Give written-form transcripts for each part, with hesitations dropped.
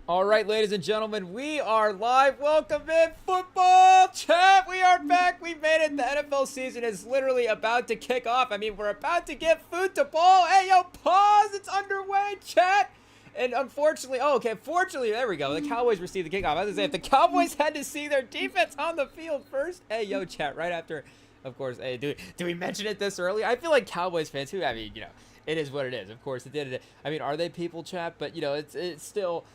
All right, ladies and gentlemen, we are live. Welcome in, football chat. We are back. We made it. The NFL season is literally about to kick off. I mean, we're about to get food to ball. Hey, yo, pause. It's underway, chat. And unfortunately, fortunately, there we go. The Cowboys received the kickoff. I was going to say, if the Cowboys had to see their defense on the field first, hey, yo, chat, right after, of course, hey, do we mention it this early? I feel like Cowboys fans, it is what it is. Of course, it did. I mean, are they people, chat? But, it's still...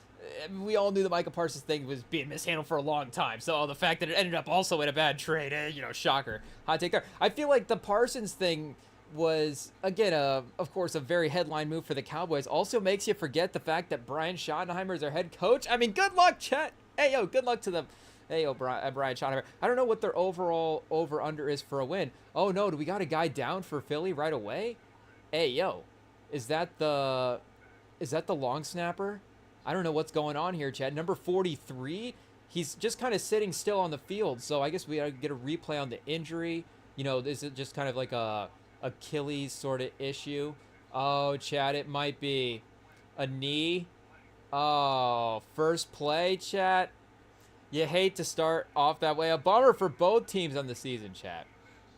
We all knew the Micah Parsons thing was being mishandled for a long time. So the fact that it ended up also in a bad trade, shocker. Hot take there. I feel like the Parsons thing was, again, of course, a very headline move for the Cowboys. Also makes you forget the fact that Brian Schottenheimer is their head coach. I mean, good luck, chat. Hey, yo, good luck to them. Hey, yo, Brian Schottenheimer. I don't know what their overall over-under is for a win. Oh, no, do we got a guy down for Philly right away? Hey, yo, is that the long snapper? I don't know what's going on here, Chad. Number 43, he's just kind of sitting still on the field. So I guess we got to get a replay on the injury. Is it just kind of like a Achilles sort of issue? Oh, Chad, it might be a knee. Oh, first play, Chad. You hate to start off that way. A bummer for both teams on the season, Chad.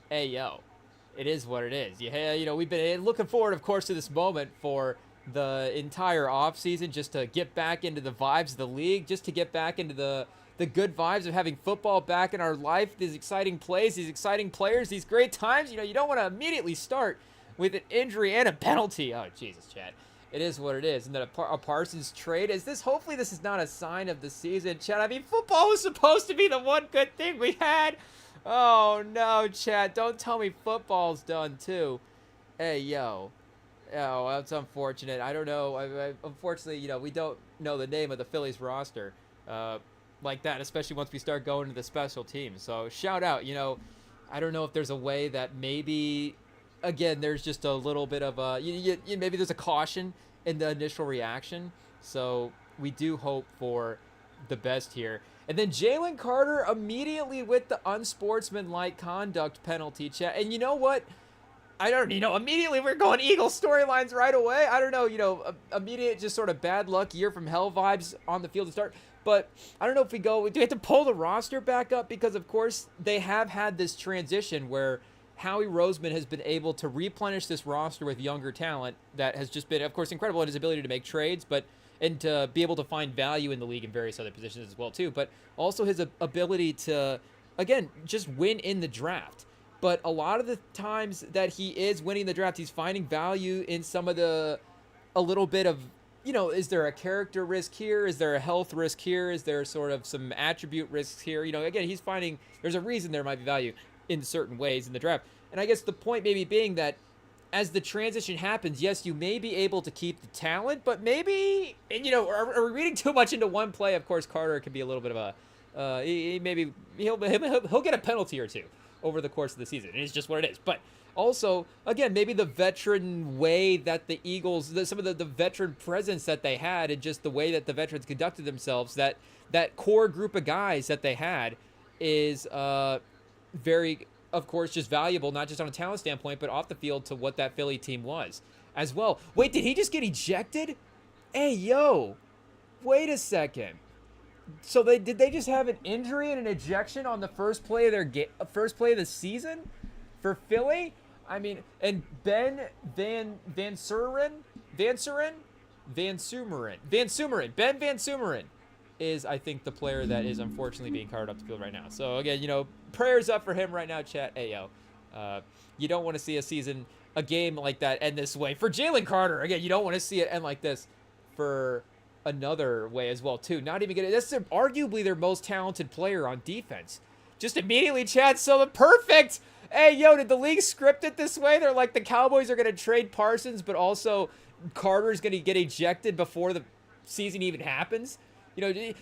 Hey, yo, it is what it is. We've been looking forward, of course, to this moment for the entire offseason, just to get back into the vibes of the league, just to get back into the good vibes of having football back in our life, these exciting plays, these exciting players, these great times. You don't want to immediately start with an injury and a penalty. Oh, Jesus, Chad. It is what it is. And then a Parsons trade. Hopefully this is not a sign of the season, Chad. I mean, football was supposed to be the one good thing we had. Oh, no, Chad. Don't tell me football's done, too. Hey, yo. Oh, that's unfortunate. I don't know. Unfortunately, we don't know the name of the Phillies roster like that, especially once we start going to the special teams. So shout out. I don't know if there's a way that maybe, again, there's just a little bit of a, maybe there's a caution in the initial reaction. So we do hope for the best here. And then Jalen Carter immediately with the unsportsmanlike conduct penalty, chat. And you know what? I don't, immediately we're going Eagles storylines right away. I don't know, immediate just sort of bad luck, year from hell vibes on the field to start. But I don't know if do we have to pull the roster back up? Because, of course, they have had this transition where Howie Roseman has been able to replenish this roster with younger talent that has just been, of course, incredible in his ability to make trades, and to be able to find value in the league in various other positions as well, too. But also his ability to, again, just win in the draft. But a lot of the times that he is winning the draft, he's finding value in some of a little bit of, is there a character risk here? Is there a health risk here? Is there sort of some attribute risks here? Again, he's finding there's a reason there might be value in certain ways in the draft. And I guess the point maybe being that as the transition happens, yes, you may be able to keep the talent, but maybe, are we reading too much into one play? Of course, Carter can be a little bit of he'll get a penalty or two over the course of the season. It's just what it is. But also, again, maybe the veteran way that the Eagles, some of the veteran presence that they had, and just the way that the veterans conducted themselves, that core group of guys that they had is very, of course, just valuable, not just on a talent standpoint, but off the field to what that Philly team was as well. Wait, did he just get ejected? Hey, yo, wait a second. So did they just have an injury and an ejection on the first play of their first play of the season for Philly? I mean, and Ben Van Sumeren is, I think, the player that is unfortunately being carted up the field right now. So again, prayers up for him right now, chat. Hey, yo, you don't want to see a game like that end this way. For Jalen Carter, again, you don't want to see it end like this for another way as well, too. Not even good. That's arguably their most talented player on defense. Just immediately, Chad, so perfect. Hey, yo, did the league script it this way? They're like, the Cowboys are going to trade Parsons, but also Carter's going to get ejected before the season even happens. Again,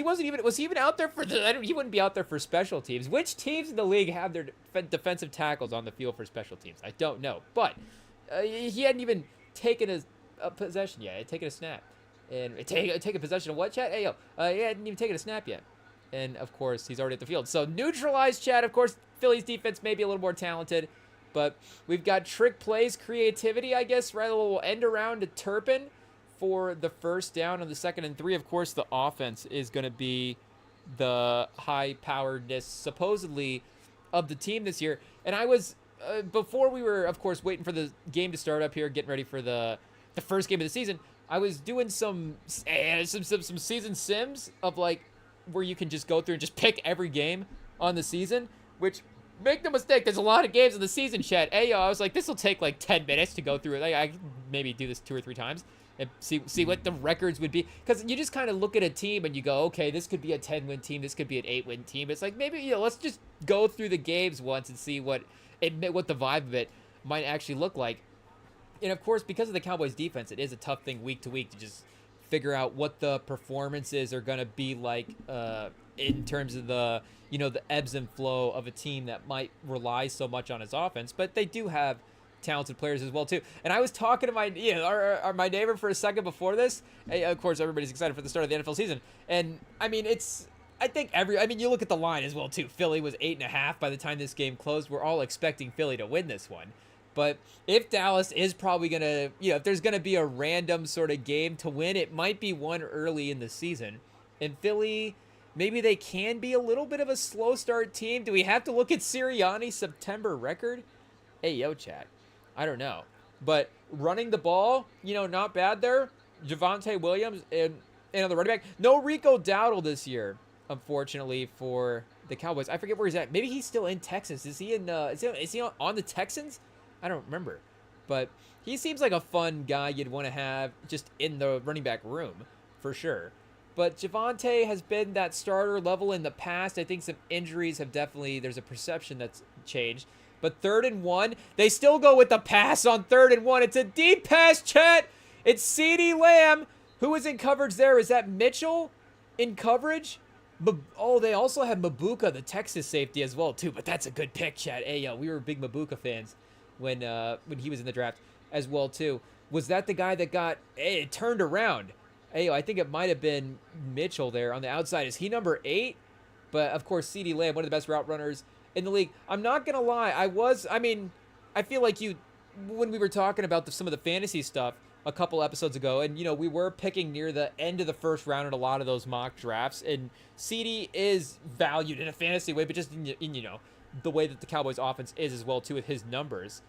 was he even out there he wouldn't be out there for special teams. Which teams in the league have their defensive tackles on the field for special teams? I don't know. But he hadn't even taken a possession yet. He had taken a snap. And take a possession of what, chat? Hey, yo, he hadn't even taken a snap yet. And, of course, he's already at the field. So, neutralized, chat. Of course, Philly's defense may be a little more talented. But we've got trick plays, creativity, I guess, right? A little end around to Turpin for the first down on the 2nd and 3. Of course, the offense is going to be the high-poweredness, supposedly, of the team this year. And I was, before we were, of course, waiting for the game to start up here, getting ready for the first game of the season, I was doing some season sims of, like, where you can just go through and just pick every game on the season, which, make no mistake, there's a lot of games in the season, chat. Hey, I was like, this will take, like, 10 minutes to go through it. I could maybe do this 2 or 3 times. And see what the records would be, because you just kind of look at a team and you go, okay, this could be a 10-win team, this could be an 8-win team. It's like, maybe, let's just go through the games once and see what the vibe of it might actually look like. And of course, because of the Cowboys defense, it is a tough thing week to week to just figure out what the performances are going to be like in terms of the the ebbs and flow of a team that might rely so much on its offense. But they do have talented players as well too. And I was talking to my my neighbor for a second before this. Of course, everybody's excited for the start of the NFL season, and I mean, you look at the line as well too. Philly was 8.5 by the time this game closed. We're all expecting Philly to win this one, but if Dallas is probably gonna, if there's gonna be a random sort of game to win, it might be one early in the season. And Philly, maybe they can be a little bit of a slow start team. Do we have to look at Sirianni's September record? Hey, yo, chat. I don't know. But running the ball, not bad there. Javonte Williams and on the running back. No Rico Dowdle this year, unfortunately, for the Cowboys. I forget where he's at. Maybe he's still in Texas. Is he in? Is he on the Texans? I don't remember. But he seems like a fun guy you'd want to have just in the running back room, for sure. But Javonte has been that starter level in the past. I think some injuries have there's a perception that's changed. But 3rd and 1, they still go with the pass on 3rd and 1. It's a deep pass, chat. It's CeeDee Lamb. Who is in coverage there? Is that Mitchell in coverage? They also have Mabuka, the Texas safety, as well, too. But that's a good pick, chat. Hey, we were big Mabuka fans when he was in the draft as well, too. Was that the guy that got it turned around? Hey, I think it might have been Mitchell there on the outside. Is he number 8? But, of course, CeeDee Lamb, one of the best route runners in the league. I'm not going to lie. I feel like when we were talking about some of the fantasy stuff a couple episodes ago, and, we were picking near the end of the first round in a lot of those mock drafts, and CeeDee is valued in a fantasy way, but just in the way that the Cowboys offense is as well, too, with his numbers.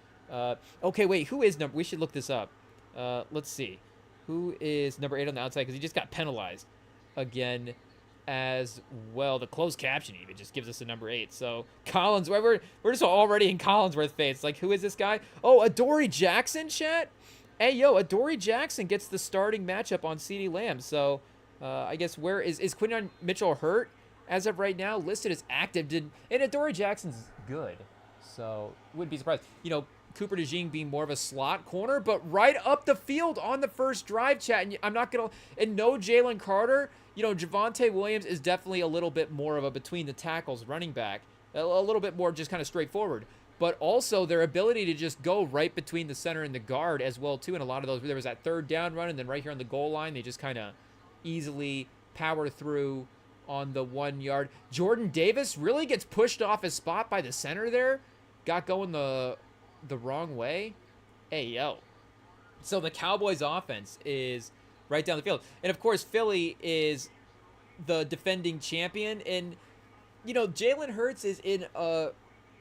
Okay, wait, who is we should look this up. Let's see. Who is number 8 on the outside? Because he just got penalized again as well. The closed caption even just gives us a number 8. So Collins, we're just already in Collinsworth phase. Like, who is this guy? Oh, Adoree Jackson, chat. Hey, yo, Adoree Jackson gets the starting matchup on CeeDee Lamb. So I guess where is Quinton Mitchell hurt as of right now? Listed as active. And Adoree Jackson's good, so wouldn't be surprised. Cooper DeJean being more of a slot corner, but right up the field on the first drive, chat. And no Jalen Carter. Javonte Williams is definitely a little bit more of a between the tackles running back, a little bit more just kind of straightforward. But also their ability to just go right between the center and the guard as well too. And a lot of those, there was that 3rd down run, and then right here on the goal line, they just kind of easily power through on the 1 yard. Jordan Davis really gets pushed off his spot by the center there. Got going the wrong way. Hey, yo. So the Cowboys offense is right down the field. And of course, Philly is the defending champion. And, Jalen Hurts is in a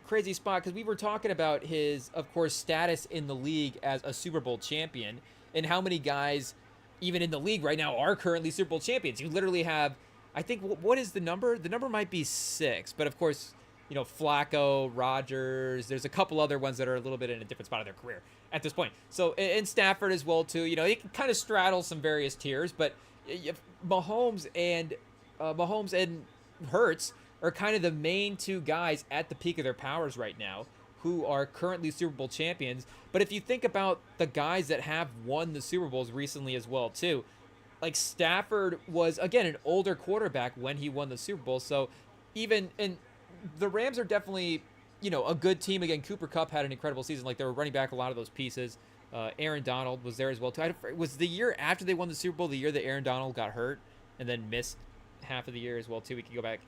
crazy spot because we were talking about his, of course, status in the league as a Super Bowl champion and how many guys, even in the league right now, are currently Super Bowl champions. You literally have, I think, what is the number? The number might be 6. But of course, Flacco, Rodgers, there's a couple other ones that are a little bit in a different spot of their career at this point. So, and Stafford as well, too. He can kind of straddle some various tiers, but Mahomes and Hurts are kind of the main 2 guys at the peak of their powers right now who are currently Super Bowl champions. But if you think about the guys that have won the Super Bowls recently as well, too, like Stafford was, again, an older quarterback when he won the Super Bowl. So the Rams are definitely, a good team. Again, Cooper Kupp had an incredible season. Like, they were running back a lot of those pieces. Aaron Donald was there as well, too. Was the year after they won the Super Bowl the year that Aaron Donald got hurt and then missed half of the year as well, too? We can go back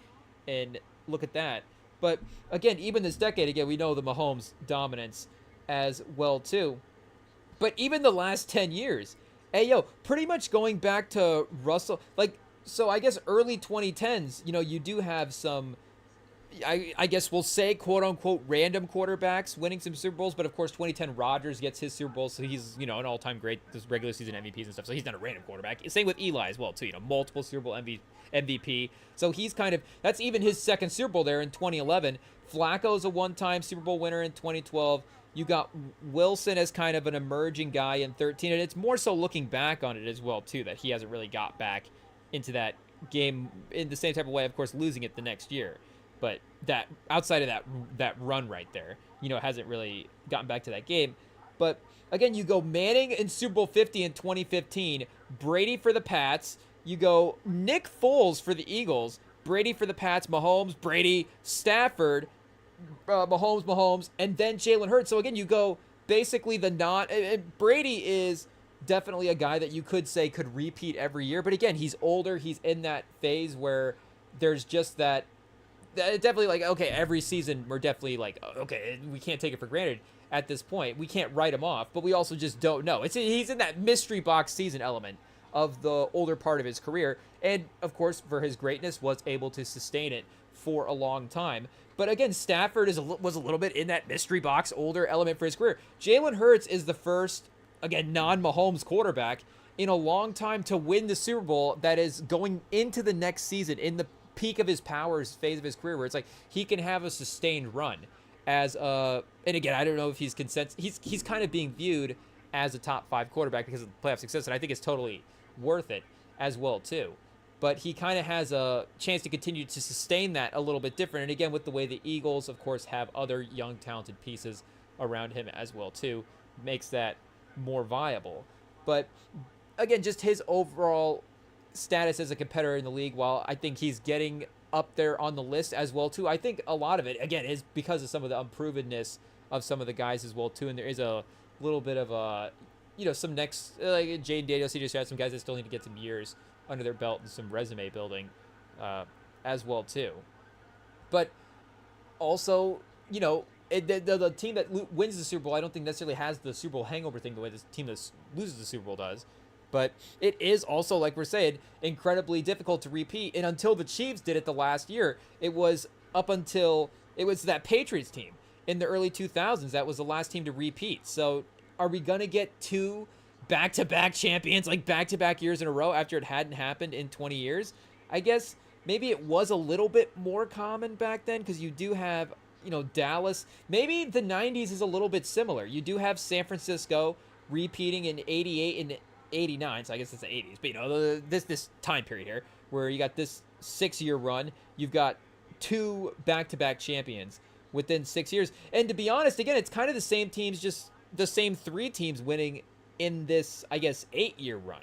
and look at that. But, again, even this decade, again, we know the Mahomes dominance as well, too. But even the last 10 years, Hey, yo, pretty much going back to Russell, like, so I guess early 2010s, you do have some, I guess we'll say quote unquote random quarterbacks winning some Super Bowls, but of course 2010 Rodgers gets his Super Bowl, so he's an all time great, this regular season MVPs and stuff. So he's not a random quarterback. Same with Eli as well too. Multiple Super Bowl MVP. So he's kind of, that's even his second Super Bowl there in 2011. Flacco's a one-time Super Bowl winner in 2012. You got Wilson as kind of an emerging guy in 13, and it's more so looking back on it as well too that he hasn't really got back into that game in the same type of way. Of course, losing it the next year. But that outside of that run right there, hasn't really gotten back to that game. But again, you go Manning in Super Bowl 50 in 2015, Brady for the Pats. You go Nick Foles for the Eagles, Brady for the Pats, Mahomes, Brady, Stafford, Mahomes, and then Jalen Hurts. So again, you go basically and Brady is definitely a guy that you could say could repeat every year. But again, he's older. He's in that phase where there's just that definitely like, okay, every season we're definitely like, okay, we can't take it for granted at this point. We can't write him off, but we also just don't know. He's in that mystery box season element of the older part of his career, and of course for his greatness was able to sustain it for a long time. But again, Stafford was a little bit in that mystery box older element for his career. Jalen Hurts is the first, again, non-Mahomes quarterback in a long time to win the Super Bowl that is going into the next season in the peak of his powers phase of his career, where it's like he can have a sustained run as and again, I don't know if he's kind of being viewed as a top 5 quarterback because of the playoff success, and I think it's totally worth it as well too. But he kind of has a chance to continue to sustain that a little bit different, and again with the way the Eagles of course have other young talented pieces around him as well too, makes that more viable. But again, just his overall status as a competitor in the league, while I think he's getting up there on the list as well too, I think a lot of it again is because of some of the unprovenness of some of the guys as well too, and there is a little bit of a some next like Jaden Daniels, CJ Stroud, some guys that still need to get some years under their belt and some resume building as well too. But also the team that wins the Super Bowl, I don't think necessarily has the Super Bowl hangover thing the way this team that loses the Super Bowl does. But it is also, like we're saying, incredibly difficult to repeat. And until the Chiefs did it the last year, it was that Patriots team in the early 2000s. That was the last team to repeat. So are we going to get 2 back-to-back champions, like back-to-back years in a row after it hadn't happened in 20 years? I guess maybe it was a little bit more common back then because you do have, Dallas. Maybe the 90s is a little bit similar. You do have San Francisco repeating in 88 and 89, so I guess it's the 80s, but this time period here where you got this 6-year run, you've got 2 back-to-back champions within 6 years. And to be honest, again, it's kind of the same teams, just the same 3 teams winning in this, I guess, 8-year run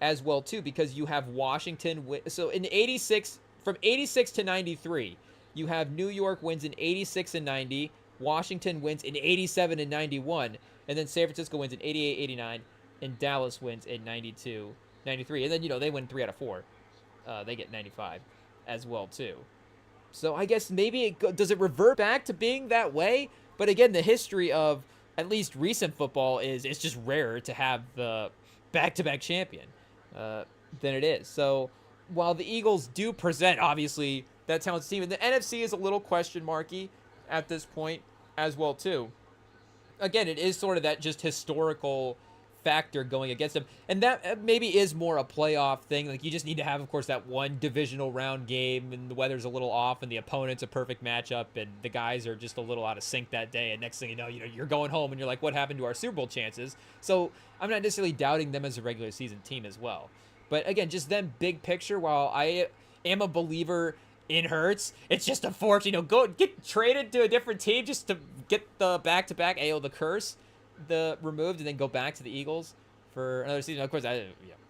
as well too, because you have Washington so in 86, from 86 to 93, you have New York wins in 86 and 90, Washington wins in 87 and 91, and then San Francisco wins in 88, 89, and Dallas wins in 92, 93. And then, they win 3 out of 4. They get 95 as well, too. So I guess maybe does it revert back to being that way? But again, the history of at least recent football is it's just rarer to have the back-to-back champion than it is. So while the Eagles do present, obviously, that talented team, and the NFC is a little question marky at this point as well, too. Again, it is sort of that just historical factor going against them, and that maybe is more a playoff thing. Like you just need to have, of course, that one divisional round game, and the weather's a little off, and the opponent's a perfect matchup, and the guys are just a little out of sync that day. And next thing you know, you're going home, and you're like, "What happened to our Super Bowl chances?" So I'm not necessarily doubting them as a regular season team as well, but again, just them big picture. While I am a believer in Hurts, it's just unfortunate. Go get traded to a different team just to get the back-to-back the curse removed, and then go back to the Eagles for another season. Of course,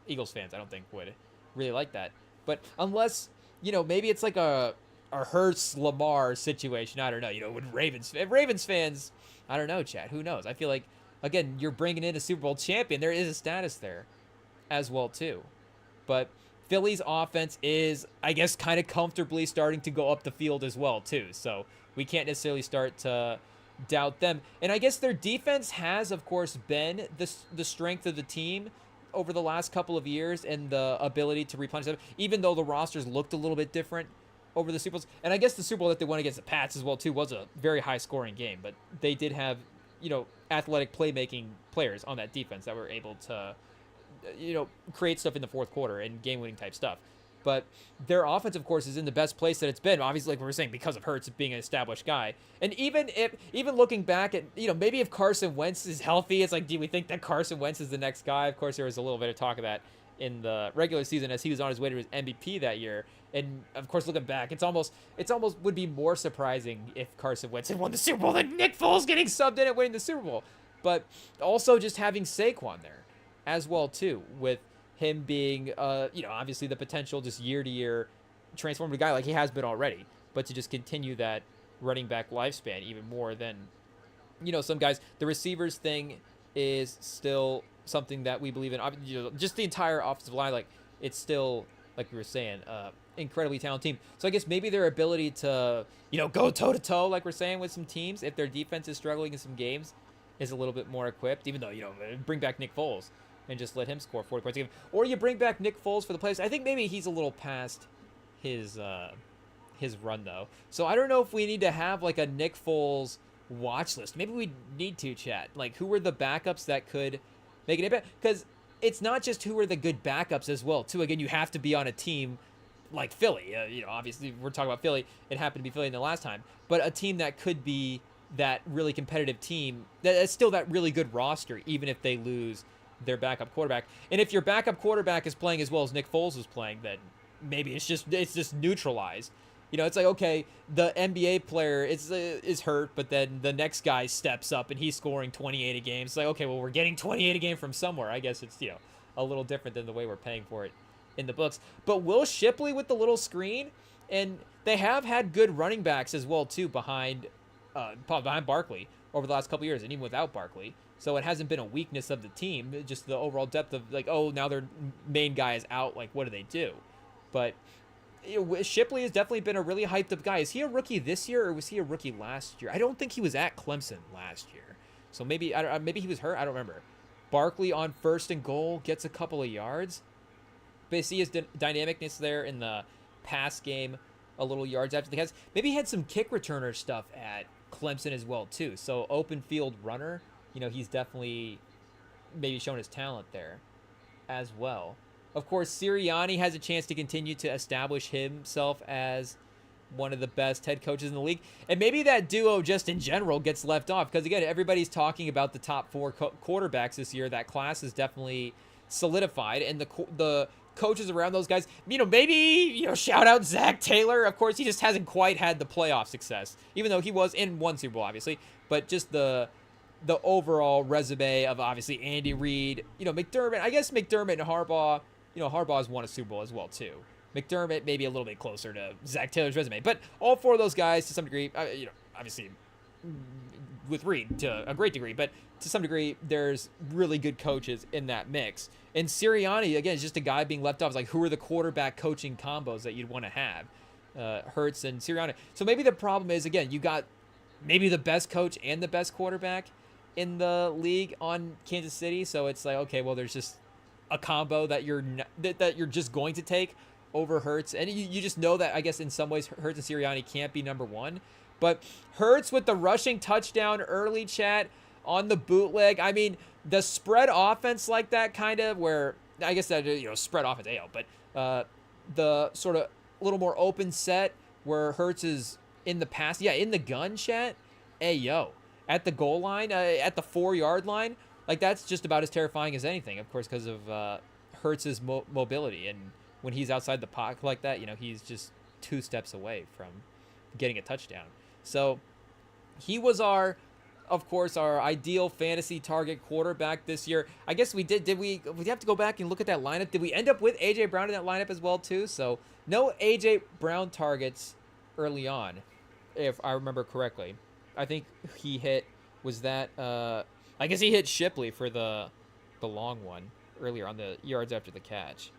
Eagles fans, I don't think would really like that. But unless, maybe it's like a Hurts Lamar situation. I don't know. With Ravens fans, I don't know, Chad. Who knows? I feel like, again, you're bringing in a Super Bowl champion. There is a status there as well, too. But Philly's offense is, I guess, kind of comfortably starting to go up the field as well, too. So we can't necessarily start to doubt them. And I guess their defense has, of course, been the strength of the team over the last couple of years and the ability to replenish them, even though the rosters looked a little bit different over the Super Bowls. And I guess the Super Bowl that they won against the Pats as well, too, was a very high-scoring game. But they did have, athletic playmaking players on that defense that were able to, create stuff in the fourth quarter and game-winning type stuff. But their offense, of course, is in the best place that it's been. Obviously, like we were saying, because of Hurts being an established guy. And even looking back at, maybe if Carson Wentz is healthy, it's like, do we think that Carson Wentz is the next guy? Of course, there was a little bit of talk of that in the regular season as he was on his way to his MVP that year. And of course, looking back, it's almost would be more surprising if Carson Wentz had won the Super Bowl than Nick Foles getting subbed in and winning the Super Bowl. But also just having Saquon there as well too, with him being, obviously the potential just year to year transformative guy like he has been already, but to just continue that running back lifespan even more than, some guys. The receivers thing is still something that we believe in. Just the entire offensive line, like it's still, like we were saying, incredibly talented team. So I guess maybe their ability to, go toe to toe, like we're saying, with some teams, if their defense is struggling in some games, is a little bit more equipped. Even though bring back Nick Foles and just let him score 40 points a game, or you bring back Nick Foles for the playoffs. I think maybe he's a little past his run though. So I don't know if we need to have like a Nick Foles watch list. Maybe we need to chat like who were the backups that could make an impact, because it's not just who are the good backups as well too. Again, you have to be on a team like Philly. Obviously we're talking about Philly. It happened to be Philly in the last time, but a team that could be that really competitive team that's still that really good roster, even if they lose their backup quarterback. And if your backup quarterback is playing as well as Nick Foles was playing, then maybe it's just neutralized. It's like, okay, the NBA player is hurt, but then the next guy steps up and he's scoring 28 a game. It's like, okay, well, we're getting 28 a game from somewhere. I guess it's, a little different than the way we're paying for it in the books. But Will Shipley with the little screen, and they have had good running backs as well too behind Barkley over the last couple years, and even without Barkley. So it hasn't been a weakness of the team, just the overall depth of like, oh, now their main guy is out. Like, what do they do? But Shipley has definitely been a really hyped up guy. Is he a rookie this year or was he a rookie last year? I don't think he was at Clemson last year. So maybe maybe he was hurt. I don't remember. Barkley on first and goal gets a couple of yards. But you see his dynamicness there in the pass game, a little yards after the catch. Maybe he had some kick returner stuff at Clemson as well too. So open field runner. He's definitely maybe shown his talent there as well. Of course, Sirianni has a chance to continue to establish himself as one of the best head coaches in the league. And maybe that duo just in general gets left off because, again, everybody's talking about the top four quarterbacks this year. That class is definitely solidified. And the coaches around those guys, maybe, shout out Zach Taylor. Of course, he just hasn't quite had the playoff success, even though he was in one Super Bowl, obviously. But just the overall resume of obviously Andy Reid, McDermott. I guess McDermott and Harbaugh, Harbaugh's won a Super Bowl as well too. McDermott maybe a little bit closer to Zach Taylor's resume, but all four of those guys to some degree, obviously with Reid to a great degree, but to some degree there's really good coaches in that mix. And Sirianni again is just a guy being left off. It's like, who are the quarterback coaching combos that you'd want to have? Hurts and Sirianni. So maybe the problem is, again, you got maybe the best coach and the best quarterback in the league on Kansas City. So it's like, okay, well, there's just a combo that you're just going to take over Hurts, and you just know that, I guess, in some ways Hurts and Sirianni can't be number one. But Hurts with the rushing touchdown early, chat, on the bootleg. I mean, the spread offense like that, kind of, where I guess that spread offense, but the sort of a little more open set where Hurts is in the pass, in the gun, chat. At the goal line, at the 4-yard line, like that's just about as terrifying as anything, of course, because of Hurts' mobility. And when he's outside the pocket like that, he's just 2 steps away from getting a touchdown. So he was our ideal fantasy target quarterback this year. I guess we did we have to go back and look at that lineup. Did we end up with A.J. Brown in that lineup as well too? So no A.J. Brown targets early on, if I remember correctly. I think he hit, I guess he hit Shipley for the long one earlier on the yards after the catch.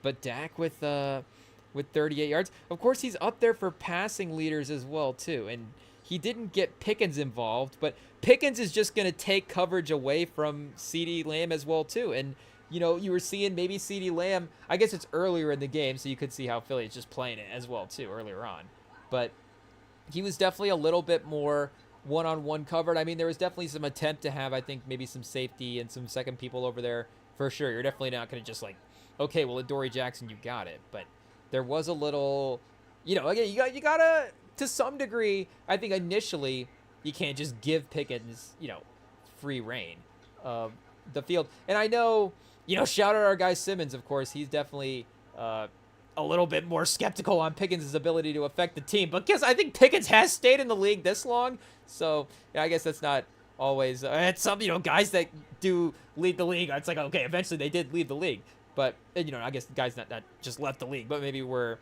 But Dak with 38 yards. Of course, he's up there for passing leaders as well too. And he didn't get Pickens involved, but Pickens is just going to take coverage away from CeeDee Lamb as well too. And you were seeing maybe CeeDee Lamb. I guess it's earlier in the game, so you could see how Philly is just playing it as well, too, earlier on. But he was definitely a little bit more one-on-one covered. I mean, there was definitely some attempt to have, I think, maybe some safety and some second people over there for sure. You're definitely not going to just okay, well, Adoree Jackson, you got it. But there was a little, again, you gotta, to some degree, I think initially you can't just give Pickens, free reign of the field. And I know, shout out our guy Simmons, of course. He's definitely a little bit more skeptical on Pickens' ability to affect the team. But I think Pickens has stayed in the league this long. So, I guess that's not always, it's some, guys that do lead the league. It's like, okay, eventually they did leave the league. But, I guess guys not just left the league, but maybe we're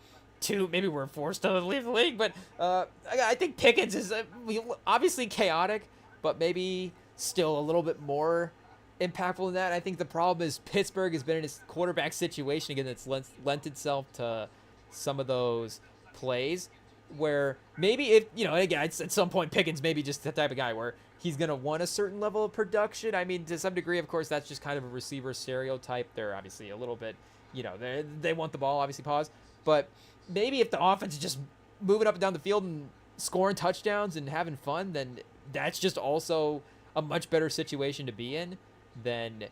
forced to leave the league. But I think Pickens is obviously chaotic, but maybe still a little bit more impactful than that. I think the problem is Pittsburgh has been in this quarterback situation again that's lent itself to some of those plays where maybe if, again, at some point Pickens maybe just the type of guy where he's going to want a certain level of production. I mean, to some degree, of course, that's just kind of a receiver stereotype. They're obviously a little bit, they want the ball, obviously, pause. But maybe if the offense is just moving up and down the field and scoring touchdowns and having fun, then that's just also a much better situation to be in than,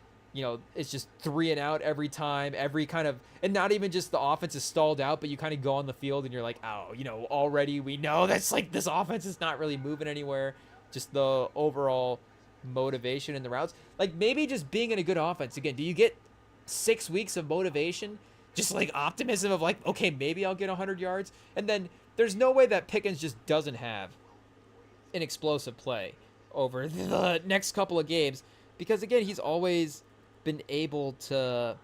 it's just 3 and out every time, and not even just the offense is stalled out, but you kind of go on the field and you're like, oh, already we know that's this offense is not really moving anywhere. Just the overall motivation in the routes. Maybe just being in a good offense. Again, do you get 6 weeks of motivation? Just optimism of okay, maybe I'll get 100 yards. And then there's no way that Pickens just doesn't have an explosive play over the next couple of games. Because again, he's always been able to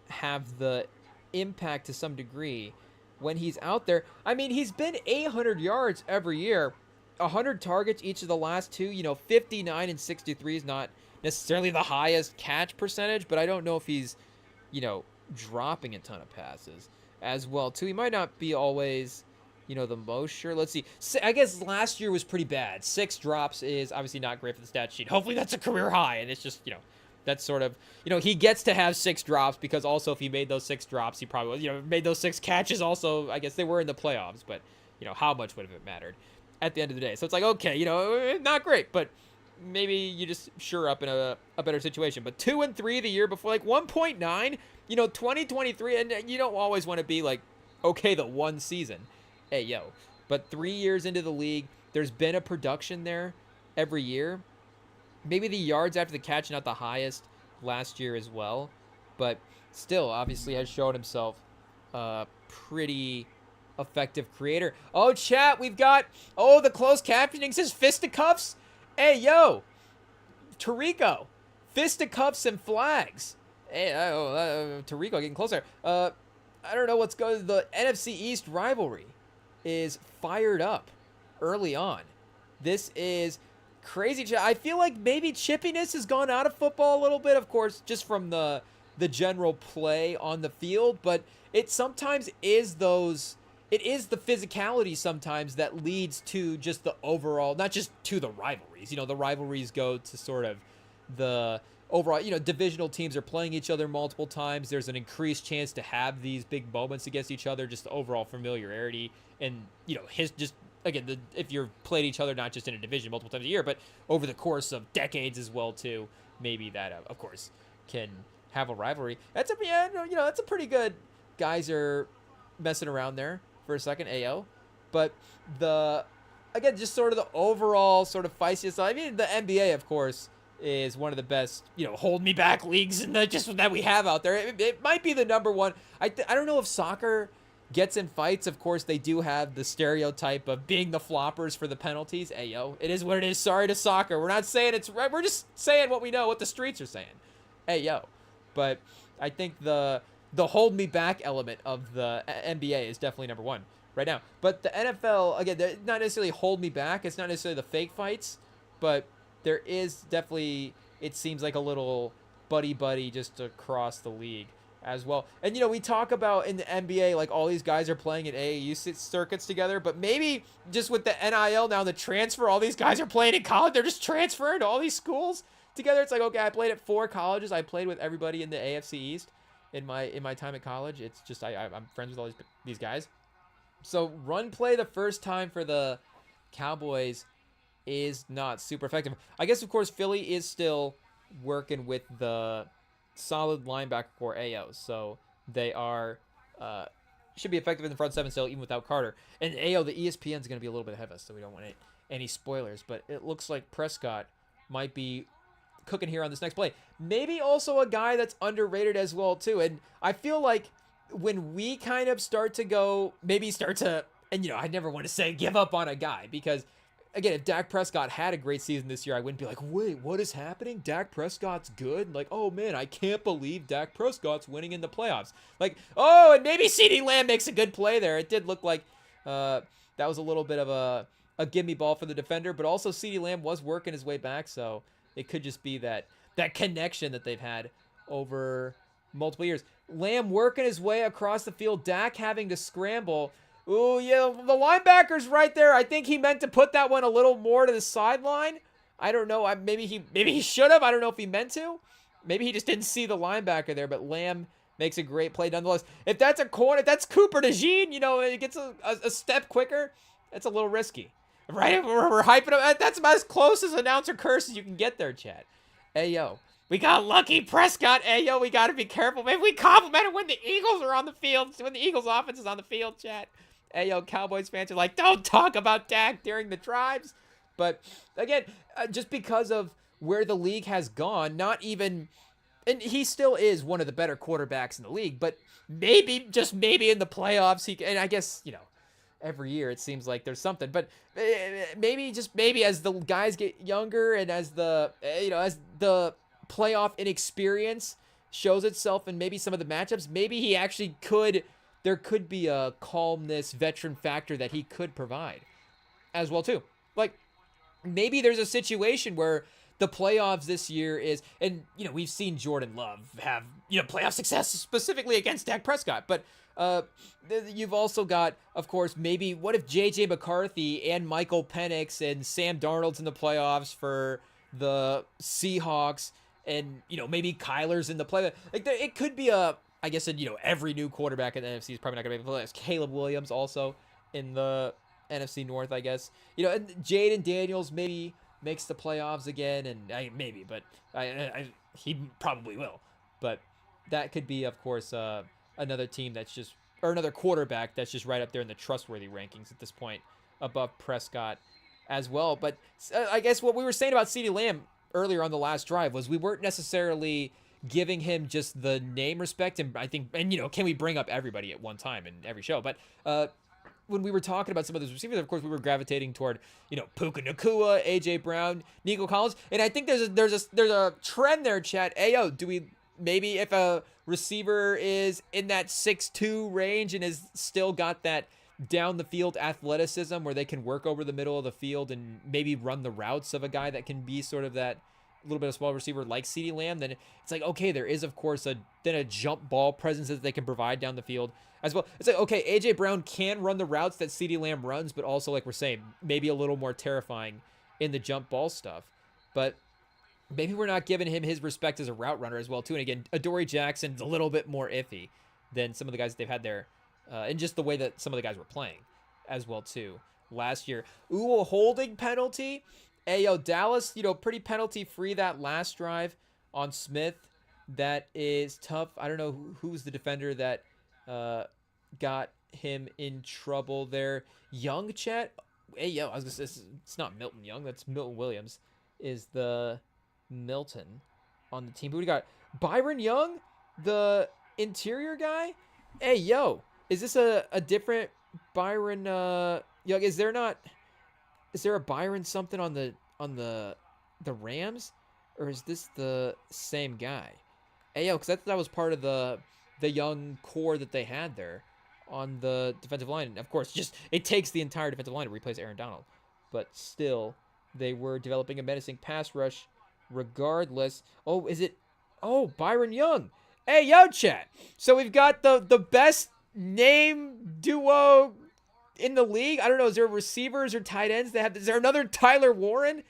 have the impact to some degree when he's out there. I mean, he's been 800 yards every year. 100 targets each of the last two, 59 and 63 is not necessarily the highest catch percentage, but I don't know if he's, dropping a ton of passes as well, too. He might not be always, the most sure. Let's see. I guess last year was pretty bad. 6 drops is obviously not great for the stat sheet. Hopefully that's a career high, and it's just, that's sort of, he gets to have 6 drops because also if he made those 6 drops, he probably, made those 6 catches also. I guess they were in the playoffs, but, how much would have it mattered at the end of the day? So it's okay, not great, but maybe you just sure up in a better situation. But 2 and 3 the year before, 1.9, 2023, and you don't always want to be okay, the one season. Hey, yo. But 3 years into the league, there's been a production there every year. Maybe the yards after the catch not the highest last year as well, but still obviously has shown himself pretty effective creator. Oh, chat, we've got, the closed captioning says fisticuffs. Hey, yo, Tarico, fisticuffs and flags. Hey, Tarico getting closer. I don't know what's going. The NFC East rivalry is fired up early on. This is crazy. I feel like maybe chippiness has gone out of football a little bit, of course, just from the general play on the field, but it sometimes is those. It is the physicality sometimes that leads to just the overall, not just to the rivalries. The rivalries go to sort of the overall, divisional teams are playing each other multiple times. There's an increased chance to have these big moments against each other, just the overall familiarity. And, if you're played each other, not just in a division multiple times a year, but over the course of decades as well, too, maybe that, of course, can have a rivalry. That's a pretty good, guys are messing around there for a second, AO. But just sort of the overall sort of feistiness. I mean, the NBA, of course, is one of the best, hold me back leagues and just that we have out there. It might be the number one. I don't know if soccer gets in fights. Of course, they do have the stereotype of being the floppers for the penalties. Ayo, it is what it is. Sorry to soccer. We're not saying it's right. We're just saying what we know, what the streets are saying. Ayo. But I think the hold me back element of the NBA is definitely number one right now. But the NFL, again, not necessarily hold me back. It's not necessarily the fake fights, but there is definitely, it seems like a little buddy just across the league as well. And, we talk about in the NBA, all these guys are playing in AAU circuits together, but maybe just with the NIL now, the transfer, all these guys are playing in college. They're just transferring to all these schools. together. It's like, okay, I played at 4 colleges. I played with everybody in the AFC East in my time at college. It's just I'm friends with all these guys. So run play the first time for the Cowboys is not super effective. I guess, of course, Philly is still working with the solid linebacker core AO. So they are should be effective in the front seven still, even without Carter. And AO, the ESPN is going to be a little bit ahead of us, so we don't want any spoilers. But it looks like Prescott might be cooking here on this next play. Maybe also a guy that's underrated as well, too. And I feel like when we kind of start to go, maybe start to, and I never want to say give up on a guy, because again, if Dak Prescott had a great season this year, I wouldn't be like, wait, what is happening? Dak Prescott's good? Like, oh man, I can't believe Dak Prescott's winning in the playoffs. Like, oh, and maybe CeeDee Lamb makes a good play there. It did look like that was a little bit of a gimme ball for the defender, but also CeeDee Lamb was working his way back, so it could just be that connection that they've had over multiple years. Lamb working his way across the field, Dak having to scramble. Ooh, yeah, the linebacker's right there. I think he meant to put that one a little more to the sideline. I don't know. Maybe he should have. I don't know if he meant to. Maybe he just didn't see the linebacker there, but Lamb makes a great play nonetheless. If that's a corner, if that's Cooper DeJean, it gets a step quicker, that's a little risky. Right? We're hyping up. That's about as close as announcer curse as you can get there, Chad. Hey, yo. We got lucky, Prescott. Hey, yo, we got to be careful. Maybe we compliment it when the Eagles are on the field, when the Eagles offense is on the field, Chad. Hey, yo, Cowboys fans are like, don't talk about Dak during the drives. But, again, just because of where the league has gone, not even, and he still is one of the better quarterbacks in the league, but maybe, just maybe in the playoffs, and I guess, every year it seems like there's something, but maybe as the guys get younger and as the, as the playoff inexperience shows itself in maybe some of the matchups, maybe he actually there could be a calmness veteran factor that he could provide as well too. Like maybe there's a situation where the playoffs this year is, and we've seen Jordan Love have playoff success specifically against Dak Prescott, but you've also got, of course, maybe what if JJ McCarthy and Michael Penix and Sam Darnold's in the playoffs for the Seahawks, and maybe Kyler's in the play. Like it could be I guess every new quarterback in the NFC is probably not going to be able to play. Caleb Williams also in the NFC North, I guess. And Jaden Daniels maybe makes the playoffs again, and maybe, but he probably will. But that could be, of course, another team that's just, or another quarterback that's just right up there in the trustworthy rankings at this point, above Prescott as well. But I guess what we were saying about CeeDee Lamb earlier on the last drive was we weren't necessarily giving him just the name respect, and I think, and can we bring up everybody at one time in every show? But when we were talking about some of those receivers, of course, we were gravitating toward Puka Nacua, AJ Brown, Nico Collins, and I think there's a trend there, chat. Ayo, do we maybe if a receiver is in that 6'2" range and has still got that down the field athleticism where they can work over the middle of the field and maybe run the routes of a guy that can be sort of that little bit of small receiver like CeeDee Lamb, then it's like, okay, there is, of course, a jump ball presence that they can provide down the field as well. It's like, okay, AJ Brown can run the routes that CeeDee Lamb runs, but also, like we're saying, maybe a little more terrifying in the jump ball stuff. But maybe we're not giving him his respect as a route runner as well, too. And again, Adoree Jackson's a little bit more iffy than some of the guys that they've had there, and just the way that some of the guys were playing as well, too, last year. Ooh, a holding penalty. Hey, yo, Dallas, pretty penalty-free that last drive on Smith. That is tough. I don't know who's the defender that got him in trouble there. Young, chat? Hey, yo, I was gonna say, it's not Milton Young. That's Milton Williams is the Milton on the team. But we got Byron Young, the interior guy. Hey, yo, is this a different Byron Young? Is there a Byron something on the Rams, or is this the same guy? Hey, yo, because that was part of the young core that they had there on the defensive line. And of course, it takes the entire defensive line to replace Aaron Donald, but still, they were developing a menacing pass rush regardless. Oh, is it? Oh, Byron Young. Hey, yo, chat. So we've got the best name duo in the league. I don't know. Is there receivers or tight ends that have? Is there another Tyler Warren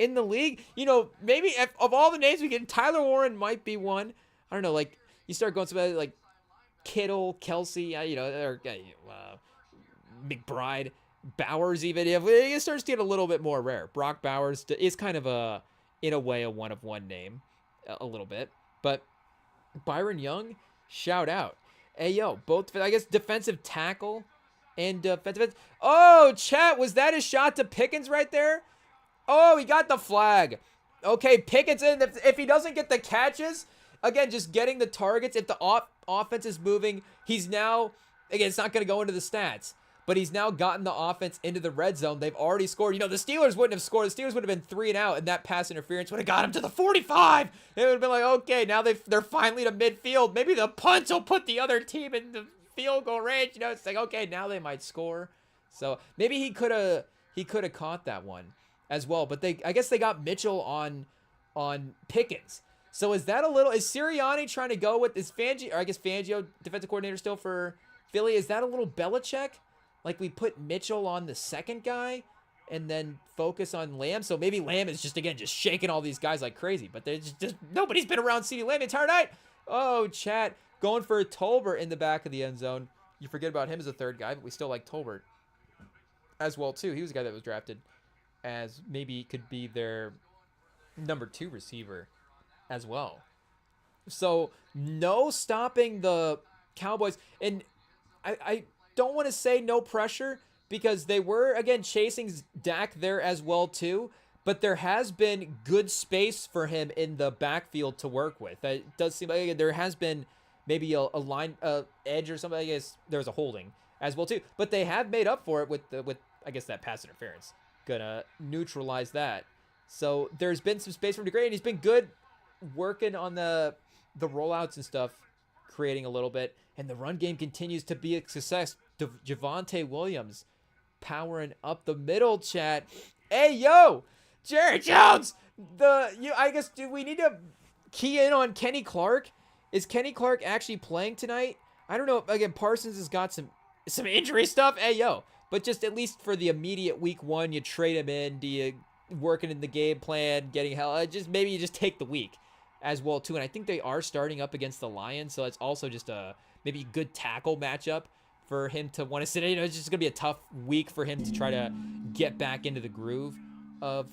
in the league. You know, maybe of all the names we get, Tyler Warren might be one. I don't know, like, you start going somebody like Kittle, Kelsey, you know, or McBride, Bowers even. It starts to get a little bit more rare. Brock Bowers is kind of in a way, a one-of-one name, a little bit. But Byron Young, shout out. Hey, yo, both, I guess, defensive tackle and defensive. Oh, chat, was that a shot to Pickens right there? Oh, he got the flag. Okay, Pickens in. If he doesn't get the catches, again, just getting the targets. If the offense is moving, he's now, again, it's not going to go into the stats, but he's now gotten the offense into the red zone. They've already scored. You know, the Steelers wouldn't have scored. The Steelers would have been 3 and out, and that pass interference would have got him to the 45. It would have been like, okay, now they're finally to midfield. Maybe the punch will put the other team in the field goal range. You know, it's like, okay, now they might score. So maybe he could have caught that one as well. But I guess they got Mitchell on Pickens. So is Sirianni trying to go with, Fangio, defensive coordinator still for Philly, is that a little Belichick? Like, we put Mitchell on the second guy and then focus on Lamb. So maybe Lamb is just shaking all these guys like crazy. But there's just nobody's been around CeeDee Lamb the entire night. Oh, chat. Going for Tolbert in the back of the end zone. You forget about him as a third guy, but we still like Tolbert as well, too. He was a guy that was drafted as maybe could be their number 2 receiver as well. So no stopping the Cowboys. And I don't want to say no pressure because they were, again, chasing Dak there as well, too. But there has been good space for him in the backfield to work with. It does seem like there has been maybe a line edge or something. I guess there's a holding as well, too. But they have made up for it with I guess, that pass interference. Gonna neutralize that. So there's been some space for him to grade, and he's been good working on the rollouts and stuff, creating a little bit. And the run game continues to be a success. Javonte Williams powering up the middle, chat. Hey, yo, Jerry Jones. I guess, do we need to key in on Kenny Clark? Is Kenny Clark actually playing tonight? I don't know. Again, Parsons has got some injury stuff. Hey, yo. But just at least for the immediate week 1, you trade him in. Do you working in the game plan, getting hell? Maybe you just take the week as well, too. And I think they are starting up against the Lions, so it's also just maybe a good tackle matchup for him to want to sit in. You know, it's just going to be a tough week for him to try to get back into the groove of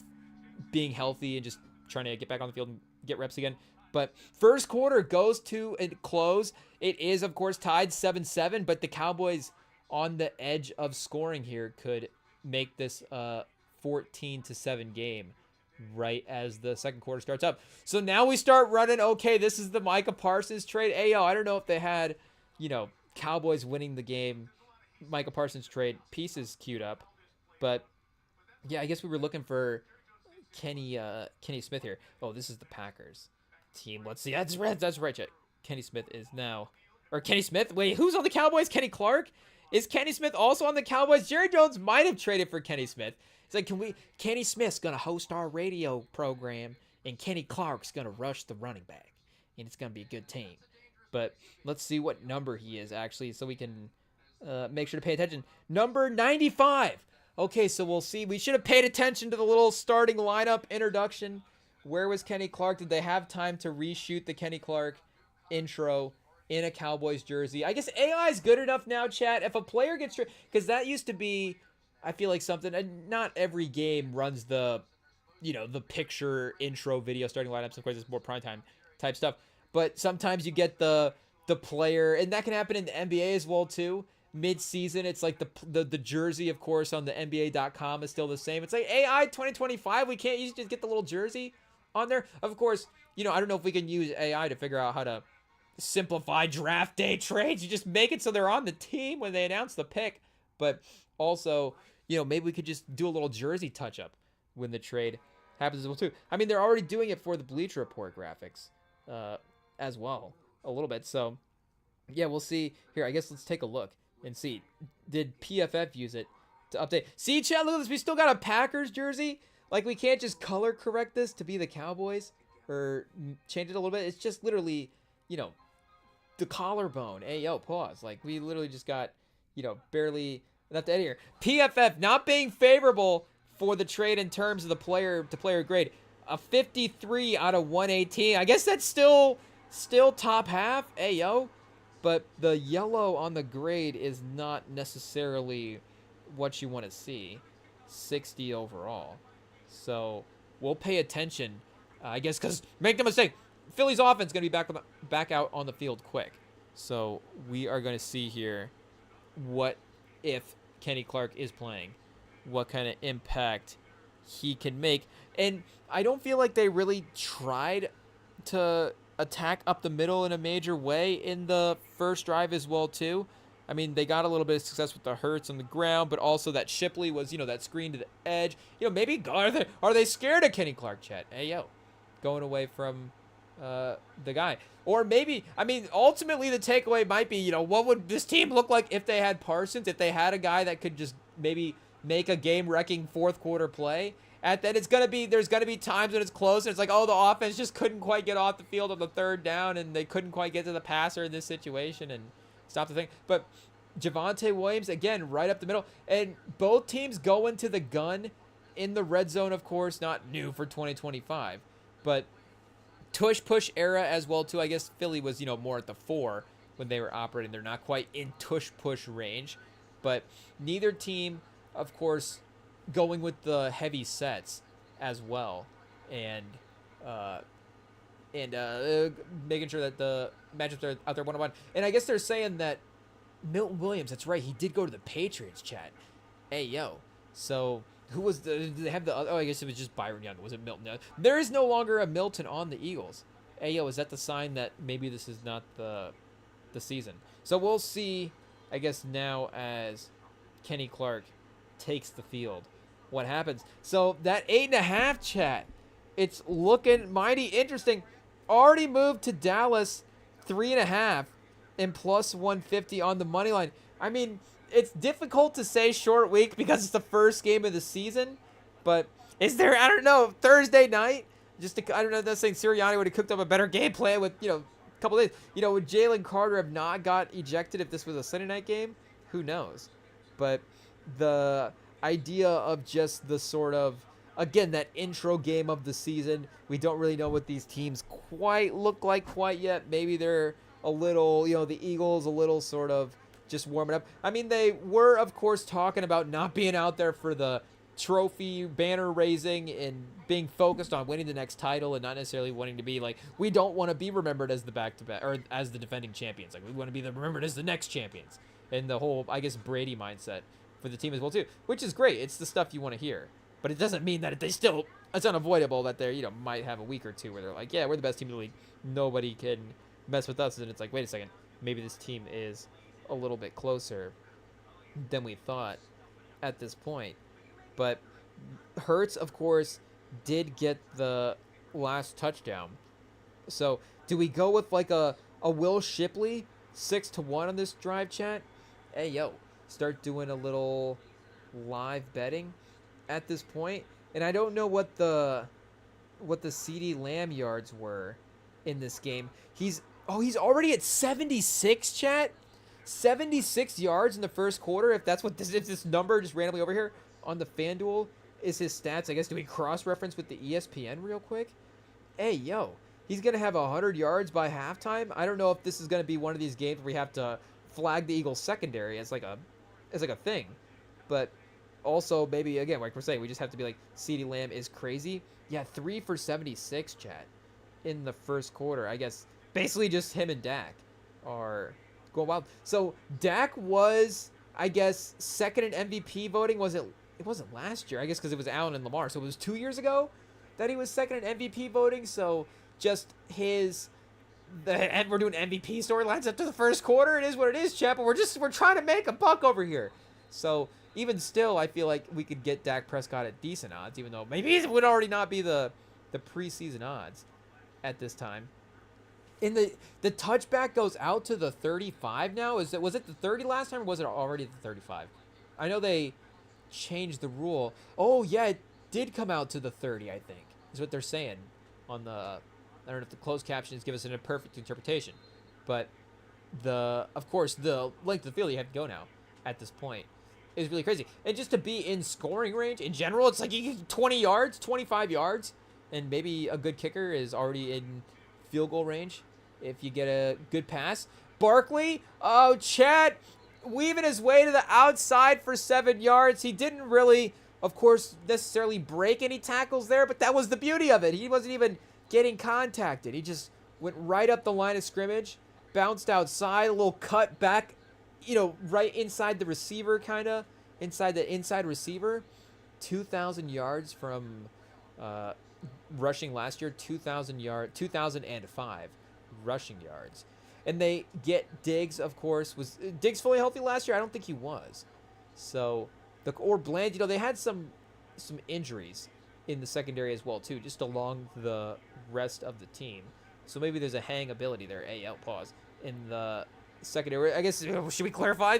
being healthy and just trying to get back on the field and get reps again. But first quarter goes to a close. It is, of course, tied 7-7, but the Cowboys on the edge of scoring here could make this 14-7 game right as the second quarter starts up. So now we start running. Okay, this is the Micah Parsons trade. Ayo, I don't know if they had, Cowboys winning the game, Micah Parsons trade pieces queued up, but yeah, I guess we were looking for Kenny Smith here. Oh, this is the Packers team. Let's see. That's right, Chet. Kenny Smith is now, or Kenny Smith. Wait, who's on the Cowboys? Kenny Clark. Is Kenny Smith also on the Cowboys? Jerry Jones might have traded for Kenny Smith. It's like, Kenny Smith's going to host our radio program, and Kenny Clark's going to rush the running back, and it's going to be a good team. But let's see what number he is, actually, so we can make sure to pay attention. Number 95. Okay, so we'll see. We should have paid attention to the little starting lineup introduction. Where was Kenny Clark? Did they have time to reshoot the Kenny Clark intro in a Cowboys jersey? I guess AI is good enough now, chat. If a player gets, because that used to be, I feel like something, and not every game runs the picture intro video starting lineups. Of course, it's more primetime type stuff. But sometimes you get the player, and that can happen in the NBA as well too. Mid-season, it's like the jersey, of course, on the NBA.com is still the same. It's like AI 2025. We can't just get the little jersey on there. Of course, I don't know if we can use AI to figure out how to simplify draft day trades. You just make it so they're on the team when they announce the pick. But also, maybe we could just do a little jersey touch-up when the trade happens as well too. I mean, they're already doing it for the Bleacher Report graphics as well a little bit. So, yeah, we'll see. Here, I guess let's take a look and see. Did PFF use it to update? See, chat, look at this. We still got a Packers jersey. Like, we can't just color correct this to be the Cowboys or change it a little bit. It's just literally, the collarbone. Hey, yo, pause. Like, we literally just got, barely enough to edit here. PFF not being favorable for the trade in terms of the player-to-player grade. A 53 out of 118. I guess that's still top half. Hey, yo. But the yellow on the grade is not necessarily what you want to see. 60 overall. So we'll pay attention, I guess, because make no mistake, Philly's offense is going to be back out on the field quick. So we are going to see here what if Kenny Clark is playing, what kind of impact he can make. And I don't feel like they really tried to attack up the middle in a major way in the first drive as well, too. I mean, they got a little bit of success with the Hurts on the ground, but also that Shipley was, that screen to the edge. Maybe are they scared of Kenny Clark, Chet? Hey, yo, going away from the guy. Or maybe, ultimately the takeaway might be, what would this team look like if they had Parsons, if they had a guy that could just maybe make a game-wrecking fourth quarter play? At that, there's gonna be times when it's close and it's like, oh, the offense just couldn't quite get off the field on the third down and they couldn't quite get to the passer in this situation and stop the thing. But Javonte Williams, again, right up the middle. And both teams go into the gun in the red zone, of course, not new for 2025. But tush-push era as well, too. I guess Philly was, more at the 4 when they were operating. They're not quite in tush-push range. But neither team, of course, going with the heavy sets as well. And making sure that the matchups are out there one-on-one. And I guess they're saying that Milton Williams, that's right, he did go to the Patriots, chat. Hey, yo. So, who was did they have the other? Oh, I guess it was just Byron Young. Was it Milton? There is no longer a Milton on the Eagles. Hey, yo, is that the sign that maybe this is not the season? So, we'll see, I guess, now as Kenny Clark takes the field, what happens. So, that 8.5, chat, it's looking mighty interesting. Already moved to Dallas, 3.5 and plus 150 on the money line. I mean, it's difficult to say short week because it's the first game of the season, but is there, I don't know, Thursday night? I don't know, that's saying Sirianni would have cooked up a better game plan with, a couple days. Would Jalen Carter have not got ejected if this was a Sunday night game? Who knows? But the idea of just the sort of, again, that intro game of the season, we don't really know what these teams quite look like quite yet. Maybe they're a little, the Eagles a little sort of just warming up. I mean, they were, of course, talking about not being out there for the trophy banner raising and being focused on winning the next title and not necessarily wanting to be like, we don't want to be remembered as the back-to-back or as the defending champions. Like, we want to be remembered as the next champions. And the whole, I guess, Brady mindset for the team as well, too, which is great. It's the stuff you want to hear. But it doesn't mean that it's unavoidable that they, might have a week or two where they're like, yeah, we're the best team in the league. Nobody can mess with us. And it's like, wait a second, maybe this team is a little bit closer than we thought at this point. But Hurts, of course, did get the last touchdown. So do we go with like a Will Shipley 6-1 on this drive, chat? Hey, yo, start doing a little live betting at this point. And I don't know what the CeeDee Lamb yards were in this game. He's already at 76, chat. 76 yards in the first quarter. If this number just randomly over here on the FanDuel is his stats, I guess, do we cross-reference with the ESPN real quick? Hey, yo, he's going to have 100 yards by halftime. I don't know if this is going to be one of these games where we have to flag the Eagles secondary as like a thing. But also, maybe, again, like we're saying, we just have to be like, CeeDee Lamb is crazy. Yeah, 3 for 76, chat, in the first quarter. I guess basically just him and Dak are going wild. So Dak was, I guess, second in MVP voting. It wasn't last year, I guess, because it was Allen and Lamar. So it was 2 years ago that he was second in MVP voting. So just and we're doing MVP storylines up to the first quarter. It is what it is, chat. But we're trying to make a buck over here. So even still, I feel like we could get Dak Prescott at decent odds, even though maybe it would already not be the preseason odds at this time. In the touchback goes out to the 35 now. Was it the 30 last time, or was it already the 35? I know they changed the rule. Oh yeah, it did come out to the 30. I think is what they're saying on the. I don't know if the closed captions give us an imperfect interpretation, but of course the length of the field you have to go now at this point is really crazy. And just to be in scoring range in general, it's like you get 20 yards, 25 yards, and maybe a good kicker is already in field goal range if you get a good pass. Barkley, oh, Chad, weaving his way to the outside for 7 yards. He didn't really, of course, necessarily break any tackles there, but that was the beauty of it. He wasn't even getting contacted. He just went right up the line of scrimmage, bounced outside, a little cut back, right inside the receiver, kind of, inside the inside receiver. 2,000 yards from rushing last year, 2,005 rushing yards. And they get Diggs, of course. Was Diggs fully healthy last year? I don't think he was. So, or Bland, they had some injuries in the secondary as well, too, just along the rest of the team. So maybe there's a hangability there, pause, in the secondary. I guess, should we clarify?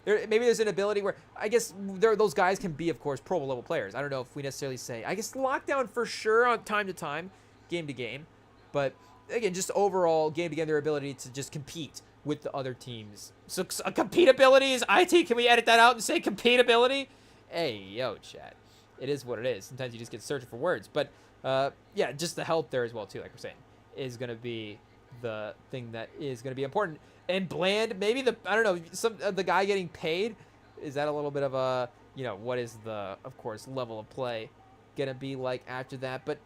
Maybe there's an ability where, I guess, those guys can be, of course, Pro Bowl level players. I don't know if we necessarily say. I guess lockdown for sure on time to time, game to game. But, again, just overall, game to game, their ability to just compete with the other teams. So, compete-ability is IT. Can we edit that out and say compete-ability? Hey, yo, chat. It is what it is. Sometimes you just get searching for words. But, yeah, just the health there as well, too, like we're saying, is going to be the thing that is going to be important. And Bland, maybe the guy getting paid, is that a little bit of a, what is the, of course, level of play going to be like after that? But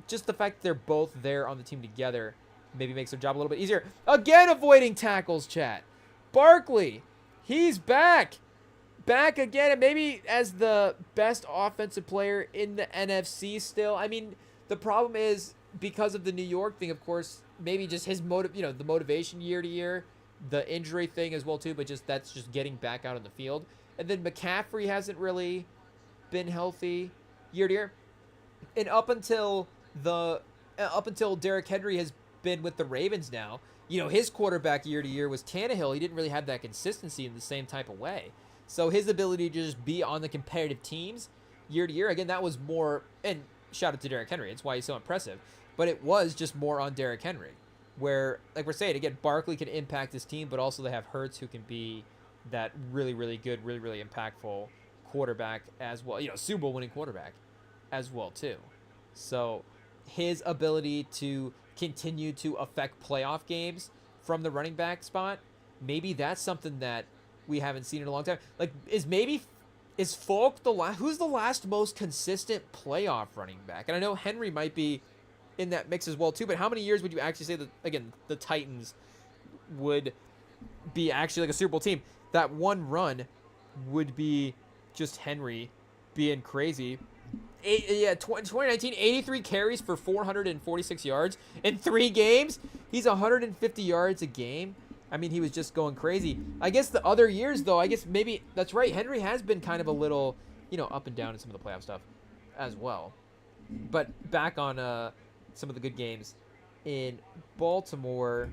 just the fact that they're both there on the team together maybe makes their job a little bit easier. Again, avoiding tackles, chat. Barkley, he's back. Back again, and maybe as the best offensive player in the NFC still. I mean, the problem is, because of the New York thing, of course, maybe just his the motivation year to year, the injury thing as well too, but that's just getting back out on the field. And then McCaffrey hasn't really been healthy year to year. And up until Derrick Henry has been with the Ravens now, his quarterback year to year was Tannehill. He didn't really have that consistency in the same type of way. So his ability to just be on the competitive teams year to year, again, that was more, and shout out to Derrick Henry. It's why he's so impressive. But it was just more on Derrick Henry, where, like we're saying, again, Barkley can impact this team, but also they have Hurts, who can be that really, really good, really, really impactful quarterback as well. Super Bowl winning quarterback as well, too. So his ability to continue to affect playoff games from the running back spot, maybe that's something that we haven't seen in a long time. Like, is Folk who's the last most consistent playoff running back? And I know Henry might be in that mix as well too, but how many years would you actually say that, again, the Titans would be actually like a Super Bowl team? That one run would be just Henry being crazy. 2019, 83 carries for 446 yards in 3 games. He's 150 yards a game. I mean, he was just going crazy. I guess the other years, though, I guess maybe that's right. Henry has been kind of a little, up and down in some of the playoff stuff as well. But back on some of the good games in Baltimore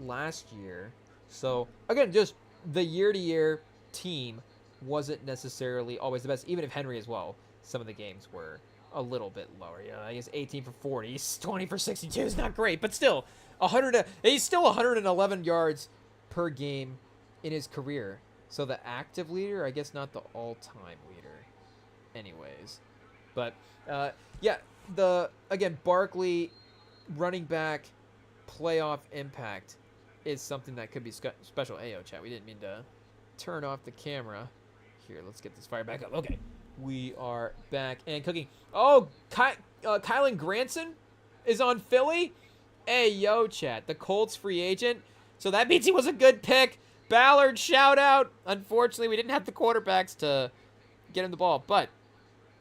last year. So, again, just the year-to-year team wasn't necessarily always the best, even if Henry as well. Some of the games were a little bit lower. I guess 18 for 40, 20 for 62 is not great, but still, he's still 111 yards per game in his career. So the active leader, I guess not the all-time leader anyways. But, again, Barkley, running back, playoff impact is something that could be special. Ayo, chat, we didn't mean to turn off the camera. Here, let's get this fire back up. Okay, we are back and cooking. Oh, Kylan Granson is on Philly. Hey, yo, chat, the Colts free agent. So that means he was a good pick. Ballard, shout out. Unfortunately, we didn't have the quarterbacks to get him the ball, but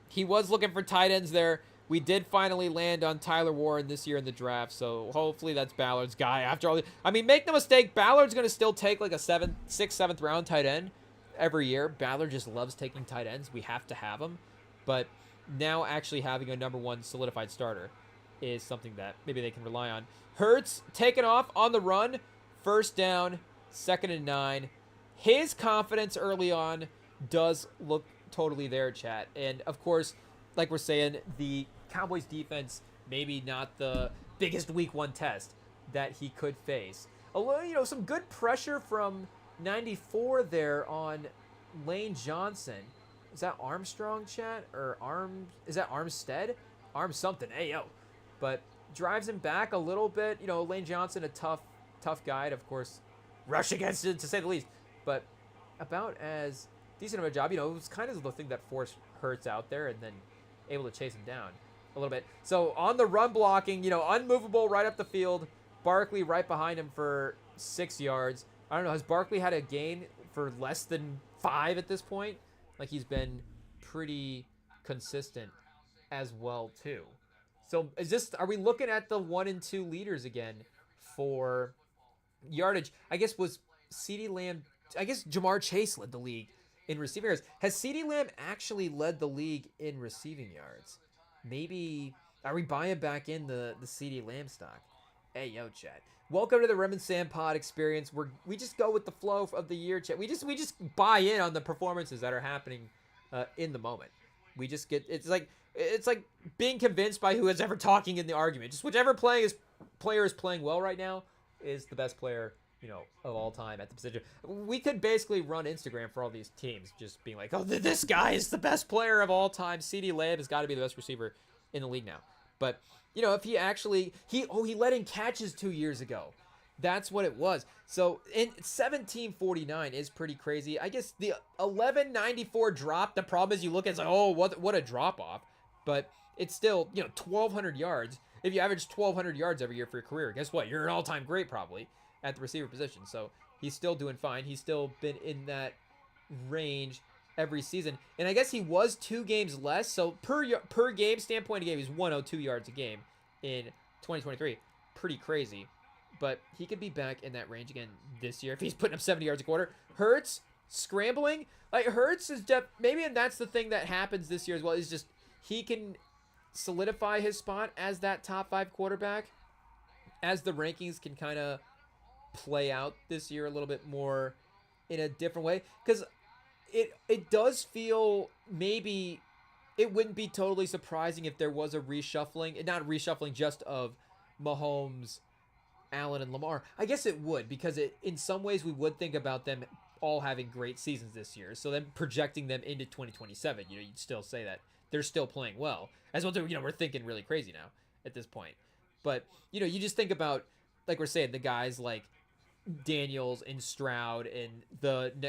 he was looking for tight ends there. We did finally land on Tyler Warren this year in the draft, so hopefully that's Ballard's guy. After all, I mean, make no mistake, Ballard's going to still take like a 6th, 7th round tight end every year. Ballard just loves taking tight ends. We have to have him. But now actually having a number 1 solidified starter is something that maybe they can rely on. Hurts taking off on the run. First down, 2nd and 9. His confidence early on does look totally there, chat. And, of course, like we're saying, the Cowboys defense, maybe not the biggest week 1 test that he could face. A little, some good pressure from 94 there on Lane Johnson. Is that Armstrong, chat? Or is that Armstead? Arm something. Hey, yo. But drives him back a little bit. You know, Lane Johnson, a tough guy to, of course, rush against it, to say the least. But about as decent of a job. You know, it was kind of the thing that forced Hurts out there and then able to chase him down a little bit. So on the run blocking, you know, unmovable right up the field. Barkley right behind him for 6 yards. I don't know. Has Barkley had a gain for less than 5 at this point? Like, he's been pretty consistent as well, too. So are we looking at the 1 and 2 leaders again for yardage? I guess was CeeDee Lamb. I guess Jamar Chase led the league in receiving yards. Has CeeDee Lamb actually led the league in receiving yards? Maybe, are we buying back in the CeeDee Lamb stock? Hey, yo, chat. Welcome to the Remington Pod experience. We just go with the flow of the year, chat. We just buy in on the performances that are happening in the moment. We just get, it's like being convinced by who is ever talking in the argument. Just whichever player is playing well right now is the best player, you know, of all time at the position. We could basically run Instagram for all these teams, just being like, oh, this guy is the best player of all time. CeeDee Lamb has got to be the best receiver in the league now. But, you know, if he actually, he led in catches 2 years ago. That's what it was. So in 1749 is pretty crazy. I guess the 1194 drop, the problem is you look at it, it's like, oh, what a drop off. But it's still, you know, 1,200 yards. If you average 1,200 yards every year for your career, guess what? You're an all-time great probably at the receiver position. So he's still doing fine. He's still been in that range every season. And I guess he was 2 games less. So per game standpoint, he was 102 yards a game in 2023. Pretty crazy. But he could be back in that range again this year if he's putting up 70 yards a quarter. Hurts scrambling. Like, Hurts is maybe, and that's the thing that happens this year as well, is just he can solidify his spot as that top 5 quarterback as the rankings can kind of play out this year a little bit more in a different way. Because it does feel, maybe it wouldn't be totally surprising if there was a reshuffling, not reshuffling just of Mahomes, Allen, and Lamar. I guess it would, because in some ways we would think about them all having great seasons this year. So then projecting them into 2027, you know, you'd still say that they're still playing well. As well, you know, we're thinking really crazy now at this point. But, you know, you just think about, like we're saying, the guys like Daniels and Stroud and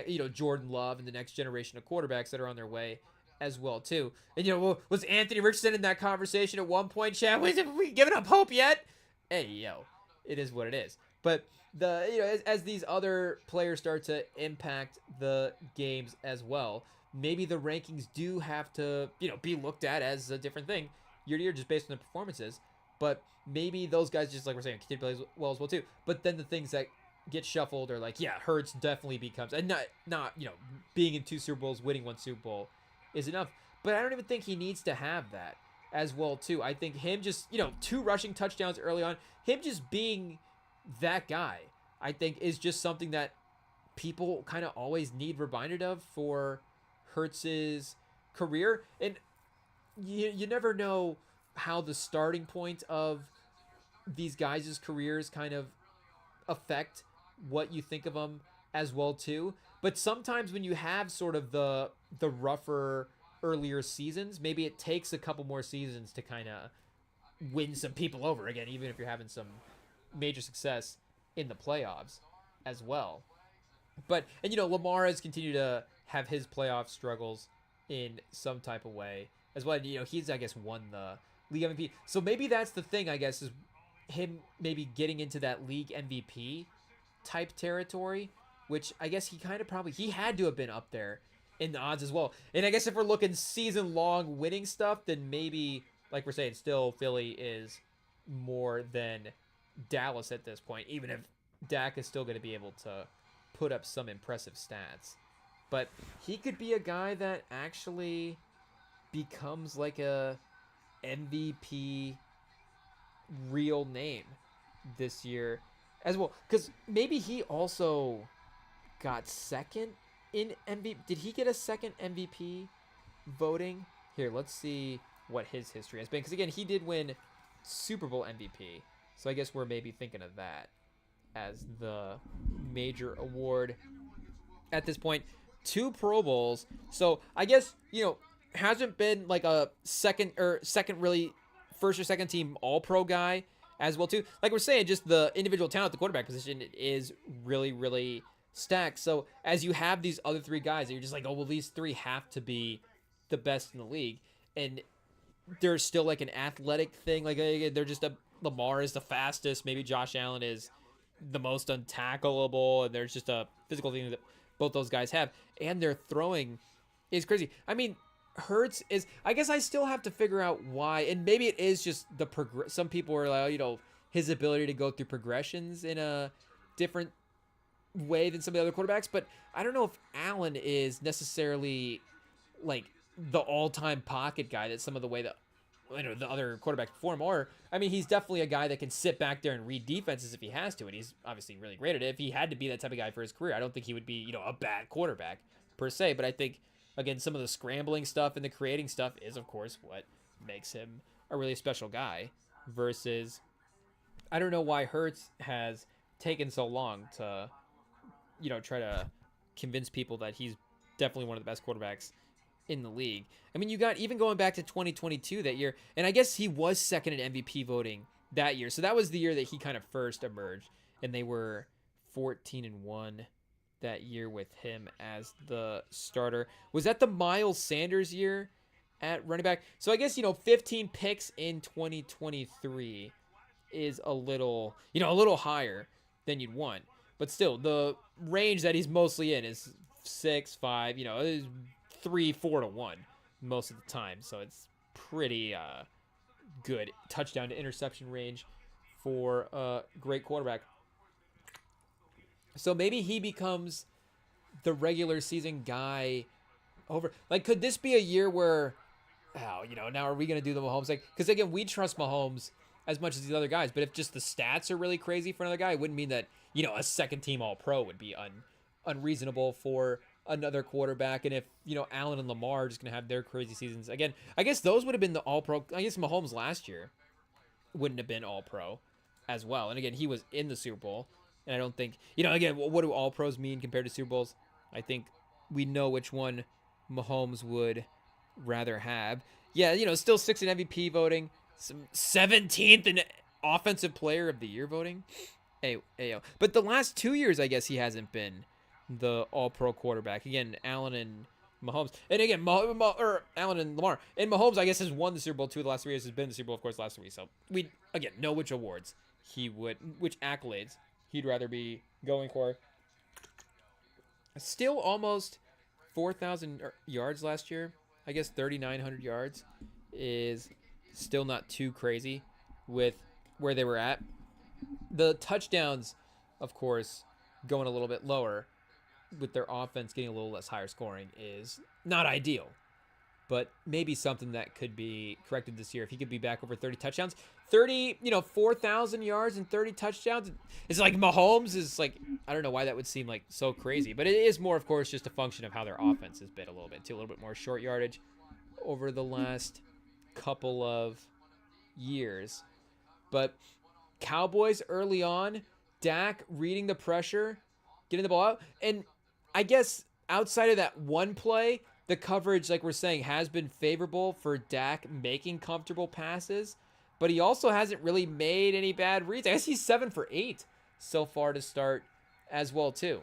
you know, Jordan Love and the next generation of quarterbacks that are on their way as well too. And, you know, was Anthony Richardson in that conversation at one point, Chad? Was we giving up hope yet? Hey, yo, it is what it is. But you know, as these other players start to impact the games as well, maybe the rankings do have to, you know, be looked at as a different thing year to year, just based on the performances. But maybe those guys, just like we're saying, continue to play well as well too. But then the things that get shuffled are like, yeah, Hurts definitely becomes, and not you know, being in 2 Super Bowls, winning 1 Super Bowl is enough. But I don't even think he needs to have that as well too. I think him just, you know, 2 rushing touchdowns early on, him just being that guy, I think is just something that people kind of always need reminded of for Hurts's career. And you never know how the starting point of these guys' careers kind of affect what you think of them as well too. But sometimes when you have sort of the rougher earlier seasons, maybe it takes a couple more seasons to kind of win some people over again, even if you're having some major success in the playoffs as well. But, and you know, Lamar has continued to have his playoff struggles in some type of way as well. You know, he's, I guess, won the league MVP. So maybe that's the thing, I guess, is him maybe getting into that league MVP type territory, which I guess he had to have been up there in the odds as well. And I guess if we're looking season-long winning stuff, then maybe, like we're saying, still Philly is more than Dallas at this point, even if Dak is still going to be able to put up some impressive stats. But he could be a guy that actually becomes like a MVP real name this year as well. Because maybe he also got second in MVP. Did he get a second MVP voting? Here, let's see what his history has been. Because again, he did win Super Bowl MVP. So I guess we're maybe thinking of that as the major award at this point. 2 Pro Bowls. So I guess, hasn't been like a second really first or second team all pro guy as well too. Like we're saying, just the individual talent at the quarterback position is really, really stacked. So as you have these other 3 guys that you're just like, oh well, these 3 have to be the best in the league. And there's still like an athletic thing. Like they're just Lamar is the fastest. Maybe Josh Allen is the most untackleable, and there's just a physical thing that both those guys have, and their throwing is crazy. I mean, Hurts is. I guess I still have to figure out why, and maybe it is just the Some people are like, his ability to go through progressions in a different way than some of the other quarterbacks. But I don't know if Allen is necessarily like the all-time pocket guy that some of the way that the other quarterbacks perform are. I mean, he's definitely a guy that can sit back there and read defenses if he has to, and he's obviously really great at it. If he had to be that type of guy for his career, I don't think he would be, a bad quarterback per se. But I think, again, some of the scrambling stuff and the creating stuff is, of course, what makes him a really special guy. Versus, I don't know why Hurts has taken so long to, try to convince people that he's definitely one of the best quarterbacks in the league. I mean, you got even going back to 2022 that year, and I guess he was second in MVP voting that year. So that was the year that he kind of first emerged, and they were 14-1 that year with him as the starter. Was that the Miles Sanders year at running back? So I guess, 15 picks in 2023 is a little higher than you'd want. But still, the range that he's mostly in is 6, 5, is 3, 4 to 1 most of the time. So it's pretty good touchdown to interception range for a great quarterback. So maybe he becomes the regular season guy over. Like, could this be a year where, now are we going to do the Mahomes thing? Because, again, we trust Mahomes as much as these other guys. But if just the stats are really crazy for another guy, it wouldn't mean that, a second-team All-Pro would be unreasonable for another quarterback. And if, Allen and Lamar are just going to have their crazy seasons. Again, I guess those would have been the All-Pro. I guess Mahomes last year wouldn't have been All-Pro as well. And, again, he was in the Super Bowl. And I don't think, again, what do All-Pros mean compared to Super Bowls? I think we know which one Mahomes would rather have. Yeah, still 6th in MVP voting. 17th in Offensive Player of the Year voting. Ayo. But the last 2 years, I guess he hasn't been the All-Pro quarterback. Again, Allen and Mahomes. And again, Allen and Lamar. And Mahomes, I guess, has won the Super Bowl 2 of the last 3 years. Has been in the Super Bowl, of course, last 3. So we, again, know which awards which accolades he'd rather be going for. Still almost 4,000 yards last year. I guess 3,900 yards is still not too crazy with where they were at. The touchdowns, of course, going a little bit lower with their offense getting a little less higher scoring is not ideal. But maybe something that could be corrected this year. If he could be back over 30 touchdowns. 4,000 yards and 30 touchdowns. It's like Mahomes is like, I don't know why that would seem like so crazy. But it is more, of course, just a function of how their offense has been a little bit, too. A little bit more short yardage over the last couple of years. But Cowboys early on, Dak reading the pressure, getting the ball out. And I guess outside of that one play, the coverage, like we're saying, has been favorable for Dak making comfortable passes. But he also hasn't really made any bad reads. I guess he's 7 for 8 so far to start as well, too.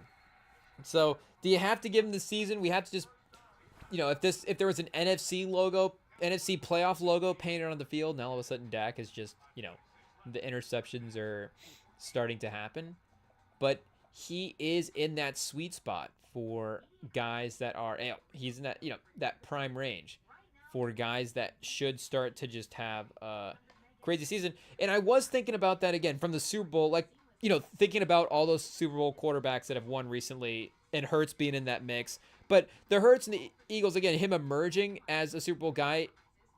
So do you have to give him the season? We have to just, if there was an NFC playoff logo painted on the field, and all of a sudden Dak is just, the interceptions are starting to happen. But he is in that sweet spot for guys that are, he's in that, that prime range for guys that should start to just have a crazy season. And I was thinking about that again from the Super Bowl, like, thinking about all those Super Bowl quarterbacks that have won recently and Hurts being in that mix. But the Hurts and the Eagles, again, him emerging as a Super Bowl guy,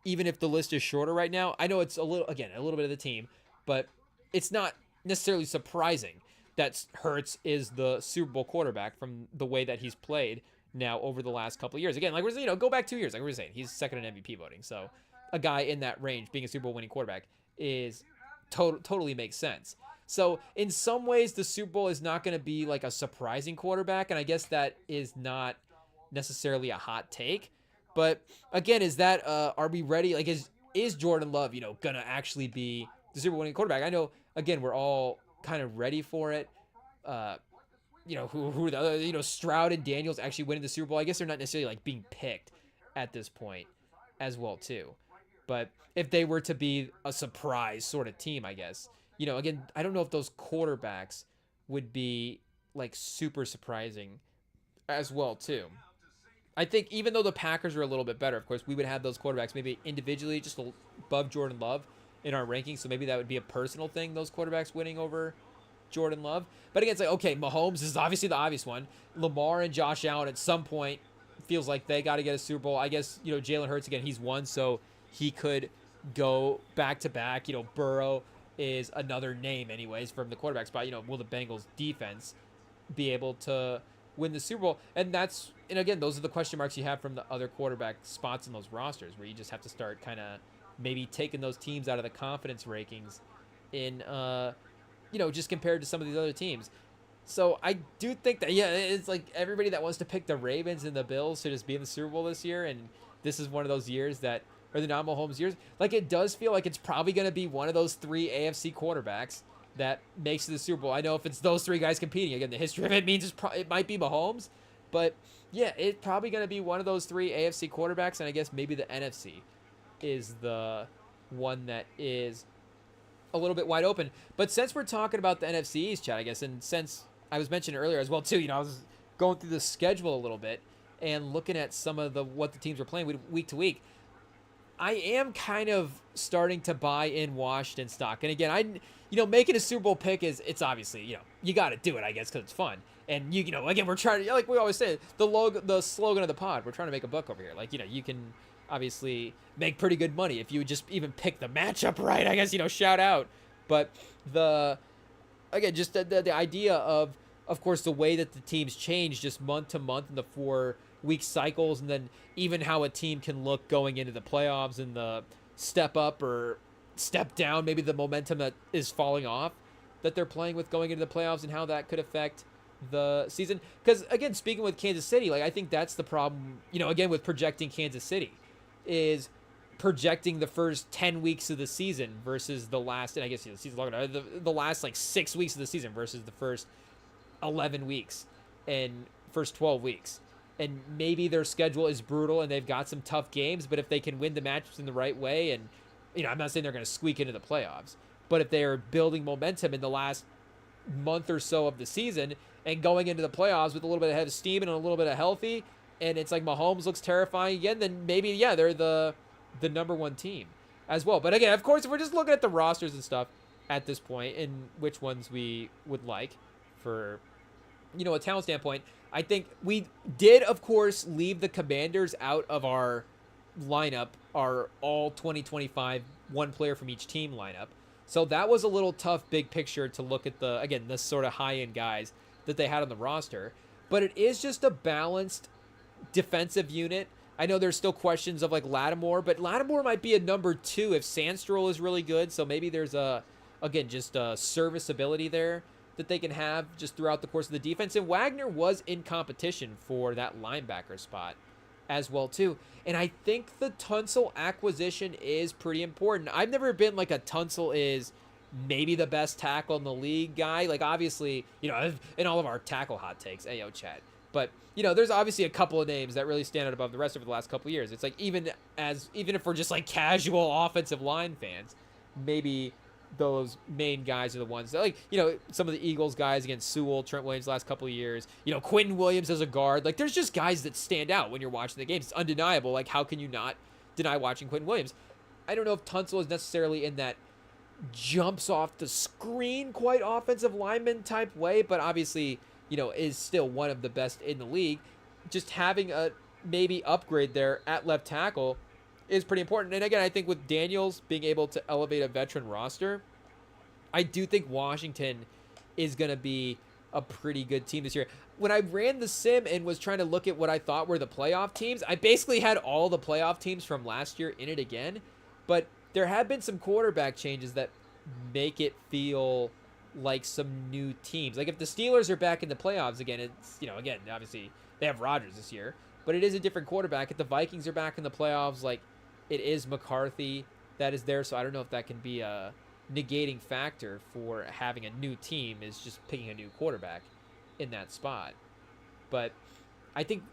even if the list is shorter right now, I know it's a little bit of the team, but it's not necessarily surprising that Hurts is the Super Bowl quarterback from the way that he's played now over the last couple of years. Again, like we're saying, go back 2 years, like we're saying, he's second in MVP voting. So a guy in that range being a Super Bowl winning quarterback is totally makes sense. So in some ways, the Super Bowl is not going to be like a surprising quarterback, and I guess that is not necessarily a hot take. But again, is that are we ready? Like, is Jordan Love, gonna actually be the Super Bowl winning quarterback? I know, again, we're all kind of ready for it. Uh, who are the other, Stroud and Daniels actually winning the Super Bowl. I guess they're not necessarily like being picked at this point as well too. But if they were to be a surprise sort of team, I guess, again, I don't know if those quarterbacks would be like super surprising as well too. I think even though the Packers are a little bit better, of course, we would have those quarterbacks maybe individually just above Jordan Love in our rankings. So maybe that would be a personal thing, those quarterbacks winning over Jordan Love. But again, it's like, okay, Mahomes is obviously the obvious one. Lamar and Josh Allen at some point feels like they got to get a Super Bowl. I guess, Jalen Hurts, again, he's won, so he could go back to back. Burrow is another name anyways from the quarterback spot. Will the Bengals defense be able to win the Super Bowl? And again, those are the question marks you have from the other quarterback spots in those rosters, where you just have to start kind of maybe taking those teams out of the confidence rankings in just compared to some of these other teams. So I do think that, it's like everybody that wants to pick the Ravens and the Bills to just be in the Super Bowl this year, and this is one of those years that are the non-Mahomes years. Like, it does feel like it's probably going to be one of those three AFC quarterbacks that makes it to the Super Bowl. I know if it's those three guys competing, again, the history of it means it might be Mahomes, but yeah, it's probably going to be one of those three AFC quarterbacks, and I guess maybe the NFC is the one that is a little bit wide open. But since we're talking about the NFC East, Chad, I guess, and since I was mentioning earlier as well too, I was going through the schedule a little bit and looking at some of what the teams were playing week to week, I am kind of starting to buy in Washington stock. And again, making a Super Bowl pick it's obviously, you got to do it, I guess, because it's fun. And again, we're trying to, like we always say, the slogan of the pod, we're trying to make a buck over here. Like, you can obviously make pretty good money if you just even pick the matchup right, I guess, shout out. But just the idea of course, the way that the teams change just month to month in the 4-week cycles, and then even how a team can look going into the playoffs and the step up or step down, maybe the momentum that is falling off that they're playing with going into the playoffs, and how that could affect the season. Because again, speaking with Kansas City, like, I think that's the problem, again, with projecting Kansas City, is projecting the first 10 weeks of the season versus the last, and I guess the season's longer, the last like 6 weeks of the season versus the first 11 weeks and first 12 weeks. And maybe their schedule is brutal and they've got some tough games, but if they can win the matchups in the right way, and I'm not saying they're going to squeak into the playoffs, but if they are building momentum in the last month or so of the season and going into the playoffs with a little bit of steam and a little bit of healthy, and it's like Mahomes looks terrifying again, then maybe, they're the number one team as well. But again, of course, if we're just looking at the rosters and stuff at this point and which ones we would like for, a talent standpoint, I think we did, of course, leave the Commanders out of our lineup, our all 2025 one player from each team lineup. So that was a little tough big picture to look at the sort of high-end guys that they had on the roster. But it is just a balanced defensive unit. I know there's still questions of like Lattimore, but Lattimore might be a number 2 if Sandstrom is really good. So maybe there's just a serviceability there that they can have just throughout the course of the defense. And Wagner was in competition for that linebacker spot as well too. And I think the Tunsil acquisition is pretty important. I've never been like a Tunsil is maybe the best tackle in the league guy. Like, obviously, in all of our tackle hot takes, ayo, Chad. But, there's obviously a couple of names that really stand out above the rest over the last couple of years. It's like, even if we're just like casual offensive line fans, maybe those main guys are the ones that, like, some of the Eagles guys against Sewell, Trent Williams last couple of years, Quentin Williams as a guard. Like, there's just guys that stand out when you're watching the games. It's undeniable. Like, how can you not deny watching Quentin Williams? I don't know if Tunsil is necessarily in that jumps off the screen quite offensive lineman type way, but obviously, is still one of the best in the league. Just having a maybe upgrade there at left tackle is pretty important. And again, I think with Daniels being able to elevate a veteran roster, I do think Washington is going to be a pretty good team this year. When I ran the sim and was trying to look at what I thought were the playoff teams, I basically had all the playoff teams from last year in it again. But there have been some quarterback changes that make it feel like some new teams. Like, if the Steelers are back in the playoffs again, it's, again, obviously they have Rodgers this year, but it is a different quarterback. If the Vikings are back in the playoffs, like, it is McCarthy that is there, so I don't know if that can be a negating factor for having a new team, is just picking a new quarterback in that spot. But I think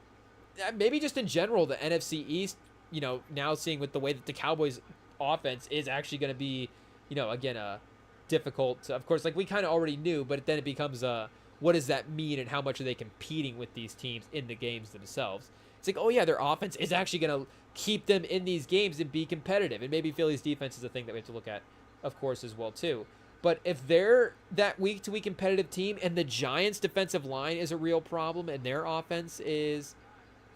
maybe just in general, the NFC East, now seeing with the way that the Cowboys offense is actually going to be, again, difficult. Of course, like we kind of already knew, but then it becomes what does that mean and how much are they competing with these teams in the games themselves? It's like, oh yeah, their offense is actually going to keep them in these games and be competitive. And maybe Philly's defense is a thing that we have to look at, of course, as well too. But if they're that week-to-week competitive team and the Giants' defensive line is a real problem and their offense is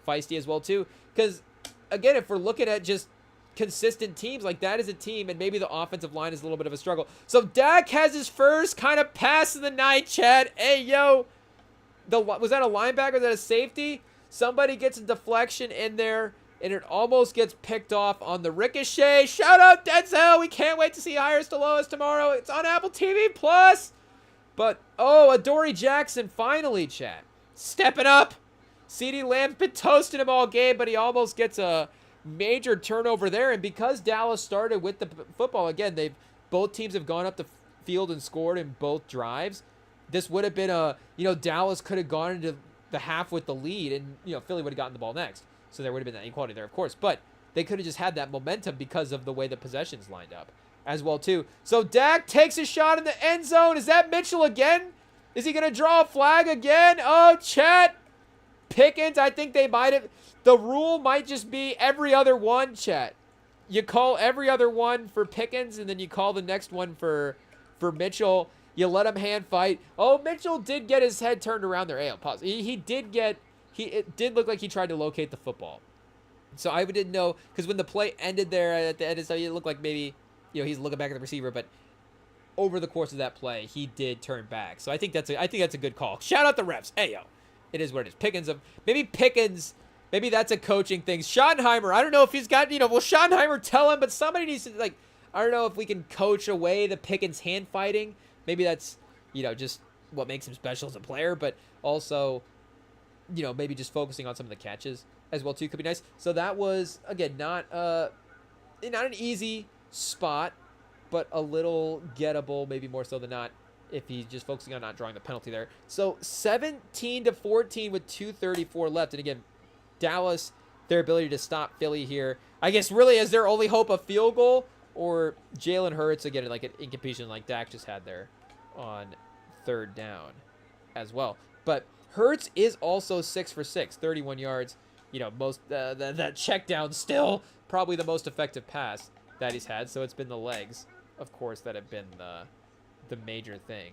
feisty as well too, because again, if we're looking at just consistent teams, like that is a team, and maybe the offensive line is a little bit of a struggle. So Dak has his first kind of pass of the night, Chad. Hey, yo, was that a linebacker? Was that a safety? Somebody gets a deflection in there, and it almost gets picked off on the ricochet. Shout out Denzel. We can't wait to see Hires to Lois tomorrow. It's on Apple TV Plus. But, Adoree Jackson finally, chat, stepping up. CeeDee Lamb's been toasting him all game, but he almost gets a major turnover there. And because Dallas started with the football, again, both teams have gone up the field and scored in both drives. This would have been Dallas could have gone into the half with the lead, and Philly would have gotten the ball next. So there would have been that equality there, of course. But they could have just had that momentum because of the way the possessions lined up as well, too. So Dak takes a shot in the end zone. Is that Mitchell again? Is he going to draw a flag again? Oh, Chet. Pickens, I think they might have. The rule might just be every other one, Chet. You call every other one for Pickens, and then you call the next one for Mitchell. You let him hand fight. Oh, Mitchell did get his head turned around there. Hey, pause. It did look like he tried to locate the football. So I didn't know, because when the play ended there at the end, it looked like maybe, he's looking back at the receiver, but over the course of that play, he did turn back. So I think that's a good call. Shout out the refs. Hey, yo. It is what it is. Pickens, maybe that's a coaching thing. Schottenheimer, I don't know if he's got, will Schottenheimer tell him, but somebody needs to, I don't know if we can coach away the Pickens hand fighting. Maybe that's, just what makes him special as a player, but also, maybe just focusing on some of the catches as well too could be nice. So that was, again, not an easy spot, but a little gettable, maybe more so than not, if he's just focusing on not drawing the penalty there. So 17-14 with 2:34 left. And again, Dallas, their ability to stop Philly here, I guess really is their only hope a field goal, or Jalen Hurts, again, like an incompletion like Dak just had there on third down as well. But Hurts is also 6 for 6, 31 yards. That check down still probably the most effective pass that he's had. So it's been the legs, of course, that have been the major thing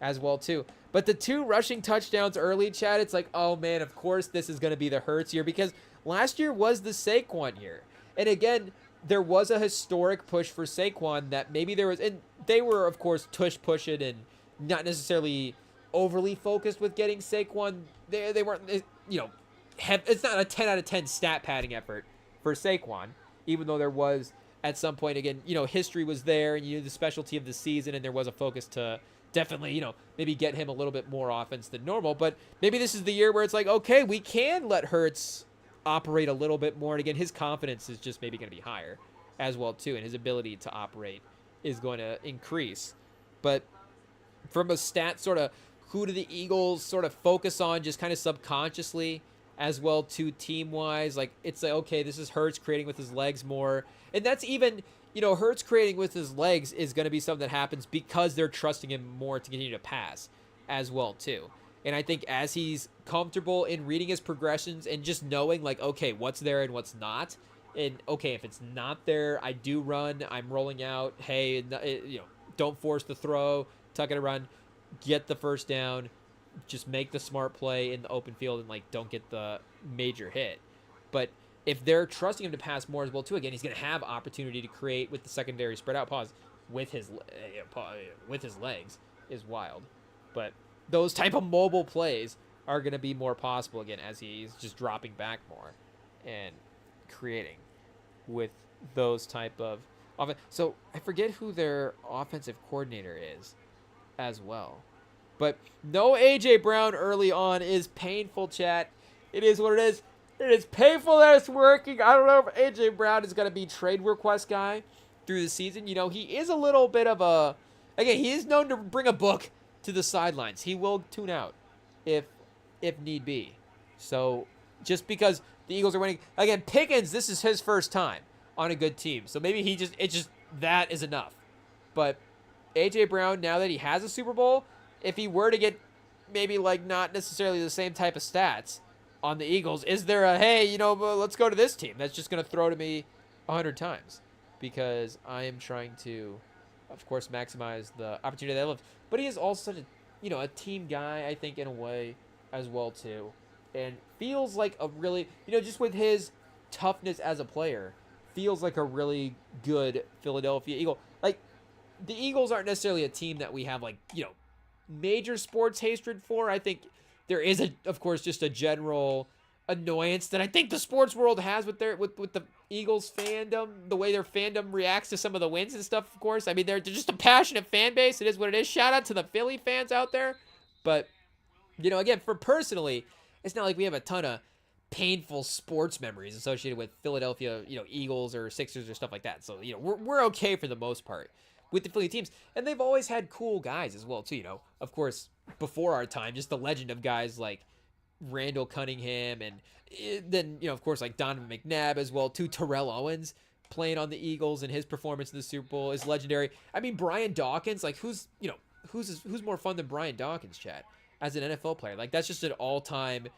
as well too. But the 2 rushing touchdowns early, Chad, it's like, oh man, of course this is going to be the Hurts year, because last year was the Saquon year. And again, there was a historic push for Saquon that maybe there was, and they were of course pushing and not necessarily overly focused with getting Saquon. They weren't, it's not a 10 out of 10 stat padding effort for Saquon, even though there was at some point, again, history was there, and the specialty of the season, and there was a focus to definitely, maybe get him a little bit more offense than normal. But maybe this is the year where it's like, okay, we can let Hurts operate a little bit more. And again, his confidence is just maybe going to be higher as well too, and his ability to operate is going to increase. But from a stat sort of, who do the Eagles sort of focus on just kind of subconsciously as well too, team-wise? Like, it's like, okay, this is Hurts creating with his legs more. And that's even, Hurts creating with his legs is going to be something that happens because they're trusting him more to continue to pass as well too. And I think as he's comfortable in reading his progressions and just knowing, like, okay, what's there and what's not, and okay, if it's not there, I do run, I'm rolling out, hey, don't force the throw, tuck it and run, get the first down, just make the smart play in the open field, and don't get the major hit. But if they're trusting him to pass more as well too, again, he's going to have opportunity to create with the secondary spread out pause with his legs is wild. But those type of mobile plays are going to be more possible again as he's just dropping back more and creating with those type of offense. So I forget who their offensive coordinator is as well. But no A.J. Brown early on is painful, chat. It is what it is. It is painful that it's working. I don't know if AJ Brown is going to be trade request guy through the season. You know, he is a little bit of a. Again, he is known to bring a book to the sidelines. He will tune out if need be. So just because the Eagles are winning, again, Pickens, this is his first time on a good team. So maybe it's just that is enough. But AJ Brown, now that he has a Super Bowl, if he were to get maybe like not necessarily the same type of stats on the Eagles, is there a, hey, you know, let's go to this team that's just going to throw to me 100 times? Because I am trying to, of course, maximize the opportunity that I love. But he is also such a, you know, a team guy, I think, in a way as well, too. And feels like a really, you know, just with his toughness as a player, feels like a really good Philadelphia Eagle. Like, the Eagles aren't necessarily a team that we have, like, you know, major sports hatred for. I think there is, of course, just a general annoyance that I think the sports world has with the Eagles fandom, the way their fandom reacts to some of the wins and stuff, of course. I mean, they're just a passionate fan base. It is what it is. Shout out to the Philly fans out there. But, you know, again, for personally, it's not like we have a ton of painful sports memories associated with Philadelphia, you know, Eagles or Sixers or stuff like that. So, you know, we're okay for the most part with the Philly teams. And they've always had cool guys as well, too, you know. Of course, before our time, just the legend of guys like Randall Cunningham and then, you know, of course, like Donovan McNabb as well, too. Terrell Owens playing on the Eagles and his performance in the Super Bowl is legendary. I mean, Brian Dawkins, like who's more fun than Brian Dawkins, Chad, as an NFL player? Like that's just an all-time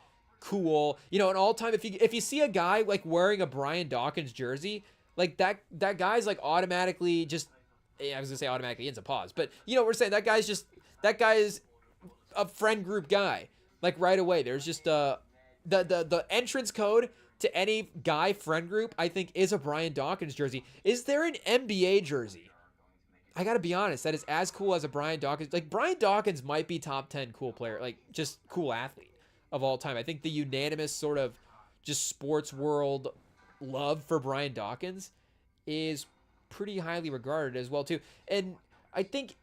cool, you know, an all-time, if you see a guy like wearing a Brian Dawkins jersey, like that guy's like automatically just, I was gonna say automatically ends a pause, but you know what we're saying, that guy is a friend group guy. Like right away, there's just the entrance code to any guy friend group, I think, is a Brian Dawkins jersey. Is there an NBA jersey? I gotta be honest, that is as cool as a Brian Dawkins. Like Brian Dawkins might be top 10 cool player, like just cool athlete of all time. I think the unanimous sort of just sports world love for Brian Dawkins is pretty highly regarded as well too. And I think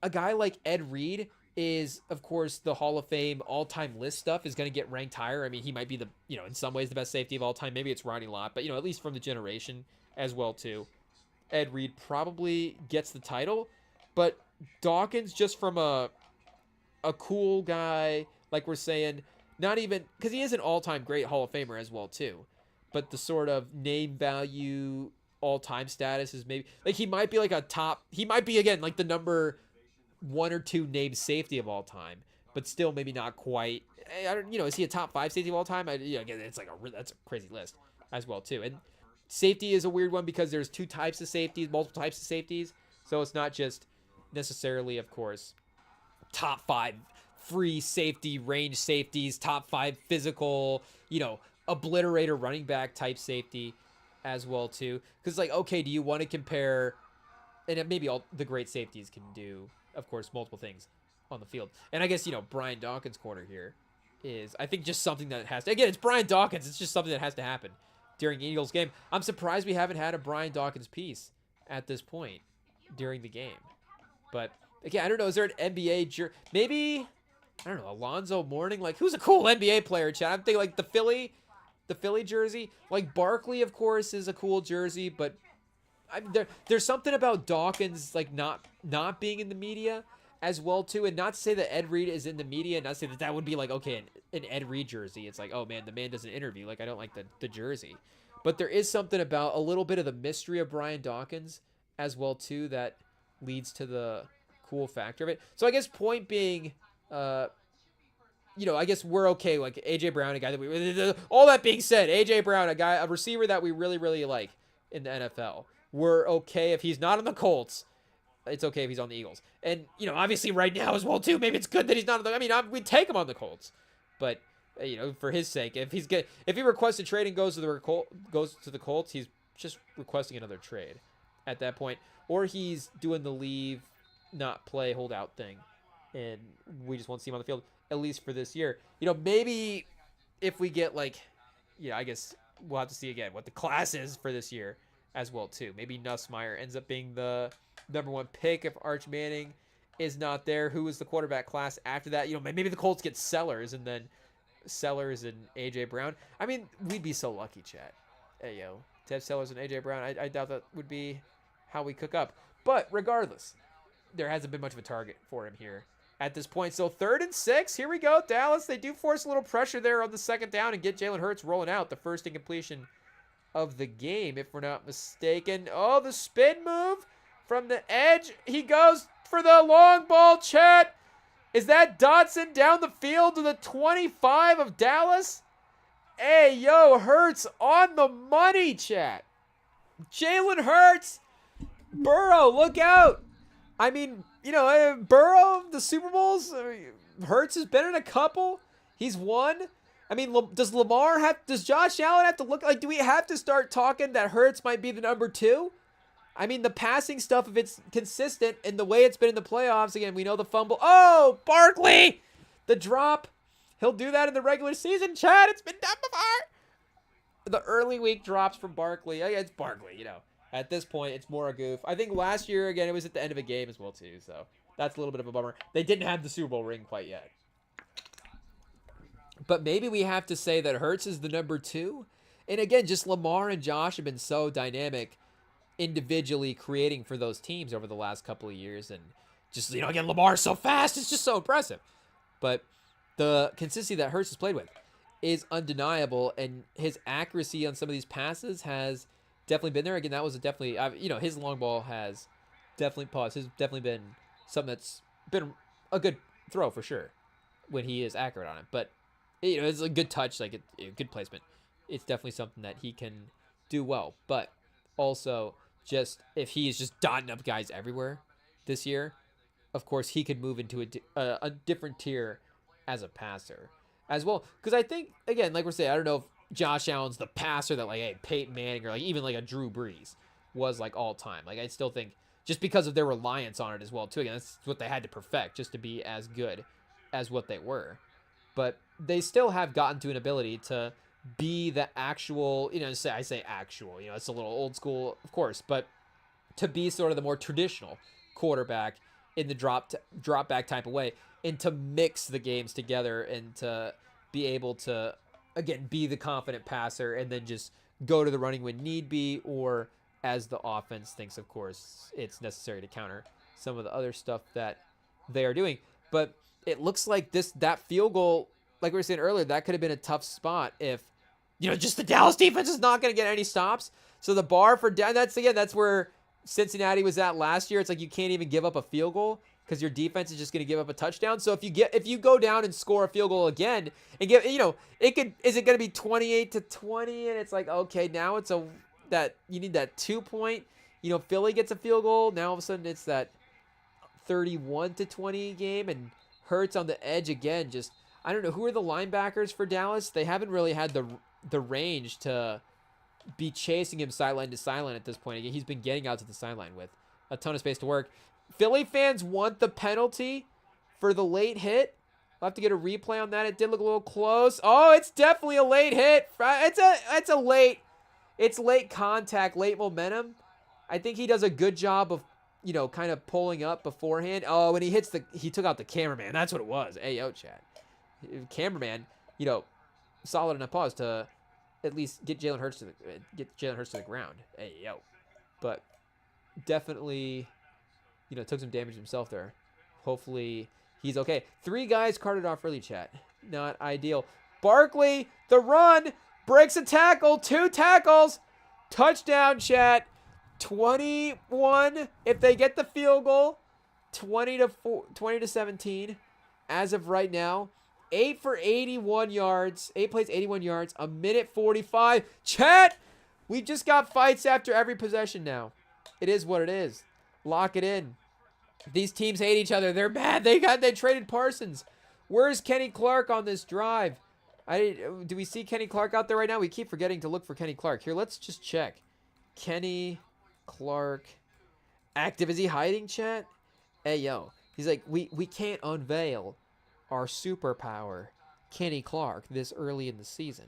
a guy like Ed Reed is, of course, the Hall of Fame all-time list stuff is going to get ranked higher. I mean, he might be the, you know, in some ways the best safety of all time. Maybe it's Ronnie Lott, but, you know, at least from the generation as well, too. Ed Reed probably gets the title, but Dawkins, just from a cool guy, like we're saying, not even, because he is an all-time great Hall of Famer as well, too. But the sort of name value all-time status is maybe, like he might be like he might be, again, like the number 1 or 2 named safety of all time, but still maybe not quite. I don't, you know, is he a top 5 safety of all time? Again, it's like that's a crazy list as well too. And safety is a weird one because there's 2 types of safeties, multiple types of safeties, so it's not just necessarily, of course, top 5 free safety, range safeties, top 5 physical, you know, obliterator running back type safety as well too. Because like, okay, do you want to compare? And maybe all the great safeties can do, of course, multiple things on the field. And I guess, you know, Brian Dawkins' corner here is, I think, just something that has to, again, it's Brian Dawkins. It's just something that has to happen during the Eagles game. I'm surprised we haven't had a Brian Dawkins piece at this point during the game. But, again, I don't know. Is there an NBA maybe, I don't know, Alonzo Mourning? Like, who's a cool NBA player, Chad? I'm thinking, like, the Philly jersey. Like, Barkley, of course, is a cool jersey, but there's something about Dawkins, like, not being in the media as well too, and not to say that Ed Reed is in the media, not to say that would be like, okay, an Ed Reed jersey, it's like, oh man, the man does an interview, like I don't like the jersey, but there is something about a little bit of the mystery of Brian Dawkins as well too that leads to the cool factor of it. So I guess point being, you know, I guess we're okay, like AJ Brown, a guy that we, all that being said, AJ Brown, a receiver that we really, really like in the NFL. We're okay if he's not on the Colts. It's okay if he's on the Eagles. And, you know, obviously right now as well, too, maybe it's good that he's not on the, I mean, we'd take him on the Colts. But, you know, for his sake, if he requests a trade and goes to the Colts, he's just requesting another trade at that point. Or he's doing the leave, not play, hold out thing. And we just won't see him on the field, at least for this year. You know, maybe if we get, like, you know, I guess we'll have to see again what the class is for this year as well too. Maybe Nussmeier ends up being the number 1 pick if Arch Manning is not there. Who is the quarterback class after that? You know, maybe the Colts get Sellers, and then Sellers and AJ Brown. I mean, we'd be so lucky, chat. Hey, yo, to have Sellers and AJ Brown. I doubt that would be how we cook up. But regardless, there hasn't been much of a target for him here at this point. So 3rd and 6. Here we go, Dallas. They do force a little pressure there on the 2nd down and get Jalen Hurts rolling out. The first incompletion of the game, if we're not mistaken. Oh, the spin move from the edge. He goes for the long ball, chat. Is that Dotson down the field to the 25 of Dallas? Hey, yo, Hurts on the money, chat. Jalen Hurts. Burrow, look out. I mean, you know, Burrow, the Super Bowls, Hurts has been in a couple. He's won. I mean, does Josh Allen have to look like, do we have to start talking that Hurts might be the number 2? I mean, the passing stuff, if it's consistent in the way it's been in the playoffs, again, we know the fumble. Oh, Barkley, the drop. He'll do that in the regular season, Chad. It's been done before. The early week drops from Barkley. Yeah, it's Barkley, you know. At this point, it's more a goof. I think last year, again, it was at the end of a game as well, too. So that's a little bit of a bummer. They didn't have the Super Bowl ring quite yet. But maybe we have to say that Hurts is the number 2. And again, just Lamar and Josh have been so dynamic individually creating for those teams over the last couple of years. And just, you know, again, Lamar's so fast. It's just so impressive. But the consistency that Hurts has played with is undeniable. And his accuracy on some of these passes has definitely been there. Again, that was definitely, you know, his long ball has definitely paused. Has definitely been something that's been a good throw for sure when he is accurate on it. But, you know, it's a good touch, like a good placement. It's definitely something that he can do well. But also, just if he is just dotting up guys everywhere this year, of course, he could move into a different tier as a passer as well. Because I think, again, like we're saying, I don't know if Josh Allen's the passer that, like, hey, Peyton Manning or like even like a Drew Brees was like all time. Like, I still think just because of their reliance on it as well too. Again, that's what they had to perfect just to be as good as what they were. But they still have gotten to an ability to be the actual, you know, I say actual, you know, it's a little old school, of course, but to be sort of the more traditional quarterback in the drop back type of way, and to mix the games together and to be able to, again, be the confident passer and then just go to the running when need be, or as the offense thinks, of course, it's necessary to counter some of the other stuff that they are doing. But it looks like that field goal, like we were saying earlier, that could have been a tough spot if, you know, just the Dallas defense is not going to get any stops. So the bar for that's where Cincinnati was at last year. It's like you can't even give up a field goal because your defense is just going to give up a touchdown. So if you go down and score a field goal again and is it going to be 28-20? And it's like, okay, now it's you need that 2-point, you know, Philly gets a field goal. Now all of a sudden it's that 31-20 game, and Hurts on the edge again. Just, I don't know, who are the linebackers for Dallas? They haven't really had the range to be chasing him sideline to sideline at this point. Again, he's been getting out to the sideline with a ton of space to work. Philly fans want the penalty for the late hit. I'll have to get a replay on that. It did look a little close. Oh, it's definitely a late hit. It's late contact, late momentum. I think he does a good job of, you know, kind of pulling up beforehand. Oh, when he took out the cameraman. That's what it was. Hey, yo, Chad. Cameraman, you know, solid enough pause to at least get Jalen Hurts to the ground. Hey, yo. But definitely, you know, took some damage himself there. Hopefully he's okay. 3 guys carted off early, chat. Not ideal. Barkley, the run, breaks a tackle, 2 tackles. Touchdown, chat. 21 if they get the field goal. 20-17 as of right now. 8 for 81 yards. 8 plays, 81 yards. A minute 45. Chat, we just got fights after every possession now. It is what it is. Lock it in. These teams hate each other. They're mad. They traded Parsons. Where's Kenny Clark on this drive? Do we see Kenny Clark out there right now? We keep forgetting to look for Kenny Clark. Here, let's just check. Kenny Clark active. Is he hiding, chat? Hey, yo. He's like, we can't unveil our superpower, Kenny Clark, this early in the season.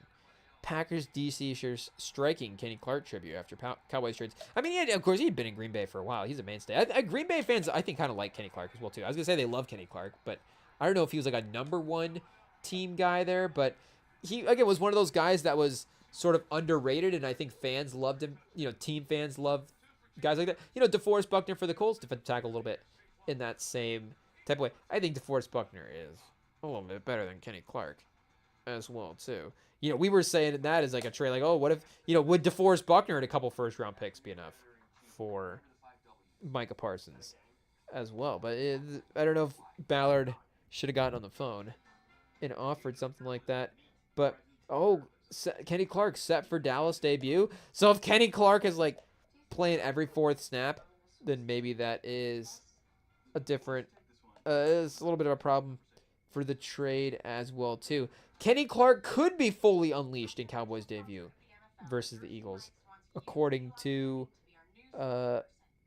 Packers DC shares striking Kenny Clark tribute after Cowboys trades. I mean, of course, he'd been in Green Bay for a while. He's a mainstay. Green Bay fans, I think, kind of like Kenny Clark as well, too. I was going to say they love Kenny Clark, but I don't know if he was like a number 1 team guy there, but he, again, was one of those guys that was sort of underrated, and I think fans loved him. Team fans love guys like that. DeForest Buckner for the Colts defensive tackle a little bit in that same type of way. I think DeForest Buckner is a little bit better than Kenny Clark as well, too. We were saying that as like a trade, like, oh, what if, would DeForest Buckner and a couple first-round picks be enough for Micah Parsons as well? But I don't know if Ballard should have gotten on the phone and offered something like that. But, Kenny Clark set for Dallas debut. So if Kenny Clark is, like, playing every fourth snap, then maybe that is a different, it's a little bit of a problem for the trade as well, too. Kenny Clark could be fully unleashed in Cowboys debut versus the Eagles, according to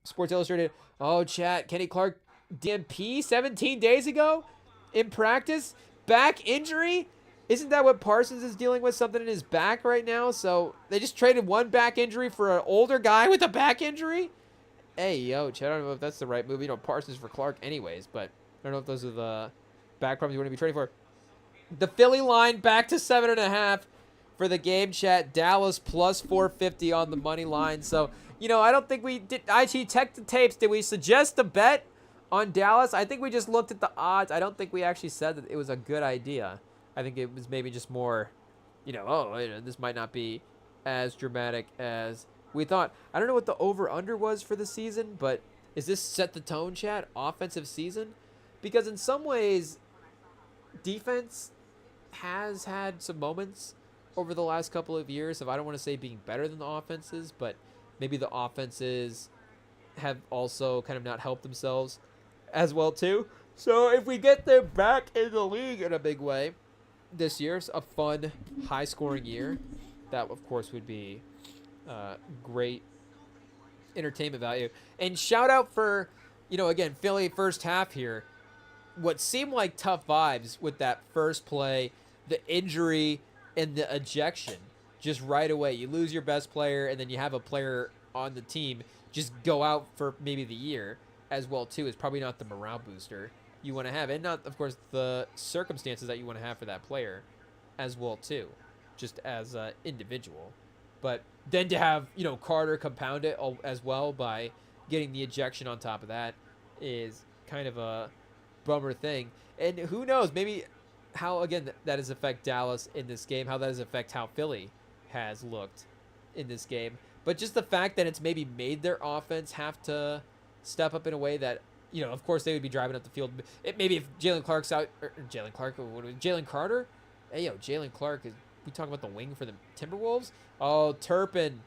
Sports Illustrated. Oh, chat, Kenny Clark DMP 17 days ago in practice. Back injury? Isn't that what Parsons is dealing with? Something in his back right now? So they just traded one back injury for an older guy with a back injury? Hey, yo, chat, I don't know if that's the right move. Parsons for Clark anyways, but I don't know if those are the back problems you want to be trading for. The Philly line back to 7.5 for the game, chat. Dallas plus 450 on the money line. So, I don't think we did. IT check the tapes. Did we suggest a bet on Dallas? I think we just looked at the odds. I don't think we actually said that it was a good idea. I think it was maybe just more, this might not be as dramatic as we thought. I don't know what the over-under was for the season, but is this set the tone, chat? Offensive season? Because in some ways, defense has had some moments over the last couple of years of, I don't want to say being better than the offenses, but maybe the offenses have also kind of not helped themselves as well too. So if we get them back in the league in a big way this year's a fun, high-scoring year, that of course would be great entertainment value. And shout out for, again, Philly first half here. What seemed like tough vibes with that first play, the injury, and the ejection just right away. You lose your best player, and then you have a player on the team just go out for maybe the year as well, too. It's probably not the morale booster you want to have, and not, of course, the circumstances that you want to have for that player as well, too, just as an individual. But then to have, Carter compound it as well by getting the ejection on top of that is kind of a bummer thing. And who knows, maybe how, again, that does affect Dallas in this game, how that does affect how Philly has looked in this game. But just the fact that it's maybe made their offense have to step up in a way that, of course they would be driving up the field. Maybe if Jalen Clark's out, or Jalen Carter? Hey, Jalen Clark, is we talking about the wing for the Timberwolves? Oh, Turpin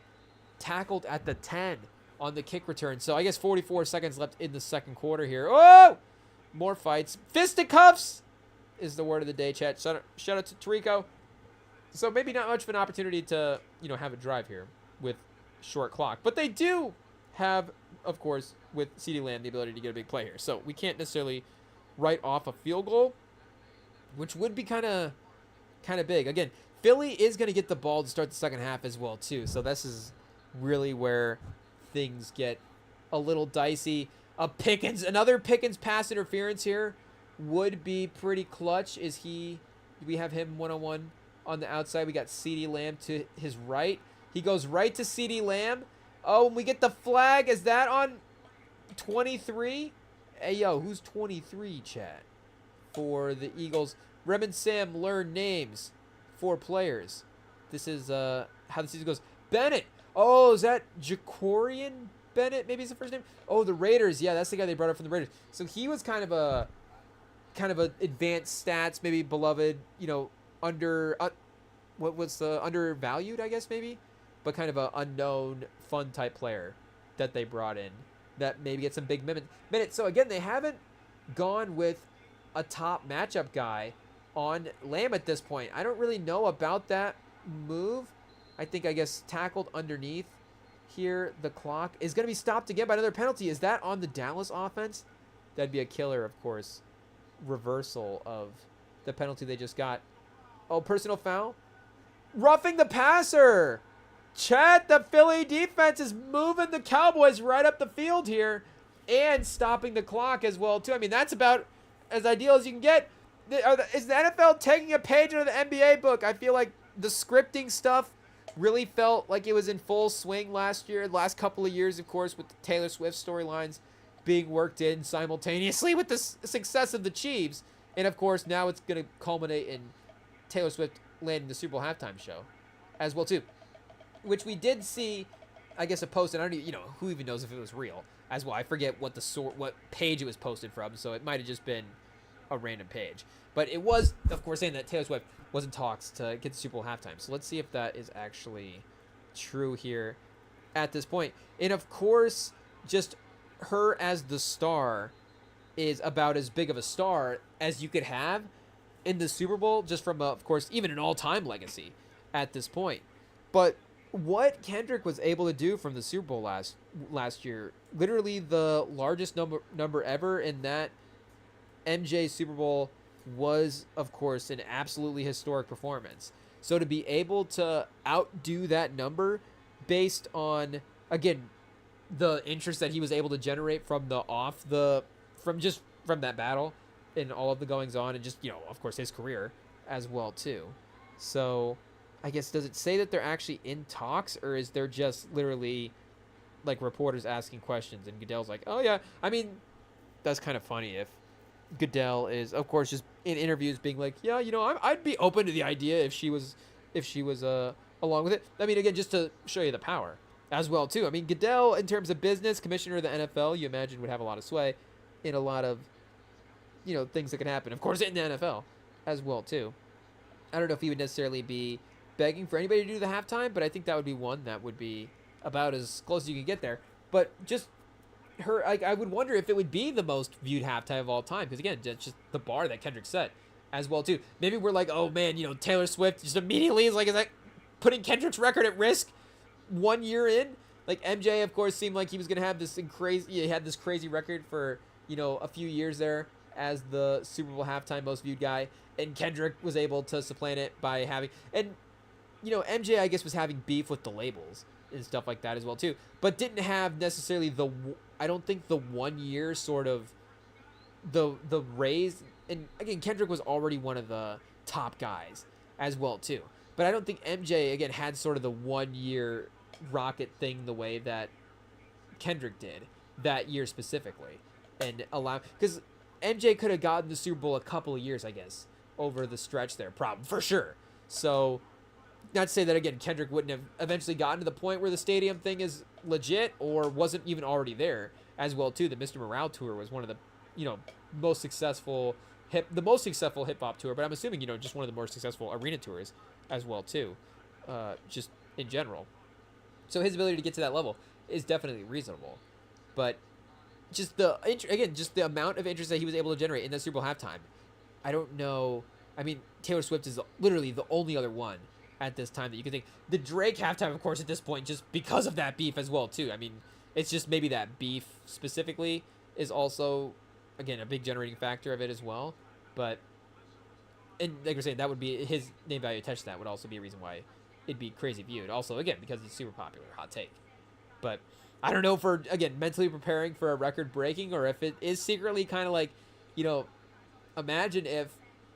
tackled at the 10 on the kick return. So I guess 44 seconds left in the second quarter here. Oh! More fights. Fisticuffs is the word of the day, chat. Shout out to Tarico. So maybe not much of an opportunity to, have a drive here with short clock. But they do have, of course, with CeeDee Lamb, the ability to get a big play here. So we can't necessarily write off a field goal, which would be kind of big. Again, Philly is going to get the ball to start the second half as well, too. So this is really where things get a little dicey. Another Pickens pass interference here would be pretty clutch. Do we have him one-on-one on the outside? We got CeeDee Lamb to his right. He goes right to CeeDee Lamb. Oh, and we get the flag. Is that on 23? Hey, yo, who's 23, chat? For the Eagles. Rem and Sam learn names for players. This is how the season goes. Bennett. Oh, is that Jacorian Bennett? Maybe it's the first name. Oh, the Raiders. Yeah, that's the guy they brought up from the Raiders. So he was kind of a advanced stats, maybe beloved, undervalued, I guess, maybe, but kind of a unknown fun type player that they brought in that maybe gets some big minutes. So again, they haven't gone with a top matchup guy on Lamb at this point. I don't really know about that move. I guess tackled underneath here. The clock is going to be stopped again by another penalty. Is that on the Dallas offense? That'd be a killer, of course, reversal of the penalty they just got. Oh, personal foul. Roughing the passer. Chat, the Philly defense is moving the Cowboys right up the field here and stopping the clock as well, too. I mean, that's about as ideal as you can get. is the NFL taking a page out of the NBA book? I feel like the scripting stuff really felt like it was in full swing last year. The last couple of years, of course, with the Taylor Swift storylines being worked in simultaneously with the success of the Chiefs. And, of course, now it's going to culminate in Taylor Swift landing the Super Bowl halftime show as well, too. Which we did see, I guess, a post, and I don't even, who even knows if it was real as well. I forget what what page it was posted from, so it might have just been a random page. But it was, of course, saying that Taylor Swift was in talks to get the Super Bowl halftime. So let's see if that is actually true here at this point. And, of course, just her as the star is about as big of a star as you could have in the Super Bowl, just from, of course, even an all-time legacy at this point. But what Kendrick was able to do from the Super Bowl last year, literally the largest number ever in that MJ Super Bowl, was, of course, an absolutely historic performance. So to be able to outdo that number based on, again, the interest that he was able to generate from from that battle and all of the goings on, and just, of course, his career as well too. So I guess, does it say that they're actually in talks, or is there just literally like reporters asking questions and Goodell's like, oh yeah? I mean, that's kind of funny if Goodell is, of course, just in interviews being like, yeah, I'd be open to the idea if she was along with it. I mean, again, just to show you the power as well too. I mean, Goodell, in terms of business, commissioner of the NFL, you imagine would have a lot of sway in a lot of things that can happen, of course, in the NFL as well too. I don't know if he would necessarily be begging for anybody to do the halftime, but I think that would be one that would be about as close as you can get there. But just her, I would wonder if it would be the most viewed halftime of all time, because again, just the bar that Kendrick set as well too. Maybe we're like, oh man, Taylor Swift just immediately is that putting Kendrick's record at risk 1 year in? Like, MJ, of course, seemed like he was gonna have this he had this crazy record for a few years there as the Super Bowl halftime most viewed guy, and Kendrick was able to supplant it by having, and MJ, I guess, was having beef with the labels and stuff like that as well too, but didn't have necessarily I don't think the 1 year sort of the raise. And again, Kendrick was already one of the top guys as well too, but I don't think MJ, again, had sort of the 1 year rocket thing the way that Kendrick did that year specifically, and because MJ could have gotten the Super Bowl a couple of years, I guess, over the stretch there, for sure. So, not to say that, again, Kendrick wouldn't have eventually gotten to the point where the stadium thing is legit, or wasn't even already there as well too. The Mr. Morale tour was one of the most successful hip hop tour, but I'm assuming just one of the more successful arena tours as well too, just in general. So his ability to get to that level is definitely reasonable, but just the amount of interest that he was able to generate in the Super Bowl halftime, I don't know. I mean, Taylor Swift is literally the only other one at this time that you can think. The Drake halftime, of course, at this point, just because of that beef as well too. I mean, it's just maybe that beef specifically is also, again, a big generating factor of it as well. But, and like we're saying, that would be his name value attached to that would also be a reason why it'd be crazy viewed. Also, again, because it's super popular. Hot take. But I don't know if we're, again, mentally preparing for a record breaking, or if it is secretly kind of like, imagine if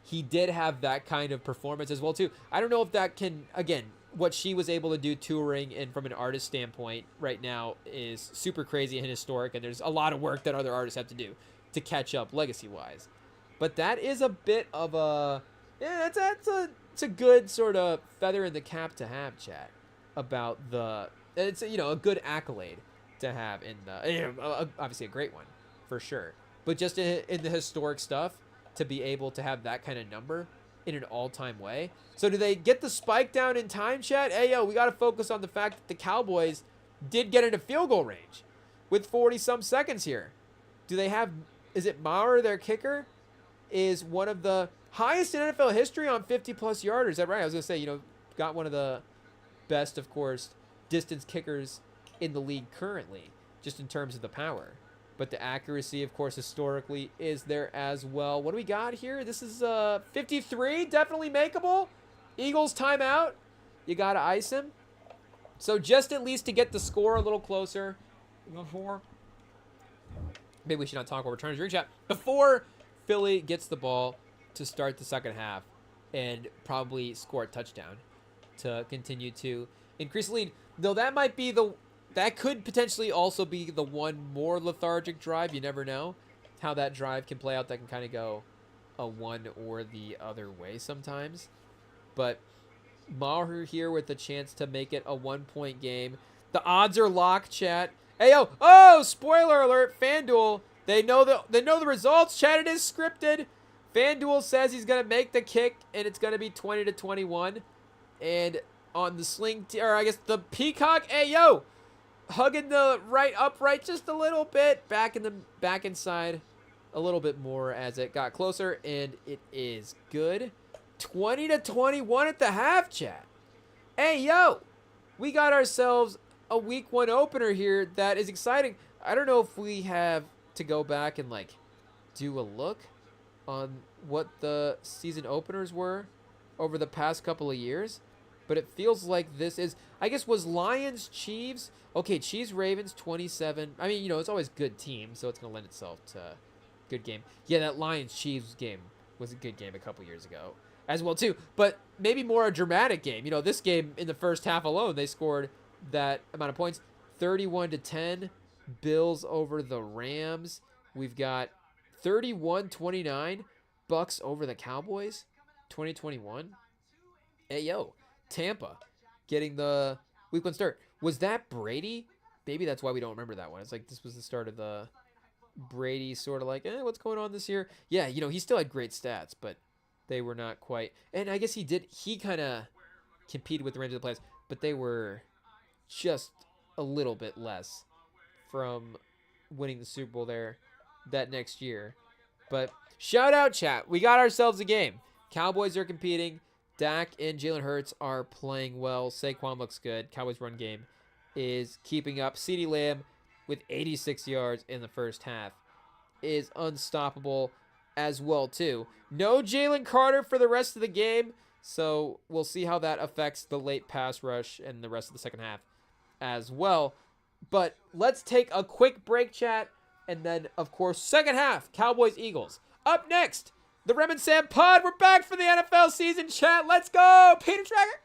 he did have that kind of performance as well too. I don't know if that can, again, what she was able to do touring and from an artist standpoint right now is super crazy and historic, and there's a lot of work that other artists have to do to catch up legacy wise. But that is a bit of a, yeah, it's a good sort of feather in the cap to have, chat, about it's a good accolade to have in the, obviously a great one for sure, but just in the historic stuff, to be able to have that kind of number in an all-time way. So do they get the spike down in time, chat? Hey, yo, we got to focus on the fact that the Cowboys did get into field goal range with 40-some seconds here. Do they have, is it Maurer, their kicker, is one of the highest in NFL history on 50-plus yarders? Is that right? I was going to say, got one of the best, of course, distance kickers in the league currently, just in terms of the power. But the accuracy, of course, historically is there as well. What do we got here? This is 53, definitely makeable. Eagles timeout. You got to ice him. So just at least to get the score a little closer. Maybe we should not talk while we're trying to drink, chat. Before Philly gets the ball, to start the second half and probably score a touchdown to continue to increase the lead. Though that could potentially also be the one more lethargic drive. You never know how that drive can play out. That can kind of go a one or the other way sometimes. But Maher here with the chance to make it a 1-point game. The odds are locked, chat. Hey, yo. Oh, spoiler alert. FanDuel. They know the results, chat. It is scripted. FanDuel says he's going to make the kick, and it's going to be 20-21. And on the or I guess the Peacock, hey, yo. Hugging the upright just a little bit. Back inside a little bit more as it got closer, and it is good. 20-21 at the half, chat. Hey, yo. We got ourselves a week 1 opener here that is exciting. I don't know if we have to go back and, like, do a look on what the season openers were over the past couple of years, but it feels like this is, I guess, was Lions Chiefs. Okay, Chiefs Ravens 27. I mean, it's always good team, so it's going to lend itself to good game. Yeah, that Lions Chiefs game was a good game a couple years ago as well too, but maybe more a dramatic game. This game in the first half alone, they scored that amount of points. 31-10 Bills over the Rams. We've got 31-29 Bucks over the Cowboys 2021. Hey, yo, Tampa getting the week 1 start. Was that Brady? Maybe that's why we don't remember that one. It's like this was the start of the Brady sort of like, what's going on this year? Yeah, he still had great stats, but they were not quite. And I guess he kind of competed with the Rams of the playoffs, but they were just a little bit less from winning the Super Bowl there that next year. But shout out, chat. We got ourselves a game. Cowboys are competing. Dak and Jalen Hurts are playing well. Saquon looks good. Cowboys run game is keeping up. CeeDee Lamb with 86 yards in the first half is unstoppable as well too. No Jalen Carter for the rest of the game, so we'll see how that affects the late pass rush and the rest of the second half as well. But let's take a quick break, chat, and then, of course, second half, Cowboys-Eagles. Up next, the REMINGTOM pod. We're back for the NFL season, chat. Let's go, Peter Tracker.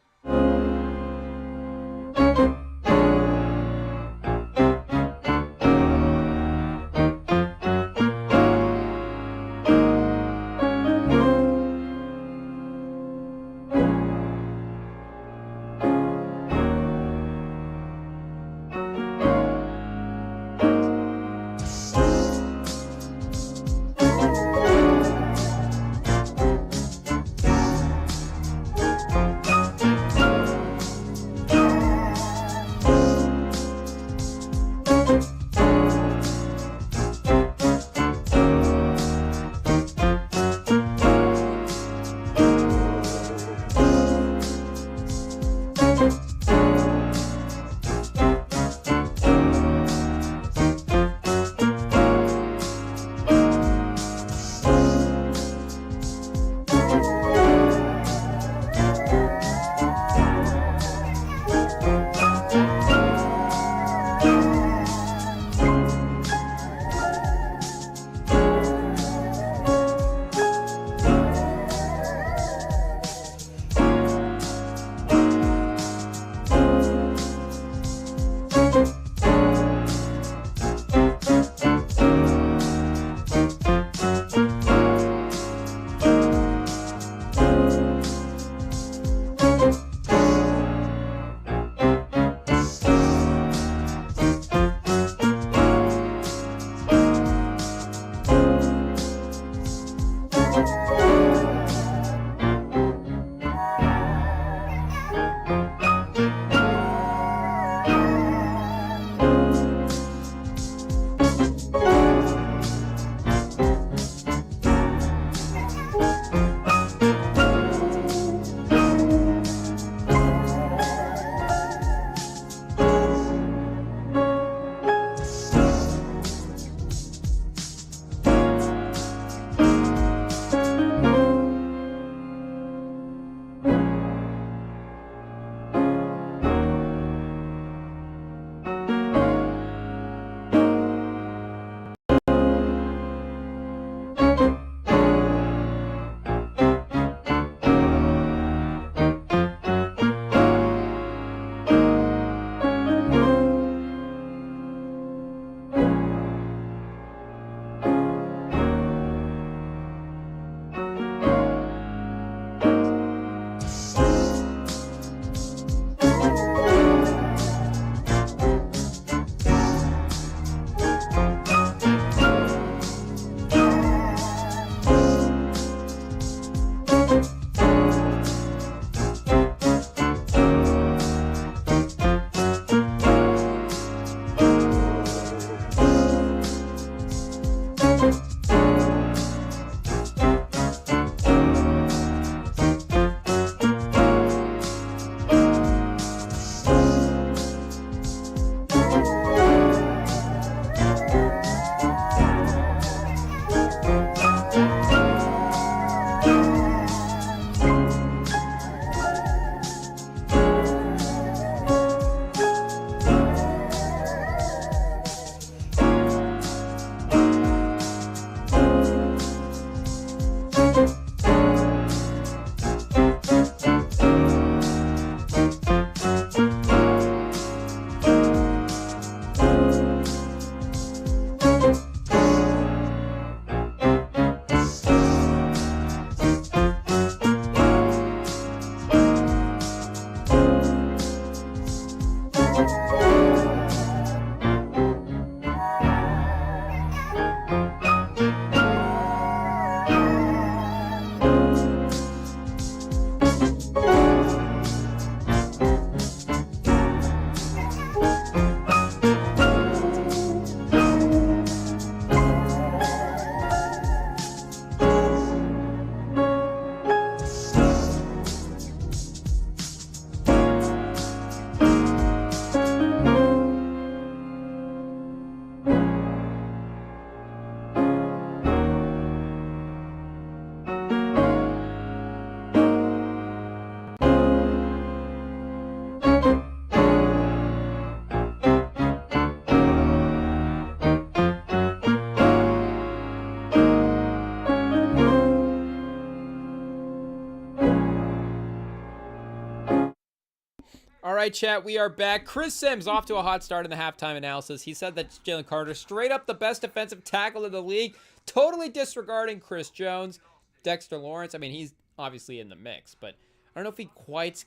right, chat, we are back. Chris Sims off to a hot start in the halftime analysis. He said that Jalen Carter straight up the best defensive tackle in the league, totally disregarding Chris Jones. Dexter Lawrence, I mean, he's obviously in the mix, but I don't know if he quite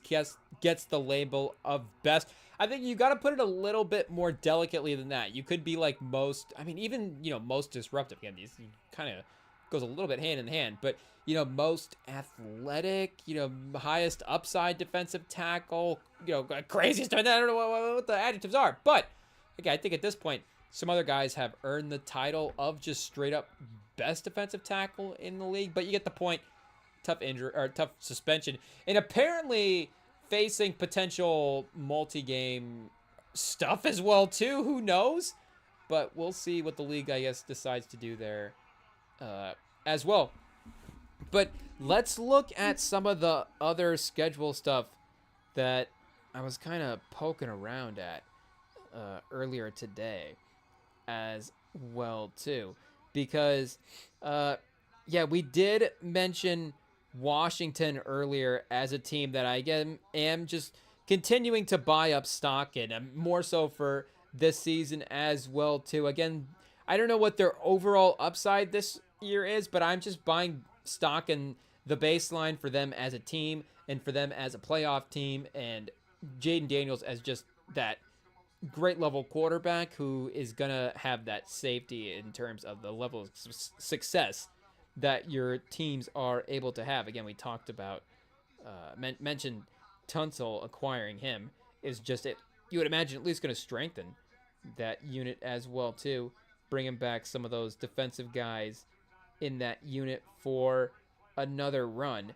gets the label of best. I think you got to put it a little bit more delicately than that. You could be like most, I mean, even, most disruptive. Again, these kind of goes a little bit hand in hand, but, most athletic, highest upside defensive tackle, craziest, I don't know what the adjectives are. But, again, I think at this point, some other guys have earned the title of just straight up best defensive tackle in the league, but you get the point. Tough injury or tough suspension, and apparently facing potential multi-game stuff as well too. Who knows? But we'll see what the league, I guess, decides to do there as well. But let's look at some of the other schedule stuff that I was kind of poking around at earlier today as well too, because yeah, we did mention Washington earlier as a team that I am just continuing to buy up stock in, more so for this season as well too. Again, I don't know what their overall upside this year is, but I'm just buying stock in the baseline for them as a team and for them as a playoff team, and Jaden Daniels as just that great level quarterback who is gonna have that safety in terms of the level of success that your teams are able to have. Again, we talked about, mentioned Tunsil acquiring him is just it. You would imagine at least going to strengthen that unit as well too, bringing back some of those defensive guys in that unit for another run.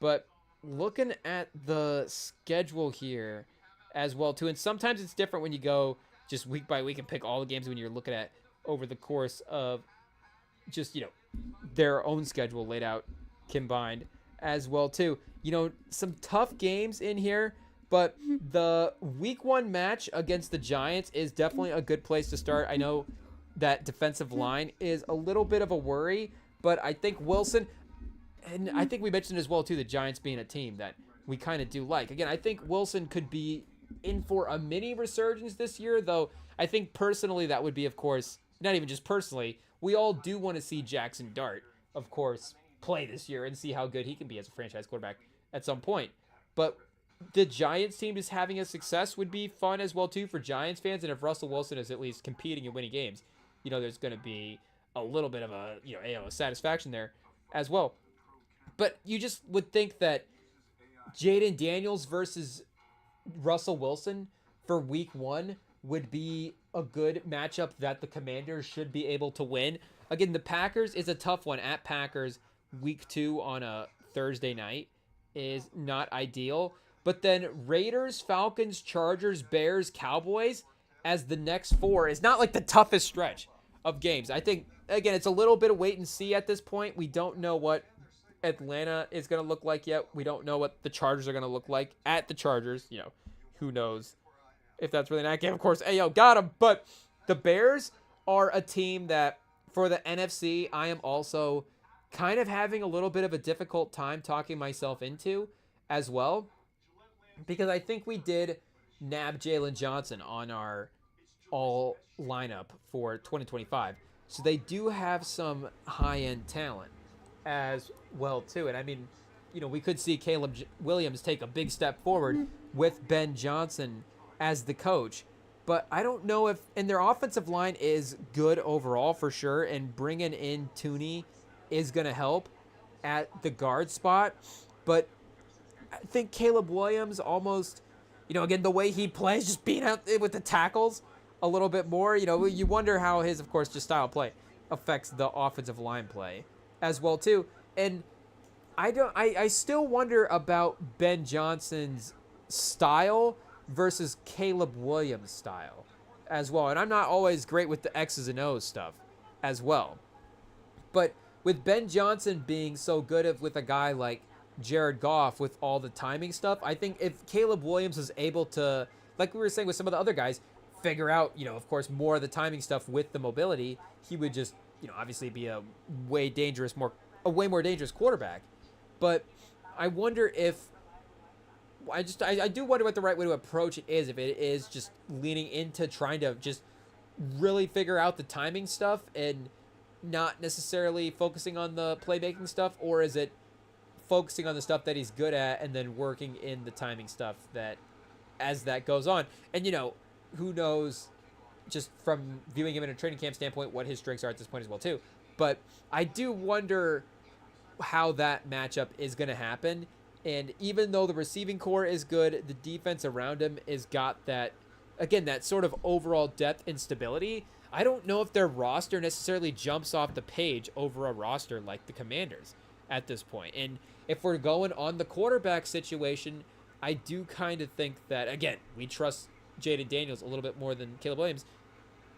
But looking at the schedule here as well too, and sometimes it's different when you go just week by week and pick all the games when you're looking at over the course of just, their own schedule laid out combined as well too. Some tough games in here, but the week 1 match against the Giants is definitely a good place to start. I know that defensive line is a little bit of a worry, but I think Wilson, and I think we mentioned as well too, the Giants being a team that we kind of do like. Again, I think Wilson could be in for a mini resurgence this year, though I think personally that would be, of course, not even just personally, we all do want to see Jackson Dart, of course, play this year and see how good he can be as a franchise quarterback at some point. But the Giants team just having a success would be fun as well too for Giants fans, and if Russell Wilson is at least competing and winning games, there's going to be a little bit of a satisfaction there as well. But you just would think that Jaden Daniels versus Russell Wilson for week 1 would be a good matchup that the Commanders should be able to win. Again, the Packers is a tough one at Packers. Week 2 on a Thursday night is not ideal. But then Raiders, Falcons, Chargers, Bears, Cowboys as the next 4 is not like the toughest stretch of games. I think, again, it's a little bit of wait and see at this point. We don't know what Atlanta is going to look like yet. We don't know what the Chargers are going to look like at the Chargers. Who knows if that's really that game. Of course, got him. But the Bears are a team that, for the NFC, I am also kind of having a little bit of a difficult time talking myself into as well, because I think we did nab Jalen Johnson on our all lineup for 2025. So they do have some high-end talent as well, too. And I mean, we could see Caleb Williams take a big step forward with Ben Johnson as the coach. But I don't know if, and their offensive line is good overall for sure, and bringing in Tooney is going to help at the guard spot. But I think Caleb Williams almost, again, the way he plays, just being out with the tackles a little bit more, you wonder how his, of course, just style of play affects the offensive line play as well too. And I still wonder about Ben Johnson's style versus Caleb Williams' style as well. And I'm not always great with the X's and O's stuff as well. But with Ben Johnson being so good with a guy like Jared Goff with all the timing stuff, I think if Caleb Williams is able to, like we were saying with some of the other guys, figure out, of course, more of the timing stuff with the mobility, he would just, obviously be a way more dangerous quarterback. But I wonder if, I do wonder what the right way to approach it is. If it is just leaning into trying to just really figure out the timing stuff and not necessarily focusing on the playmaking stuff, or is it focusing on the stuff that he's good at and then working in the timing stuff that as that goes on. And who knows, just from viewing him in a training camp standpoint, what his strengths are at this point as well too. But I do wonder how that matchup is going to happen. And even though the receiving core is good, the defense around him has got that, again, that sort of overall depth and stability. I don't know if their roster necessarily jumps off the page over a roster like the Commanders at this point. And if we're going on the quarterback situation, I do kind of think that, again, we trust Jaden Daniels a little bit more than Caleb Williams,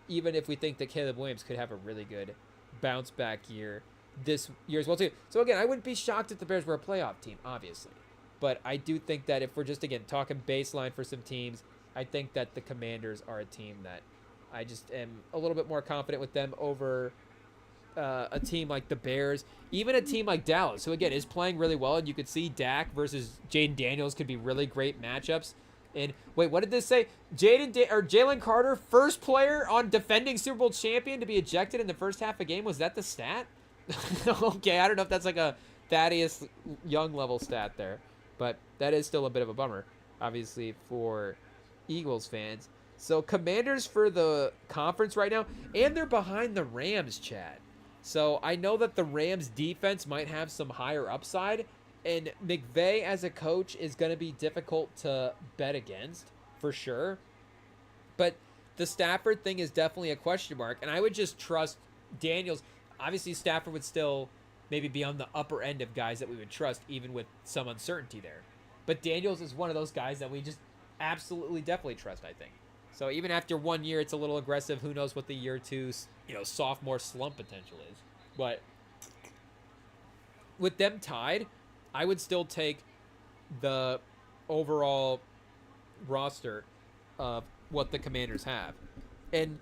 even if we think that Caleb Williams could have a really good bounce back year this year as well too. So again, I wouldn't be shocked if the Bears were a playoff team, obviously. But I do think that if we're just, again, talking baseline for some teams, I think that the Commanders are a team that I just am a little bit more confident with them over a team like the Bears, even a team like Dallas, who again is playing really well, and you could see Dak versus Jaden Daniels could be really great matchups. And wait, what did this say? Jalen Carter, first player on defending Super Bowl champion to be ejected in the first half of a game. Was that the stat? Okay, I don't know if that's like a Thaddeus Young level stat there, but that is still a bit of a bummer, obviously, for Eagles fans. So Commanders for the conference right now, and they're behind the Rams, Chad. So I know that the Rams defense might have some higher upside, and McVay as a coach is going to be difficult to bet against, for sure. But the Stafford thing is definitely a question mark, and I would just trust Daniels. Obviously, Stafford would still maybe be on the upper end of guys that we would trust, even with some uncertainty there. But Daniels is one of those guys that we just absolutely definitely trust, I think. So even after 1 year, it's a little aggressive. Who knows what the year two, sophomore slump potential is. But with them tied, I would still take the overall roster of what the Commanders have. And,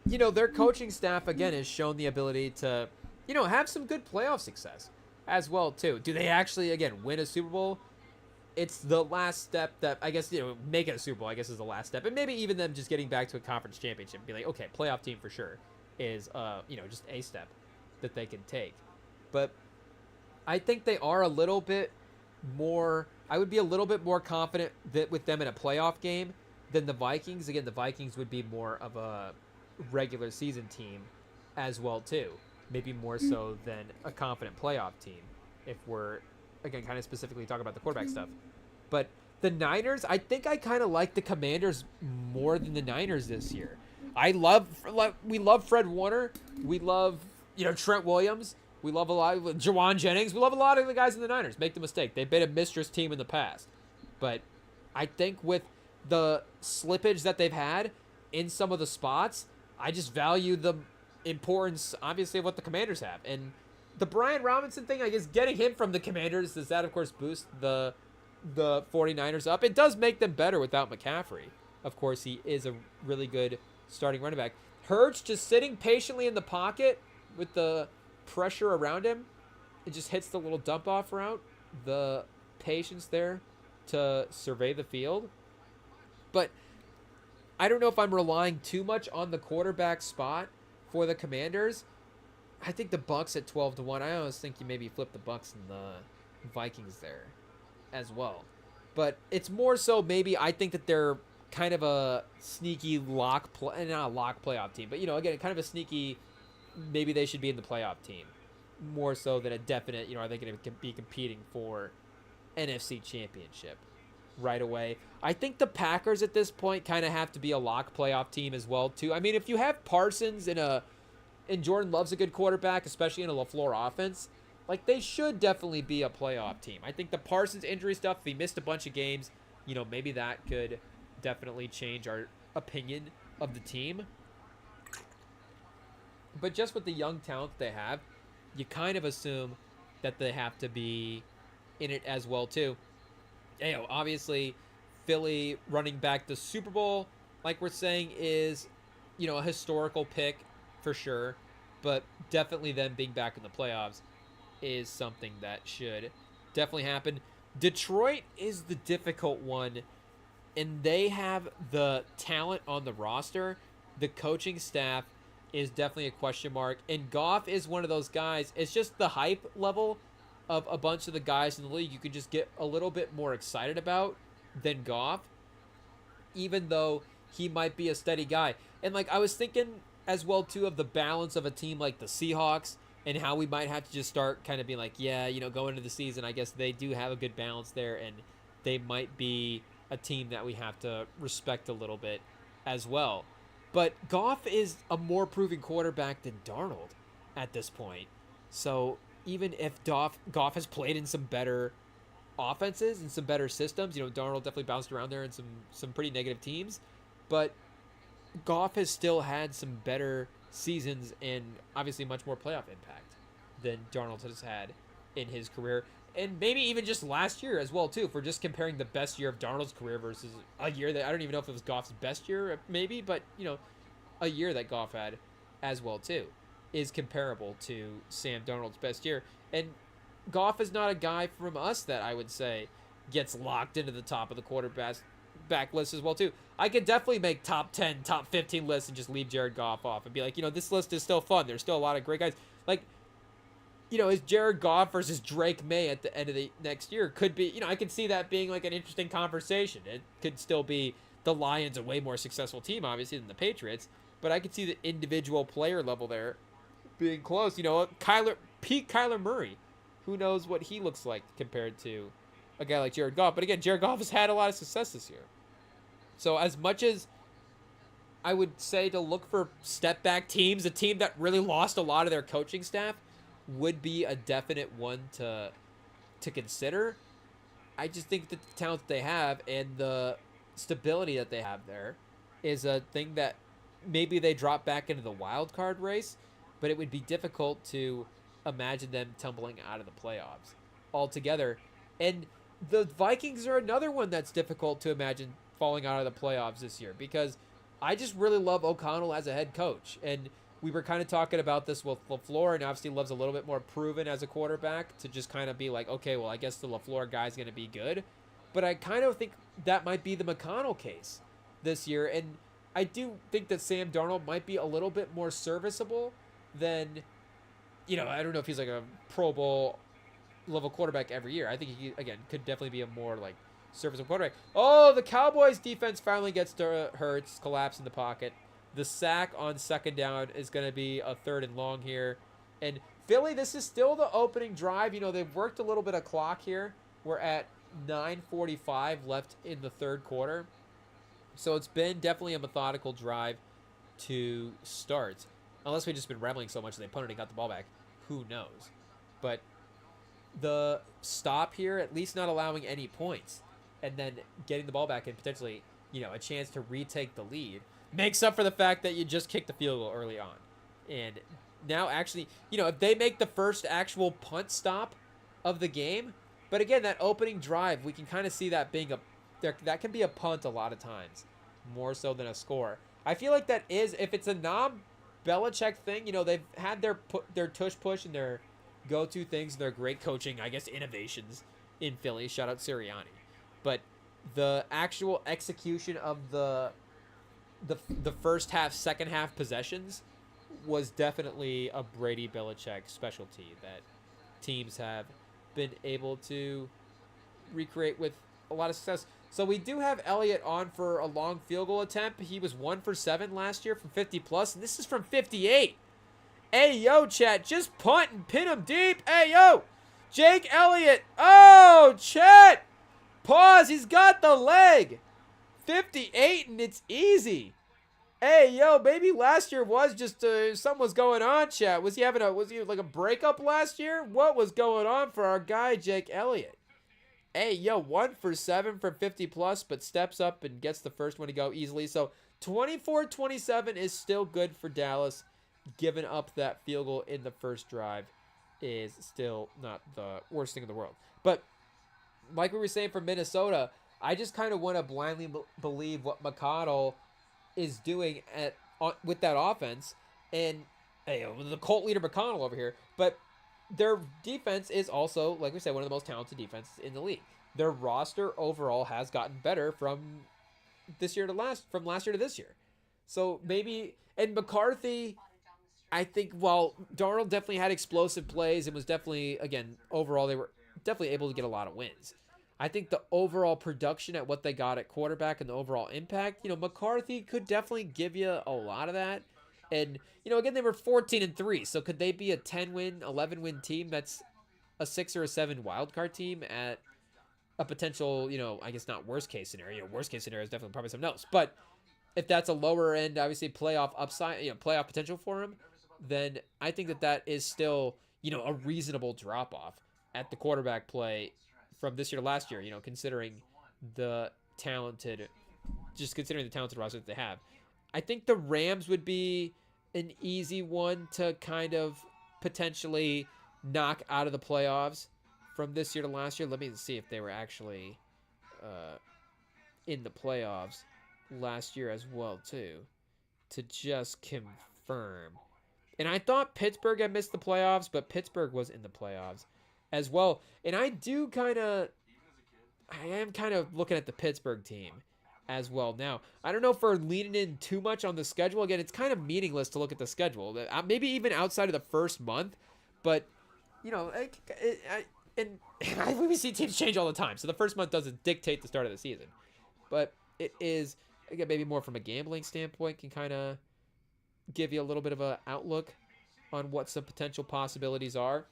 their coaching staff, again, has shown the ability to, have some good playoff success as well, too. Do they actually, again, win a Super Bowl? It's the last step that, I guess, making a Super Bowl, I guess, is the last step. And maybe even them just getting back to a conference championship and be like, okay, playoff team for sure is, just a step that they can take. But I think they are a little bit more, I would be a little bit more confident that with them in a playoff game than the Vikings. Again, the Vikings would be more of a regular season team as well, too. Maybe more so than a confident playoff team if we're, again, kind of specifically talking about the quarterback stuff. But the Niners, I think I kind of like the Commanders more than the Niners this year. We love Fred Warner. We love, Trent Williams. We love a lot of Jawan Jennings. We love a lot of the guys in the Niners. Make the mistake. They've been a mistress team in the past. But I think with the slippage that they've had in some of the spots, I just value the importance, obviously, of what the Commanders have. And the Brian Robinson thing, I guess getting him from the Commanders, does that, of course, boost the 49ers up? It does make them better without McCaffrey. Of course, he is a really good starting running back. Hurts just sitting patiently in the pocket with the pressure around him. It just hits the little dump-off route. The patience there to survey the field. But I don't know if I'm relying too much on the quarterback spot for the Commanders. I think the Bucs at 12-1. I almost think you maybe flip the Bucs and the Vikings there as well. But it's more so maybe I think that they're kind of a sneaky not a lock playoff team, but again, kind of a sneaky, maybe they should be in the playoff team more so than a definite, are they going to be competing for NFC Championship right away? I think the Packers at this point kind of have to be a lock playoff team as well too. I mean, if you have Parsons and Jordan Love's a good quarterback, especially in a LaFleur offense, like they should definitely be a playoff team. I think the Parsons injury stuff, if he missed a bunch of games, maybe that could definitely change our opinion of the team. But just with the young talent they have, you kind of assume that they have to be in it as well too. Obviously, Philly running back the Super Bowl, like we're saying, is a historical pick for sure, but definitely them being back in the playoffs is something that should definitely happen. Detroit is the difficult one, and they have the talent on the roster. The coaching staff is definitely a question mark, and Goff is one of those guys. It's just the hype level of a bunch of the guys in the league you could just get a little bit more excited about than Goff, even though he might be a steady guy. And like I was thinking as well too of the balance of a team like the Seahawks and how we might have to just start kind of being like, yeah, going into the season, I guess they do have a good balance there, and they might be a team that we have to respect a little bit as well. But Goff is a more proven quarterback than Darnold at this point. So even if Goff has played in some better offenses and some better systems, Darnold definitely bounced around there in some pretty negative teams, but Goff has still had some better seasons and obviously much more playoff impact than Darnold has had in his career. And maybe even just last year as well, too, for just comparing the best year of Darnold's career versus a year that I don't even know if it was Goff's best year, maybe, but, a year that Goff had as well, too, is comparable to Sam Darnold's best year. And Goff is not a guy from us that I would say gets locked into the top of the quarterback list as well, too. I could definitely make top 10, top 15 lists and just leave Jared Goff off and be like, this list is still fun. There's still a lot of great guys. Like, is Jared Goff versus Drake May at the end of the next year could be, I could see that being like an interesting conversation. It could still be the Lions, a way more successful team, obviously, than the Patriots, but I could see the individual player level there being close. Kyler Murray, who knows what he looks like compared to a guy like Jared Goff. But again, Jared Goff has had a lot of success this year. So as much as I would say to look for step back teams, a team that really lost a lot of their coaching staff would be a definite one to consider. I just think that the talent they have and the stability that they have there is a thing that maybe they drop back into the wild card race, but it would be difficult to imagine them tumbling out of the playoffs altogether. And the Vikings are another one that's difficult to imagine falling out of the playoffs this year, because I just really love O'Connell as a head coach. And we were kind of talking about this with LaFleur, and obviously Love's a little bit more proven as a quarterback to just kind of be like, okay, well, I guess the LaFleur guy's going to be good. But I kind of think that might be the McConnell case this year. And I do think that Sam Darnold might be a little bit more serviceable than, I don't know if he's like a Pro Bowl level quarterback every year. I think he, again, could definitely be a more like serviceable quarterback. Oh, the Cowboys defense finally gets to Hurts, collapse in the pocket. The sack on second down is going to be a 3rd and long here. And Philly, this is still the opening drive. They've worked a little bit of clock here. We're at 9:45 left in the third quarter. So it's been definitely a methodical drive to start. Unless we've just been rambling so much that they punted and got the ball back. Who knows? But the stop here, at least not allowing any points, and then getting the ball back and potentially, a chance to retake the lead, makes up for the fact that you just kicked the field goal early on. And now actually, if they make the first actual punt stop of the game, but again, that opening drive, we can kind of see that being that can be a punt a lot of times, more so than a score. I feel like that is, if it's a non-Belichick thing, they've had their tush push and their go-to things, their great coaching, I guess, innovations in Philly. Shout out Sirianni. But the actual execution of the first half, second half possessions was definitely a Brady Belichick specialty that teams have been able to recreate with a lot of success. So we do have Elliott on for a long field goal attempt. He was 1 for 7 last year from 50 plus, and this is from 58. Hey, yo, chat, just punt and pin him deep. Hey, yo, Jake Elliott. Oh, chat. Pause. He's got the leg. 58, and it's easy. Hey, yo, maybe last year was just something was going on, chat. Was he like a breakup last year? What was going on for our guy, Jake Elliott? Hey, yo, 1 for 7 from 50 plus, but steps up and gets the first one to go easily. So 24-27 is still good for Dallas. Giving up that field goal in the first drive is still not the worst thing in the world. But like we were saying for Minnesota, I just kind of want to blindly believe what McConnell is doing with that offense. And hey, the cult leader McConnell over here. But their defense is also, like we said, one of the most talented defenses in the league. their roster overall has gotten better from last year to this year. So maybe, and McCarthy, I think while Darnold definitely had explosive plays and was definitely, again, overall they were definitely able to get a lot of wins. I think the overall production at what they got at quarterback and the overall impact, McCarthy could definitely give you a lot of that. And, again, they were 14-3, so could they be a 10-win, 11-win team that's a 6 or a 7 wildcard team at a potential, I guess not worst case scenario. Worst case scenario is definitely probably something else. But if that's a lower end, obviously playoff upside, playoff potential for him, then I think that is still, a reasonable drop off at the quarterback play from this year to last year, considering the talented roster that they have. I think the Rams would be an easy one to kind of potentially knock out of the playoffs from this year to last year. Let me see if they were actually in the playoffs last year as well, too, to just confirm. And I thought Pittsburgh had missed the playoffs, but Pittsburgh was in the playoffs as well. And I am kind of looking at the Pittsburgh team as well now. I don't know if we're leaning in too much on the schedule. Again, it's kind of meaningless to look at the schedule. Maybe even outside of the first month, but, we see teams change all the time. So the first month doesn't dictate the start of the season. But it is, again, maybe more from a gambling standpoint, can kind of give you a little bit of an outlook on what some potential possibilities are.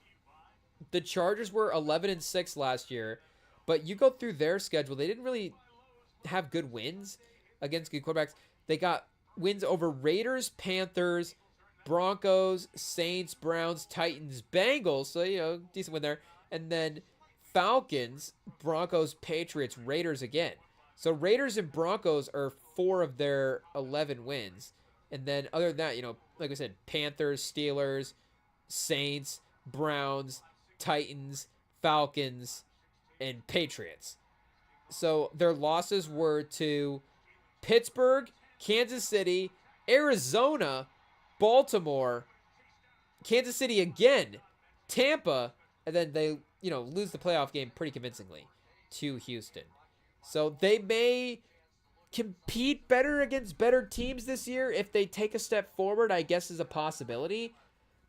The Chargers were 11-6 last year, but you go through their schedule, they didn't really have good wins against good quarterbacks. They got wins over Raiders, Panthers, Broncos, Saints, Browns, Titans, Bengals, so, decent win there. And then Falcons, Broncos, Patriots, Raiders again. So Raiders and Broncos are 4 of their 11 wins. And then other than that, like I said, Panthers, Steelers, Saints, Browns, Titans, Falcons, and Patriots. So their losses were to Pittsburgh, Kansas City, Arizona, Baltimore, Kansas City again, Tampa, and then they, lose the playoff game pretty convincingly to Houston. So they may compete better against better teams this year if they take a step forward, I guess is a possibility.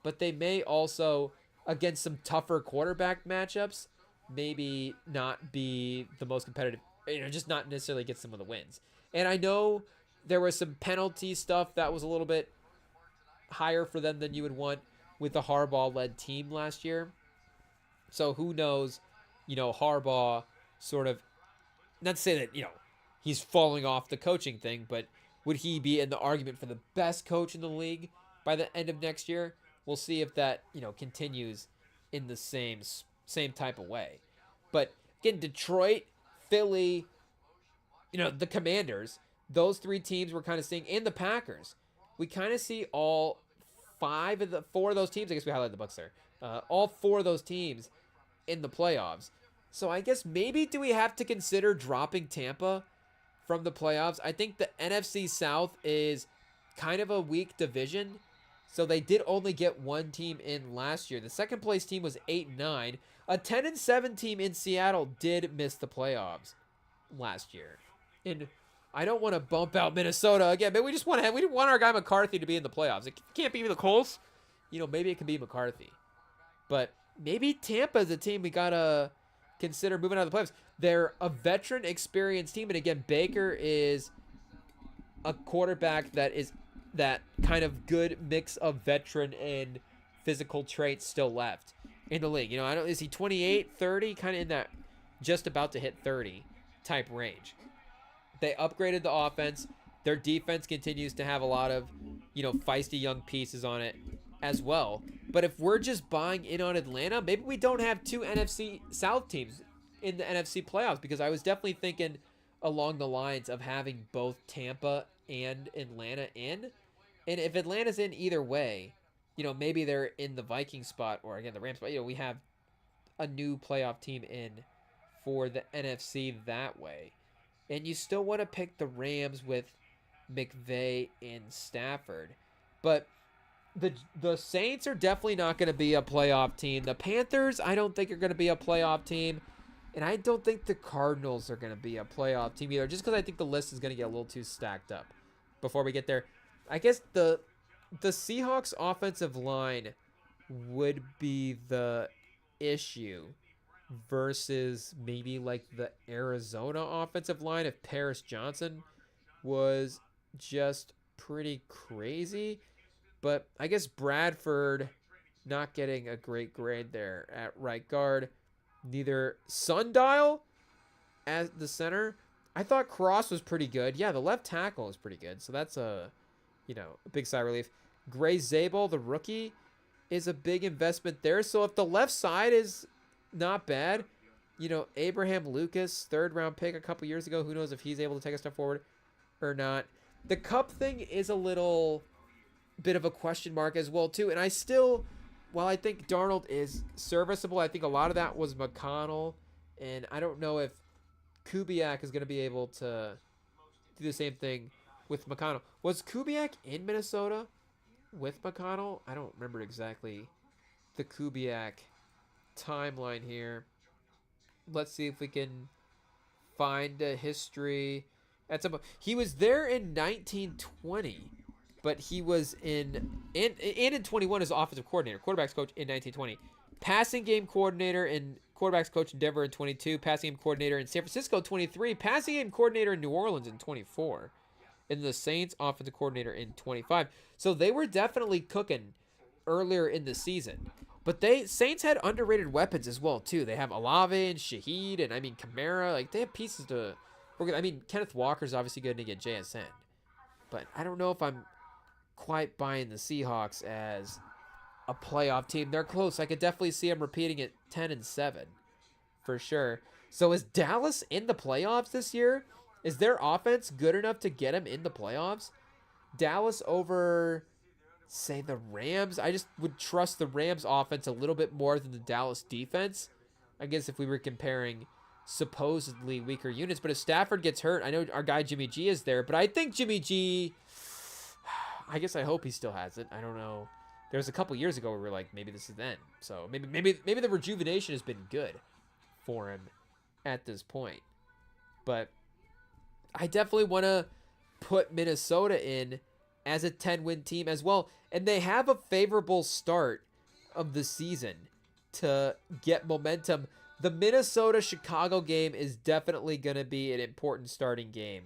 But they may also, against some tougher quarterback matchups, maybe not be the most competitive, just not necessarily get some of the wins. And I know there was some penalty stuff that was a little bit higher for them than you would want with the Harbaugh-led team last year. So who knows, Harbaugh sort of, not to say that, he's falling off the coaching thing, but would he be in the argument for the best coach in the league by the end of next year? We'll see if that, continues in the same type of way. But again, Detroit, Philly, the Commanders, those 3 teams we're kind of seeing, and the Packers. We kind of see all 4 of those teams. I guess we highlighted the Bucs there. All 4 of those teams in the playoffs. So I guess maybe do we have to consider dropping Tampa from the playoffs? I think the NFC South is kind of a weak division. So they did only get 1 team in last year. The second place team was 8-9. A 10-7 team in Seattle did miss the playoffs last year. And I don't want to bump out Minnesota again, but we want our guy McCarthy to be in the playoffs. It can't be the Colts. Maybe it can be McCarthy. But maybe Tampa is a team we gotta consider moving out of the playoffs. They're a veteran, experienced team, and again, Baker is a quarterback that is that kind of good mix of veteran and physical traits still left in the league. Is he 28, 30, kind of in that just about to hit 30 type range. They upgraded the offense. Their defense continues to have a lot of, feisty young pieces on it as well. But if we're just buying in on Atlanta, maybe we don't have 2 NFC South teams in the NFC playoffs, because I was definitely thinking along the lines of having both Tampa and Atlanta in. And if Atlanta's in either way, maybe they're in the Viking spot or, again, the Rams spot. We have a new playoff team in for the NFC that way. And you still want to pick the Rams with McVay and Stafford. But the Saints are definitely not going to be a playoff team. The Panthers, I don't think are going to be a playoff team. And I don't think the Cardinals are going to be a playoff team either, just because I think the list is going to get a little too stacked up before we get there. I guess the Seahawks offensive line would be the issue versus maybe like the Arizona offensive line if Paris Johnson was just pretty crazy. But I guess Bradford not getting a great grade there at right guard. Neither Sundial as the center. I thought Cross was pretty good. Yeah, the left tackle is pretty good. So that's a big sigh of relief. Gray Zabel, the rookie, is a big investment there. So if the left side is not bad, Abraham Lucas, 3rd-round pick a couple years ago. Who knows if he's able to take a step forward or not. The Cup thing is a little bit of a question mark as well, too. And while I think Darnold is serviceable, I think a lot of that was McConnell. And I don't know if Kubiak is going to be able to do the same thing with McConnell. Was Kubiak in Minnesota with McConnell? I don't remember exactly the Kubiak timeline here. Let's see if we can find a history. He was there in 1920. But he was in 21 as offensive coordinator, quarterbacks coach in 1920. Passing game coordinator and quarterbacks coach in Denver in 22. Passing game coordinator in San Francisco 23. Passing game coordinator in New Orleans in 24. And the Saints offensive coordinator in 25. So they were definitely cooking earlier in the season. But Saints had underrated weapons as well, too. They have Olave and Shaheed and, Kamara. Like, they have pieces to work with. Kenneth Walker's obviously going to get JSN. But I don't know if I'm quite buying the Seahawks as a playoff team. They're close. I could definitely see them repeating it 10-7 for sure. So is Dallas in the playoffs this year? Is their offense good enough to get them in the playoffs? Dallas over, say, the Rams? I just would trust the Rams offense a little bit more than the Dallas defense. I guess if we were comparing supposedly weaker units. But if Stafford gets hurt, I know our guy Jimmy G is there, but I think Jimmy G, I guess I hope he still has it. I don't know. There was a couple years ago where we were like, maybe this is then. So maybe the rejuvenation has been good for him at this point. But I definitely want to put Minnesota in as a 10-win team as well. And they have a favorable start of the season to get momentum. The Minnesota-Chicago game is definitely going to be an important starting game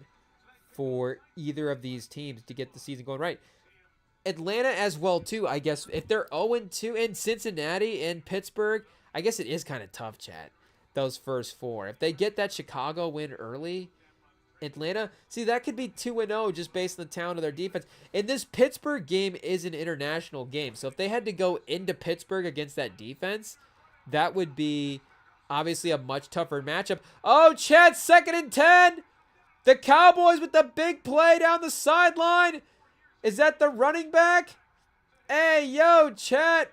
for either of these teams to get the season going right. Atlanta as well, too, I guess. If they're 0-2 in Cincinnati and Pittsburgh, I guess it is kind of tough, chat, those first 4. If they get that Chicago win early, Atlanta, see, that could be 2-0 just based on the talent of their defense. And this Pittsburgh game is an international game. So if they had to go into Pittsburgh against that defense, that would be obviously a much tougher matchup. Oh, chat, 2nd and 10. The Cowboys with the big play down the sideline. Is that the running back? Hey, yo, chat.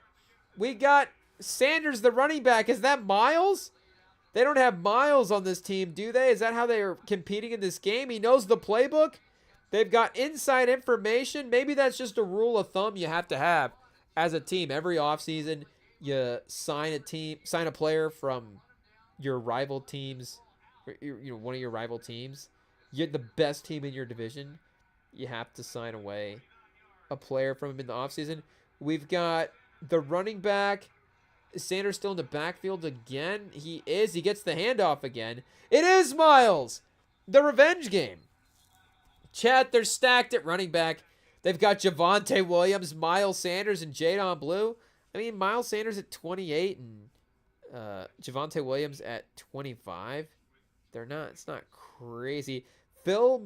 We got Sanders, the running back. Is that Miles? They don't have Miles on this team, do they? Is that how they are competing in this game? He knows the playbook. They've got inside information. Maybe that's just a rule of thumb you have to have as a team. Every offseason, you sign a player from your rival teams, one of your rival teams. You're the best team in your division. You have to sign away a player from him in the offseason. We've got the running back. Sanders still in the backfield again. He is. He gets the handoff again. It is Miles. The revenge game. Chat, they're stacked at running back. They've got Javonte Williams, Miles Sanders, and Jadon Blue. Miles Sanders at 28 and Javonte Williams at 25. It's not crazy. Phil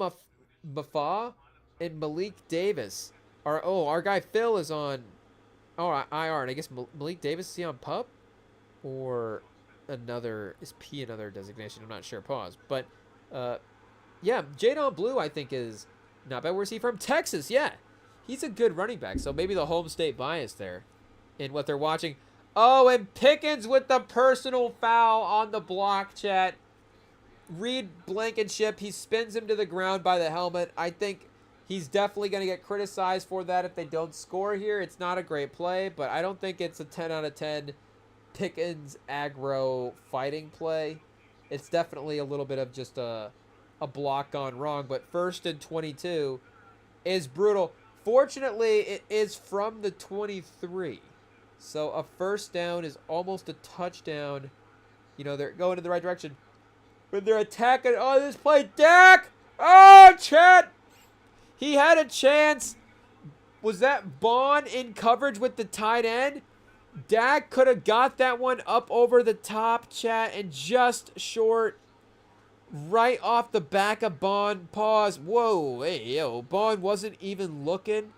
Mafah and Malik Davis our guy Phil is on IR, and I guess Malik Davis, is he on PUP or is P another designation? I'm not sure. Pause. But yeah, Jadon Blue I think is not bad. Where's he from? Texas. Yeah, he's a good running back. So maybe the home state bias there in what they're watching. Oh, and Pickens with the personal foul on the block, chat. Reed Blankenship, he spins him to the ground by the helmet. I think he's definitely going to get criticized for that if they don't score here. It's not a great play, but I don't think it's a 10 out of 10 Pickens aggro fighting play. it's definitely a little bit of just a block gone wrong. But 1st and 22 is brutal. Fortunately, it is from the 23. So a first down is almost a touchdown. You know, they're going in the right direction. But they're attacking. Oh, this play. Dak! Oh, Chet! He had a chance. Was that Bond in coverage with the tight end? Dak could have got that one up over the top, Chat, and just short. Right off the back of Bond. Pause. Whoa, hey, yo. Bond wasn't even looking.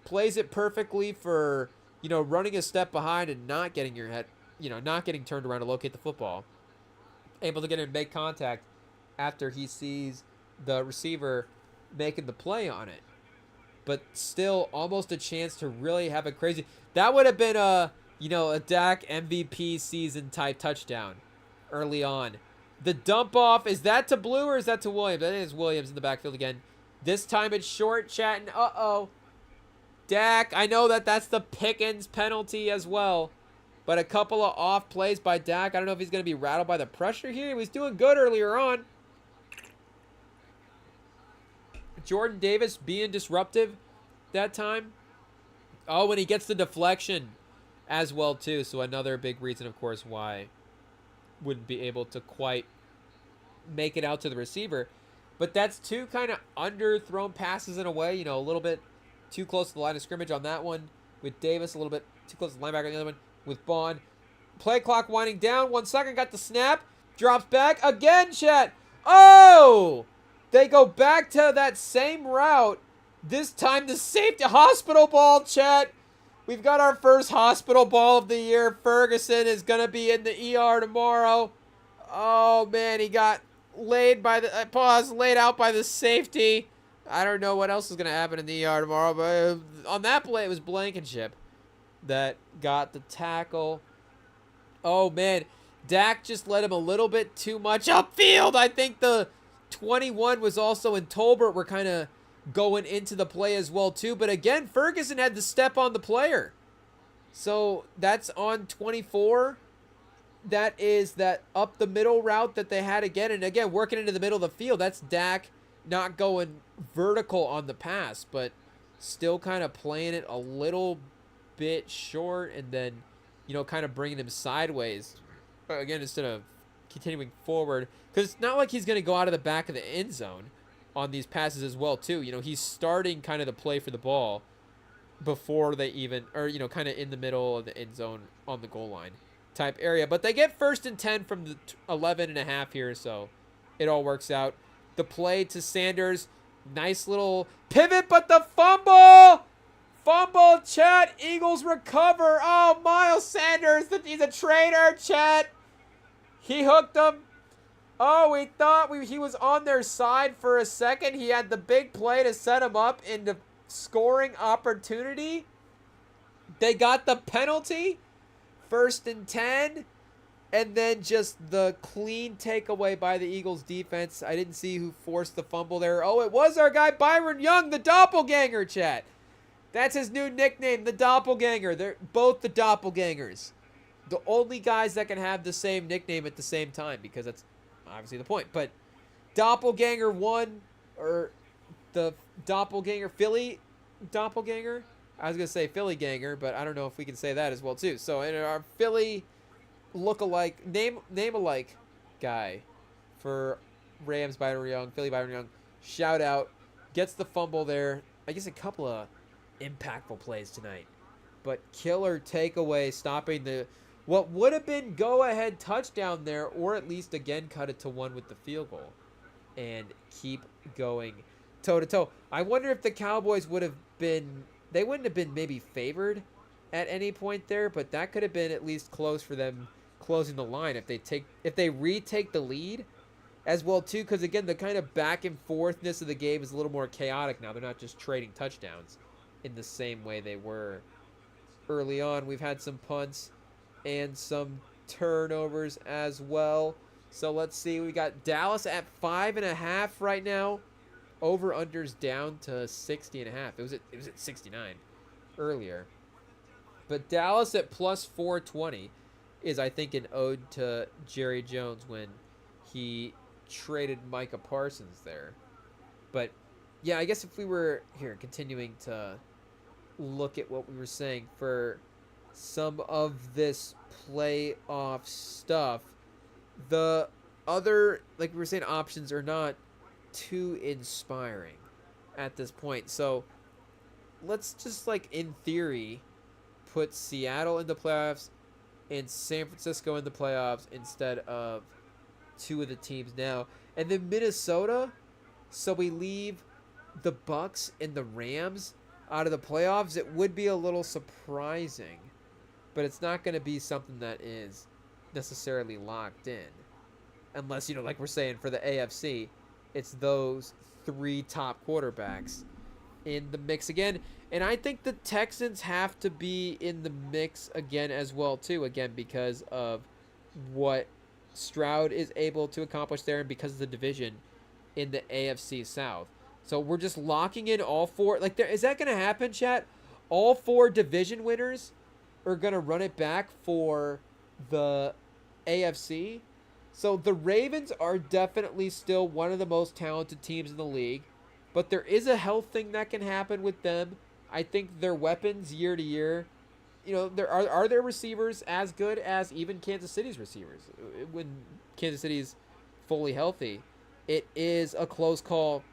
Plays it perfectly for, you know, running a step behind and not getting your head, you know, not getting turned around to locate the football. Able to get in and make contact after he sees the receiver making the play on it. But still almost a chance to really have a crazy. That would have been a, you know, a Dak MVP season type touchdown early on. The dump off, is that to Blue or is that to Williams? I think it's Williams in the backfield again. This time it's short, chatting. Uh-oh. Dak, I know that's the Pickens penalty as well. But a couple of off plays by Dak. I don't know if he's going to be rattled by the pressure here. He was doing good earlier on. Jordan Davis being disruptive that time. Oh, and he gets the deflection as well, too. So another big reason, of course, why wouldn't be able to quite make it out to the receiver. But that's two kind of underthrown passes in a way. You know, a little bit too close to the line of scrimmage on that one with Davis. A little bit too close to the linebacker on the other one with Bond. Play clock winding down. 1 second. Got the snap. Drops back. Again, Chet. Oh! They go back to that same route. This time the safety. Hospital ball, Chet. We've got our first hospital ball of the year. Ferguson is going to be in the ER tomorrow. Oh, man. He got laid out by the safety. I don't know what else is going to happen in the ER tomorrow. But on that play, it was Blankenship that got the tackle. Oh, man. Dak just let him a little bit too much upfield. I think the 21 was also in Tolbert. We're kind of going into the play as well, too. But again, Ferguson had to step on the player. So that's on 24. That is that up the middle route that they had again. And again, working into the middle of the field. That's Dak not going vertical on the pass, but still kind of playing it a little bit short and then, you know, kind of bringing him sideways. Again, instead of continuing forward. Because it's not like he's going to go out of the back of the end zone on these passes as well, too. You know, he's starting kind of the play for the ball before they even, or, you know, kind of in the middle of the end zone on the goal line type area. But they get 1st and 10 from the 11.5 here, so it all works out. The play to Sanders, nice little pivot, but the fumble! Fumble, Chet. Eagles recover. Oh, Miles Sanders, he's a traitor, Chet. He hooked him. Oh, we thought he was on their side for a second. He had the big play to set him up into scoring opportunity. They got the penalty. 1st and 10. And then just the clean takeaway by the Eagles defense. I didn't see who forced the fumble there. Oh, it was our guy Byron Young, the doppelganger, Chat. That's his new nickname, the doppelganger. They're both the doppelgangers. The only guys that can have the same nickname at the same time, because that's obviously the point. But doppelganger 1, or the doppelganger, Philly doppelganger? I was going to say Philly ganger, but I don't know if we can say that as well, too. So in our Philly look-alike, name-alike guy for Rams Byron Young, Philly Byron Young, shout out, gets the fumble there. I guess a couple of impactful plays tonight. But killer takeaway, stopping the what would have been go-ahead touchdown there, or at least again cut it to 1 with the field goal and keep going toe-to-toe. I wonder if the Cowboys would have been, they wouldn't have been maybe favored at any point there, but that could have been at least close for them closing the line if they retake the lead as well too, because again the kind of back and forthness of the game is a little more chaotic now. They're not just trading touchdowns in the same way they were early on. We've had some punts and some turnovers as well. So let's see. We got Dallas at 5.5 right now. Over-unders down to 60.5. It was at 69 earlier. But Dallas at plus 420 is, I think, an ode to Jerry Jones when he traded Micah Parsons there. But yeah, I guess if we were here continuing to look at what we were saying for some of this playoff stuff, the other, like we were saying, options are not too inspiring at this point. So let's just, like, in theory, put Seattle in the playoffs and San Francisco in the playoffs instead of two of the teams now. And then Minnesota, so we leave the Bucks and the Rams out of the playoffs. It would be a little surprising, but it's not going to be something that is necessarily locked in. Unless, like we're saying for the AFC, it's those three top quarterbacks in the mix again. And I think the Texans have to be in the mix again as well, too. Again, because of what Stroud is able to accomplish there and because of the division in the AFC South. So we're just locking in all four. Like, is that going to happen, chat? All four division winners are going to run it back for the AFC. So the Ravens are definitely still one of the most talented teams in the league. But there is a health thing that can happen with them. I think their weapons year to year, there are their receivers as good as even Kansas City's receivers when Kansas City's fully healthy. It is a close call.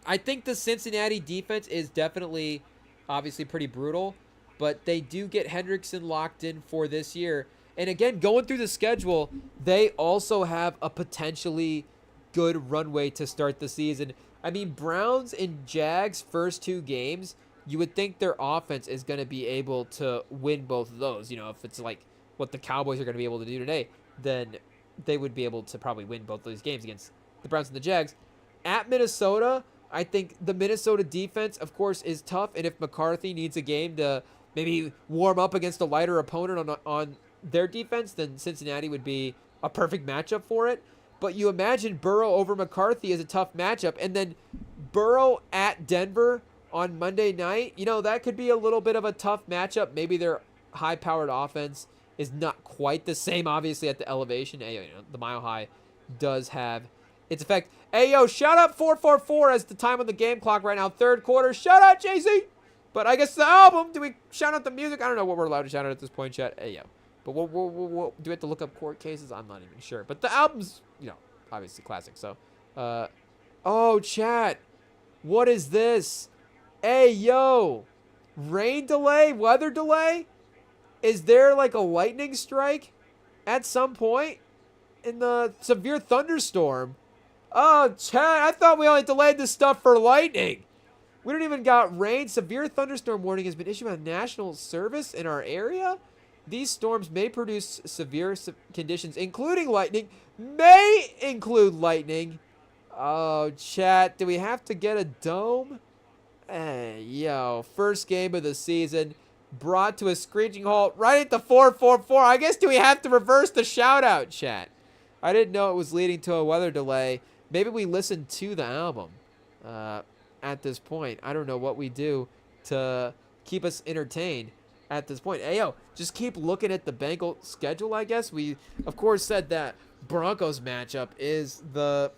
I think the Cincinnati defense is definitely obviously pretty brutal, but they do get Hendrickson locked in for this year. And again, going through the schedule, they also have a potentially good runway to start the season. I mean, Browns and Jags first two games, you would think their offense is going to be able to win both of those. If it's like what the Cowboys are going to be able to do today, then they would be able to probably win both those games against the Browns and the Jags. At Minnesota, I think the Minnesota defense, of course, is tough. And if McCarthy needs a game to maybe warm up against a lighter opponent on their defense, then Cincinnati would be a perfect matchup for it. But you imagine Burrow over McCarthy is a tough matchup. And then Burrow at Denver on Monday night, that could be a little bit of a tough matchup. Maybe their high-powered offense is not quite the same, obviously, at the elevation. The Mile High does have its effect. Hey, yo, shout out 444 as the time on the game clock right now. Third quarter. Shout out, Jay-Z. But I guess the album, do we shout out the music? I don't know what we're allowed to shout out at this point, chat. Hey, yo. But do we have to look up court cases? I'm not even sure. But the album's, obviously classic. So, oh, chat. What is this? Hey, yo. Rain delay? Weather delay? Is there like a lightning strike at some point in the severe thunderstorm? Oh, chat. I thought we only delayed this stuff for lightning. We don't even got rain. Severe thunderstorm warning has been issued by national service in our area. These storms may produce severe conditions, including lightning. May include lightning. Oh, chat. Do we have to get a dome? Hey, yo. First game of the season. Brought to a screeching halt right at the 444. I guess do we have to reverse the shout-out, chat? I didn't know it was leading to a weather delay. Maybe we listen to the album at this point. I don't know what we do to keep us entertained at this point. Hey, yo, just keep looking at the Bengal schedule, I guess. We, of course, said that Broncos matchup is the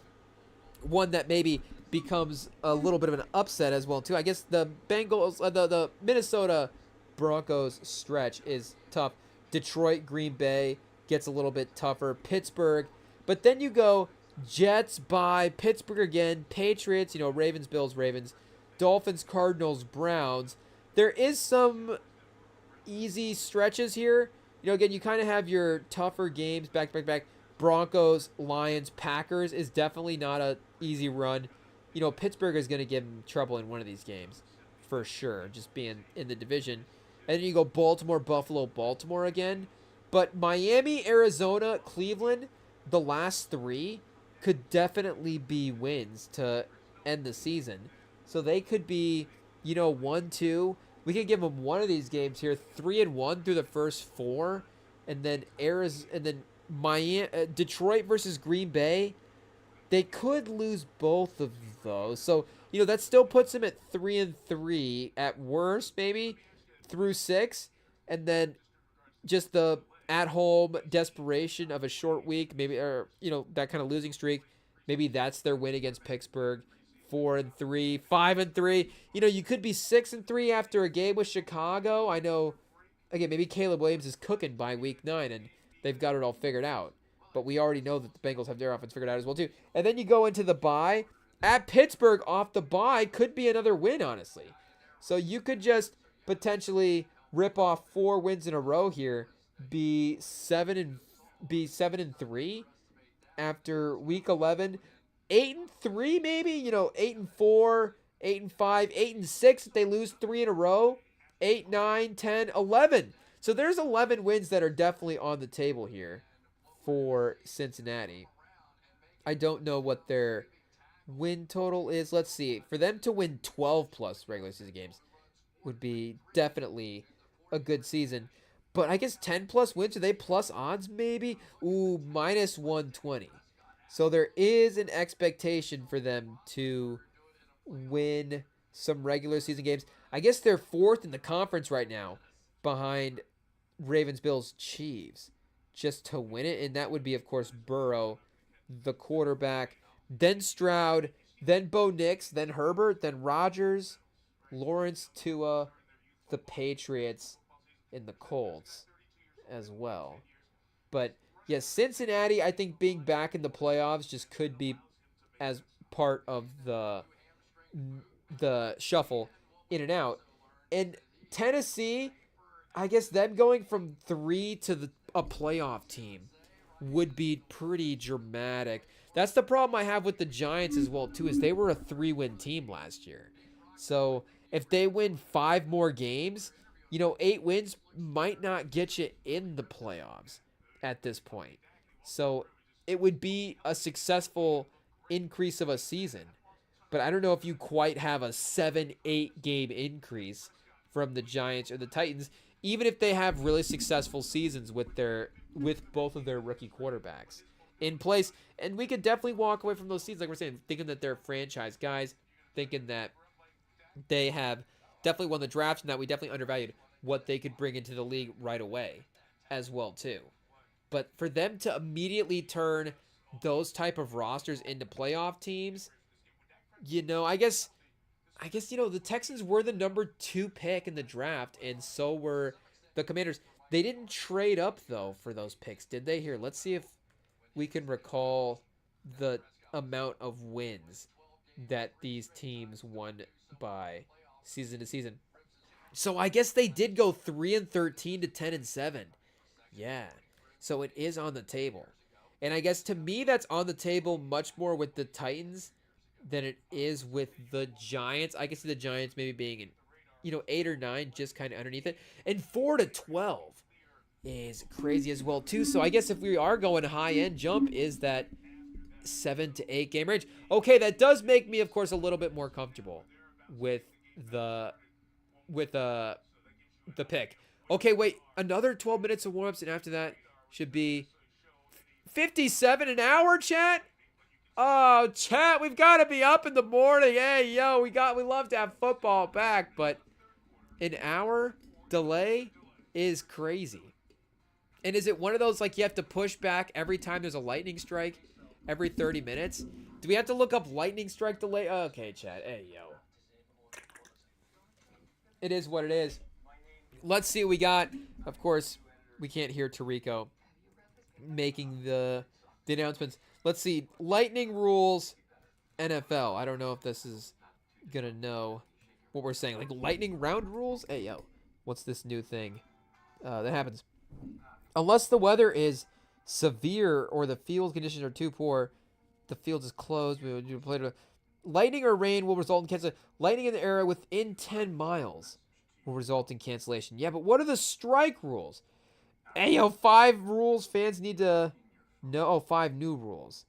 one that maybe becomes a little bit of an upset as well, too. I guess the Bengals, the Minnesota Broncos stretch is tough. Detroit, Green Bay gets a little bit tougher. Pittsburgh. But then you go Jets by Pittsburgh again. Patriots, Ravens, Bills, Ravens. Dolphins, Cardinals, Browns. There is some easy stretches here. Again, you kind of have your tougher games back. Broncos, Lions, Packers is definitely not a easy run. Pittsburgh is going to give them trouble in one of these games for sure, just being in the division. And then you go Baltimore, Buffalo, Baltimore again. But Miami, Arizona, Cleveland, the last three could definitely be wins to end the season. So they could be, 1-2. We could give them one of these games here, 3-1 through the first four, and then Miami, Detroit versus Green Bay. They could lose both of those, so that still puts them at 3-3 at worst, maybe through 6, and then just the at home desperation of a short week, maybe, or that kind of losing streak. Maybe that's their win against Pittsburgh. 4-3, 5-3. You could be 6-3 after a game with Chicago. I know. Again, maybe Caleb Williams is cooking by week 9 and they've got it all figured out. But we already know that the Bengals have their offense figured out as well too. And then you go into the bye at Pittsburgh off the bye, could be another win, honestly. So you could just potentially rip off 4 wins in a row here, be 7-3 after week 11, 8-3 maybe, 8-4, 8-5, 8-6 if they lose 3 in a row, 8, 9, 10, 11. So there's 11 wins that are definitely on the table here for Cincinnati. I don't know what their win total is. Let's see. For them to win 12 plus regular season games would be definitely a good season. But I guess 10 plus wins, are they plus odds maybe? Ooh, minus 120. So there is an expectation for them to win some regular season games. I guess they're 4th in the conference right now behind Ravens, Bills, Chiefs just to win it. And that would be, of course, Burrow, the quarterback, then Stroud, then Bo Nix, then Herbert, then Rodgers, Lawrence, Tua, the Patriots, and the Colts as well. But yes, Cincinnati, I think being back in the playoffs just could be as part of the shuffle in and out. And Tennessee, I guess them going from 3 to a playoff team would be pretty dramatic. That's the problem I have with the Giants as well too, is they were a 3-win team last year. So if they win 5 more games, 8 wins might not get you in the playoffs at this point. So it would be a successful increase of a season. But I don't know if you quite have a 7-8 game increase from the Giants or the Titans, even if they have really successful seasons with both of their rookie quarterbacks in place. And we could definitely walk away from those seasons, like we're saying, thinking that they're franchise guys, thinking that they have definitely won the drafts and that we definitely undervalued what they could bring into the league right away as well too. But for them to immediately turn those type of rosters into playoff teams, I guess the Texans were the number 2 pick in the draft, and so were the Commanders. They didn't trade up though for those picks, did they? Here, let's see if we can recall the amount of wins that these teams won by season to season. So I guess they did go 3-13 to 10-7. Yeah. So it is on the table. And I guess to me that's on the table much more with the Titans than it is with the Giants. I can see the Giants maybe being in 8 or 9, just kind of underneath it. And 4-12 is crazy as well too. So I guess if we are going high end jump, is that 7 to 8 game range. Okay, that does make me, of course, a little bit more comfortable with the pick. Okay, wait, another 12 minutes of warm-ups, and after that should be 57 an hour, chat? Oh, chat, we've got to be up in the morning. Hey, yo, we love to have football back, but an hour delay is crazy. And is it one of those, like, you have to push back every time there's a lightning strike every 30 minutes? Do we have to look up lightning strike delay? Okay, chat. Hey, yo. It is what it is. Let's see what we got. Of course, we can't hear Tarico making the announcements. Let's see. Lightning rules NFL. I don't know if this is going to know what we're saying. Like lightning round rules? Hey, yo. What's this new thing that happens? Unless the weather is severe or the field conditions are too poor, the field is closed. We would play to lightning or rain will result in cancellation. Lightning in the area within 10 miles will result in cancellation. Yeah, but what are the strike rules? Hey, yo, 5 rules fans need to know. Oh, 5 new rules.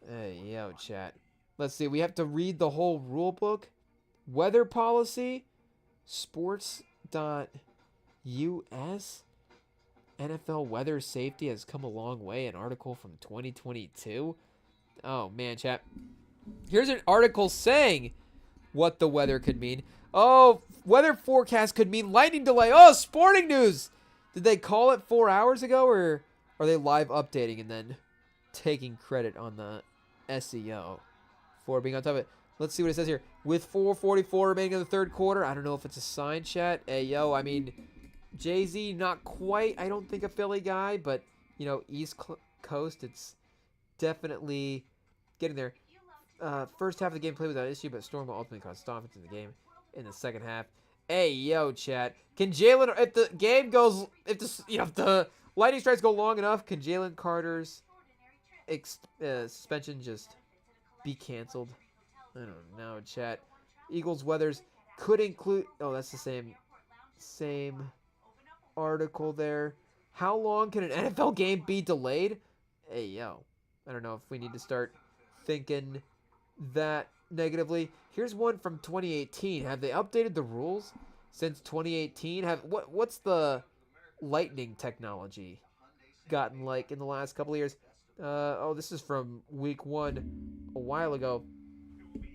Hey, yo, chat. Let's see. We have to read the whole rule book. Weather policy. Sports.us. NFL weather safety has come a long way. An article from 2022. Oh, man, chat. Here's an article saying what the weather could mean. Oh, weather forecast could mean lightning delay. Oh, sporting news. Did they call it 4 hours ago, or are they live updating and then taking credit on the SEO for being on top of it? Let's see what it says here. With 4:44 remaining in the third quarter, I don't know if it's a sign, chat. Hey, yo, I mean, Jay-Z, not quite, I don't think, a Philly guy, but, East Coast, it's definitely getting there. First half of the game played without issue, but Storm will ultimately cause stoppage in the game in the second half. Hey, yo, chat. Can Jalen, if the game goes, if the lightning strikes go long enough, can Jalen Carter's suspension just be canceled? I don't know, chat. Eagles weathers could include, oh, that's the same article there. How long can an NFL game be delayed? Hey, yo. I don't know if we need to start thinking that negatively. Here's one from 2018. Have they updated the rules since 2018? What's the lightning technology gotten like in the last couple of years? This is from week 1 a while ago.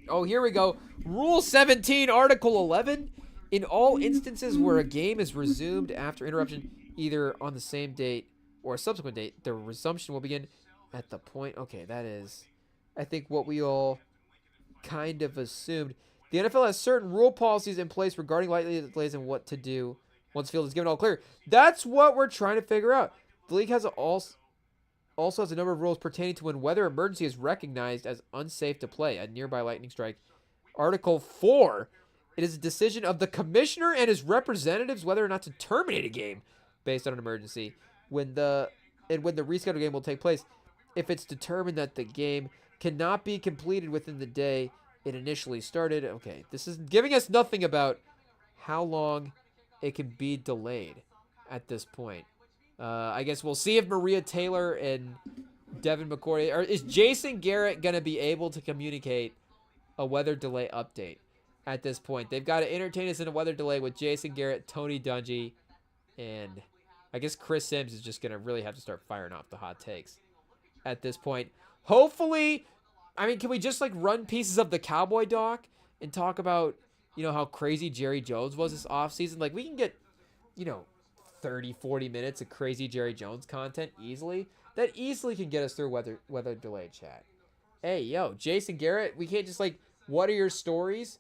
Oh, here we go. Rule 17, Article 11. In all instances where a game is resumed after interruption, either on the same date or a subsequent date, the resumption will begin at the point. Okay, that is, I think, what we all kind of assumed. The NFL has certain rule policies in place regarding lightning delays and what to do once the field is given all clear. That's what we're trying to figure out. The league has also has a number of rules pertaining to when weather emergency is recognized as unsafe to play. A nearby lightning strike. Article 4. It is a decision of the commissioner and his representatives whether or not to terminate a game based on an emergency when the rescheduled game will take place. If it's determined that the game cannot be completed within the day it initially started. Okay, this is giving us nothing about how long it can be delayed at this point. I guess we'll see if Maria Taylor and Devin McCourty, or is Jason Garrett going to be able to communicate a weather delay update at this point? They've got to entertain us in a weather delay with Jason Garrett, Tony Dungy, and I guess Chris Sims is just going to really have to start firing off the hot takes at this point. Hopefully, I mean, can we just run pieces of the Cowboy doc and talk about, how crazy Jerry Jones was this offseason? We can get, 30, 40 minutes of crazy Jerry Jones content easily. That easily can get us through weather delay, chat. Hey, yo, Jason Garrett, we can't just what are your stories?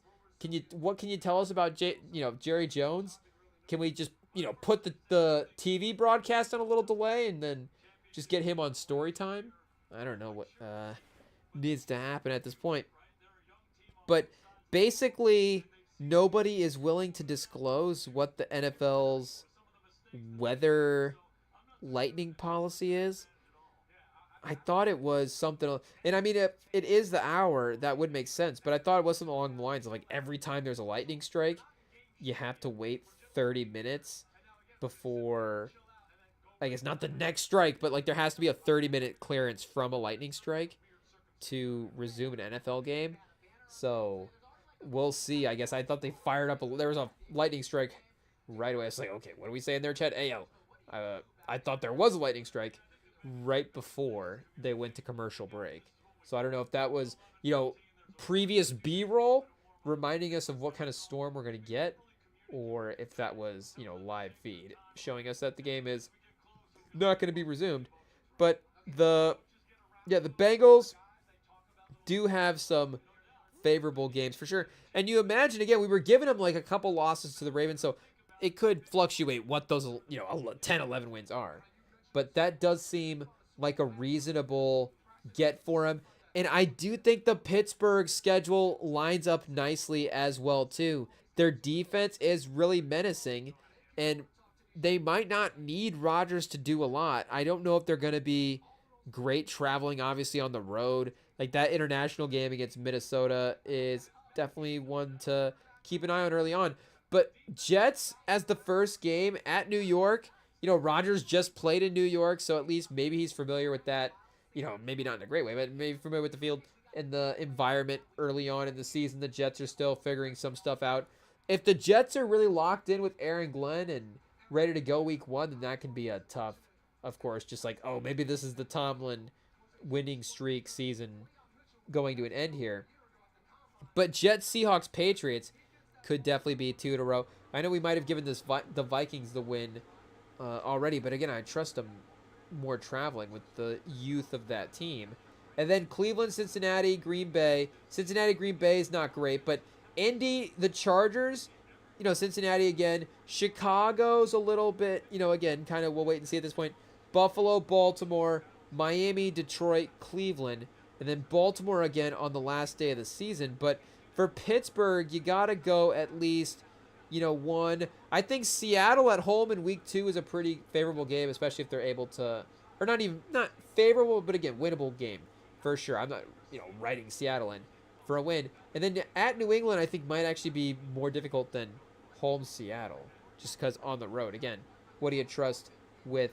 What can you tell us about Jerry Jones? Can we just, put the TV broadcast on a little delay and then just get him on story time? I don't know what needs to happen at this point. But basically, nobody is willing to disclose what the NFL's weather lightning policy is. I thought it was something, and I mean, if it is the hour, that would make sense, but I thought it was something along the lines of every time there's a lightning strike, you have to wait 30 minutes before, I guess not the next strike, but there has to be a 30-minute clearance from a lightning strike to resume an NFL game. So we'll see. I guess I thought they fired up, there was a lightning strike right away. It's okay, what are we saying there, Chad? Hey, yo, I thought there was a lightning strike right before they went to commercial break. So I don't know if that was, previous B-roll reminding us of what kind of storm we're going to get, or if that was, live feed showing us that the game is not going to be resumed. But the Bengals do have some favorable games for sure. And you imagine, again, we were giving them a couple losses to the Ravens, so it could fluctuate what those, 10, 11 wins are. But that does seem like a reasonable get for him. And I do think the Pittsburgh schedule lines up nicely as well, too. Their defense is really menacing, and they might not need Rodgers to do a lot. I don't know if they're going to be great traveling, obviously, on the road. That international game against Minnesota is definitely one to keep an eye on early on. But Jets as the first game at New York, Rodgers just played in New York, so at least maybe he's familiar with that. Maybe not in a great way, but maybe familiar with the field and the environment early on in the season. The Jets are still figuring some stuff out. If the Jets are really locked in with Aaron Glenn and ready to go week 1, then that can be a tough, of course, just maybe this is the Tomlin winning streak season going to an end here. But Jets, Seahawks, Patriots could definitely be 2 in a row. I know we might have given the Vikings the win already. But again, I trust them more traveling with the youth of that team. And then Cleveland, Cincinnati, Green Bay. Cincinnati, Green Bay is not great, but Indy, the Chargers, Cincinnati again. Chicago's a little bit, again, kind of we'll wait and see at this point. Buffalo, Baltimore, Miami, Detroit, Cleveland, and then Baltimore again on the last day of the season. But for Pittsburgh, you got to go at least, one. I think Seattle at home in week 2 is a pretty favorable game, especially if they're able to, or not favorable, but again, winnable game for sure. I'm not, writing Seattle in for a win. And then at New England, I think might actually be more difficult than home Seattle, just because on the road. Again, what do you trust with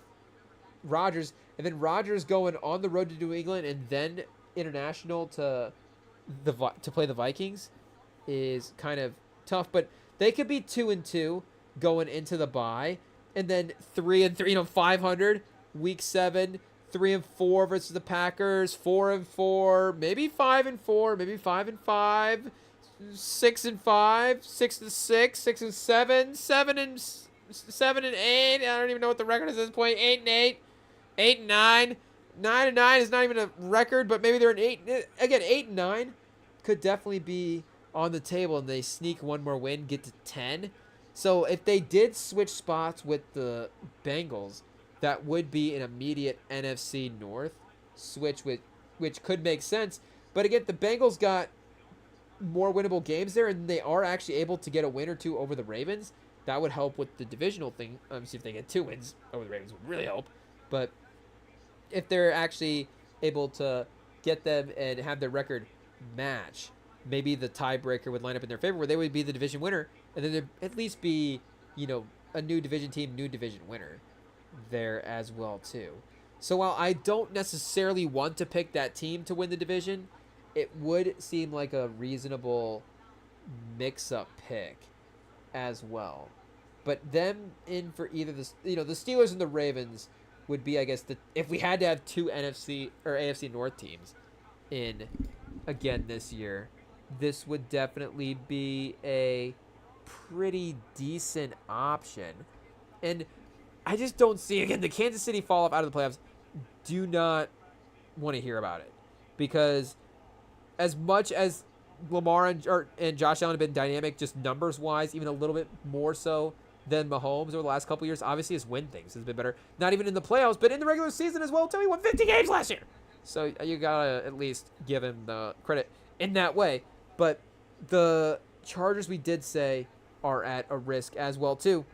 Rodgers? And then Rodgers going on the road to New England and then international to play the Vikings is kind of tough. But they could be 2-2 going into the bye, and then 3-3, 500 week 7, 3-4 versus the Packers, 4-4, maybe 5-4, maybe 5-5, 6-5, 6-6, 6-7, 7-8. I don't even know what the record is at this point. 8-8, 8-9, 9-9 is not even a record, but maybe they're an 8. Again, 8-9 could definitely be on the table, and they sneak one more win, get to 10. So if they did switch spots with the Bengals, that would be an immediate NFC North switch, which could make sense. But again, the Bengals got more winnable games there, and they are actually able to get a win or two over the Ravens. That would help with the divisional thing. See if they get 2 wins over the Ravens would really help. But if they're actually able to get them and have their record match, maybe the tiebreaker would line up in their favor, where they would be the division winner, and then there'd at least be, a new division team, new division winner there as well too. So while I don't necessarily want to pick that team to win the division, it would seem like a reasonable mix-up pick as well. But them in for either the Steelers and the Ravens would be, I guess, if we had to have 2 NFC or AFC North teams in again this year, this would definitely be a pretty decent option. And I just don't see, again, the Kansas City fall off out of the playoffs. Do not want to hear about it, because as much as Lamar and Josh Allen have been dynamic, just numbers wise, even a little bit more so than Mahomes over the last couple years, obviously his win things has been better. Not even in the playoffs, but in the regular season as well too. He won 50 games last year, so you gotta at least give him the credit in that way. But the Chargers, we did say, are at a risk as well too.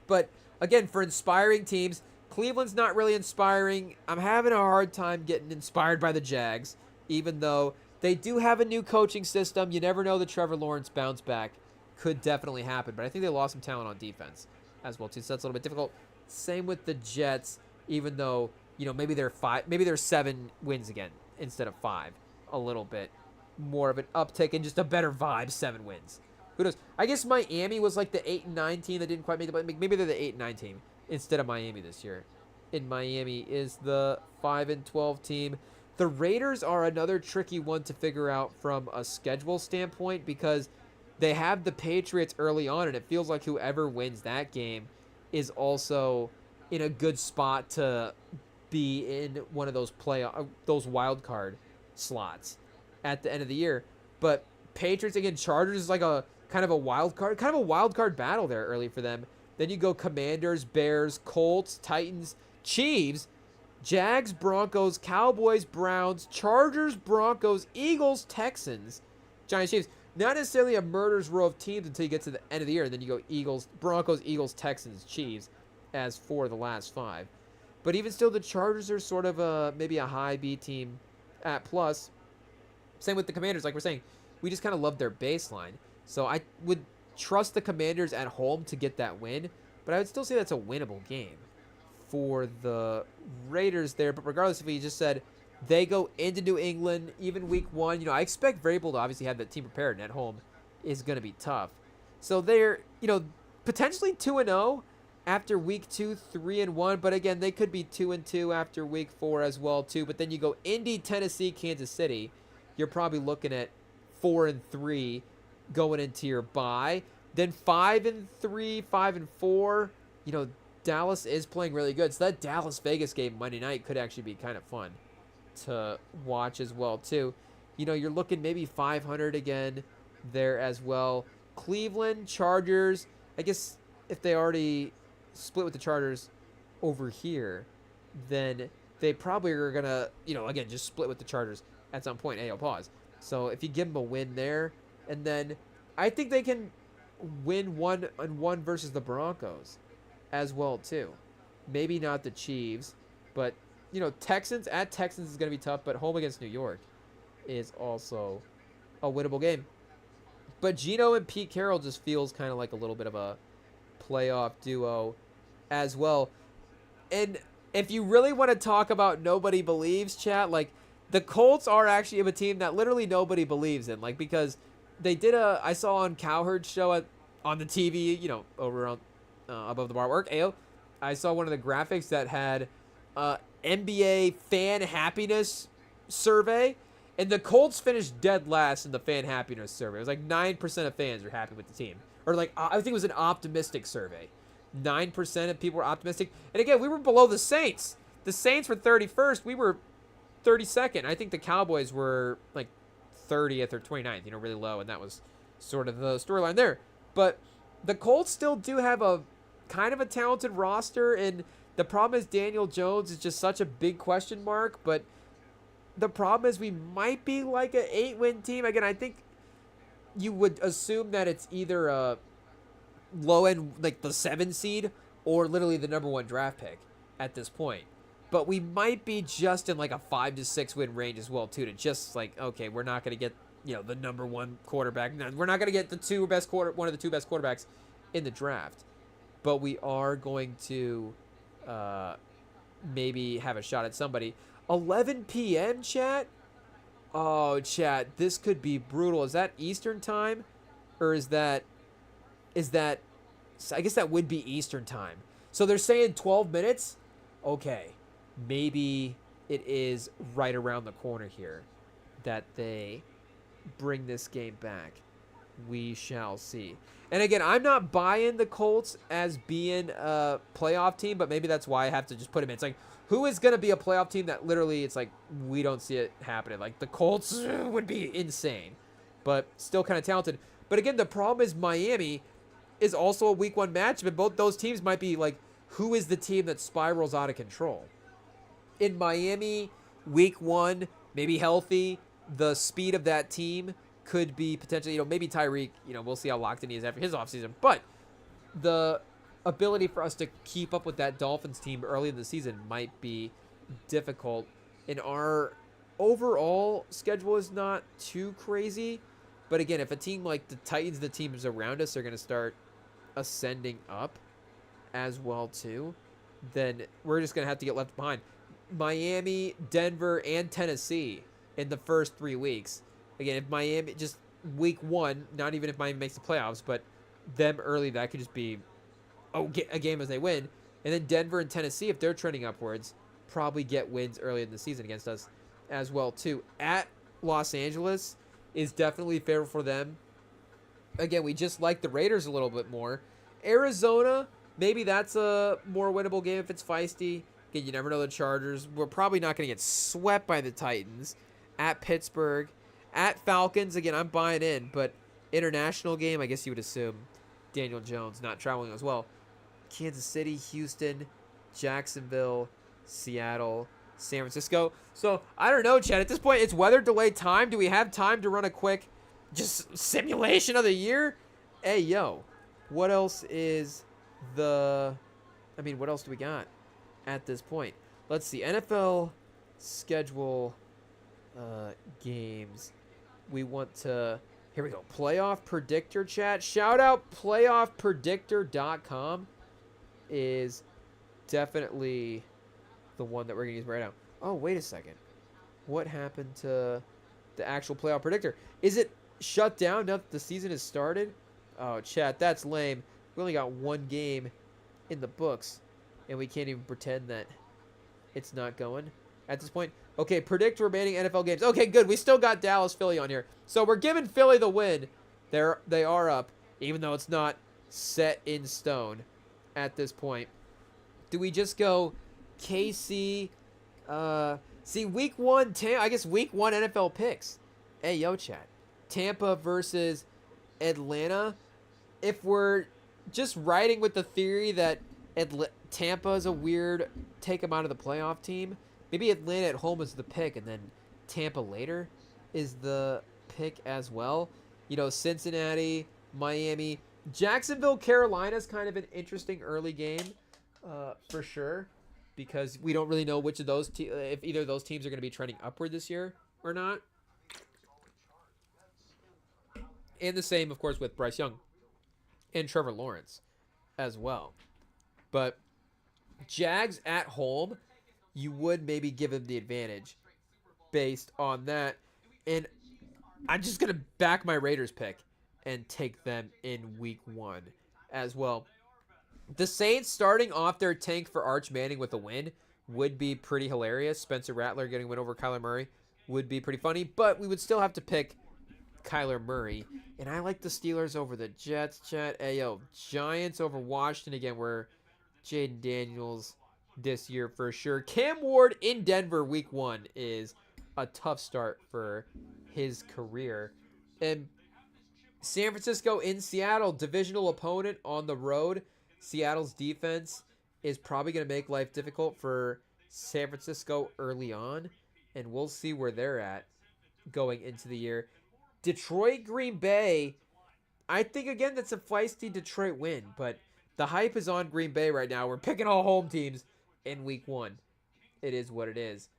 But again, for inspiring teams, Cleveland's not really inspiring. I'm having a hard time getting inspired by the Jags, even though they do have a new coaching system. You never know, the Trevor Lawrence bounce back could definitely happen. But I think they lost some talent on defense as well too, so that's a little bit difficult. Same with the Jets, even though maybe they're 7 wins again instead of 5. A little bit more of an uptick and just a better vibe. 7 wins. Who knows? I guess Miami was like the 8-9 team that didn't quite make it, but maybe they're the 8-9 team instead of Miami this year. And Miami is the 5-12 team. The Raiders are another tricky one to figure out from a schedule standpoint, because they have the Patriots early on, and it feels like whoever wins that game is also in a good spot to be in one of those wild card slots at the end of the year. But Patriots again, Chargers is like a kind of a wild card battle there early for them. Then you go Commanders, Bears, Colts, Titans, Chiefs, Jags, Broncos, Cowboys, Browns, Chargers, Broncos, Eagles, Texans, Giants, Chiefs. Not necessarily a murderer's row of teams until you get to the end of the year. And then you go Eagles, Broncos, Eagles, Texans, Chiefs as for the last 5. But even still, the Chargers are sort of maybe a high B team at plus. Same with the Commanders, like we're saying. We just kind of love their baseline. So I would trust the Commanders at home to get that win. But I would still say that's a winnable game for the Raiders there. But regardless, if we just said they go into New England, even week 1, I expect Vrabel to obviously have that team prepared, and at home is going to be tough. So they're, potentially 2-0 after week 2, 3-1. But again, they could be 2-2 after week 4 as well too. But then you go Indy, Tennessee, Kansas City. You're probably looking at 4-3 going into your bye. Then 5-3, 5-4. Dallas is playing really good. So that Dallas-Vegas game Monday night could actually be kind of fun to watch as well, too. You're looking maybe 500 again there as well. Cleveland, Chargers. I guess if they already split with the Chargers over here, then they probably are going to, again, just split with the Chargers at some point. Hey, I'll pause. So if you give them a win there, and then I think they can win 1-1 versus the Broncos as well, too. Maybe not the Chiefs, but, Texans is going to be tough, but home against New York is also a winnable game. But Geno and Pete Carroll just feels kind of like a little bit of a playoff duo as well. And if you really want to talk about nobody believes, chat, like, the Colts are actually a team that literally nobody believes in, like, because they did I saw on Cowherd's show on the TV, over on Above the Bar Work, I saw one of the graphics that had NBA fan happiness survey, and the Colts finished dead last in the fan happiness survey. It was like 9% of fans are happy with the team. Or like, I think it was an optimistic survey. 9% of people were optimistic. And again, we were below the Saints. The Saints were 31st. We were 32nd. I think the Cowboys were like 30th or 29th, really low. And that was sort of the storyline there. But the Colts still do have a kind of a talented roster. And the problem is Daniel Jones is just such a big question mark. But the problem is we might be like an 8-win team. Again, I think you would assume that it's either a low end, like the 7 seed, or literally the number 1 draft pick at this point. But we might be just in like a 5 to 6 win range as well, too, to just like, okay, we're not going to get, the number 1 quarterback. No, we're not going to get one of the 2 best quarterbacks in the draft. But we are going to maybe have a shot at somebody. 11 p.m., chat? Oh, chat, this could be brutal. Is that Eastern time? Or is that... I guess that would be Eastern time. So they're saying 12 minutes? Okay. Maybe it is right around the corner here that they bring this game back. We shall see. And again, I'm not buying the Colts as being a playoff team, but maybe that's why I have to just put them in. It's like, who is going to be a playoff team that literally it's like we don't see it happening? Like the Colts would be insane, but still kind of talented. But again, the problem is Miami is also a week 1 matchup, and both those teams might be like, who is the team that spirals out of control? In Miami, week 1, maybe healthy, the speed of that team could be potentially, maybe Tyreek, we'll see how locked in he is after his offseason, but the ability for us to keep up with that Dolphins team early in the season might be difficult. And our overall schedule is not too crazy. But again, if a team like the Titans, the teams around us are going to start ascending up as well too, then we're just going to have to get left behind. Miami, Denver, and Tennessee in the first 3 weeks. Again, if Miami, just week 1, not even if Miami makes the playoffs, but them early, that could just be a game as they win. And then Denver and Tennessee, if they're trending upwards, probably get wins early in the season against us as well too. At Los Angeles is definitely favorable for them. Again, we just like the Raiders a little bit more. Arizona, maybe that's a more winnable game if it's feisty. Again, you never know the Chargers. We're probably not going to get swept by the Titans. At Pittsburgh. At Falcons, again, I'm buying in, but international game, I guess you would assume Daniel Jones not traveling as well. Kansas City, Houston, Jacksonville, Seattle, San Francisco. So, I don't know, Chad. At this point, it's weather delay time. Do we have time to run a quick just simulation of the year? Hey, yo. What else is what else do we got at this point? Let's see. NFL schedule games. We want to... Here we go. Playoff Predictor, chat. Shout out playoffpredictor.com is definitely the one that we're going to use right now. Oh, wait a second. What happened to the actual playoff predictor? Is it shut down now that the season has started? Oh, chat, that's lame. We only got 1 game in the books, and we can't even pretend that it's not going at this point. Okay, predict remaining NFL games. Okay, good. We still got Dallas, Philly on here. So we're giving Philly the win. They are up, even though it's not set in stone at this point. Do we just go KC? See, week one, I guess week one NFL picks. Hey, yo, chat. Tampa versus Atlanta. If we're just riding with the theory that Tampa is a weird take them out of the playoff team, maybe Atlanta at home is the pick, and then Tampa later is the pick as well. You know, Cincinnati, Miami, Jacksonville, Carolina's kind of an interesting early game, for sure, because we don't really know which of those if either of those teams are going to be trending upward this year or not. And the same, of course, with Bryce Young and Trevor Lawrence as well. But Jags at home, you would maybe give him the advantage based on that. And I'm just going to back my Raiders pick and take them in week one as well. The Saints starting off their tank for Arch Manning with a win would be pretty hilarious. Spencer Rattler getting a win over Kyler Murray would be pretty funny, but we would still have to pick Kyler Murray. And I like the Steelers over the Jets, chat. Ayo, Giants over Washington again, where Jaden Daniels this year for sure. Cam Ward in Denver week one is a tough start for his career. And San Francisco in Seattle, divisional opponent on the road. Seattle's defense is probably going to make life difficult for San Francisco early on, and we'll see where they're at going into the year. Detroit, Green Bay, I think, again, that's a feisty Detroit win, but the hype is on Green Bay right now. We're picking all home teams in week one. It is what it is.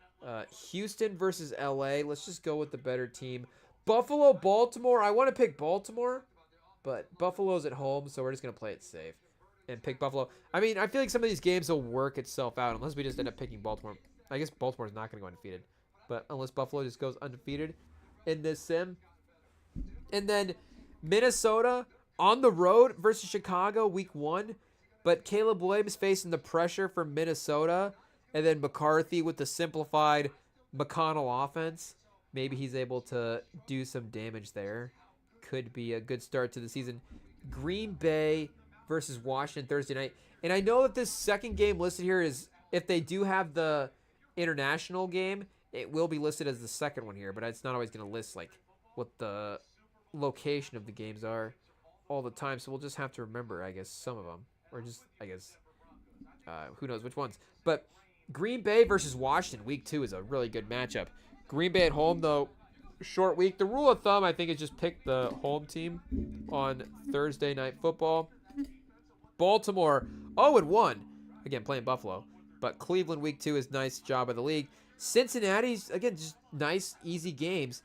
Houston versus LA. Let's just go with the better team. Buffalo, Baltimore. I want to pick Baltimore, but Buffalo's at home, so we're just going to play it safe and pick Buffalo. I mean, I feel like some of these games will work itself out unless we just end up picking Baltimore. I guess Baltimore's not going to go undefeated, but unless Buffalo just goes undefeated in this sim. And then Minnesota on the road versus Chicago week one, but Caleb Williams facing the pressure from Minnesota, and then McCarthy with the simplified McConnell offense. Maybe he's able to do some damage there. Could be a good start to the season. Green Bay versus Washington Thursday night. And I know that this second game listed here is, if they do have the international game, it will be listed as the second one here, but it's not always going to list like what the location of the games are all the time. So we'll just have to remember, I guess, some of them, or just, I guess, who knows which ones. But Green Bay versus Washington week two is a really good matchup. Green Bay at home, though, short week. The rule of thumb, I think, is just pick the home team on Thursday Night Football. Baltimore 0-1. Again, playing Buffalo. But Cleveland week two is nice job by the league. Cincinnati's, again, just nice, easy games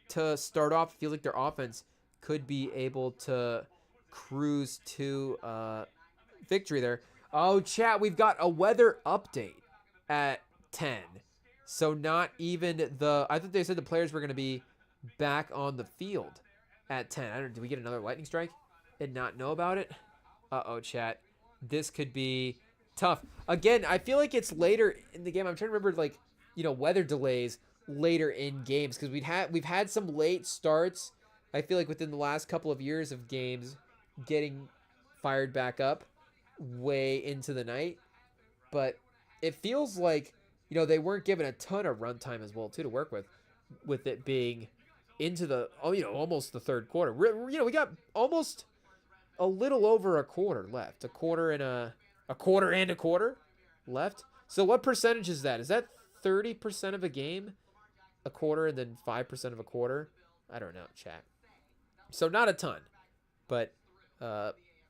to start off. Feels like their offense could be able to cruise to victory there. Oh, chat, we've got a weather update at 10. So not even I thought they said the players were going to be back on the field at 10. I don't know, did we get another lightning strike and not know about it? Uh-oh, chat. This could be tough. Again, I feel like it's later in the game. I'm trying to remember, like, you know, weather delays later in games, because we've had some late starts. I feel like within the last couple of years of games getting fired back up way into the night. But it feels like, you know, they weren't given a ton of runtime as well, too, to work with it being into the, almost the third quarter. We got almost a little over a quarter left. A quarter and a quarter left. So what percentage is that? Is that 30% of a game? A quarter and then 5% of a quarter? I don't know, chat. So not a ton. But,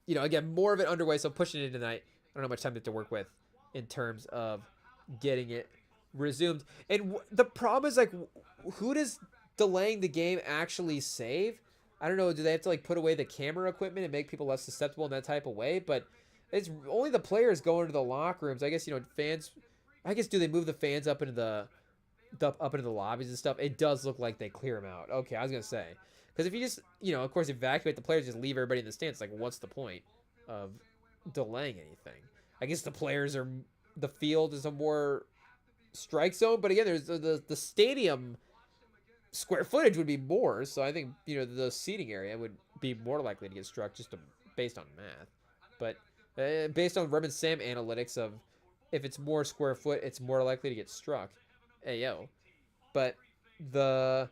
again, more of it underway, so pushing it tonight. I don't know how much time to work with in terms of getting it resumed. And the problem is, like, who does delaying the game actually save? I don't know. Do they have to, like, put away the camera equipment and make people less susceptible in that type of way? But it's only the players going to the locker rooms. I guess, fans. I guess, do they move the fans up into the lobbies and stuff? It does look like they clear them out. Okay, I was gonna say, because if you just, of course, evacuate the players, just leave everybody in the stands. Like, what's the point of delaying anything? I guess the field is a more strike zone, but again, there's the stadium square footage would be more, so I think the seating area would be more likely to get struck based on math. But based on Rem and Sam analytics of if it's more square foot, it's more likely to get struck. Hey, yo. But the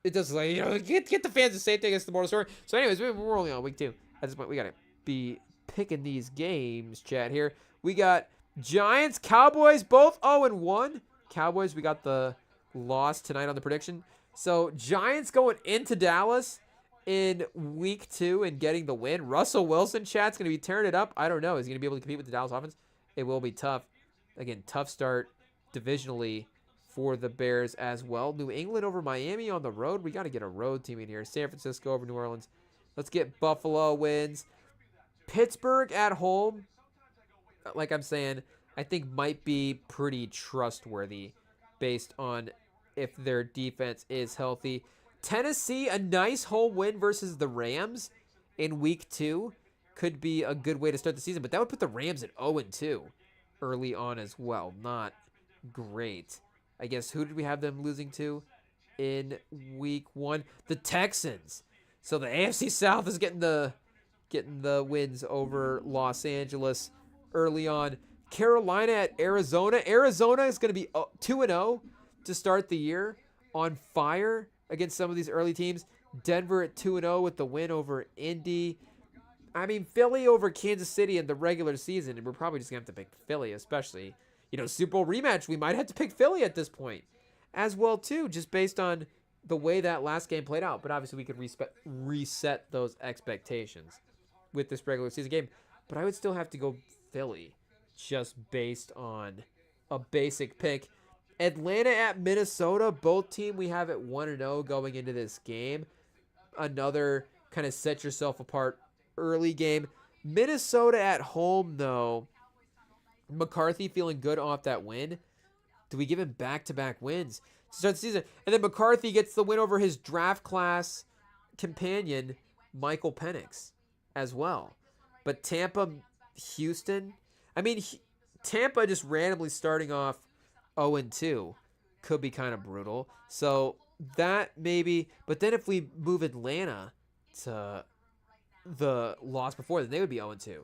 it does, like, get the fans the same thing as the moral story. So anyways, we're only on week 2. At this point, we got to be picking these games, chat, here. We got Giants, Cowboys, both 0-1. Cowboys, we got the loss tonight on the prediction. So Giants going into Dallas in week 2 and getting the win. Russell Wilson, chat's going to be tearing it up. I don't know. Is he going to be able to compete with the Dallas offense? It will be tough. Again, tough start divisionally for the Bears as well. New England over Miami on the road. We got to get a road team in here. San Francisco over New Orleans. Let's get Buffalo wins. Pittsburgh at home, like I'm saying, I think might be pretty trustworthy based on if their defense is healthy. Tennessee, a nice home win versus the Rams in week 2 could be a good way to start the season, but that would put the Rams at 0-2 early on as well. Not great. I guess who did we have them losing to in week 1? The Texans. So the AFC South is getting the wins over Los Angeles early on. Carolina at Arizona. Arizona is going to be 2-0 to start the year, on fire against some of these early teams. Denver at 2-0 with the win over Indy. I mean, Philly over Kansas City in the regular season, and we're probably just going to have to pick Philly, especially, Super Bowl rematch. We might have to pick Philly at this point as well, too, just based on the way that last game played out. But obviously, we could reset those expectations with this regular season game. But I would still have to go Philly just based on a basic pick. Atlanta at Minnesota. Both teams we have at 1-0 going into this game. Another kind of set yourself apart early game. Minnesota at home, though. McCarthy feeling good off that win. Do we give him back-to-back wins to start the season? And then McCarthy gets the win over his draft class companion, Michael Penix, as well. But Tampa, Houston, Tampa just randomly starting off 0-2 could be kind of brutal. So that maybe, but then if we move Atlanta to the loss before, then they would be 0-2,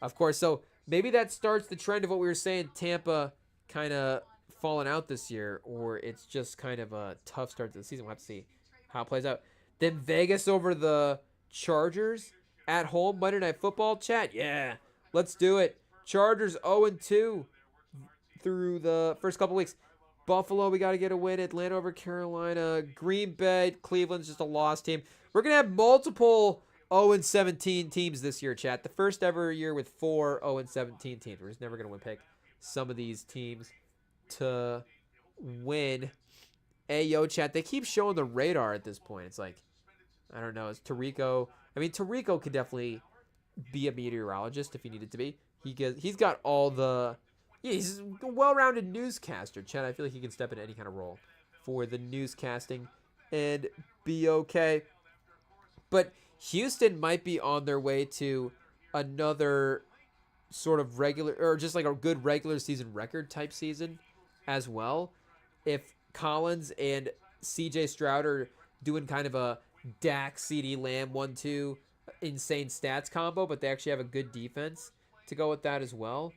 of course. So maybe that starts the trend of what we were saying, Tampa kind of falling out this year, or it's just kind of a tough start to the season. We'll have to see how it plays out. Then Vegas over the Chargers at home, Monday Night Football, chat. Yeah, let's do it. Chargers 0-2 through the first couple weeks. Buffalo, we got to get a win. Atlanta over Carolina. Green Bay, Cleveland's just a lost team. We're going to have multiple 0-17 teams this year, chat. The first ever year with 4 0-17 teams. We're just never going to pick some of these teams to win. Hey, yo, chat, they keep showing the radar at this point. It's like, I don't know. It's Tirico. Tirico could definitely be a meteorologist if he needed to be. He's got all the... Yeah, he's a well-rounded newscaster, chat. I feel like he can step into any kind of role for the newscasting and be okay. But Houston might be on their way to another sort of regular, or just like a good regular season record type season as well. If Collins and CJ Stroud are doing kind of a Dak, CD Lamb 1-2 insane stats combo, but they actually have a good defense to go with that as well,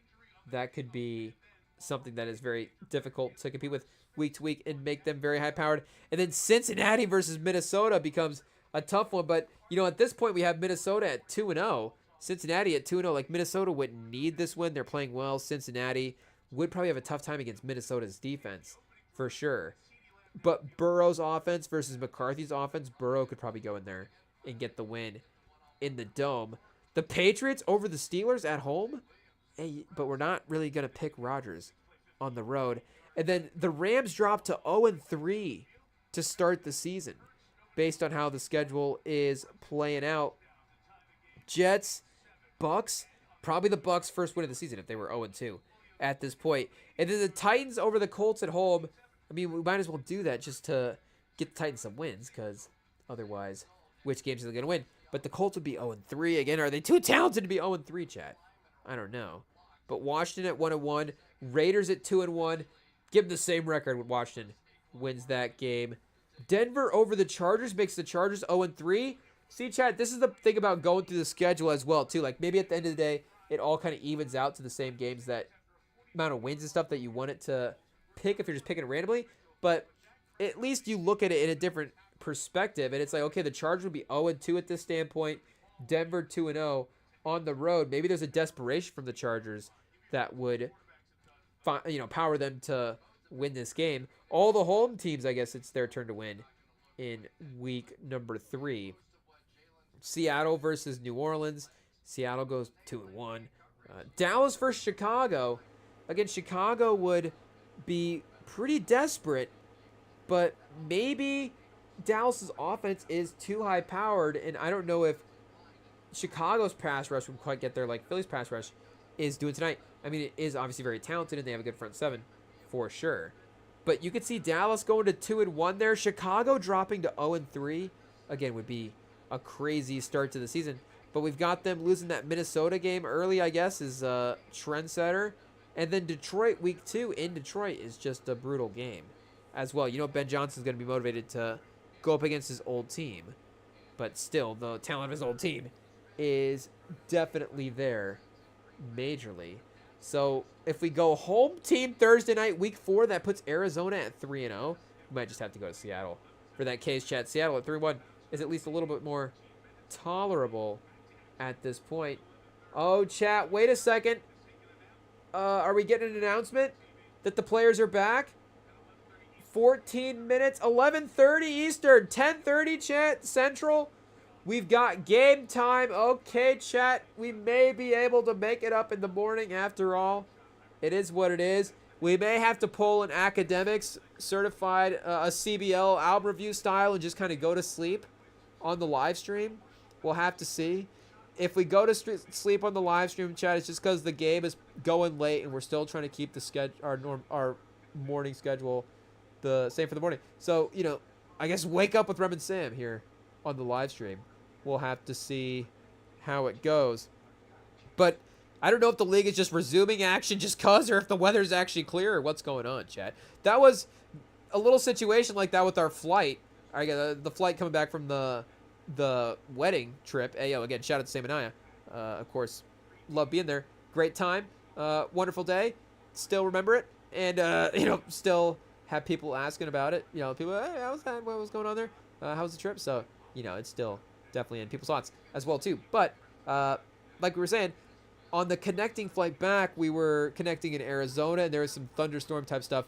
that could be something that is very difficult to compete with week to week and make them very high powered. And then Cincinnati versus Minnesota becomes a tough one. But, at this point we have Minnesota at 2-0, Cincinnati at 2-0. Like, Minnesota wouldn't need this win. They're playing well. Cincinnati would probably have a tough time against Minnesota's defense for sure. But Burrow's offense versus McCarthy's offense, Burrow could probably go in there and get the win in the Dome. The Patriots over the Steelers at home. Hey, but we're not really going to pick Rodgers on the road. And then the Rams dropped to 0-3 to start the season based on how the schedule is playing out. Jets, Bucks, probably the Bucks' first win of the season if they were 0-2 at this point. And then the Titans over the Colts at home. We might as well do that just to get the Titans some wins, because otherwise, which games are they going to win? But the Colts would be 0-3. Again, are they too talented to be 0-3, chat? I don't know. But Washington at 1-1. Raiders at 2-1. Give them the same record when Washington wins that game. Denver over the Chargers makes the Chargers 0-3. See, chat, this is the thing about going through the schedule as well, too. Like, maybe at the end of the day, it all kind of evens out to the same games that amount of wins and stuff that you want it to pick if you're just picking it randomly. But at least you look at it in a different perspective, and it's like, okay, the Chargers would be 0-2 at this standpoint, Denver 2-0 on the road. Maybe there's a desperation from the Chargers that would, power them to win this game. All the home teams, I guess it's their turn to win in week number 3. Seattle versus New Orleans. Seattle goes 2-1. Dallas versus Chicago. Again, Chicago would be pretty desperate, but maybe Dallas's offense is too high powered, and I don't know if Chicago's pass rush would quite get there like Philly's pass rush is doing tonight. I mean, it is obviously very talented, and they have a good front seven for sure. But you could see Dallas going to 2-1 there. Chicago dropping to 0-3 again would be a crazy start to the season. But we've got them losing that Minnesota game early, I guess, is a trendsetter. And then Detroit week 2 in Detroit is just a brutal game as well. You know, Ben Johnson's going to be motivated to go up against his old team. But still, the talent of his old team is definitely there majorly. So if we go home team Thursday night, week 4, that puts Arizona at 3-0. We might just have to go to Seattle for that case, chat. Seattle at 3-1 is at least a little bit more tolerable at this point. Oh, chat, wait a second. Are we getting an announcement that the players are back? 14 minutes, 11:30 Eastern, 10:30 chat Central. We've got game time. Okay, chat, we may be able to make it up in the morning after all. It is what it is. We may have to pull an academics certified, a CBL album review style and just kind of go to sleep on the live stream. We'll have to see. If we go to sleep on the live stream, chat, it's just because the game is going late and we're still trying to keep the our morning schedule the same for the morning. So, you know, I guess wake up with Rem and Sam here on the live stream. We'll have to see how it goes. But I don't know if the league is just resuming action just cause or if the weather's actually clear or what's going on, chat. That was a little situation like that with our flight. I got the flight coming back from the wedding trip. Hey, yo, again, shout out to Sam and Aya. Of course, love being there. Great time. Wonderful day. Still remember it. And, still have people asking about it. You know, people, hey, how was that? What was going on there? How was the trip? So, it's still definitely in people's thoughts as well, too. But, like we were saying, on the connecting flight back, we were connecting in Arizona, and there was some thunderstorm type stuff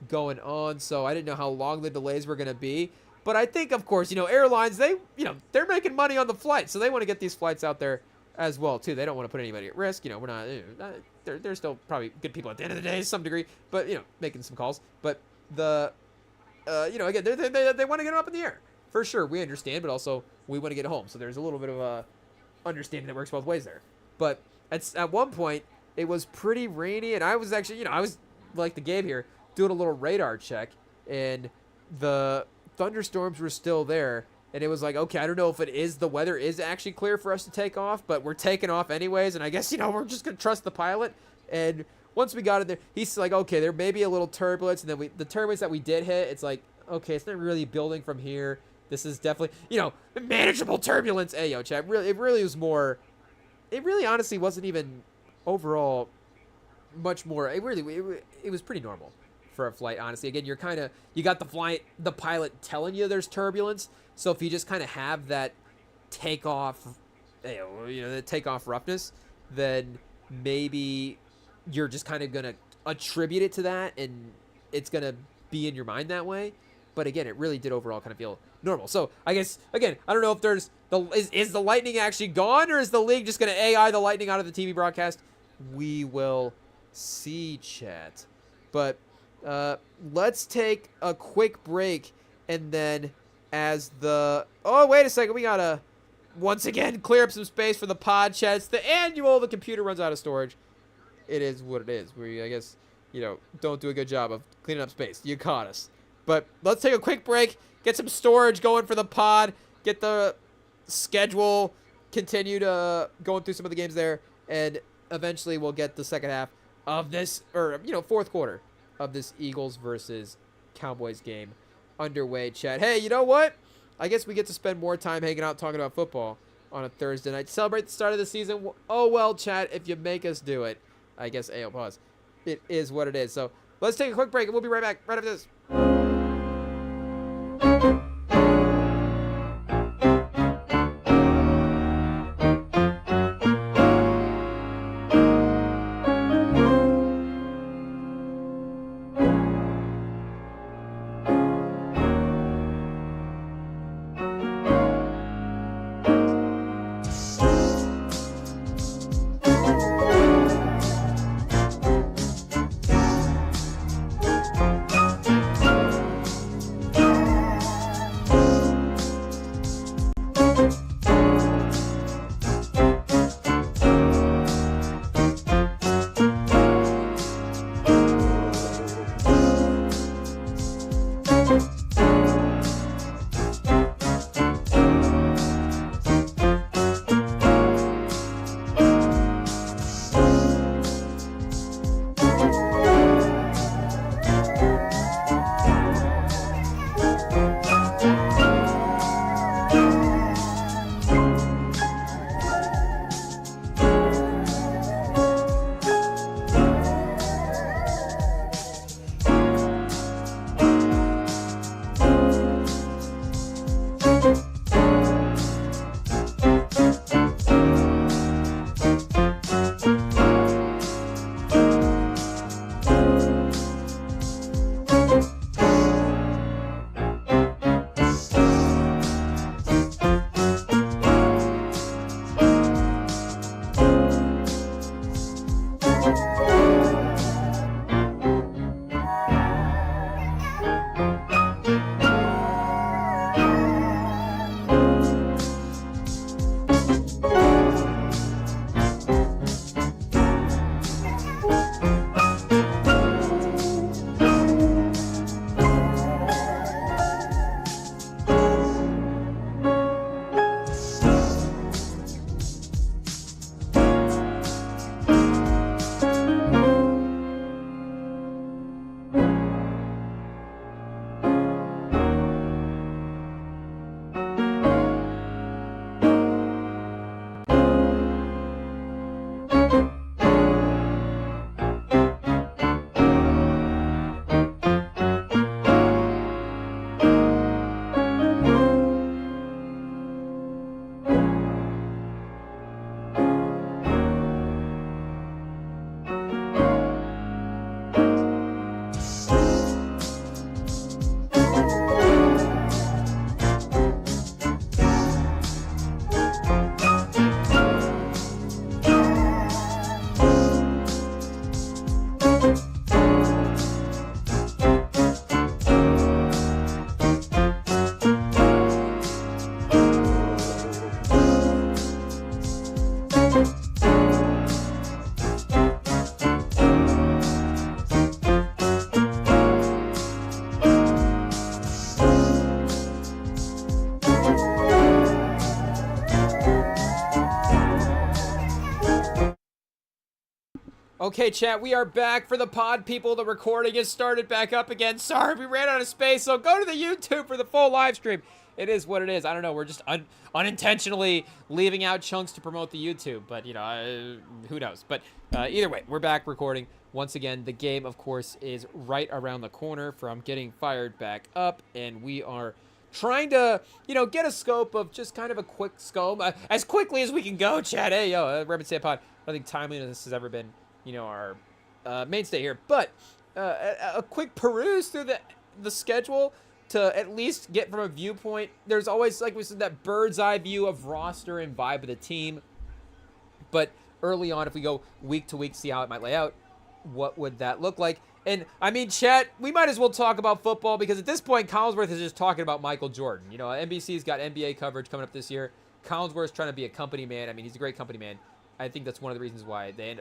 going on. So I didn't know how long the delays were going to be. But I think, of course, airlines, they're making money on the flight, so they want to get these flights out there as well, too. They don't want to put anybody at risk. We're not, they're still probably good people at the end of the day to some degree, but, making some calls. But again, they want to get them up in the air. For sure, we understand, but also we want to get home. So there's a little bit of a understanding that works both ways there. But at one point, it was pretty rainy, and I was actually, I was, like the Gabe here, doing a little radar check, and the thunderstorms were still there, and it was like, okay, I don't know if the weather is actually clear for us to take off, but we're taking off anyways, and I guess, we're just going to trust the pilot. And once we got in there, he's like, okay, there may be a little turbulence, and then the turbulence that we did hit, it's like, okay, it's not really building from here. This is definitely, manageable turbulence. Hey, yo, chat, it really honestly wasn't even overall much more. It was pretty normal for a flight, honestly. Again, you got the pilot telling you there's turbulence. So if you just kind of have that takeoff, the takeoff roughness, then maybe you're just kind of going to attribute it to that, and it's going to be in your mind that way. But again, it really did overall kind of feel normal. So I guess, again, I don't know if there's is the lightning actually gone, or is the league just going to AI the lightning out of the TV broadcast? We will see, chat. But let's take a quick break, and then oh, wait a second, we got to once again clear up some space for the pod, chat. It's the annual, the computer runs out of storage. It is what it is. We, I guess, don't do a good job of cleaning up space. You caught us. But let's take a quick break, get some storage going for the pod, get the schedule, continue to going through some of the games there, and eventually we'll get the second half of this, or, fourth quarter of this Eagles versus Cowboys game underway, chat. Hey, you know what? I guess we get to spend more time hanging out talking about football on a Thursday night. Celebrate the start of the season. Oh, well, chat, if you make us do it. I guess, pause. It is what it is. So let's take a quick break, and we'll be right back right after this. Okay, chat, we are back for the pod people. The recording has started back up again. Sorry, we ran out of space, so go to the YouTube for the full live stream. It is what it is. I don't know. We're just unintentionally leaving out chunks to promote the YouTube, but, you know, who knows. But either way, we're back recording. Once again, the game, of course, is right around the corner from getting fired back up, and we are trying to, you know, get a scope of just kind of a quick scope, as quickly as we can go, chat. Hey, yo, Remington Pod. I don't think timeliness has ever been, you know, our mainstay here, but a quick peruse through the schedule to at least get from a viewpoint. There's always, like we said, that bird's eye view of roster and vibe of the team, but early on, if we go week to week, see how it might lay out, what would that look like? And I mean, chat, we might as well talk about football, because at this point, Collinsworth is just talking about Michael Jordan. You know, NBC's got NBA coverage coming up this year. Collinsworth's trying to be a company man. I mean, he's a great company man. I think that's one of the reasons why they end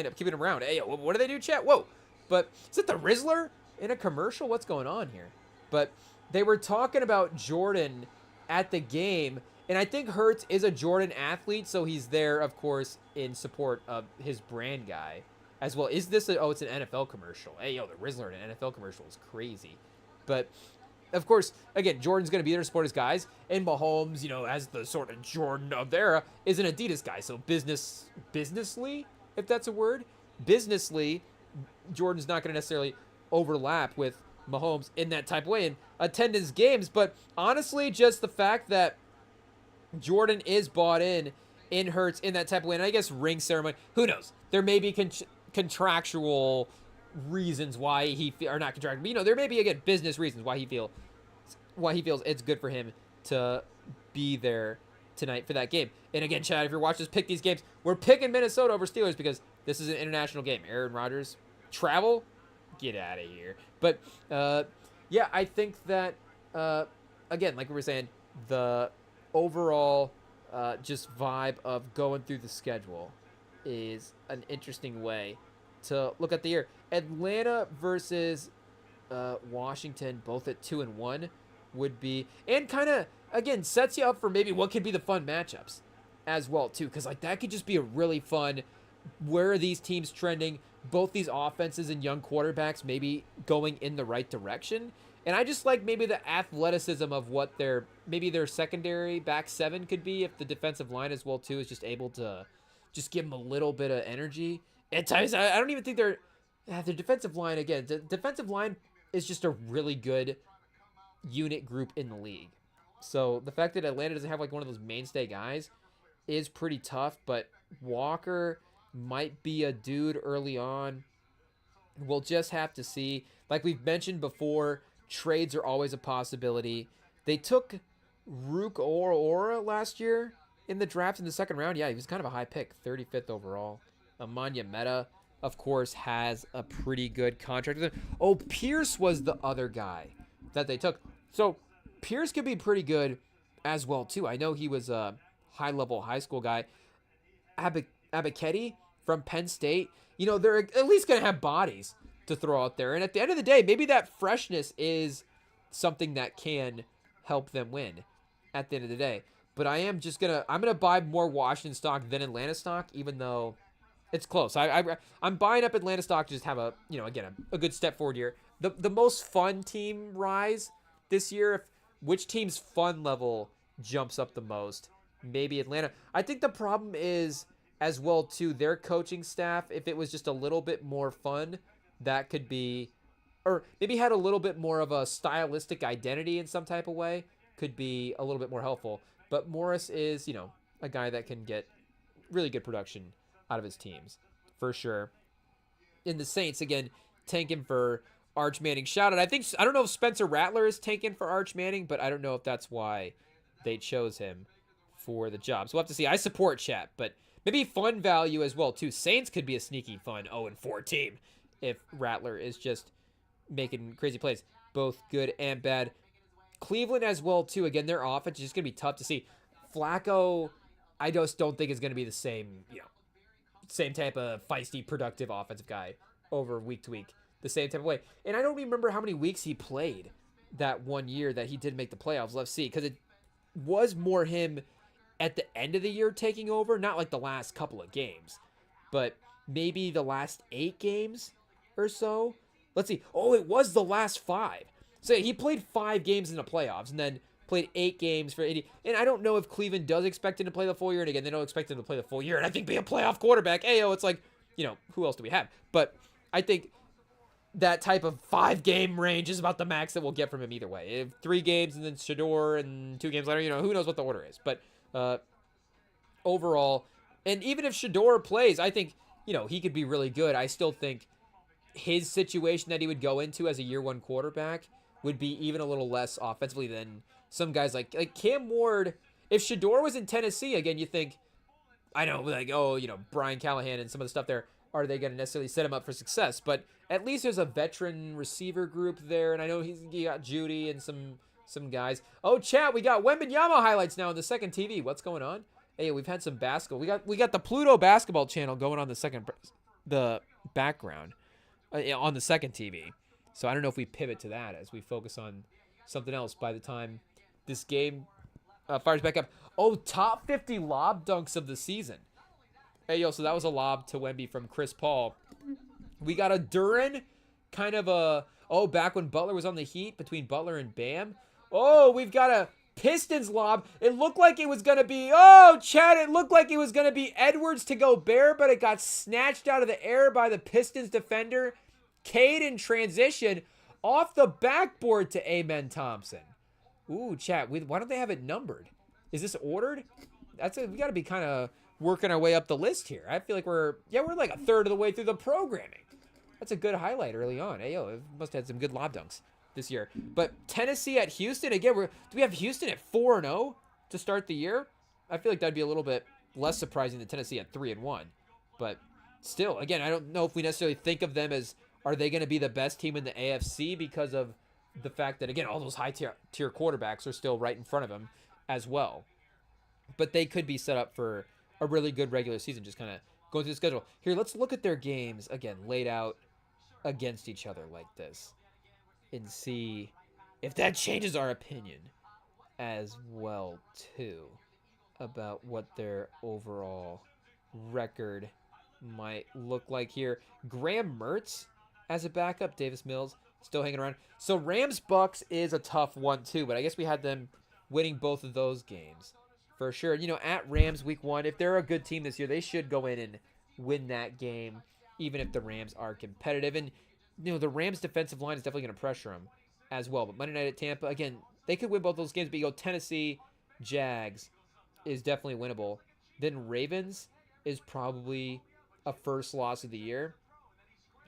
up keeping him around. Hey, what do they do, chat? Whoa. But is it the Rizzler in a commercial? What's going on here? But they were talking about Jordan at the game, and I think Hurts is a Jordan athlete, so he's there, of course, in support of his brand guy as well. Is this it's an NFL commercial. Hey, yo, the Rizzler in an NFL commercial is crazy. But of course, again, Jordan's going to be there to support his guys, and Mahomes, you know, as the sort of Jordan of the era, is an Adidas guy. So businessly, if that's a word, businessly, Jordan's not going to necessarily overlap with Mahomes in that type of way and attend his games. But honestly, just the fact that Jordan is bought in Hurts in that type of way, and I guess ring ceremony, who knows? There may be contractual reasons why or not contractual, but there may be, again, business reasons why he feels it's good for him to be there tonight for that game. And again, Chad, if you're watching us pick these games, we're picking Minnesota over Steelers because this is an international game. Aaron Rodgers, travel, get out of here. But yeah, I think that again, like we were saying, the overall just vibe of going through the schedule is an interesting way to look at the year. Atlanta versus Washington, both at 2-1, would be, and kind of again sets you up for maybe what could be the fun matchups as well too, because like that could just be a really fun. Where are these teams trending? Both these offenses and young quarterbacks maybe going in the right direction. And I just like maybe the athleticism of what their secondary back seven could be if the defensive line as well too is just able to just give them a little bit of energy. At times, I don't even think their defensive line, again, the defensive line is just a really good unit group in the league. So the fact that Atlanta doesn't have like one of those mainstay guys is pretty tough, but Walker might be a dude early on. We'll just have to see. Like we've mentioned before, trades are always a possibility. They took Rook Ora last year in the draft in the second round. Yeah, he was kind of a high pick, 35th overall. Amanya Meta, of course, has a pretty good contract with him. Oh, Pierce was the other guy that they took. So Pierce could be pretty good as well, too. I know he was a high-level high school guy. Abiketti from Penn State, they're at least going to have bodies to throw out there. And at the end of the day, maybe that freshness is something that can help them win at the end of the day. But I'm going to buy more Washington stock than Atlanta stock, even though it's close. I'm buying up Atlanta stock to just have a good step forward here. The most fun team rise this year, which team's fun level jumps up the most? Maybe Atlanta. I think the problem is as well too their coaching staff. If it was just a little bit more fun, that could be, or maybe had a little bit more of a stylistic identity in some type of way, could be a little bit more helpful. But Morris is, a guy that can get really good production out of his teams, for sure. In the Saints, again, tanking for Arch Manning. Shout out. I don't know if Spencer Rattler is tanking for Arch Manning, but I don't know if that's why they chose him for the job. So we'll have to see. I support Chat, but maybe fun value as well, too. Saints could be a sneaky fun 0-4 team if Rattler is just making crazy plays, both good and bad. Cleveland as well, too. Again, their offense is just going to be tough to see. Flacco, I just don't think is going to be the same, same type of feisty, productive offensive guy over week to week, the same type of way. And I don't remember how many weeks he played that one year that he did make the playoffs. Let's see, because it was more him at the end of the year taking over, not like the last couple of games, but maybe the last 8 games or so. Let's see. Oh, it was the last 5. So he played 5 games in the playoffs and then played 8 games for 80. And I don't know if Cleveland does expect him to play the full year. And again, they don't expect him to play the full year. And I think be a playoff quarterback, it's like, who else do we have? But I think that type of 5-game range is about the max that we'll get from him either way. If 3 games and then Shador and 2 games later, who knows what the order is. But overall, and even if Shador plays, I think, he could be really good. I still think his situation that he would go into as a year 1 quarterback would be even a little less offensively than some guys like Cam Ward. If Shador was in Tennessee, again, you think, I know, like, Brian Callahan and some of the stuff there, are they going to necessarily set him up for success? But at least there's a veteran receiver group there, and I know he got Judy and some guys. Oh, chat, we got Wembanyama highlights now on the second TV. What's going on? Hey, we've had some basketball. We got the Pluto basketball channel going on the background on the second TV. So I don't know if we pivot to that as we focus on something else by the time this game fires back up. Oh, top 50 lob dunks of the season. Hey, so that was a lob to Wemby from Chris Paul. We got a Duren, kind of back when Butler was on the Heat, between Butler and Bam. Oh, we've got Pistons lob. It looked like it was going to be, oh, Chad, it looked like it was going to be Edwards to Gobert, but it got snatched out of the air by the Pistons defender. Cade in transition off the backboard to Amen Thompson. Ooh, Chad, why don't they have it numbered? Is this ordered? We got to be kind of working our way up the list here. I feel like we're like a third of the way through the programming. That's a good highlight early on. Hey, yo, it must have had some good lob dunks this year. But Tennessee at Houston, again, do we have Houston at 4-0 to start the year? I feel like that'd be a little bit less surprising than Tennessee at 3-1. But still, again, I don't know if we necessarily think of them as, are they going to be the best team in the AFC because of the fact that, again, all those high-tier quarterbacks are still right in front of them as well. But they could be set up for a really good regular season, just kind of going through the schedule. Here, let's look at their games, again, laid out against each other like this and see if that changes our opinion as well, too, about what their overall record might look like here. Graham Mertz as a backup, Davis Mills still hanging around. So Rams-Bucks is a tough one, too, but I guess we had them winning both of those games for sure. You know, at Rams week 1, if they're a good team this year, they should go in and win that game, even if the Rams are competitive. And, you know, the Rams defensive line is definitely going to pressure them as well. But Monday night at Tampa, again, they could win both those games, but you go Tennessee, Jags is definitely winnable. Then Ravens is probably a first loss of the year,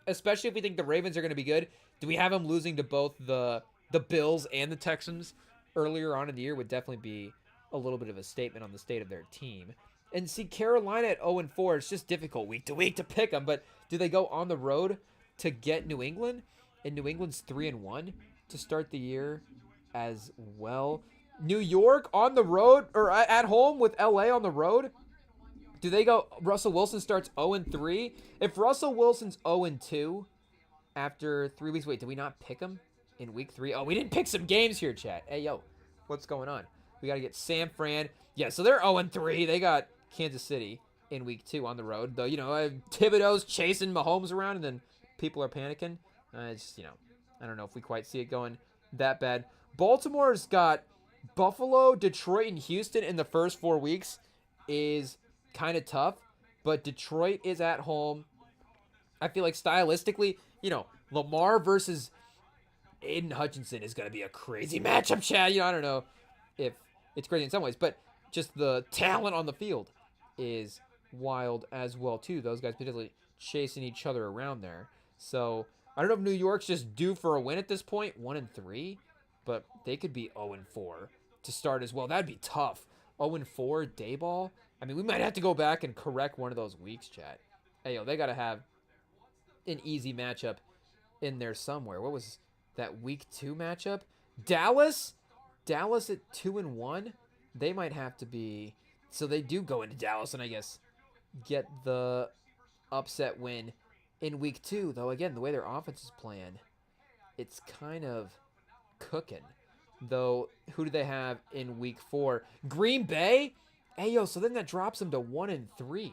especially if we think the Ravens are going to be good. Do we have them losing to both the Bills and the Texans earlier on in the year would definitely be a little bit of a statement on the state of their team. And see, Carolina at 0-4, it's just difficult week to week to pick them, but do they go on the road to get New England? And New England's 3-1 to start the year as well. New York on the road, or at home with LA on the road. Do they go, Russell Wilson starts 0-3? If Russell Wilson's 0-2 after 3 weeks, wait, did we not pick him in week 3? Oh, we didn't pick some games here, chat. Hey, yo, what's going on? We got to get San Fran. Yeah, so they're 0-3. They got Kansas City in week 2 on the road. Though, you know, Thibodeau's chasing Mahomes around and then people are panicking. It's just, you know, I don't know if we quite see it going that bad. Baltimore's got Buffalo, Detroit, and Houston in the first 4 weeks is kind of tough. But Detroit is at home. I feel like stylistically, you know, Lamar versus Aiden Hutchinson is going to be a crazy matchup, Chad. You know, I don't know if it's crazy in some ways, but just the talent on the field is wild as well, too. Those guys particularly chasing each other around there. So I don't know if New York's just due for a win at this point, 1-3, but they could be 0-4 to start as well. That'd be tough. 0-4, Dayball. I mean, we might have to go back and correct one of those weeks, chat. Hey, yo, they got to have an easy matchup in there somewhere. What was that week 2 matchup? Dallas at 2-1. They might have to be, so they do go into Dallas and I guess get the upset win in week 2. Though again, the way their offense is playing, it's kind of cooking. Though, who do they have in week 4? Green Bay. Hey yo, so then that drops them to 1-3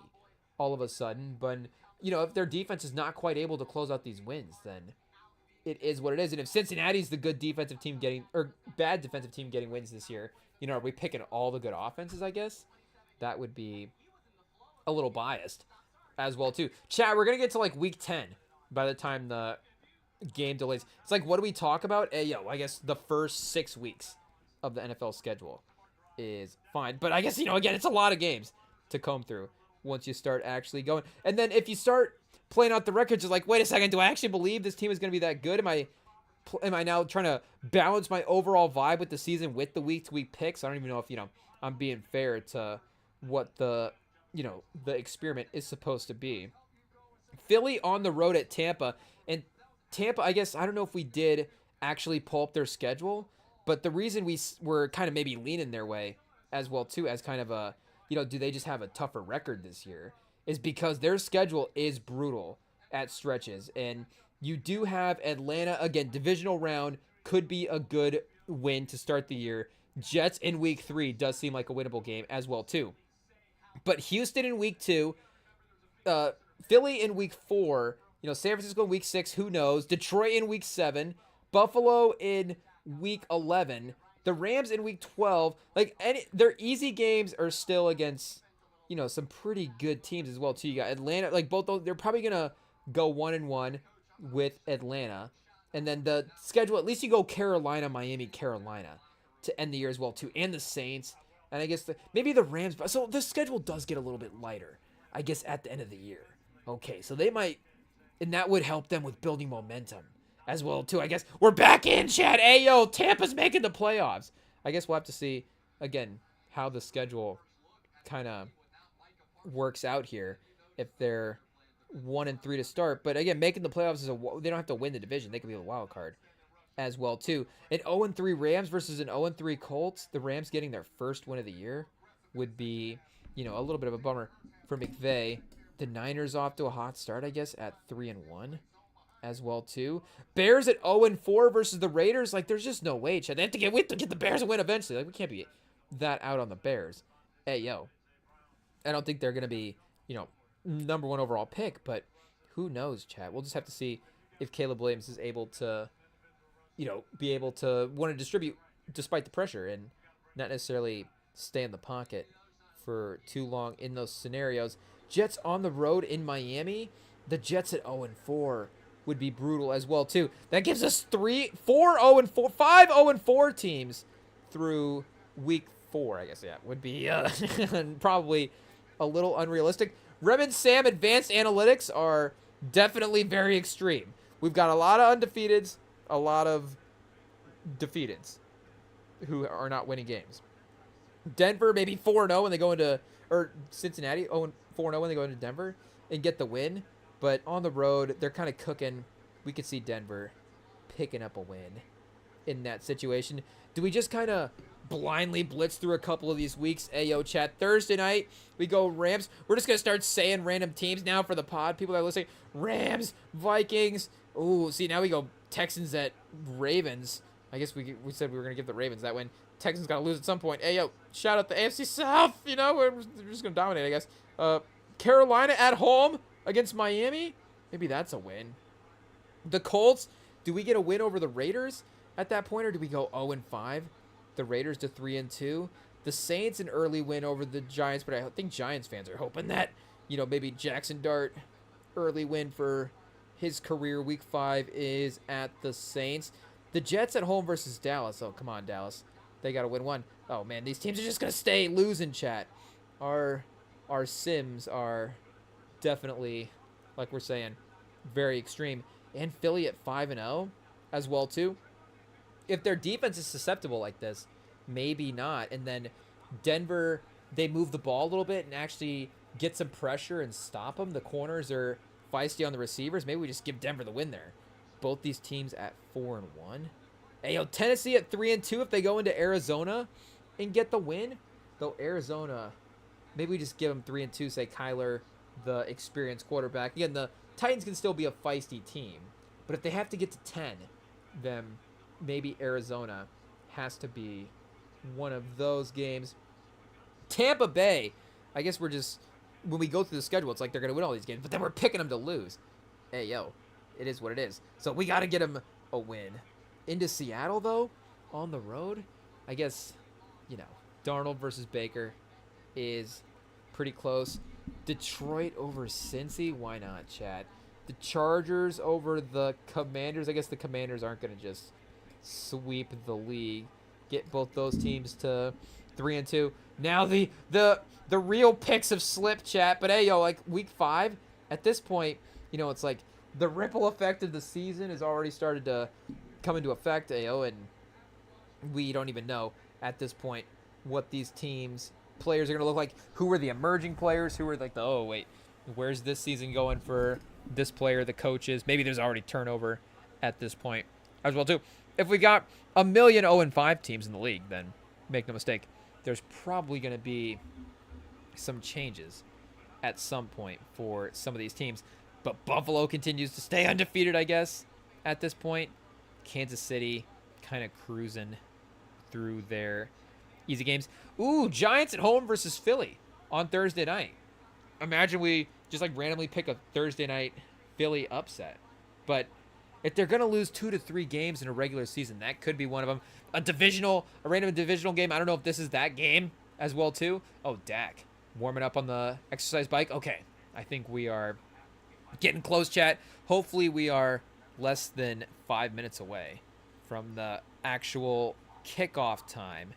all of a sudden. But you know, if their defense is not quite able to close out these wins, then it is what it is. And if Cincinnati's the good defensive team bad defensive team getting wins this year, you know, are we picking all the good offenses, I guess? That would be a little biased as well, too. Chat, we're going to get to, like, week 10 by the time the game delays. It's like, what do we talk about? Yo, I guess the first 6 weeks of the NFL schedule is fine. But I guess, you know, again, it's a lot of games to comb through once you start actually going. And then if you start playing out the records, it's like, wait a second, do I actually believe this team is going to be that good? Am I now trying to balance my overall vibe with the season with the week-to-week picks? I don't even know if, you know, I'm being fair to what the, you know, the experiment is supposed to be. Philly on the road at Tampa. And Tampa, I guess, I don't know if we did actually pull up their schedule, but the reason we were kind of maybe leaning their way as well, too, as kind of a, you know, do they just have a tougher record this year, is because their schedule is brutal at stretches. And you do have Atlanta, again, divisional round, could be a good win to start the year. Jets in week 3 does seem like a winnable game as well, too. But Houston in week 2, Philly in week 4, you know, San Francisco in week 6, who knows? Detroit in week 7, Buffalo in week 11, The Rams in week 12, like their easy games are still against, some pretty good teams as well too. You got Atlanta, like both those, they're probably gonna go 1-1 with Atlanta, and then the schedule, at least you go Carolina, Miami, Carolina to end the year as well too, and the Saints, and I guess maybe the Rams. So the schedule does get a little bit lighter, I guess, at the end of the year. Okay, so they might, and that would help them with building momentum as well too. I guess we're back in, chat. Hey yo, Tampa's making the playoffs. I guess we'll have to see again how the schedule kind of works out here if they're 1-3 to start. But again, making the playoffs they don't have to win the division. They can be a wild card as well too. An 0-3 Rams versus an 0-3 Colts. The Rams getting their first win of the year would be, a little bit of a bummer for McVay. The Niners off to a hot start, I guess, at 3-1 as well too. Bears at 0-4 versus the Raiders. Like, there's just no way, Chad. We have to get the Bears a win eventually. Like, we can't be that out on the Bears. Hey yo, I don't think they're gonna be, number 1 overall pick, but who knows, Chad? We'll just have to see if Caleb Williams is able to, be able to want to distribute despite the pressure and not necessarily stay in the pocket for too long in those scenarios. Jets on the road in Miami. The Jets at 0-4 would be brutal as well too. That gives us 5 0-4 teams through week 4. I guess would be probably a little unrealistic. REMINGTOM advanced analytics are definitely very extreme. We've got a lot of undefeateds, a lot of defeateds who are not winning games. Denver maybe 4-0 when they go into, or Cincinnati 0-4-0 when they go into Denver and get the win. But on the road, they're kind of cooking. We could see Denver picking up a win in that situation. Do we just kind of blindly blitz through a couple of these weeks? Ayo, chat. Thursday night, we go Rams. We're just going to start saying random teams now for the pod. People that are listening. Rams, Vikings. Ooh, see, now we go Texans at Ravens. I guess we said we were going to give the Ravens that win. Texans got to lose at some point. Ayo, shout out the AFC South. We're just going to dominate, I guess. Carolina at home against Miami. Maybe that's a win. The Colts, do we get a win over the Raiders at that point, or do we go 0-5? The Raiders to 3-2. The Saints an early win over the Giants, but I think Giants fans are hoping that, maybe Jackson Dart early win for his career. Week 5 is at the Saints. The Jets at home versus Dallas. Oh, come on, Dallas. They got to win one. Oh, man, these teams are just going to stay losing, chat. Our Sims are definitely, like we're saying, very extreme. And Philly at 5-0 as well, too. If their defense is susceptible like this, maybe not. And then Denver, they move the ball a little bit and actually get some pressure and stop them. The corners are feisty on the receivers. Maybe we just give Denver the win there. Both these teams at 4-1. Hey, Tennessee at 3-2 if they go into Arizona and get the win. Though Arizona, maybe we just give them 3-2, say Kyler, the experienced quarterback. Again, the Titans can still be a feisty team. But if they have to get to 10, then maybe Arizona has to be one of those games. Tampa Bay, I guess we're just, when we go through the schedule, it's like they're going to win all these games, but then we're picking them to lose. Hey, yo, it is what it is. So we got to get them a win. Into Seattle, though, on the road, I guess, Darnold versus Baker is pretty close. Detroit over Cincy, why not, Chad? The Chargers over the Commanders. I guess the Commanders aren't going to just sweep the league. Get both those teams to 3-2. Now the real picks have slipped, chat. But hey, like week 5, at this point, it's like the ripple effect of the season has already started to come into effect, and we don't even know at this point what these players are going to look like. Who are the emerging players? Who are like where's this season going for this player, the coaches? Maybe there's already turnover at this point as well too. If we got 1,000,000 0-5 teams in the league, then make no mistake, there's probably going to be some changes at some point for some of these teams. But Buffalo continues to stay undefeated, I guess, at this point. Kansas City kind of cruising through their easy games. Ooh, Giants at home versus Philly on Thursday night. Imagine we just randomly pick a Thursday night Philly upset. But If they're going to lose 2 to 3 games in a regular season, that could be one of them. A random divisional game. I don't know if this is that game as well, too. Oh, Dak. Warming up on the exercise bike. Okay. I think we are getting close, chat. Hopefully we are less than 5 minutes away from the actual kickoff time,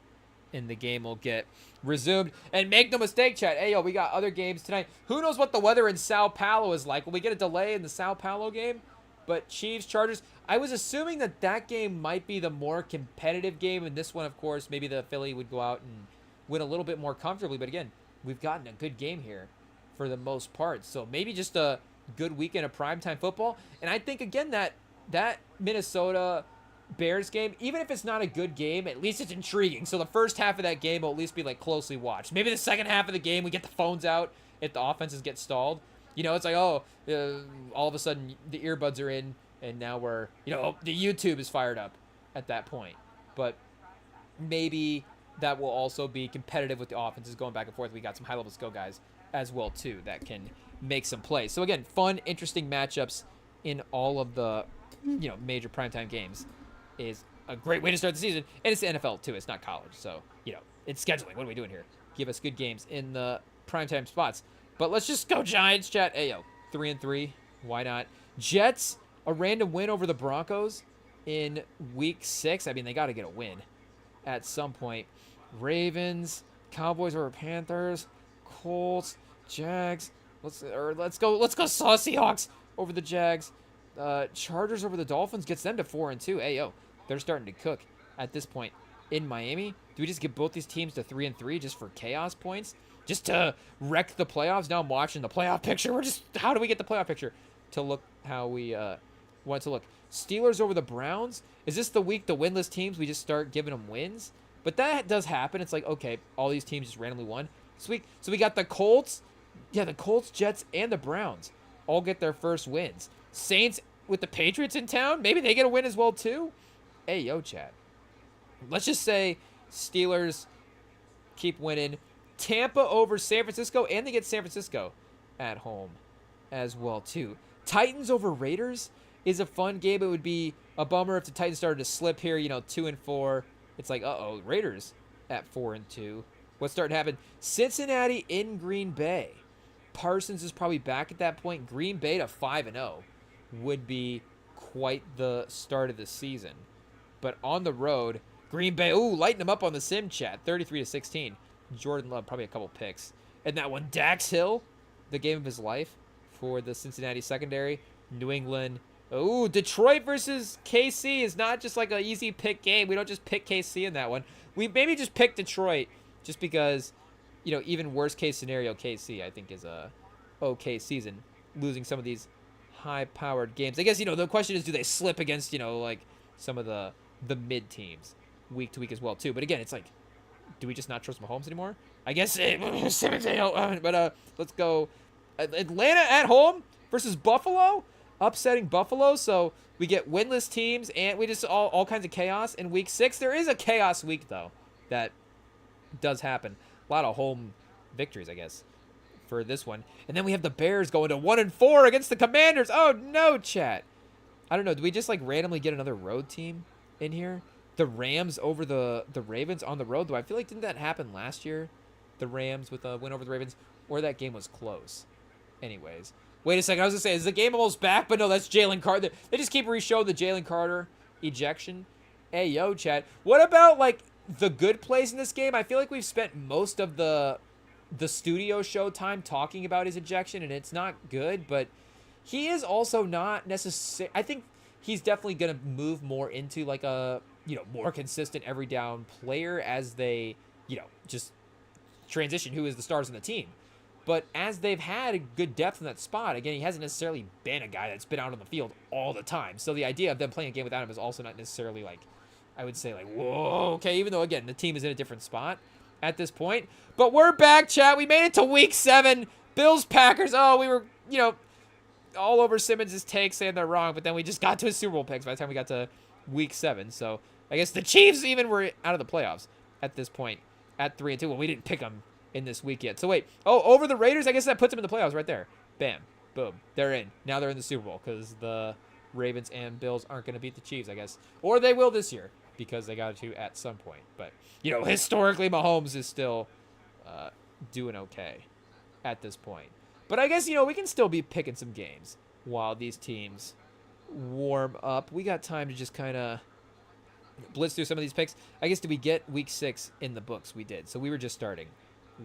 and the game will get resumed. And make no mistake, chat. Hey, yo, we got other games tonight. Who knows what the weather in Sao Paulo is like? Will we get a delay in the Sao Paulo game? But Chiefs, Chargers, I was assuming that that game might be the more competitive game. And this one, of course, maybe the Philly would go out and win a little bit more comfortably. But again, we've gotten a good game here for the most part. So maybe just a good weekend of primetime football. And I think, again, that Minnesota Bears game, even if it's not a good game, at least it's intriguing. So the first half of that game will at least be like closely watched. Maybe the second half of the game, we get the phones out if the offenses get stalled. You know, it's like, all of a sudden the earbuds are in, and now the YouTube is fired up at that point. But maybe that will also be competitive with the offenses going back and forth. We got some high-level skill guys as well, too, that can make some plays. So, again, fun, interesting matchups in all of the, major primetime games is a great way to start the season. And it's the NFL, too. It's not college. So, it's scheduling. What are we doing here? Give us good games in the primetime spots. But let's just go Giants, chat. Hey, 3-3. Why not? Jets, a random win over the Broncos in week 6. I mean, they got to get a win at some point. Ravens, Cowboys over Panthers, Colts, Jags. Let's go Seahawks over the Jags. Chargers over the Dolphins gets them to 4-2. Hey, they're starting to cook at this point in Miami. Do we just get both these teams to 3-3 just for chaos points? Just to wreck the playoffs? Now I'm watching the playoff picture. How do we get the playoff picture to look how we want it to look? Steelers over the Browns. Is this the week the winless teams, we just start giving them wins? But that does happen. It's like, okay, all these teams just randomly won this week. So we got the Colts. Yeah, the Colts, Jets, and the Browns all get their first wins. Saints with the Patriots in town. Maybe they get a win as well, too. Hey, chat. Let's just say Steelers keep winning. Tampa over San Francisco, and they get San Francisco at home as well, too. Titans over Raiders is a fun game. It would be a bummer if the Titans started to slip here, 2-4. It's like, Raiders at 4-2. What's starting to happen? Cincinnati in Green Bay. Parsons is probably back at that point. Green Bay to 5-0 would be quite the start of the season. But on the road, Green Bay, lighting them up on the sim chat, 33-16. Jordan Love, probably a couple picks. And that one, Dax Hill, the game of his life for the Cincinnati secondary. New England. Detroit versus KC is not just like an easy pick game. We don't just pick KC in that one. We maybe just pick Detroit just because, even worst case scenario, KC, I think, is a okay season. Losing some of these high-powered games. I guess, the question is, do they slip against, like some of the mid teams week to week as well, too? But again, it's like, do we just not trust Mahomes anymore? I guess but let's go Atlanta at home versus Buffalo, upsetting Buffalo. So we get winless teams, and we just all kinds of chaos in week 6. There is a chaos week, though, that does happen. A lot of home victories, I guess, for this one. And then we have the Bears going to 1-4 against the Commanders. Oh, no, chat. I don't know. Do we just, randomly get another road team in here? The Rams over the Ravens on the road, though. I feel like, didn't that happen last year? The Rams with a win over the Ravens? Or that game was close. Anyways. Wait a second. I was going to say, is the game almost back? But no, that's Jalen Carter. They just keep re-showing the Jalen Carter ejection. Hey, chat. What about, the good plays in this game? I feel like we've spent most of the studio show time talking about his ejection, and it's not good, but he is also not necessarily... I think he's definitely going to move more into, a... more consistent every down player as they, just transition who is the stars on the team. But as they've had a good depth in that spot, again, he hasn't necessarily been a guy that's been out on the field all the time. So the idea of them playing a game without him is also not necessarily I would say whoa, okay, even though, again, the team is in a different spot at this point. But we're back, chat. We made it to week 7. Bills, Packers. We were, all over Simmons' take saying they're wrong, but then we just got to his Super Bowl picks by the time we got to week 7. So I guess the Chiefs even were out of the playoffs at this point at 3-2. Well, we didn't pick them in this week yet. So wait, over the Raiders, I guess that puts them in the playoffs right there. Bam, boom, they're in. Now they're in the Super Bowl because the Ravens and Bills aren't going to beat the Chiefs, I guess. Or they will this year because they got to at some point. But, historically, Mahomes is still doing okay at this point. But I guess, we can still be picking some games while these teams warm up. We got time to just kind of blitz through some of these picks. I guess, did we get week 6 in the books? We did. So we were just starting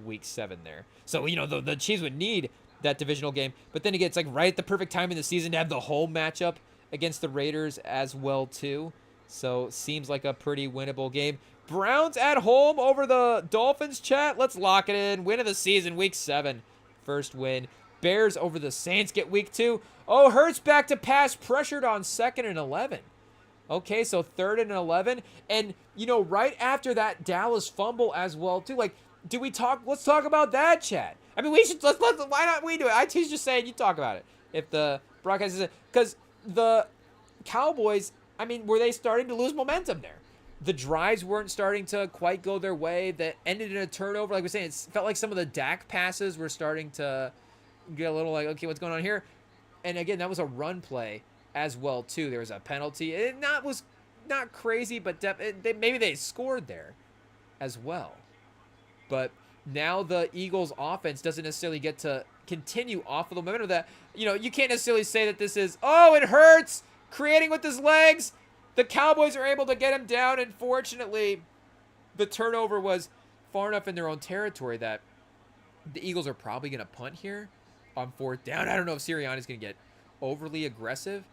week 7 there. So, the Chiefs would need that divisional game. But then again, it's like right at the perfect time in the season to have the home matchup against the Raiders as well, too. So, seems like a pretty winnable game. Browns at home over the Dolphins, chat. Let's lock it in. Win of the season, week 7. First win. Bears over the Saints get week 2. Oh, Hurts back to pass, pressured on 2nd and 11. Okay, so 3rd and 11. And, right after that Dallas fumble as well, too. Like, let's talk about that, chat. I mean, why not we do it? IT's just saying you talk about it. If the broadcast is, because the Cowboys, I mean, were they starting to lose momentum there? The drives weren't starting to quite go their way. That ended in a turnover. Like we're saying, it felt like some of the Dak passes were starting to get a little like, okay, what's going on here? And again, that was a run play as well, too. There was a penalty. It was not crazy, but maybe they scored there as well. But now the Eagles' offense doesn't necessarily get to continue off of the momentum of that. You can't necessarily say that this is, it hurts, creating with his legs. The Cowboys are able to get him down, and fortunately, the turnover was far enough in their own territory that the Eagles are probably going to punt here on 4th down. I don't know if Sirianni's going to get overly aggressive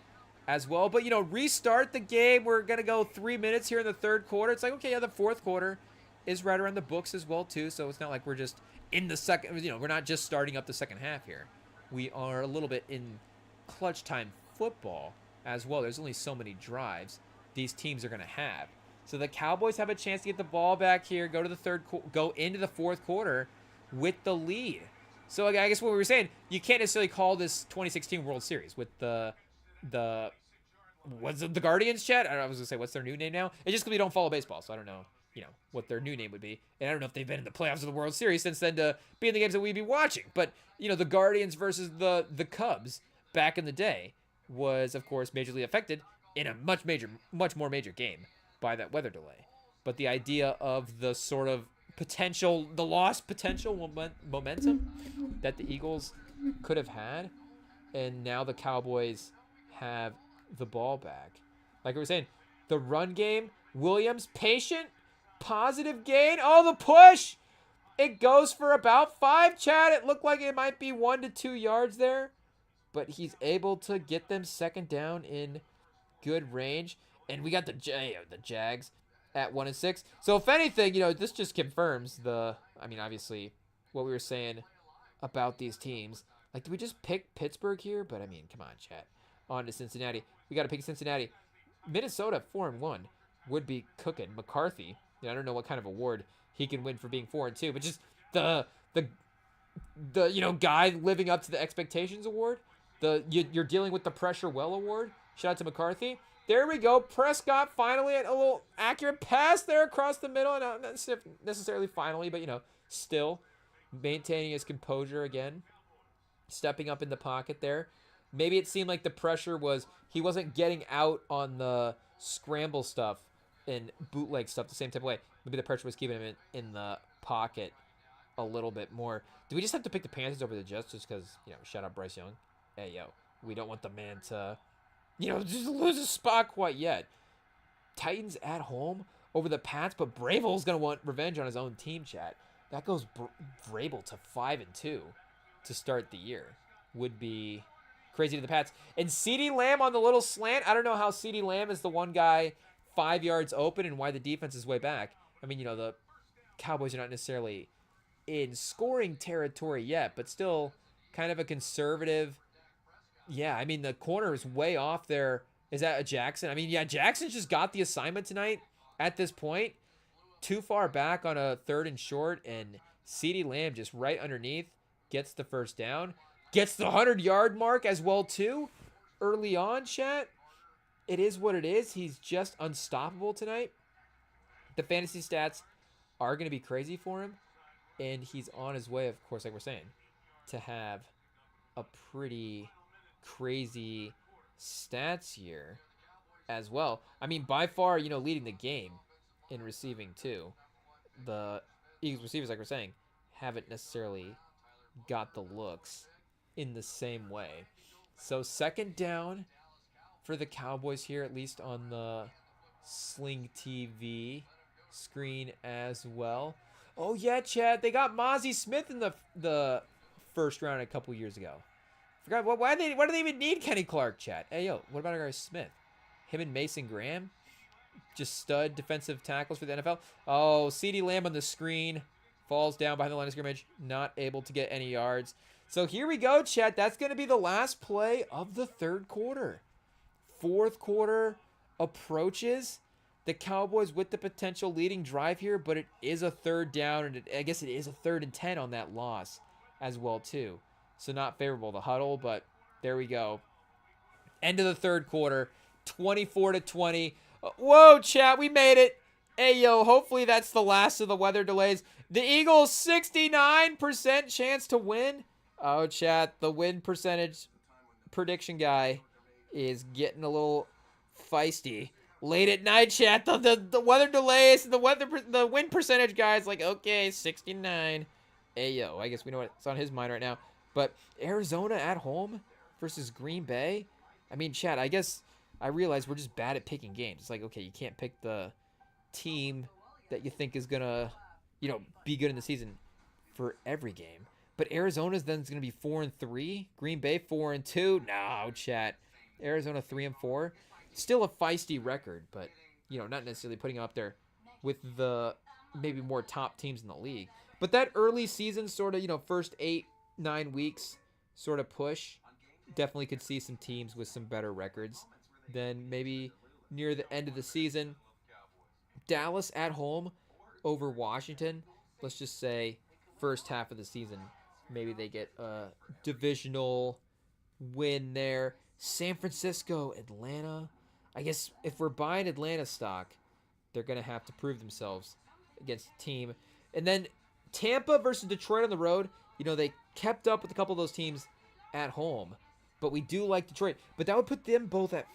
as well. But, restart the game. We're going to go 3 minutes here in the 3rd quarter. It's like, okay, the 4th quarter is right around the books as well, too. So it's not like we're just in the second, we're not just starting up the second half here. We are a little bit in clutch time football as well. There's only so many drives these teams are going to have. So the Cowboys have a chance to get the ball back here, go into the 4th quarter with the lead. So I guess what we were saying, you can't necessarily call this 2016 World Series with the what's the Guardians, chat? I was going to say, what's their new name now? It's just because we don't follow baseball, so I don't know, what their new name would be. And I don't know if they've been in the playoffs of the World Series since then to be in the games that we'd be watching. But, the Guardians versus the Cubs back in the day was, of course, majorly affected in a much more major game by that weather delay. But the idea of the sort of the lost potential momentum that the Eagles could have had, and now the Cowboys have the ball back. Like I was saying, the run game, Williams, patient, positive gain. Oh, the push! It goes for about 5, Chad. It looked like it might be 1 to 2 yards there, but he's able to get them 2nd down in good range. And we got the Jags at 1-6. So if anything, this just confirms obviously what we were saying about these teams. Like, did we just pick Pittsburgh here? But I mean, come on, chat. On to Cincinnati. We got to pick Cincinnati. Minnesota 4-1 would be cooking. McCarthy, I don't know what kind of award he can win for being 4-2, but just the guy living up to the expectations award. You're dealing with the pressure well award. Shout out to McCarthy. There we go. Prescott finally a little accurate pass there across the middle. Not necessarily finally, but still maintaining his composure again. Stepping up in the pocket there. Maybe it seemed like the pressure he wasn't getting out on the scramble stuff and bootleg stuff the same type of way. Maybe the pressure was keeping him in the pocket a little bit more. Do we just have to pick the Panthers over the Jets just because, shout out Bryce Young? Hey, we don't want the man to, just lose a spot quite yet. Titans at home over the Pats, but Vrabel's going to want revenge on his own team, chat. That goes Vrabel to 5-2 to start the year. Would be crazy to the Pats. And CeeDee Lamb on the little slant. I don't know how CeeDee Lamb is the one guy 5 yards open and why the defense is way back. I mean, the Cowboys are not necessarily in scoring territory yet, but still kind of a conservative. Yeah, I mean, the corner is way off there. Is that a Jackson? I mean, yeah, Jackson's just got the assignment tonight at this point. Too far back on a 3rd and short, and CeeDee Lamb just right underneath gets the 1st down. Gets the 100-yard mark as well, too, early on, chat. It is what it is. He's just unstoppable tonight. The fantasy stats are going to be crazy for him, and he's on his way, of course, like we're saying, to have a pretty crazy stats here as well. I mean, by far, leading the game in receiving too. The Eagles receivers, like we're saying, haven't necessarily got the looks in the same way. So second down for the Cowboys here, at least on the Sling TV screen as well. Oh yeah, Chad, they got Mozzie Smith in the first round a couple years ago. Forgot why do they even need Kenny Clark, Chad? Hey yo, what about our guy Smith? Him and Mason Graham, just stud defensive tackles for the NFL. Oh, CeeDee Lamb on the screen, falls down behind the line of scrimmage, not able to get any yards. So here we go, Chad. That's going to be the last play of the third quarter. Fourth quarter approaches. The Cowboys with the potential leading drive here, but it is a third down, and I guess it is a 3rd and 10 on that loss as well too. So not favorable to huddle, but there we go. End of the third quarter, 24-20. Whoa, chat, we made it. Hey, yo, hopefully that's the last of the weather delays. The Eagles, 69% chance to win. Oh, chat, the win percentage prediction guy is getting a little feisty. Late at night, chat, the weather delays, the win percentage guy's like, okay, 69. Hey, yo, I guess we know what's on his mind right now. But Arizona at home versus Green Bay? I mean, chat, I guess I realize we're just bad at picking games. It's like, okay, you can't pick the team that you think is going to, be good in the season for every game. But Arizona's then going to be 4-3. Green Bay 4-2. No, chat. Arizona 3-4. Still a feisty record, but, not necessarily putting up there with the maybe more top teams in the league. But that early season sort of, first 8-9 weeks sort of push, definitely could see some teams with some better records. Then maybe near the end of the season, Dallas at home over Washington. Let's just say first half of the season, maybe they get a divisional win there. San Francisco, Atlanta. I guess if we're buying Atlanta stock, they're going to have to prove themselves against the team. And then Tampa versus Detroit on the road. They kept up with a couple of those teams at home, but we do like Detroit. But that would put them both at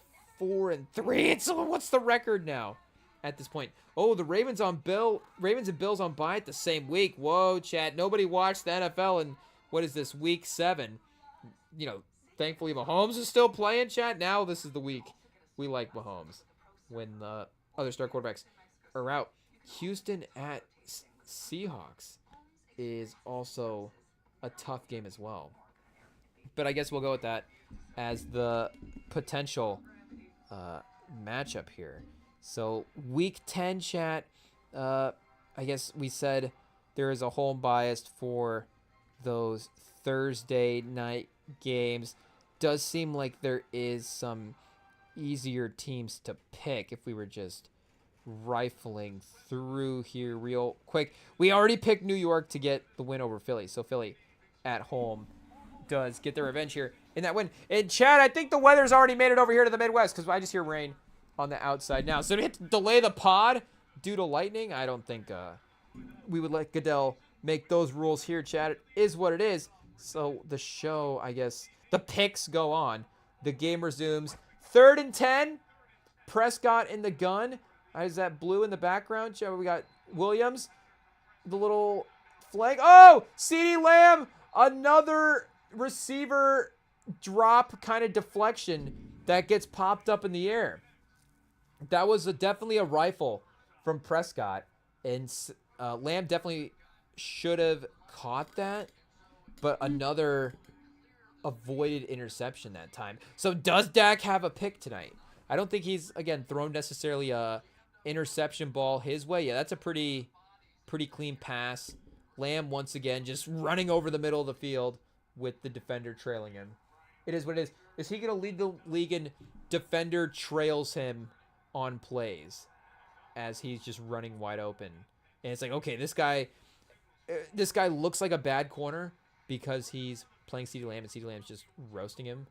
4-3. So what's the record now at this point? Oh, the Ravens and Bills on bye at the same week. Whoa, chat. Nobody watched the NFL in, what is this, week 7. Thankfully Mahomes is still playing, chat. Now this is the week we like Mahomes when the other star quarterbacks are out. Houston at Seahawks is also a tough game as well. But I guess we'll go with that as the potential matchup here. So week 10, chat, I guess we said there is a home bias for those Thursday night games. Does seem like there is some easier teams to pick if we were just rifling through here real quick. We already picked New York to get the win over Philly. So Philly at home does get their revenge here in that win. And Chad, I think the weather's already made it over here to the Midwest because I just hear rain on the outside now. So to hit delay the pod due to lightning, I don't think we would let Goodell make those rules here, Chad. It is what it is. So the show, I guess, the picks go on. The game resumes. 3rd and 10. Prescott in the gun. Is that blue in the background? We got Williams. The little flag. Oh! CeeDee Lamb. Another receiver drop kind of deflection that gets popped up in the air. That was definitely a rifle from Prescott. And Lamb definitely should have caught that. But another avoided interception that time. So does Dak have a pick tonight? I don't think he's, again, thrown necessarily a interception ball his way. Yeah, that's a pretty clean pass. Lamb, once again, just running over the middle of the field with the defender trailing him. It is what it is. Is he going to lead the league in defender trails him on plays as he's just running wide open? And it's like, okay, this guy looks like a bad corner because he's playing CeeDee Lamb and CeeDee Lamb's just roasting him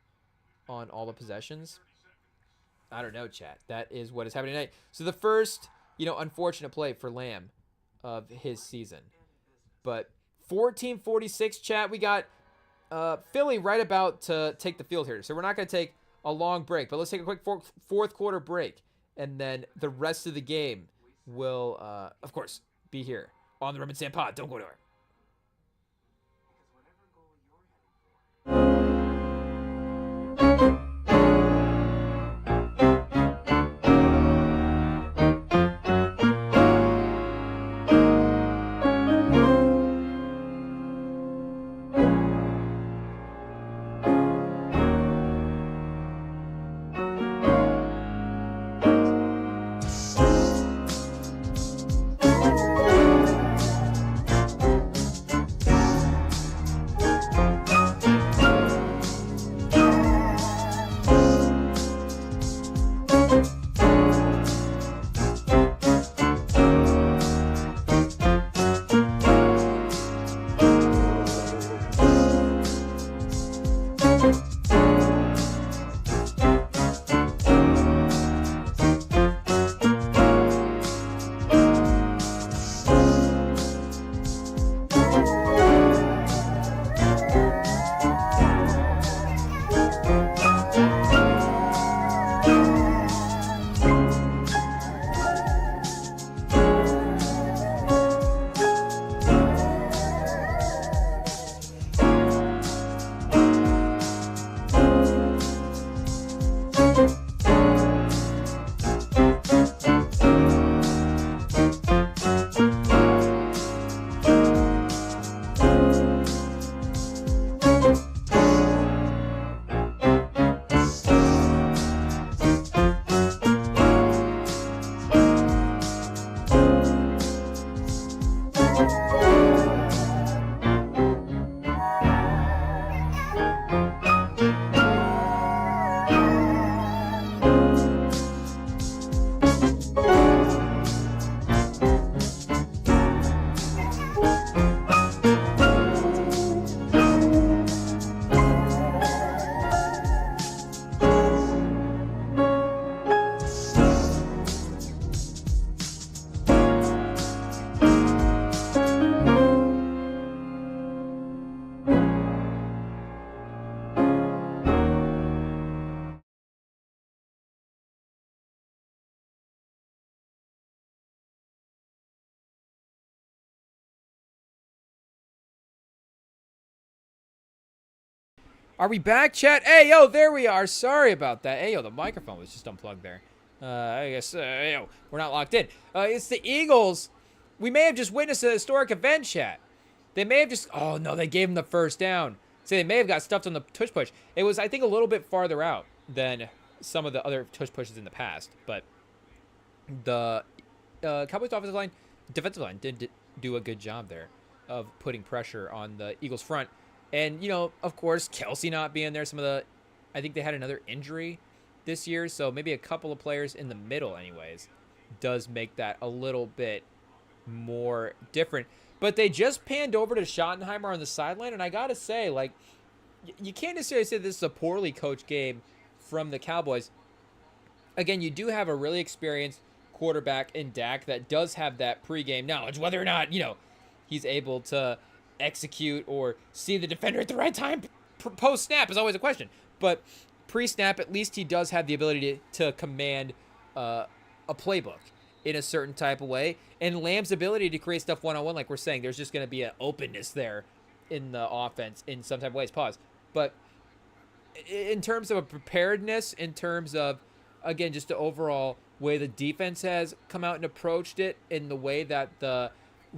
on all the possessions. I don't know, chat. That is what is happening tonight. So the first, unfortunate play for Lamb of his season. But 14-46, chat. We got Philly right about to take the field here. So we're not going to take a long break. But let's take a quick fourth quarter break. And then the rest of the game will, of course, be here on the Remington Pod. Don't go anywhere. Are we back, chat? Hey, yo, there we are. Sorry about that. Hey, yo, the microphone was just unplugged there. I guess, yo, we're not locked in. It's the Eagles. We may have just witnessed a historic event, chat. They may have just, oh, no, they gave him the first down. So they may have got stuffed on the tush push. It was, I think, a little bit farther out than some of the other tush pushes in the past. But the Cowboys defensive line did do a good job there of putting pressure on the Eagles front. And, you know, of course, Kelsey not being there, I think they had another injury this year. So maybe a couple of players in the middle anyways does make that a little bit more different. But they just panned over to Schottenheimer on the sideline. And I got to say, like, you can't necessarily say this is a poorly coached game from the Cowboys. Again, you do have a really experienced quarterback in Dak that does have that pregame knowledge. Whether or not, you know, he's able to execute or see the defender at the right time post-snap is always a question. But pre-snap, at least he does have the ability to command a playbook in a certain type of way. And Lamb's ability to create stuff one-on-one, like we're saying, there's just going to be an openness there in the offense in some type of ways. Pause. But in terms of a preparedness, in terms of, again, just the overall way the defense has come out and approached it, in the way that the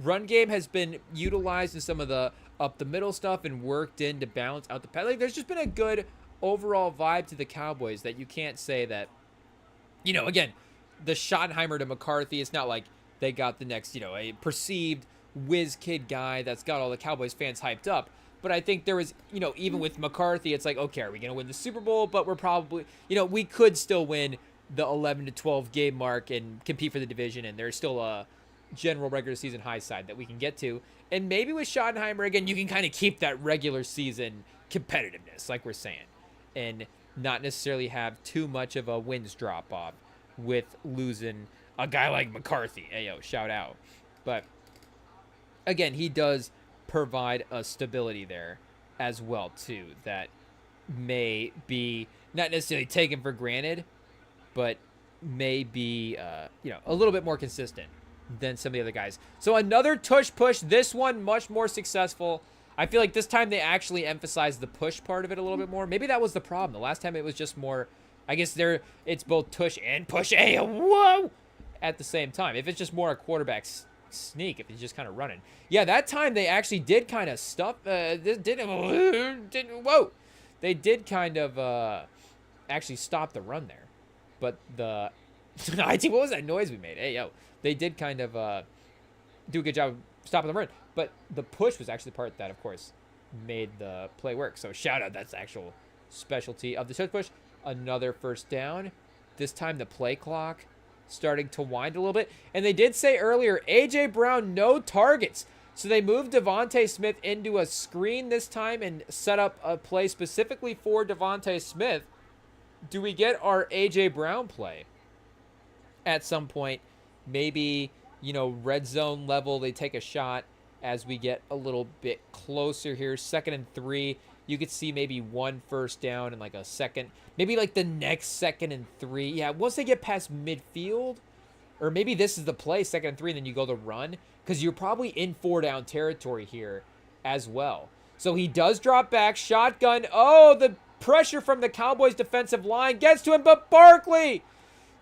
run game has been utilized in some of the up-the-middle stuff and worked in to balance out the pass. Like, there's just been a good overall vibe to the Cowboys that you can't say that, you know, again, the Schottenheimer to McCarthy, it's not like they got the next, you know, a perceived whiz kid guy that's got all the Cowboys fans hyped up. But I think there was, you know, even with McCarthy, it's like, okay, are we going to win the Super Bowl? But we're probably, you know, we could still win the 11-12 game mark and compete for the division, and there's still a general regular season high side that we can get to. And maybe with Schottenheimer, again, you can kind of keep that regular season competitiveness, like we're saying, and not necessarily have too much of a wins drop off with losing a guy like McCarthy. Ayo, shout out. But again, he does provide a stability there as well too that may be not necessarily taken for granted, but may be, a little bit more consistent than some of the other guys. So another tush push. This one much more successful. I feel like this time they actually emphasized the push part of it a little bit more. Maybe that was the problem. The last time it was just more, I guess it's both tush and push. Hey, whoa! At the same time. If it's just more a quarterback sneak, if he's just kind of running. Yeah, that time they actually did kind of stuff. Whoa! They did kind of actually stop the run there. But the what was that noise we made? Hey, yo. They did kind of do a good job of stopping the run. But the push was actually the part that, of course, made the play work. So shout out, that's the actual specialty of the tush push. Another first down. This time the play clock starting to wind a little bit. And they did say earlier, A.J. Brown, no targets. So they moved Devontae Smith into a screen this time and set up a play specifically for Devontae Smith. Do we get our A.J. Brown play at some point? Maybe, red zone level, they take a shot as we get a little bit closer here. 2nd and 3. You could see maybe one first down and like a second, maybe like the next 2nd and 3. Yeah, once they get past midfield, or maybe this is the play, 2nd and 3, and then you go the run, because you're probably in 4-down territory here as well. So he does drop back, shotgun. Oh, the pressure from the Cowboys defensive line gets to him, but Barkley,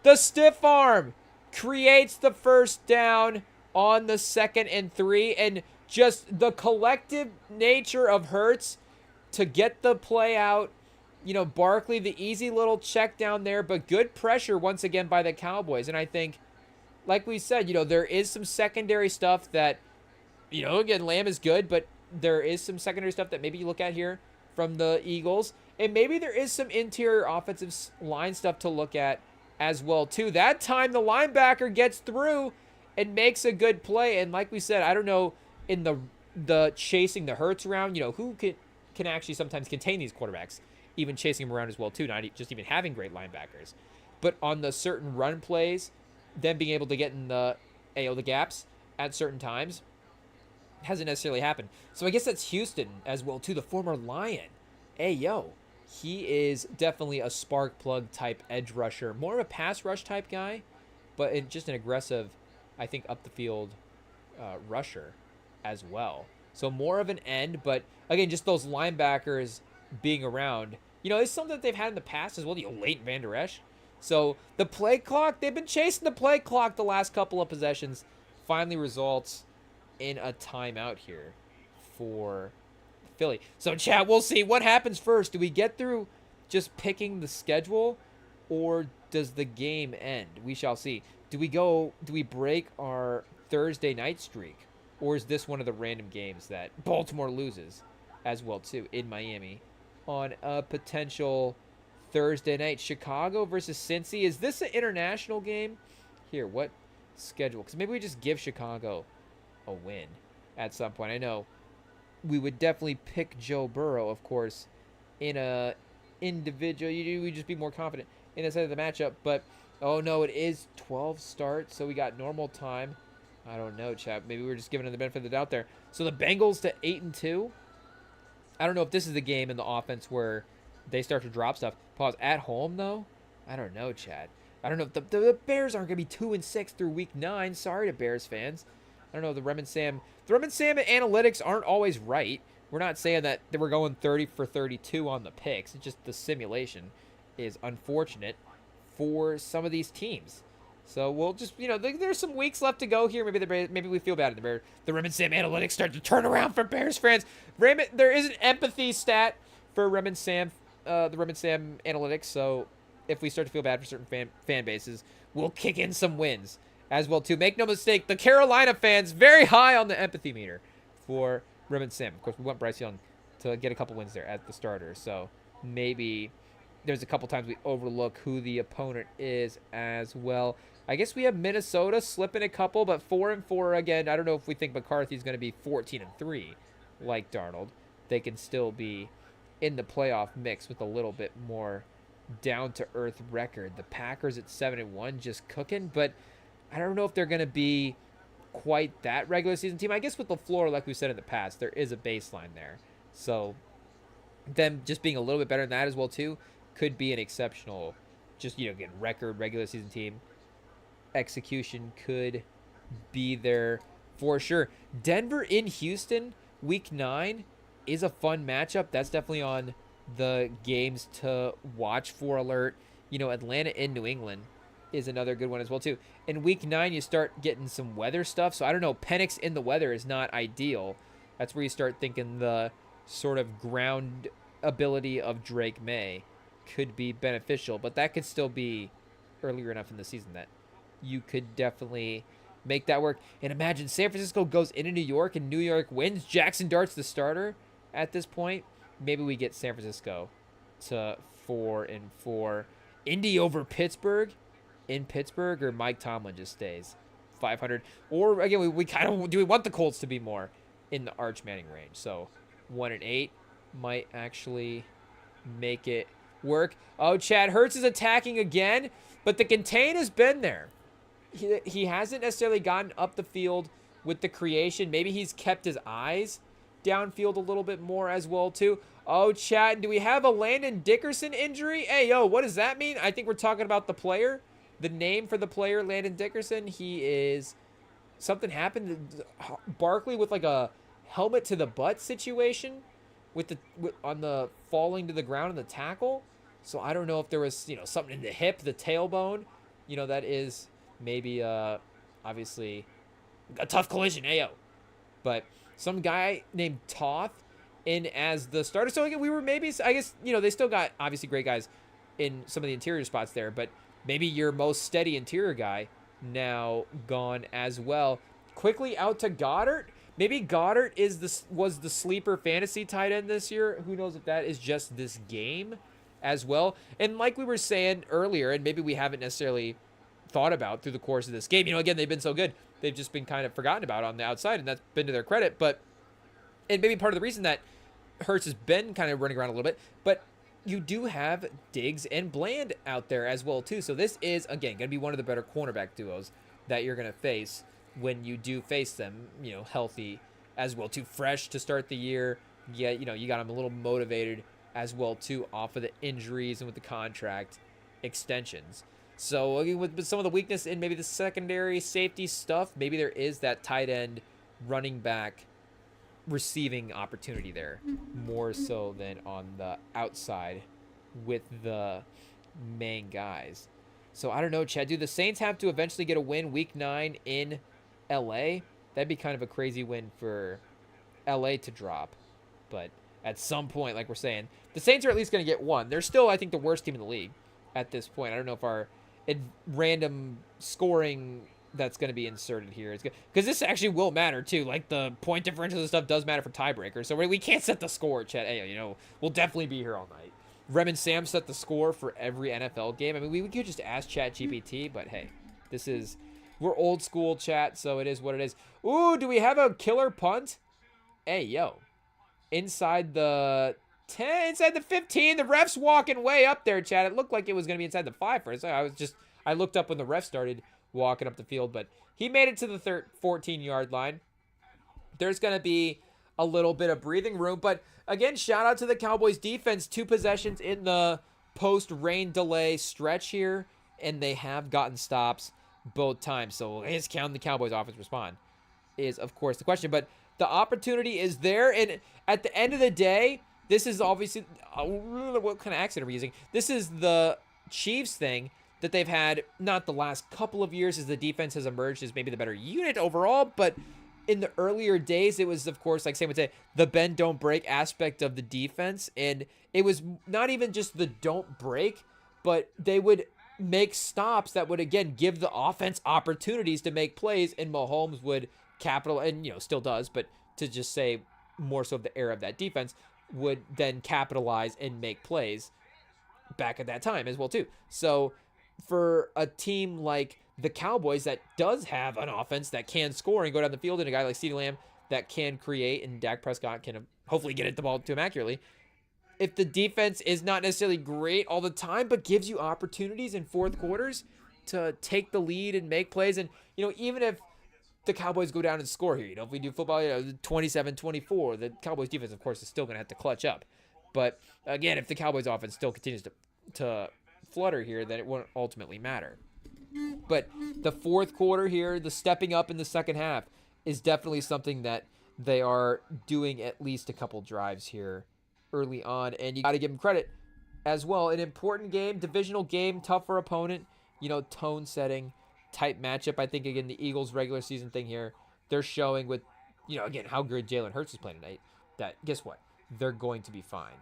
the stiff arm, creates the first down on the 2nd and 3, and just the collective nature of Hurts to get the play out. Barkley, the easy little check down there, but good pressure once again by the Cowboys. And I think, like we said, there is some secondary stuff that, again, Lamb is good, but there is some secondary stuff that maybe you look at here from the Eagles. And maybe there is some interior offensive line stuff to look at as well, too. That time, the linebacker gets through and makes a good play. And like we said, I don't know, in the chasing the Hurts around, who can actually sometimes contain these quarterbacks, even chasing them around as well, too, not just even having great linebackers. But on the certain run plays, them being able to get in the gaps at certain times hasn't necessarily happened. So I guess that's Houston as well, too, the former Lion. He is definitely a spark plug type edge rusher, more of a pass rush type guy, but just an aggressive, I think, up the field rusher as well. So more of an end, but again, just those linebackers being around, it's something that they've had in the past as well. Leighton Vander Esch. So the play clock, they've been chasing the play clock the last couple of possessions, finally results in a timeout here for Philly. So chat, we'll see what happens first. Do we get through just picking the schedule, or does the game end? We shall see. Do we break our Thursday night streak, or is this one of the random games that Baltimore loses as well too in Miami on a potential Thursday night? Chicago versus Cincy. Is this an international game? Here, what schedule? Because maybe we just give Chicago a win at some point. I know we would definitely pick Joe Burrow, of course, in a individual. We just be more confident in the side of the matchup. But oh no, it is 12 starts, so we got normal time. I don't know, chap. Maybe we're just giving them the benefit of the doubt there. So the Bengals to 8-2. I don't know if this is the game in the offense where they start to drop stuff. Pause. At home, though? I don't know, Chad. I don't know if the Bears aren't going to be 2-6 through week 9. Sorry to Bears fans. I don't know. The Rem and Sam analytics aren't always right. We're not saying that we're going 30 for 32 on the picks. It's just the simulation is unfortunate for some of these teams. So we'll just, there's some weeks left to go here. Maybe we feel bad. The Rem and Sam analytics start to turn around for Bears fans. There is an empathy stat for Rem and Sam, the Rem and Sam analytics. So if we start to feel bad for certain fan bases, we'll kick in some wins as well too. Make no mistake, the Carolina fans very high on the empathy meter for Rem and Sam. Of course, we want Bryce Young to get a couple wins there at the starter. So maybe there's a couple times we overlook who the opponent is as well. I guess we have Minnesota slipping a couple, but 4-4 again. I don't know if we think McCarthy's going to be 14-3 like Darnold. They can still be in the playoff mix with a little bit more down-to-earth record. The Packers at 7-1 just cooking, but I don't know if they're going to be quite that regular season team. I guess with LaFleur, like we said in the past, there is a baseline there. So them just being a little bit better than that as well too could be an exceptional, just, again, record regular season team. Execution could be there for sure. Denver in Houston, week 9, is a fun matchup. That's definitely on the games to watch for alert. Atlanta in New England is another good one as well too. In week 9, you start getting some weather stuff. So I don't know, Penix in the weather is not ideal. That's where you start thinking the sort of ground ability of Drake May could be beneficial, but that could still be earlier enough in the season that you could definitely make that work. And imagine San Francisco goes into New York and New York wins. Jackson Dart's the starter at this point. Maybe we get San Francisco to 4-4. Indy over Pittsburgh in Pittsburgh, or Mike Tomlin just stays 500. Or again, we kind of do we want the Colts to be more in the Arch Manning range? So 1-8 might actually make it work. Oh, Chad Hurts is attacking again, but the contain has been there. He hasn't necessarily gotten up the field with the creation. Maybe he's kept his eyes downfield a little bit more as well too. Oh, Chad, do we have a Landon Dickerson injury? Hey, yo, what does that mean? I think we're talking about the player. The name for the player, Landon Dickerson. He is... Something happened. Barkley with like a helmet to the butt situation on the falling to the ground in the tackle. So I don't know if there was, something in the hip, the tailbone. That is maybe obviously a tough collision. Ayo. But some guy named Toth in as the starter. So again, we were maybe, I guess, they still got obviously great guys in some of the interior spots there, but maybe your most steady interior guy now gone as well. Quickly out to Goddard. Maybe Goddard was the sleeper fantasy tight end this year. Who knows if that is just this game as well. And like we were saying earlier, and maybe we haven't necessarily thought about through the course of this game, again, they've been so good. They've just been kind of forgotten about on the outside, and that's been to their credit. And maybe part of the reason that Hurts has been kind of running around a little bit, but you do have Diggs and Bland out there as well too. So this is, again, going to be one of the better cornerback duos that you're going to face when you do face them, healthy as well too. Fresh to start the year. Yeah, you got them a little motivated as well too off of the injuries and with the contract extensions. So again, with some of the weakness in maybe the secondary safety stuff, maybe there is that tight end running back receiving opportunity there more so than on the outside with the main guys. So I don't know, Chad. Do the Saints have to eventually get a win week 9 in LA? That'd be kind of a crazy win for LA to drop. But at some point, like we're saying, the Saints are at least going to get one. They're still, I think, the worst team in the league at this point. I don't know if our random scoring that's going to be inserted here is good, because this actually will matter too. Like the point differentials and stuff does matter for tiebreakers. So we can't set the score, Chad. Hey, we'll definitely be here all night. Rem and Sam set the score for every NFL game. I mean, we could just ask ChatGPT, but hey, we're old school, chat, so it is what it is. Ooh, do we have a killer punt? Hey, yo. Inside the 10, inside the 15. The ref's walking way up there, chat. It looked like it was going to be inside the 5 for a second. I looked up when the ref started walking up the field, but he made it to the 14-yard line. There's going to be a little bit of breathing room, but again, shout out to the Cowboys defense. 2 possessions in the post-rain delay stretch here, and they have gotten stops both times. So is counting the Cowboys offense respond is, of course, the question. But the opportunity is there, and at the end of the day, this is obviously what kind of accent are we using? This is the Chiefs thing that they've had not the last couple of years as the defense has emerged as maybe the better unit overall, but in the earlier days, it was, of course, like Sam would say, the bend don't break aspect of the defense, and it was not even just the don't break, but they would make stops that would, again, give the offense opportunities to make plays, and Mahomes would and still does, but to just say more so of the era of that defense, would then capitalize and make plays back at that time as well too. So for a team like the Cowboys that does have an offense that can score and go down the field, and a guy like CeeDee Lamb that can create, and Dak Prescott can hopefully get the ball to him accurately, if the defense is not necessarily great all the time, but gives you opportunities in fourth quarters to take the lead and make plays, and even if the Cowboys go down and score here, if we do football 27-24, the Cowboys defense, of course, is still going to have to clutch up. But again, if the Cowboys offense still continues to to flutter here, then it won't ultimately matter. But the fourth quarter here, the stepping up in the second half, is definitely something that they are doing at least a couple drives here early on. And you got to give them credit as well. An important game, divisional game, tougher opponent, tone setting type matchup. I think, again, the Eagles regular season thing here, they're showing with, again, how good Jalen Hurts is playing tonight, that guess what? They're going to be fine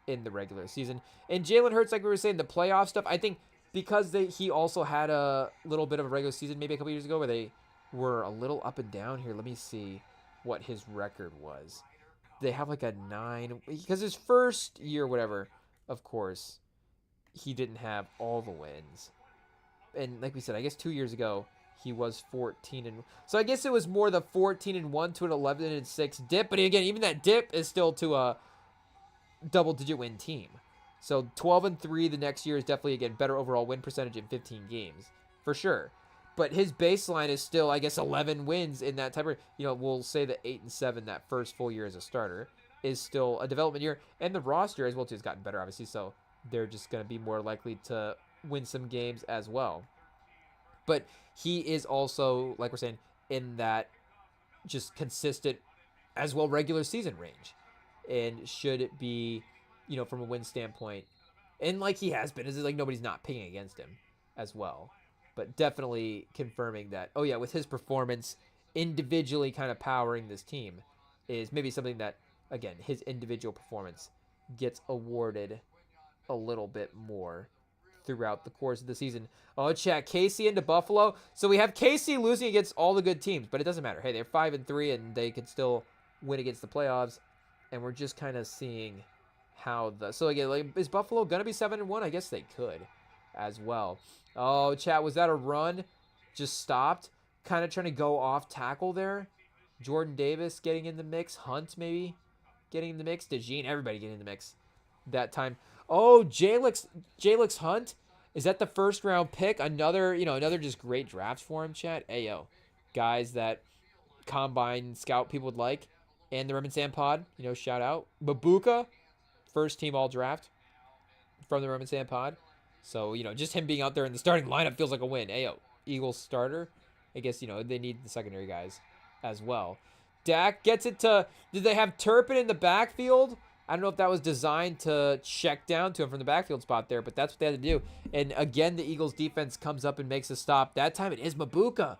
in the regular season. And Jalen Hurts, like we were saying, the playoff stuff, I think because he also had a little bit of a regular season maybe a couple years ago where they were a little up and down here. Let me see what his record was. They have like a 9, because his first year, whatever, of course, he didn't have all the wins. And like we said, I guess 2 years ago, he was 14 and so I guess it was more the 14-1 to an 11-6 dip. But again, even that dip is still to a double-digit win team. So 12-3 the next year is definitely, again, better overall win percentage in 15 games for sure. But his baseline is still, I guess, 11 wins in that type of, we'll say that 8-7 that first full year as a starter is still a development year, and the roster as well too has gotten better, obviously. So they're just going to be more likely to win some games as well. But he is also, like we're saying, in that just consistent as well regular season range, and should it be, from a win standpoint, and like he has been, is it like nobody's not picking against him as well. But definitely confirming that, oh yeah, with his performance individually kind of powering this team is maybe something that, again, his individual performance gets awarded a little bit more throughout the course of the season. Oh, chat, KC into Buffalo. So we have KC losing against all the good teams, but it doesn't matter. Hey, they're 5-3 and they could still win against the playoffs. And we're just kind of seeing how so again, like, is Buffalo gonna be 7-1? I guess they could as well. Oh, chat, was that a run? Just stopped. Kind of trying to go off tackle there. Jordan Davis getting in the mix. Hunt maybe getting in the mix. DeJean, everybody getting in the mix that time. Oh, Jalix Hunt. Is that the first round pick? Another just great draft for him, chat. Hey, yo. Guys that combine scout people would like. And the REMINGTOM pod, shout out. Mabuka, first team all draft from the REMINGTOM pod. So, just him being out there in the starting lineup feels like a win. Ayo, Eagles starter. I guess, they need the secondary guys as well. Dak gets it to, did they have Turpin in the backfield? I don't know if that was designed to check down to him from the backfield spot there, but that's what they had to do. And again, the Eagles defense comes up and makes a stop. That time it is Mabuka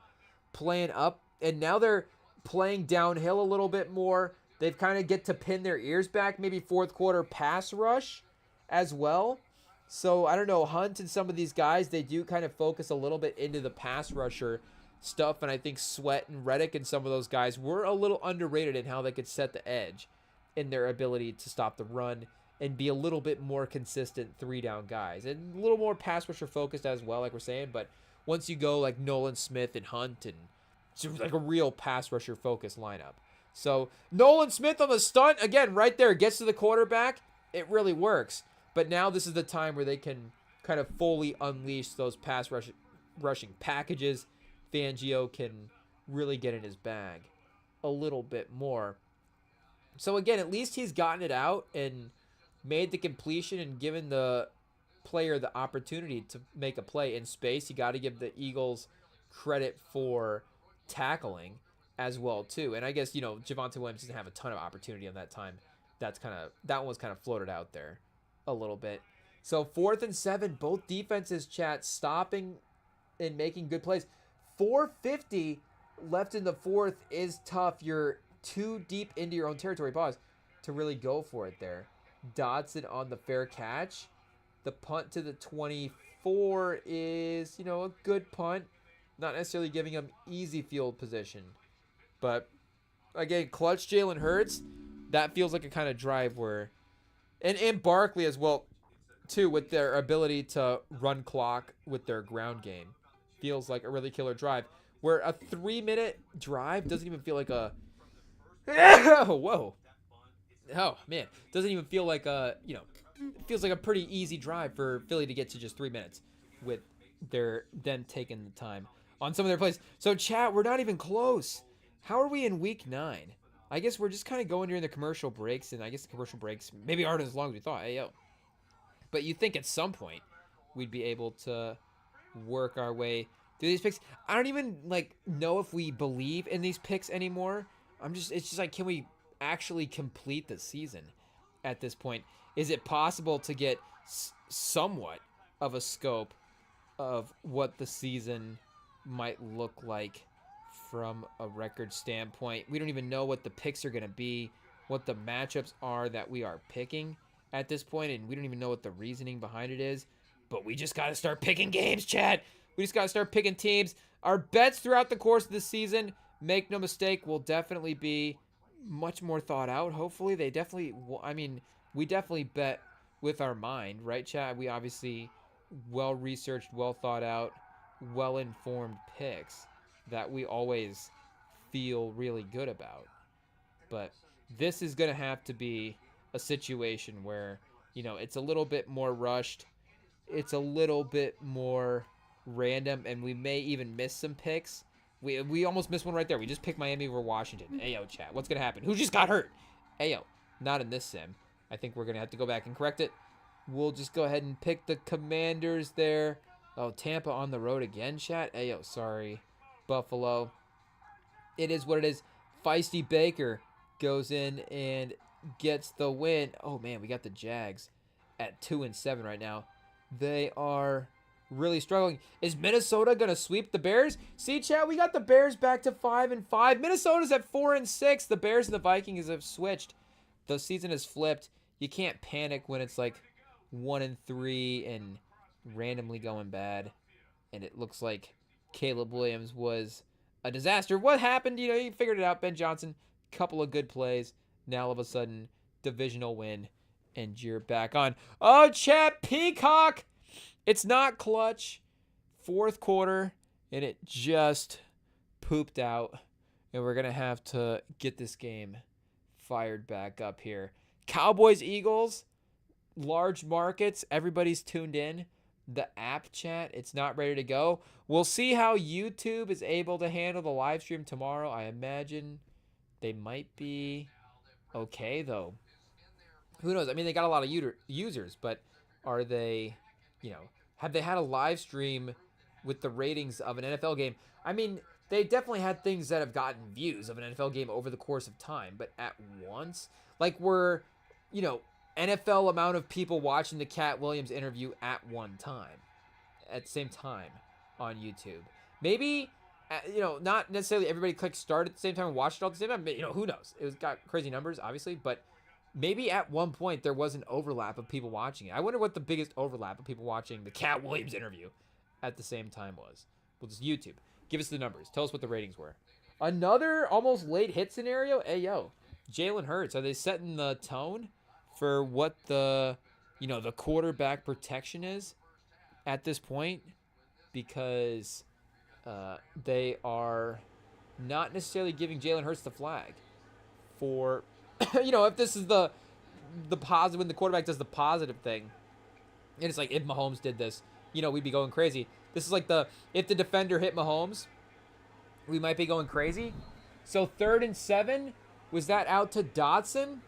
playing up, and now they're playing downhill a little bit more. They've kind of get to pin their ears back, maybe fourth quarter pass rush as well. So, I don't know, Hunt and some of these guys, they do kind of focus a little bit into the pass rusher stuff, and I think Sweat and Reddick and some of those guys were a little underrated in how they could set the edge in their ability to stop the run and be a little bit more consistent 3-down guys. And a little more pass rusher focused as well, like we're saying, but once you go like Nolan Smith and Hunt, and it's like a real pass rusher focused lineup. So, Nolan Smith on the stunt, again, right there, gets to the quarterback. It really works. But now this is the time where they can kind of fully unleash those pass rushing packages. Fangio can really get in his bag a little bit more. So again, at least he's gotten it out and made the completion and given the player the opportunity to make a play in space. You got to give the Eagles credit for tackling as well too. And I guess, Javonte Williams doesn't have a ton of opportunity on that time. That one was kind of floated out there a little bit. So 4th and 7, both defenses, chat, stopping and making good plays. 4:50 left in the fourth is tough. You're too deep into your own territory, pause, to really go for it there. Dotson on the fair catch. The punt to the 24 is, a good punt. Not necessarily giving him easy field position. But, again, clutch Jalen Hurts. That feels like a kind of drive where, and Barkley as well, too, with their ability to run clock with their ground game. Feels like a really killer drive. Where a 3-minute drive doesn't even feel like a, whoa. Oh, man. Doesn't even feel like a, it feels like a pretty easy drive for Philly to get to just 3 minutes with their them taking the time on some of their plays. So, chat, we're not even close. How are we in week 9? I guess we're just kind of going during the commercial breaks, and I guess the commercial breaks maybe aren't as long as we thought. Hey, yo. But you think at some point we'd be able to work our way through these picks. I don't even know if we believe in these picks anymore. It's just like, can we actually complete the season at this point? Is it possible to get somewhat of a scope of what the season might look like from a record standpoint? We don't even know what the picks are going to be, what the matchups are that we are picking at this point, and we don't even know what the reasoning behind it is. But we just got to start picking games, Chad. We just got to start picking teams. Our bets throughout the course of the season, make no mistake, will definitely be much more thought out. Hopefully, we definitely bet with our mind, right, Chad? We obviously well-researched, well thought-out, well-informed picks that we always feel really good about. But this is going to have to be a situation where, it's a little bit more rushed. It's a little bit more random, and we may even miss some picks. We almost missed one right there. We just picked Miami over Washington. Ayo, chat. What's going to happen? Who just got hurt? Ayo. Not in this sim. I think we're going to have to go back and correct it. We'll just go ahead and pick the Commanders there. Oh, Tampa on the road again, chat. Ayo, sorry. Buffalo. It is what it is. Feisty Baker goes in and gets the win. Oh, man, we got the Jags at 2-7 right now. They are really struggling. Is Minnesota going to sweep the Bears? See, Chad, we got the Bears back to 5-5. Minnesota's at 4-6. The Bears and the Vikings have switched. The season has flipped. You can't panic when it's like 1-3 and randomly going bad. And it looks like Caleb Williams was a disaster. What happened? You figured it out. Ben Johnson, couple of good plays. Now all of a sudden, divisional win. And you're back on. Oh, Chad, Peacock. It's not clutch. Fourth quarter, and it just pooped out. And we're going to have to get this game fired back up here. Cowboys, Eagles, large markets. Everybody's tuned in. The app, chat, it's not ready to go. We'll see how YouTube is able to handle the live stream tomorrow. I imagine they might be okay, though. Who knows? I mean, they got a lot of users, but are they, have they had a live stream with the ratings of an NFL game? I mean, they definitely had things that have gotten views of an NFL game over the course of time, but at once, NFL amount of people watching the Cat Williams interview at one time, at the same time on YouTube. Maybe, not necessarily everybody clicked start at the same time and watched it all at the same time, but, who knows? It was got crazy numbers, obviously, but maybe at one point there was an overlap of people watching it. I wonder what the biggest overlap of people watching the Cat Williams interview at the same time was. Well, just YouTube. Give us the numbers. Tell us what the ratings were. Another almost late hit scenario. Hey, yo. Jalen Hurts. Are they setting the tone for what the quarterback protection is at this point? Because they are not necessarily giving Jalen Hurts the flag for... if this is the positive, when the quarterback does the positive thing, and it's like if Mahomes did this, we'd be going crazy. This is like if the defender hit Mahomes, we might be going crazy. So 3rd and 7, was that out to Dotson?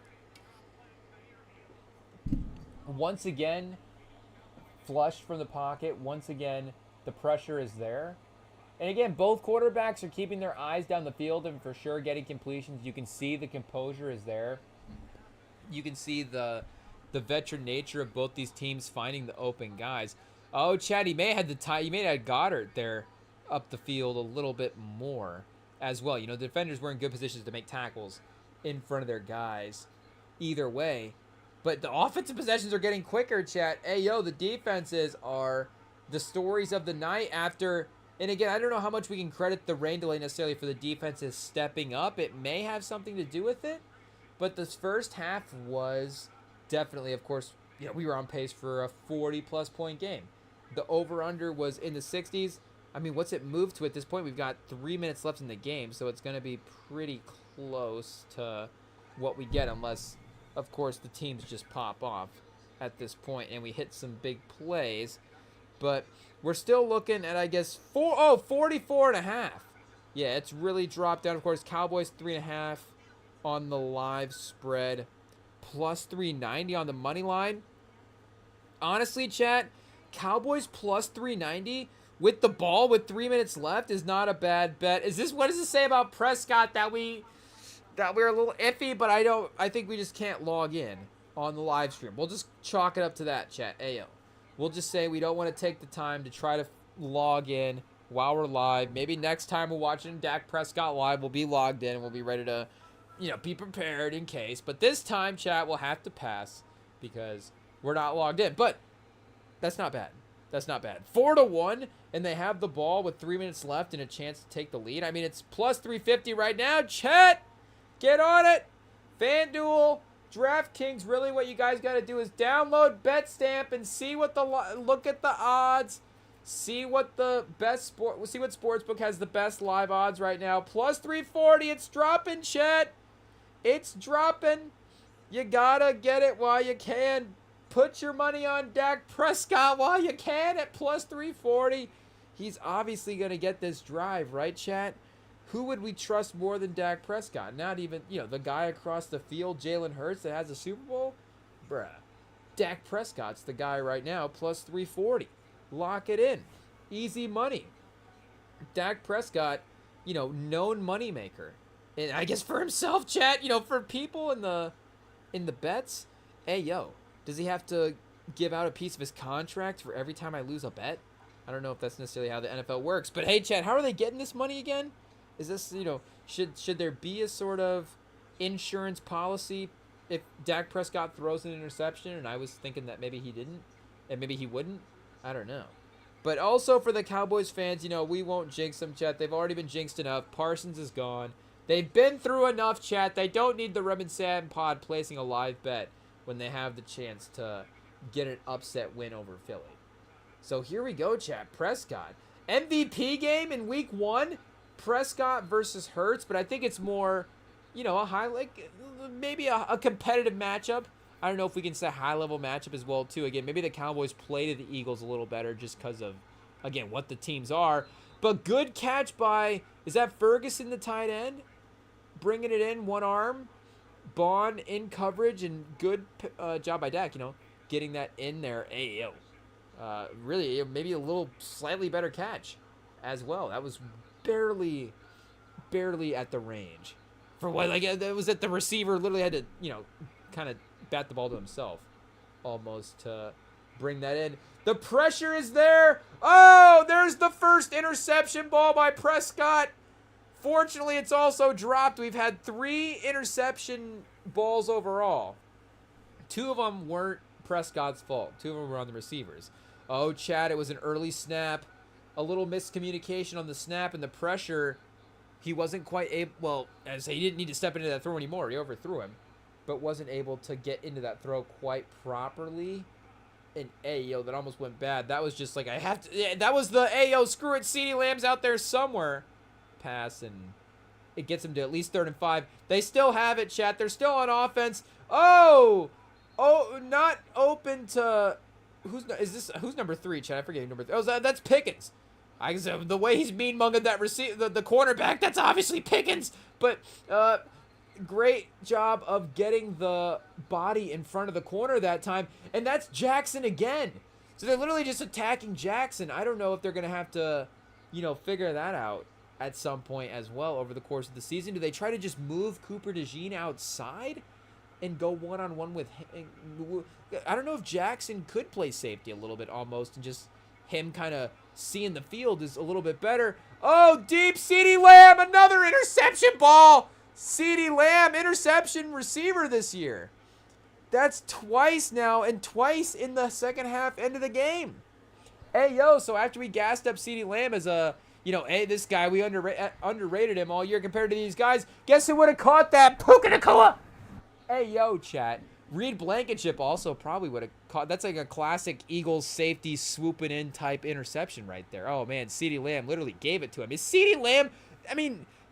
Once again, flushed from the pocket. Once again, the pressure is there. And again, both quarterbacks are keeping their eyes down the field and for sure getting completions. You can see the composure is there. You can see the veteran nature of both these teams finding the open guys. Oh, Chad, he may have had Goddard there up the field a little bit more as well. The defenders were in good positions to make tackles in front of their guys either way. But the offensive possessions are getting quicker, Chad. Hey, yo, the defenses are the stories of the night after... And again, I don't know how much we can credit the rain delay necessarily for the defenses stepping up. It may have something to do with it. But this first half was definitely, of course, we were on pace for a 40-plus point game. The over-under was in the 60s. I mean, what's it moved to at this point? We've got 3 minutes left in the game, so it's going to be pretty close to what we get unless, of course, the teams just pop off at this point and we hit some big plays. But we're still looking at, I guess, 44.5. Yeah, it's really dropped down. Of course, Cowboys 3.5 on the live spread, plus 390 on the money line. honestly, chat, Cowboys plus 390 with the ball with 3 minutes left is not a bad bet. What does this say about Prescott that we're a little iffy, but I think we just can't log in on the live stream. We'll just chalk it up to that, chat. Ayo. We'll just say we don't want to take the time to try to log in while we're live. Maybe next time we're watching Dak Prescott live, we'll be logged in and we'll be ready to, be prepared in case. But this time, chat, we'll have to pass because we're not logged in. But that's not bad. That's not bad. 4-1, and they have the ball with 3 minutes left and a chance to take the lead. I mean, it's plus 350 right now. Chat, get on it. FanDuel, DraftKings, really what you guys got to do is download BETSTAMP and see what look at the odds. See what sportsbook has the best live odds right now. Plus 340, it's dropping, chat. It's dropping. You gotta get it while you can. Put your money on Dak Prescott while you can at plus 340. He's obviously gonna get this drive, right, chat? Who would we trust more than Dak Prescott? Not even, the guy across the field, Jalen Hurts, that has a Super Bowl? Bruh. Dak Prescott's the guy right now, plus 340. Lock it in. Easy money. Dak Prescott, known moneymaker. And I guess for himself, chat, for people in the bets, hey, yo, does he have to give out a piece of his contract for every time I lose a bet? I don't know if that's necessarily how the NFL works. But hey, chat, how are they getting this money again? Is this, should there be a sort of insurance policy if Dak Prescott throws an interception? And I was thinking that maybe he didn't and maybe he wouldn't. I don't know. But also for the Cowboys fans, we won't jinx them, chat. They've already been jinxed enough. Parsons is gone. They've been through enough, chat. They don't need the Remington pod placing a live bet when they have the chance to get an upset win over Philly. So here we go, chat. Prescott. MVP game in week 1. Prescott versus Hurts. But I think it's more, maybe a competitive matchup. I don't know if we can say high-level matchup as well, too. Again, maybe the Cowboys play to the Eagles a little better just because of, again, what the teams are. But good catch by, is that Ferguson, the tight end? Bringing it in, one arm. Bond in coverage, and good job by Dak, getting that in there. Ayo. Really, maybe a little slightly better catch as well. That was barely at the range. For what, it was that the receiver literally had to, kind of bat the ball to himself almost to bring that in. The pressure is there. Oh, there's the first interception ball by Prescott. Fortunately, it's also dropped. We've had 3 interception balls overall. 2 of them weren't Prescott's fault. 2 of them were on the receivers. Oh, Chad, it was an early snap. A little miscommunication on the snap and the pressure. He wasn't quite able, well, as he didn't need to step into that throw anymore. He overthrew him, but wasn't able to get into that throw quite properly. And ayo, that almost went bad. That was just like, that was the ayo, screw it, CeeDee Lamb's out there somewhere. Pass, and it gets him to at least 3rd and 5. They still have it, chat. They're still on offense. Oh, not open to, who's number 3, chat? I forget who number 3. Oh, that's Pickens. The way he's mean-munging that the cornerback, that's obviously Pickens. But, great job of getting the body in front of the corner that time. And that's Jackson again. So they're literally just attacking Jackson. I don't know if they're going to have to, figure that out at some point as well over the course of the season. Do they try to just move Cooper DeJean outside and go one-on-one with him? I don't know if Jackson could play safety a little bit almost, and just him kind of seeing the field is a little bit better. Oh, deep CeeDee Lamb, another interception ball. CeeDee Lamb, interception receiver this year. That's twice now, and twice in the second half end of the game. Hey, yo, so after we gassed up CeeDee Lamb as a, hey, this guy, we underrated him all year compared to these guys. Guess who would have caught that? Puka Nacua. Hey, yo, chat. Reed Blankenship also probably would have caught. That's like a classic Eagles safety swooping in type interception right there. Oh, man, CeeDee Lamb literally gave it to him. Is CeeDee Lamb,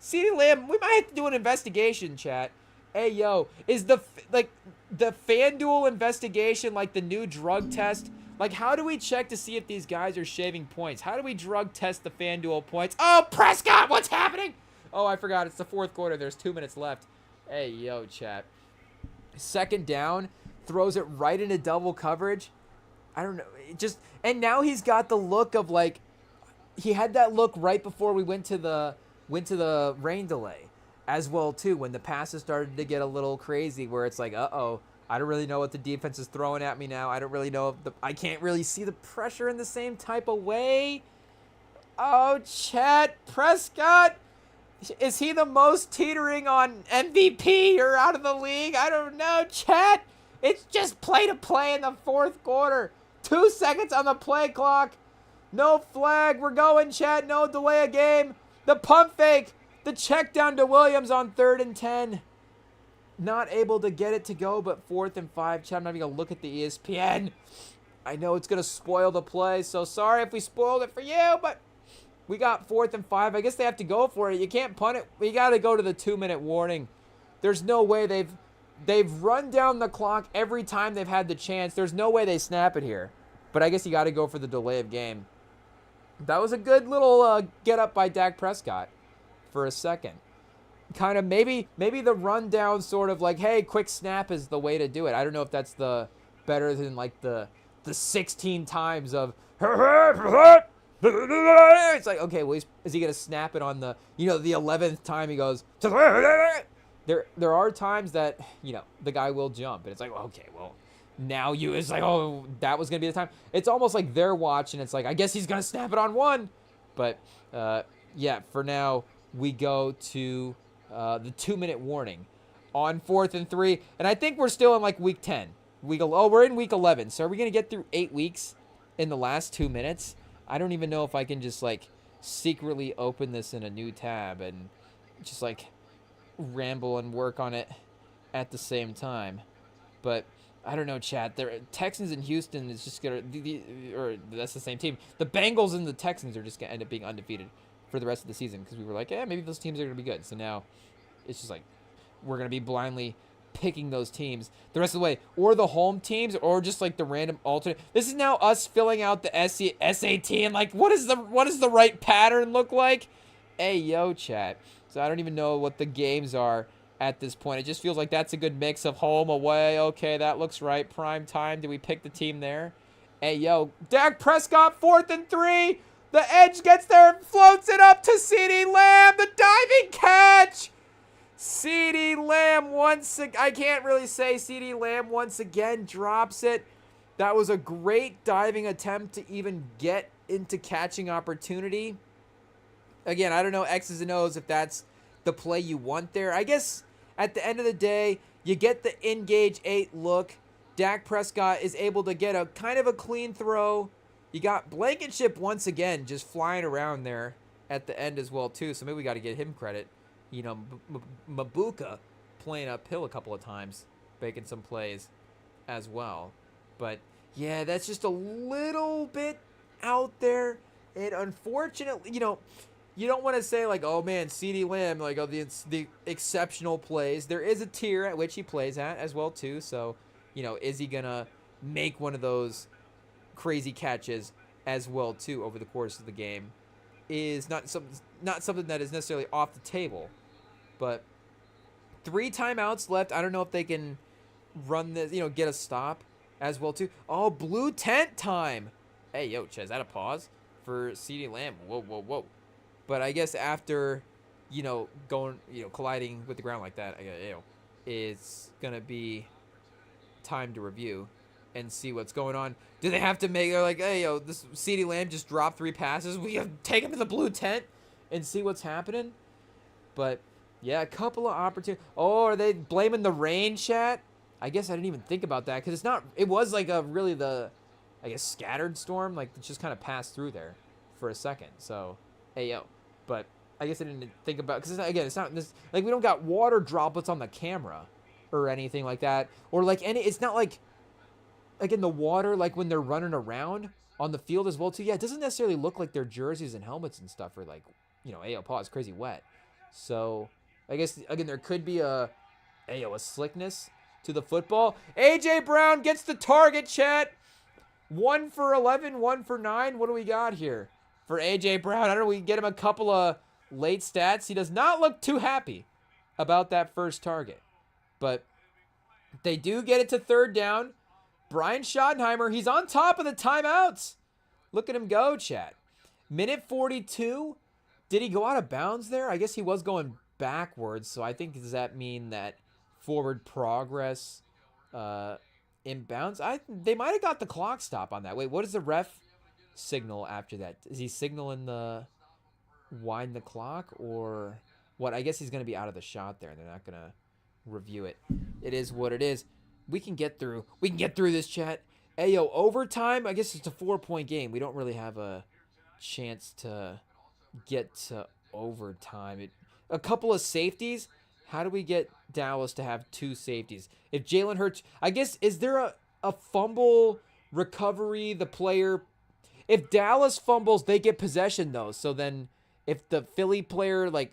CeeDee Lamb, we might have to do an investigation, chat. Hey, yo, is the FanDuel investigation like the new drug test? Like, how do we check to see if these guys are shaving points? How do we drug test the FanDuel points? Oh, Prescott, what's happening? Oh, I forgot. It's the 4th quarter. There's 2 minutes left. Hey, yo, chat. 2nd down, throws it right into double coverage. I don't know. And now he's got the look of like, he had that look right before we went to the rain delay as well too, when the passes started to get a little crazy, where it's like, uh-oh, I don't really know what the defense is throwing at me now. I don't really know if I can't really see the pressure in the same type of way. Oh, Chet Prescott, is he the most teetering on MVP or out of the league? I don't know, Chet. It's just play to play in the fourth quarter. 2 seconds on the play clock. No flag. We're going, Chet. No delay a game. The pump fake. The check down to Williams on 3rd and 10. Not able to get it to go, but 4th and 5. Chet, I'm not even going to look at the ESPN. I know it's going to spoil the play, so sorry if we spoiled it for you, but we got 4th and 5. I guess they have to go for it. You can't punt it. We got to go to the 2-minute warning. There's no way they've run down the clock every time they've had the chance. There's no way they snap it here. But I guess you got to go for the delay of game. That was a good little get up by Dak Prescott for a second. Kind of maybe the rundown sort of like, hey, quick snap is the way to do it. I don't know if that's the better than like the 16 times of it's like, okay, well, is he going to snap it on the 11th time he goes there are times that the guy will jump and it's like, well, okay, well, now it's like, oh, that was going to be the time. It's almost like they're watching. It's like, I guess he's going to snap it on one. But, yeah, for now, we go to the 2-minute warning on 4th and 3. And I think we're still in, like, week 10. We're in week 11. So are we going to get through 8 weeks in the last 2 minutes? I don't even know if I can just, like, secretly open this in a new tab and just, like, ramble and work on it at the same time. But I don't know, Chad. Texans and Houston is just gonna, or that's the same team. The Bengals and the Texans are just gonna end up being undefeated for the rest of the season because we were like, yeah, maybe those teams are gonna be good. So now, it's just like we're gonna be blindly picking those teams the rest of the way, or the home teams, or just like the random alternate. This is now us filling out the SAT and like, what does the right pattern look like? Hey, yo, chat. So I don't even know what the games are at this point. It just feels like that's a good mix of home, away. Okay, that looks right. Prime time. Did we pick the team there? Hey, yo, Dak Prescott, 4th and 3. The edge gets there and floats it up to CeeDee Lamb. The diving catch. CeeDee Lamb I can't really say CeeDee Lamb once again drops it. That was a great diving attempt to even get into catching opportunity. Again, I don't know X's and O's if that's the play you want there. I guess at the end of the day, you get the engage 8 look. Dak Prescott is able to get a kind of a clean throw. You got Blankenship once again just flying around there at the end as well too. So maybe we got to give him credit. Mabuka playing uphill a couple of times, making some plays as well. But yeah, that's just a little bit out there. And unfortunately, you don't want to say like, oh man, CeeDee Lamb, like, oh, the exceptional plays. There is a tier at which he plays at as well too. So, is he gonna make one of those crazy catches as well too over the course of the game? Is not something that is necessarily off the table. But 3 timeouts left. I don't know if they can run this, get a stop as well too. Oh, blue tent time. Hey, yo, Chez, is that a pause for CeeDee Lamb? Whoa. But I guess after, going, colliding with the ground like that, it's going to be time to review and see what's going on. Do they have to they're like, hey, yo, this CeeDee Lamb just dropped 3 passes. We have to take him to the blue tent and see what's happening. But, yeah, a couple of opportunities. Oh, are they blaming the rain, chat? I guess I didn't even think about that because it was like scattered storm. Like, it just kind of passed through there for a second. So, hey, yo. But I guess I didn't think about, because it's not this, like, we don't got water droplets on the camera or anything like that. Or like it's not like in the water, like when they're running around on the field as well too. Yeah, it doesn't necessarily look like their jerseys and helmets and stuff are like, it's crazy wet. So I guess, again, there could be a slickness to the football. AJ Brown gets the target, chat. 1 for 11, 1 for 9. What do we got here for AJ Brown? I don't know. We can get him a couple of late stats. He does not look too happy about that first target. But they do get it to 3rd down. Brian Schottenheimer, he's on top of the timeouts. Look at him go, chat. Minute 42. Did he go out of bounds there? I guess he was going backwards, so I think, does that mean that forward progress inbounds? They might have got the clock stop on that. Wait, what is the ref signal after that? Is he signaling the wind the clock or what? I guess he's going to be out of the shot there. They're not going to review it. It is what it is. We can get through this, chat. Hey, yo, overtime, I guess it's a 4-point game. We don't really have a chance to get to overtime. A couple of safeties. How do we get Dallas to have 2 safeties? If Jalen Hurts, I guess, is there a fumble recovery, the player? If Dallas fumbles, they get possession, though. So then if the Philly player, like,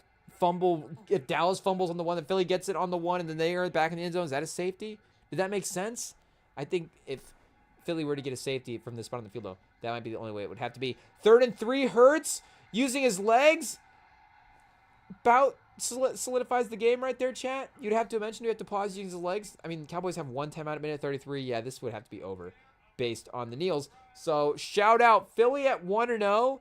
if Dallas fumbles on the one, then Philly gets it on the one, and then they are back in the end zone, is that a safety? Did that make sense? I think if Philly were to get a safety from this spot on the field, though, that might be the only way it would have to be. 3rd and 3, Hurts using his legs. About solidifies the game right there, chat. You'd have to mention you have to pause using his legs. I mean, Cowboys have 1 timeout at minute 33. Yeah, this would have to be over based on the kneels. So, shout out Philly at 1-0.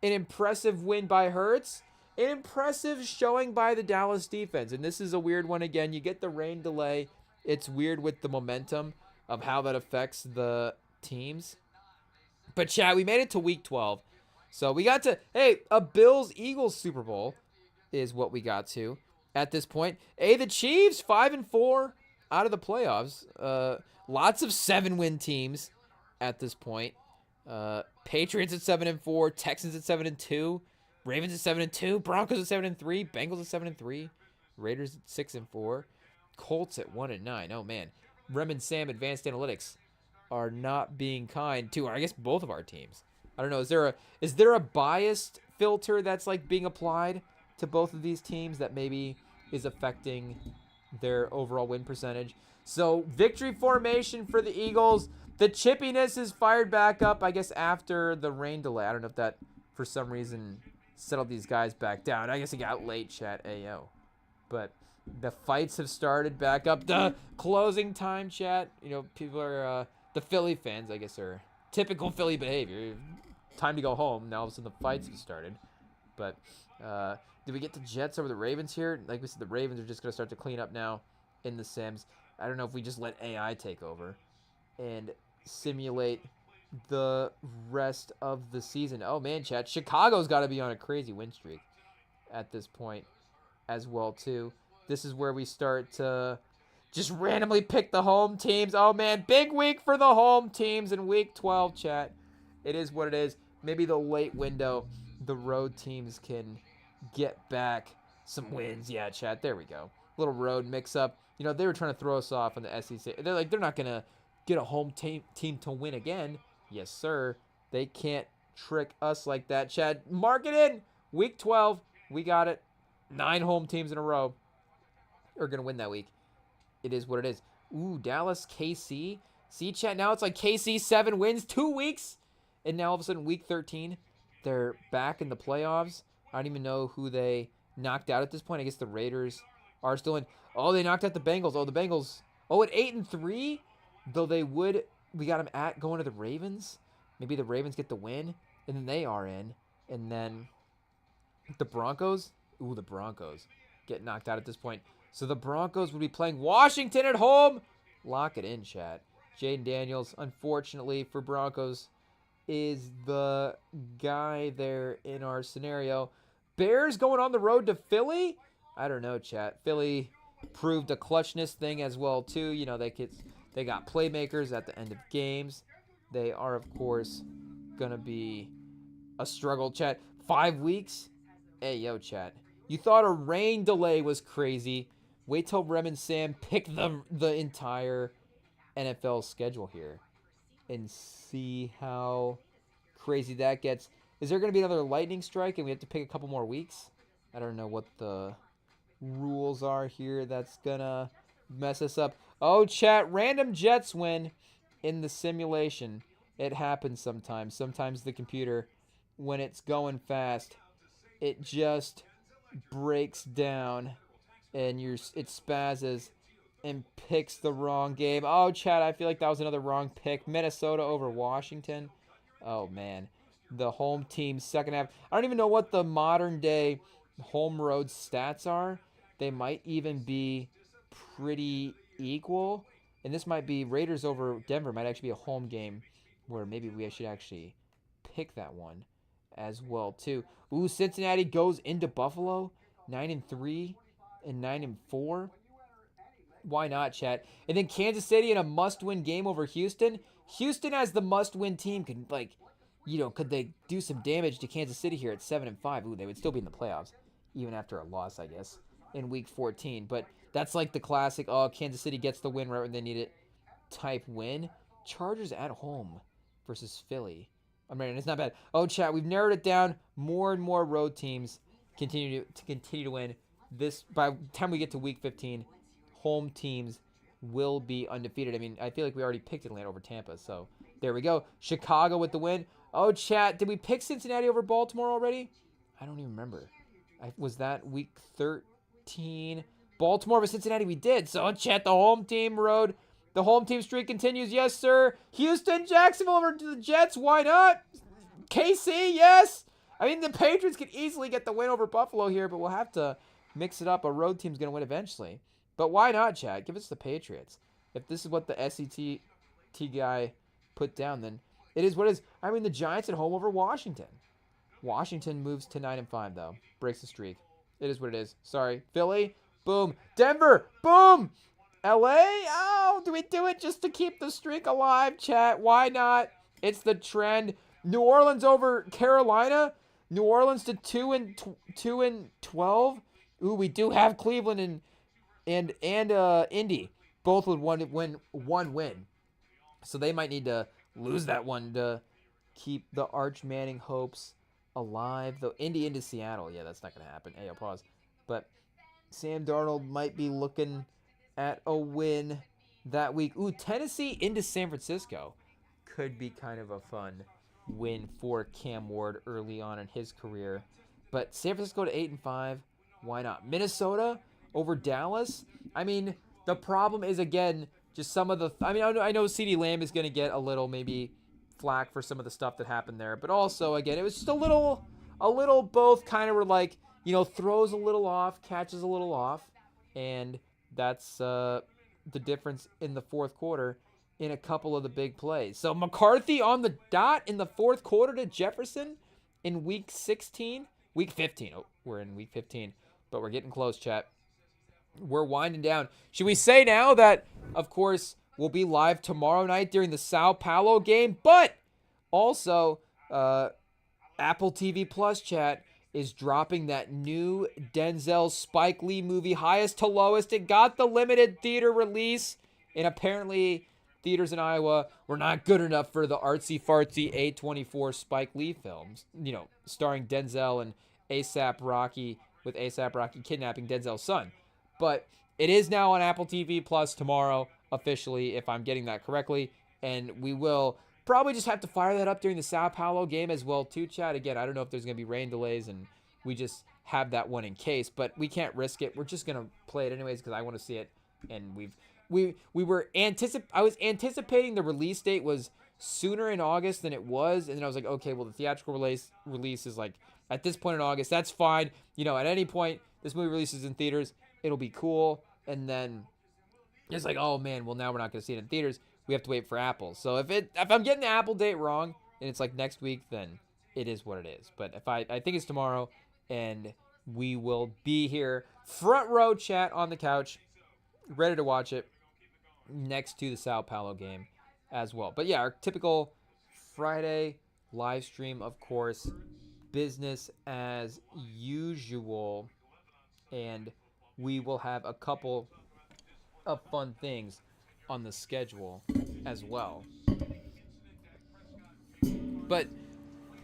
An impressive win by Hurts. An impressive showing by the Dallas defense. And this is a weird one again. You get the rain delay. It's weird with the momentum of how that affects the teams. But, chat, we made it to week 12. So, we got to, hey, a Bills-Eagles Super Bowl is what we got to at this point. Hey, the Chiefs, 5-4 out of the playoffs. Lots of 7-win teams at this point. Patriots at 7-4, Texans at 7-2, Ravens at 7-2, Broncos at 7-3, Bengals at 7-3, Raiders at 6-4, Colts at 1-9. Oh man, REMINGTOM Advanced Analytics are not being kind to, I guess, both of our teams. I don't know. Is there a biased filter that's like being applied to both of these teams that maybe is affecting their overall win percentage? So victory formation for the Eagles. The chippiness is fired back up, I guess, after the rain delay. I don't know if that, for some reason, settled these guys back down. I guess it got late, chat. Ayo. But the fights have started back up. The closing time, chat. You know, people are, the Philly fans, I guess, are typical Philly behavior. Time to go home. Now all of a sudden the fights have started. But, did we get the Jets over the Ravens here? Like we said, the Ravens are just going to start to clean up now in the Sims. I don't know if we just let AI take over and simulate the rest of the season. Oh, man, chat. Chicago's got to be on a crazy win streak at this point as well, too. This is where we start to just randomly pick the home teams. Oh, man, big week for the home teams in week 12, chat. It is what it is. Maybe the late window, the road teams can get back some wins. Yeah, chat, there we go. Little road mix-up. You know, they were trying to throw us off on the SEC. They're not going to get a home team to win again. Yes, sir. They can't trick us like that, Chad. Mark it in. Week 12. We got it. 9 home teams in a row are going to win that week. It is what it is. Ooh, Dallas, KC. See, Chad, now it's like KC 7 wins, 2 weeks. And now all of a sudden, week 13, they're back in the playoffs. I don't even know who they knocked out at this point. I guess the Raiders are still in. Oh, they knocked out the Bengals. Oh, the Bengals. Oh, at 8-3, though we got them at going to the Ravens. Maybe the Ravens get the win, and then they are in. And then the Broncos. Ooh, the Broncos get knocked out at this point. So the Broncos would be playing Washington at home. Lock it in, chat. Jaden Daniels, unfortunately for Broncos, is the guy there in our scenario. Bears going on the road to Philly? I don't know, chat. Philly proved a clutchness thing as well, too. You know, they got playmakers at the end of games. They are, of course, going to be a struggle, chat. 5 weeks? Hey, yo, chat. You thought a rain delay was crazy. Wait till Rem and Sam pick the entire NFL schedule here and see how crazy that gets. Is there going to be another lightning strike and we have to pick a couple more weeks? I don't know what the rules are here. That's going to mess us up. Oh, chat, random Jets win in the simulation. It happens sometimes. Sometimes the computer, when it's going fast, it just breaks down and it spazzes and picks the wrong game. Oh, Chad, I feel like that was another wrong pick. Minnesota over Washington. Oh, man. The home team second half. I don't even know what the modern day home road stats are. They might even be pretty equal. And this might be Raiders over Denver. Might actually be a home game where maybe we should actually pick that one as well, too. Ooh, Cincinnati goes into Buffalo. 9-3 and 9-4. Why not, chat? And then Kansas City in a must-win game over Houston. Houston as the must-win team could, could they do some damage to Kansas City here at 7-5? Ooh, they would still be in the playoffs, even after a loss, I guess, in Week 14. But that's like the classic, Kansas City gets the win right when they need it type win. Chargers at home versus Philly. I mean, it's not bad. Oh, chat, we've narrowed it down. More and more road teams continue to win. This by the time we get to Week 15. Home teams will be undefeated. I mean, I feel like we already picked Atlanta over Tampa, so there we go. Chicago with the win. Oh, chat, did we pick Cincinnati over Baltimore already? I don't even remember. Was that Week 13? Baltimore over Cincinnati, we did. So, chat, the home team road. The home team streak continues. Yes, sir. Houston, Jacksonville over to the Jets. Why not? KC, yes. I mean, the Patriots could easily get the win over Buffalo here, but we'll have to mix it up. A road team's going to win eventually. But why not, Chad? Give us the Patriots. If this is what the SET guy put down, then it is what it is. I mean, the Giants at home over Washington. Washington moves to 9-5, though. Breaks the streak. It is what it is. Sorry. Philly. Boom. Denver. Boom. LA. Oh, do we do it just to keep the streak alive, chat? Why not? It's the trend. New Orleans over Carolina. New Orleans to 2-12. Ooh, we do have Cleveland and Indy, both with one win. So they might need to lose that one to keep the Arch Manning hopes alive. Though Indy into Seattle, yeah, that's not going to happen. Hey, I'll pause. But Sam Darnold might be looking at a win that week. Ooh, Tennessee into San Francisco could be kind of a fun win for Cam Ward early on in his career. But San Francisco to 8-5, why not? Minnesota over Dallas. I mean, the problem is, again, just some of the... I know CeeDee Lamb is going to get a little maybe flack for some of the stuff that happened there. But also, again, it was just a little both kind of were like, throws a little off, catches a little off. And that's the difference in the fourth quarter in a couple of the big plays. So McCarthy on the dot in the fourth quarter to Jefferson in Week 16. Week 15. Oh, we're in Week 15. But we're getting close, chat. We're winding down. Should we say now that, of course, we'll be live tomorrow night during the Sao Paulo game, but also Apple TV Plus, chat, is dropping that new Denzel Spike Lee movie, Highest to Lowest. It got the limited theater release, and apparently theaters in Iowa were not good enough for the artsy-fartsy A24 Spike Lee films, starring Denzel and A$AP Rocky, with A$AP Rocky kidnapping Denzel's son. But it is now on Apple TV Plus tomorrow, officially, if I'm getting that correctly. And we will probably just have to fire that up during the Sao Paulo game as well, too, chat. Again, I don't know if there's going to be rain delays, and we just have that one in case. But we can't risk it. We're just going to play it anyways because I want to see it. And I was anticipating the release date was sooner in August than it was. And then I was like, okay, well, the theatrical release is like at this point in August. That's fine. At any point this movie releases in theaters, it'll be cool. And then it's like, oh man, well now we're not going to see it in theaters. We have to wait for Apple. So if I'm getting the Apple date wrong and it's like next week, then it is what it is. But if I think it's tomorrow, and we will be here front row, chat, on the couch, ready to watch it next to the Sao Paulo game as well. But yeah, our typical Friday live stream, of course, business as usual. And we will have a couple of fun things on the schedule as well. But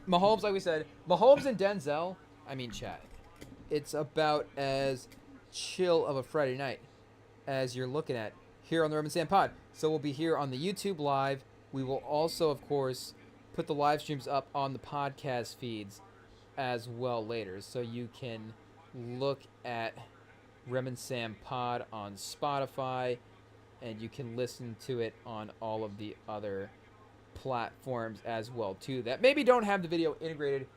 Mahomes, like we said, Mahomes and Denzel, I mean, chat, it's about as chill of a Friday night as you're looking at here on the REMINGTOM Pod. So we'll be here on the YouTube Live. We will also, of course, put the live streams up on the podcast feeds as well later. So you can look at REMINGTOM Pod on Spotify and you can listen to it on all of the other platforms as well too that maybe don't have the video integrated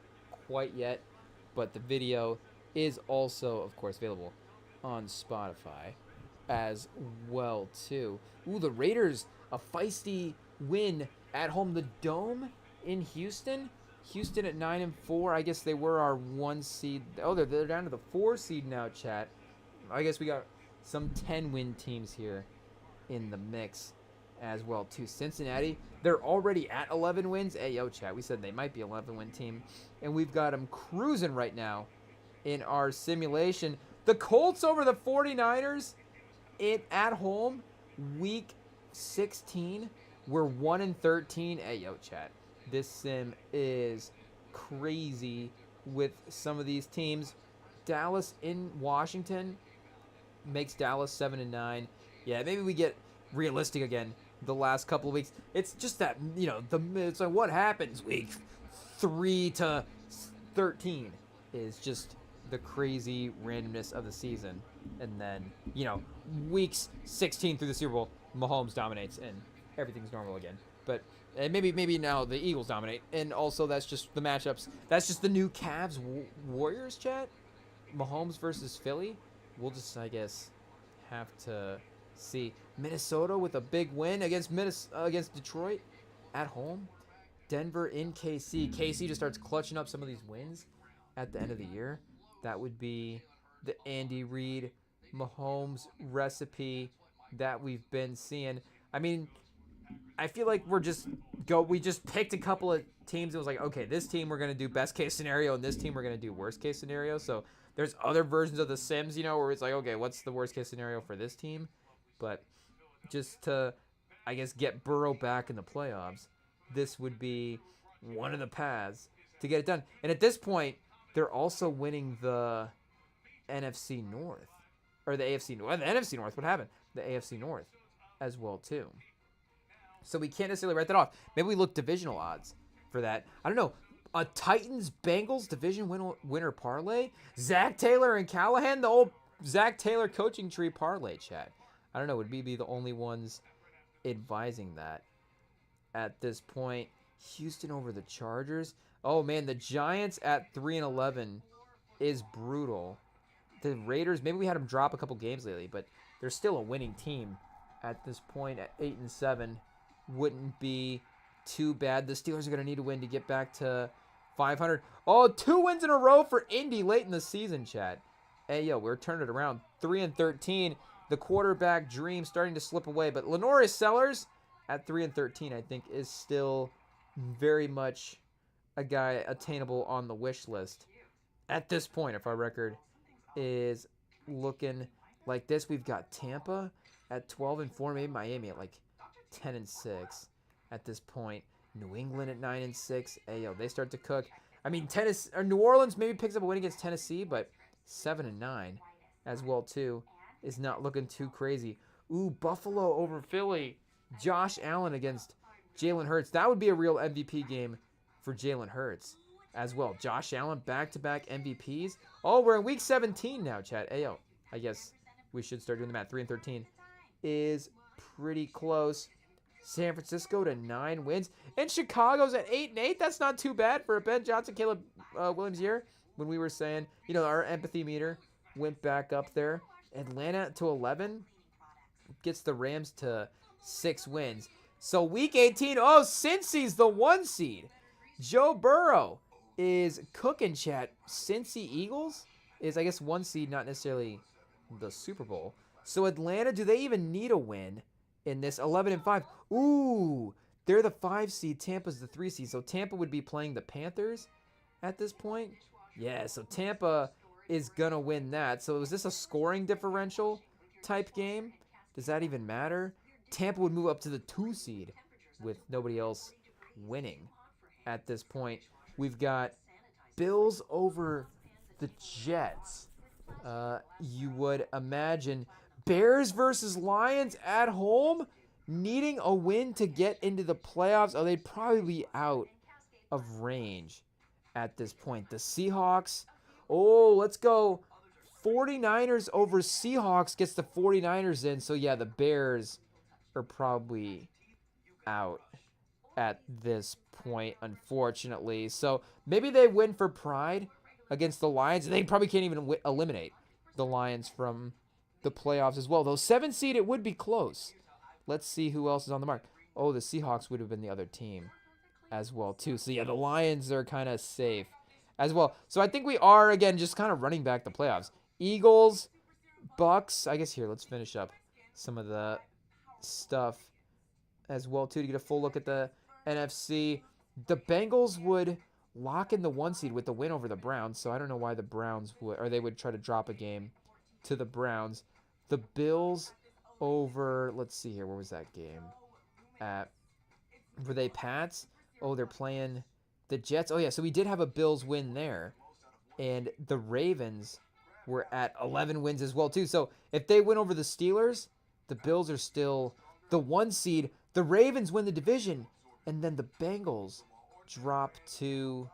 quite yet, but the video is also, of course, available on Spotify as well too. Ooh, the Raiders, a feisty win at home. The Dome in Houston. Houston at 9-4. I guess they were our 1 seed. Oh, they're down to the 4 seed now, chat. I guess we got some 10-win teams here in the mix as well too. Cincinnati, they're already at 11 wins. Hey, yo, chat, we said they might be 11-win team, and we've got them cruising right now in our simulation. The Colts over the 49ers at home, week 16. We're 1-13. Hey, yo, chat, this sim is crazy with some of these teams. Dallas in Washington makes Dallas 7-9. Yeah, maybe we get realistic again the last couple of weeks. It's just that, it's like what happens week 3 to 13 is just the crazy randomness of the season. And then, weeks 16 through the Super Bowl, Mahomes dominates and everything's normal again. But maybe now the Eagles dominate. And also that's just the matchups. That's just the new Cavs Warriors, chat. Mahomes versus Philly. We'll just, I guess, have to see. Minnesota with a big win against Detroit at home. Denver in KC. KC just starts clutching up some of these wins at the end of the year. That would be the Andy Reid Mahomes recipe that we've been seeing. I mean, I feel like we just picked a couple of teams. It was like, okay, this team we're going to do best case scenario, and this team we're going to do worst case scenario. So there's other versions of the Sims, where it's like, okay, what's the worst case scenario for this team? But just to, I guess, get Burrow back in the playoffs, this would be one of the paths to get it done. And at this point, they're also winning the NFC North. Or the AFC North. The NFC North, what happened? The AFC North as well, too. So we can't necessarily write that off. Maybe we look divisional odds for that. I don't know. A Titans-Bengals division winner parlay? Zach Taylor and Callahan? The old Zach Taylor coaching tree parlay, chat. I don't know. Would we be the only ones advising that at this point? Houston over the Chargers. Oh, man. The Giants at 3-11 is brutal. The Raiders, maybe we had them drop a couple games lately, but they're still a winning team at this point at 8-7. Wouldn't be too bad. The Steelers are going to need a win to get back to 500. Oh, 2 wins in a row for Indy late in the season, chat. Hey, yo, we're turning it around. 3-13. The quarterback dream starting to slip away. But Lenoris Sellers at 3-13, I think, is still very much a guy attainable on the wish list. At this point, if our record is looking like this, we've got Tampa at 12-4, maybe Miami at like 10-6 at this point. New England at 9-6. Hey, yo, they start to cook. I mean, New Orleans maybe picks up a win against Tennessee, but 7-9 as well too is not looking too crazy. Ooh, Buffalo over Philly. Josh Allen against Jalen Hurts. That would be a real MVP game for Jalen Hurts as well. Josh Allen back-to-back MVPs. Oh, we're in week 17 now, chat. Hey, yo, I guess we should start doing the math. 3-13 is pretty close. San Francisco to 9 wins. And Chicago's at 8-8. That's not too bad for a Ben Johnson, Caleb Williams year. When we were saying, our empathy meter went back up there. Atlanta to 11 gets the Rams to 6 wins. So week 18, Cincy's the 1 seed. Joe Burrow is cooking, chat. Cincy Eagles is, I guess, 1 seed, not necessarily the Super Bowl. So Atlanta, do they even need a win in this? 11-5. Ooh, they're the 5 seed. Tampa's the 3 seed. So Tampa would be playing the Panthers at this point. Yeah, so Tampa is going to win that. So is this a scoring differential type game? Does that even matter? Tampa would move up to the 2 seed with nobody else winning at this point. We've got Bills over the Jets. You would imagine Bears versus Lions at home, needing a win to get into the playoffs. Oh, they'd probably be out of range at this point. The Seahawks. Oh, let's go. 49ers over Seahawks gets the 49ers in. So, yeah, the Bears are probably out at this point, unfortunately. So maybe they win for pride against the Lions. They probably can't even eliminate the Lions from the playoffs as well. Though 7 seed, it would be close. Let's see who else is on the mark. Oh, the Seahawks would have been the other team as well, too. So, yeah, the Lions are kind of safe as well. So, I think we are, again, just kind of running back the playoffs. Eagles, Bucks. I guess here, let's finish up some of the stuff as well, too, to get a full look at the NFC. The Bengals would lock in the 1 seed with the win over the Browns. So, I don't know why the Browns would, or they would try to drop a game to the Browns. The Bills over, let's see here, where was that game at? Were they Pats? Oh, they're playing the Jets. Oh, yeah, so we did have a Bills win there. And the Ravens were at 11 wins as well, too. So if they win over the Steelers, the Bills are still the 1 seed. The Ravens win the division, and then the Bengals drop to...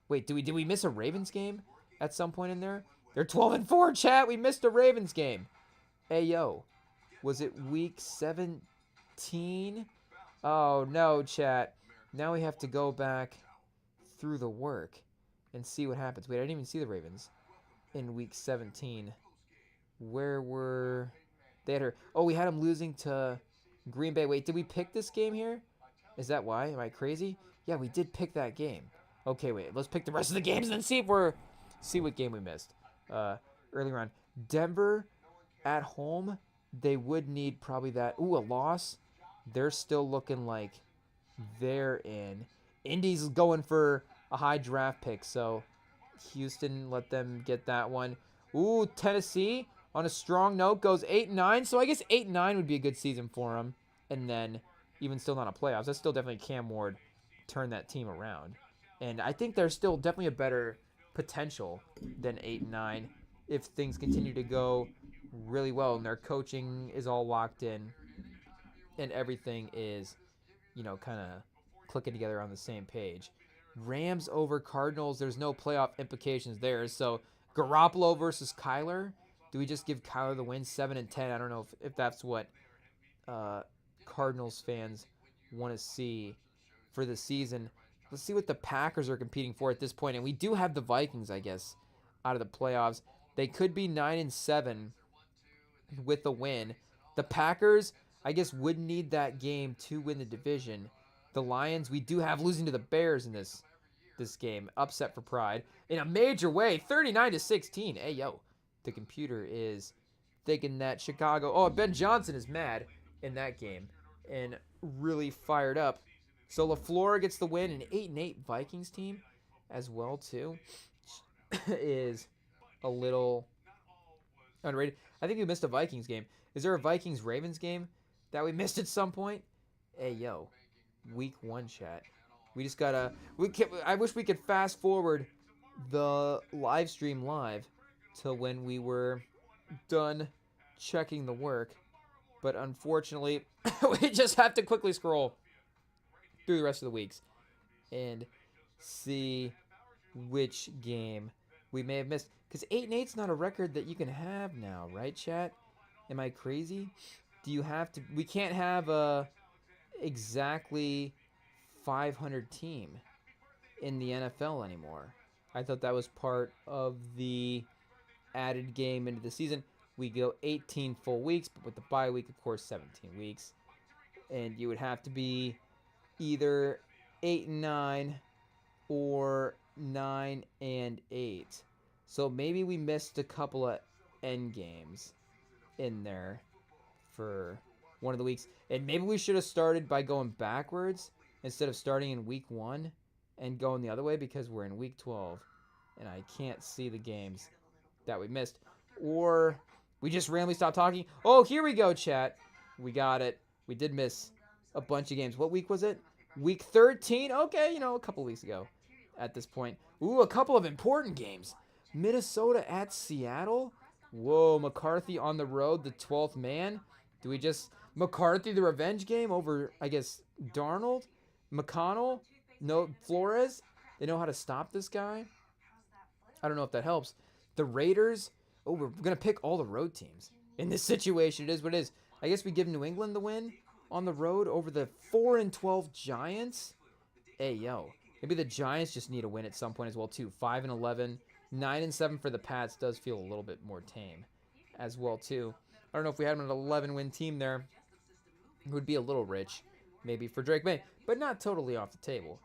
Wait, did we miss a Ravens game at some point in there? They're 12-4, chat. We missed a Ravens game. Hey, yo. Was it week 17? Oh, no, chat. Now we have to go back through the work and see what happens. Wait, I didn't even see the Ravens in week 17. Where were they? We had them losing to Green Bay. Wait, did we pick this game here? Is that why? Am I crazy? Yeah, we did pick that game. Okay, wait. Let's pick the rest of the games and then see what game we missed earlier on. Denver at home. They would need probably that. Ooh, a loss. They're still looking like they're in. Indy's going for a high draft pick, so Houston, let them get that one. Ooh, Tennessee, on a strong note, goes 8-9. So I guess 8-9 would be a good season for them. And then, even still not a playoffs, that's still definitely Cam Ward turn that team around. And I think there's still definitely a better potential than 8-9 if things continue to go really well and their coaching is all locked in and everything is, kind of clicking together on the same page. Rams over Cardinals. There's no playoff implications there. So Garoppolo versus Kyler. Do we just give Kyler the win 7-10? I don't know if that's what Cardinals fans want to see for the season. Let's see what the Packers are competing for at this point. And we do have the Vikings, I guess, out of the playoffs. They could be 9-7 with a win. The Packers, I guess, would need that game to win the division. The Lions, we do have losing to the Bears in this game. Upset for pride in a major way, 39-16. Hey, yo, the computer is thinking that Chicago... Oh, Ben Johnson is mad in that game and really fired up. So LaFleur gets the win. An 8-8 Vikings team as well, too, is a little underrated. I think we missed a Vikings game. Is there a Vikings-Ravens game that we missed at some point? Hey, yo. Week 1, chat. We just gotta... I wish we could fast forward the live stream live till when we were done checking the work. But unfortunately, we just have to quickly scroll through the rest of the weeks and see which game we may have missed. Because 8-8's not a record that you can have now, right, chat? Am I crazy? Do you have to... We can't have a exactly 500 team in the NFL anymore. I thought that was part of the added game into the season. We go 18 full weeks, but with the bye week, of course, 17 weeks. And you would have to be either 8-9 or 9-8. So maybe we missed a couple of end games in there for one of the weeks. And maybe we should have started by going backwards instead of starting in week 1 and going the other way because we're in week 12 and I can't see the games that we missed. Or we just randomly stopped talking. Oh, here we go, chat. We got it. We did miss a bunch of games. What week was it? Week 13? Okay, a couple weeks ago at this point. Ooh, a couple of important games. Minnesota at Seattle. Whoa, McCarthy on the road, the 12th man. Do we just... McCarthy, the revenge game over, I guess, Darnold? McConnell? No, Flores? They know how to stop this guy? I don't know if that helps. The Raiders? Oh, we're going to pick all the road teams. In this situation, it is what it is. I guess we give New England the win on the road over the 4-12 Giants. Hey, yo. Maybe the Giants just need a win at some point as well, too. 5-11. 9-7 for the Pats does feel a little bit more tame as well, too. I don't know if we had an 11-win team there. It would be a little rich, maybe, for Drake May. But not totally off the table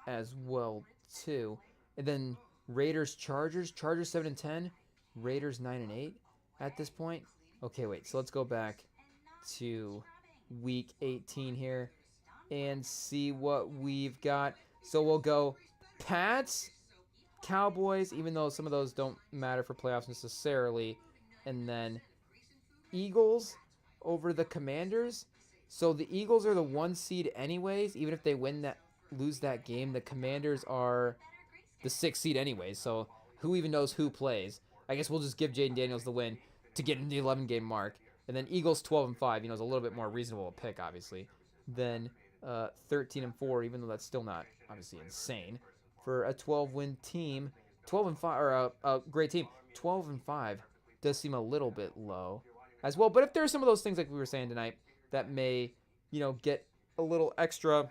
as well, too. And then Raiders-Chargers. Chargers 7-10. Raiders 9-8 at this point. Okay, wait. So let's go back to week 18 here and see what we've got. So we'll go Pats, Cowboys, even though some of those don't matter for playoffs necessarily. And then Eagles over the Commanders. So the Eagles are the 1 seed anyways. Even if they lose that game, the Commanders are the 6th seed anyways. So who even knows who plays? I guess we'll just give Jaden Daniels the win to get in the 11-game mark. And then Eagles 12-5, is a little bit more reasonable a pick, obviously, than 13-4, even though that's still not obviously insane for a 12-win team. 12-5, or a great team. 12-5 does seem a little bit low as well. But if there are some of those things like we were saying tonight that may, get a little extra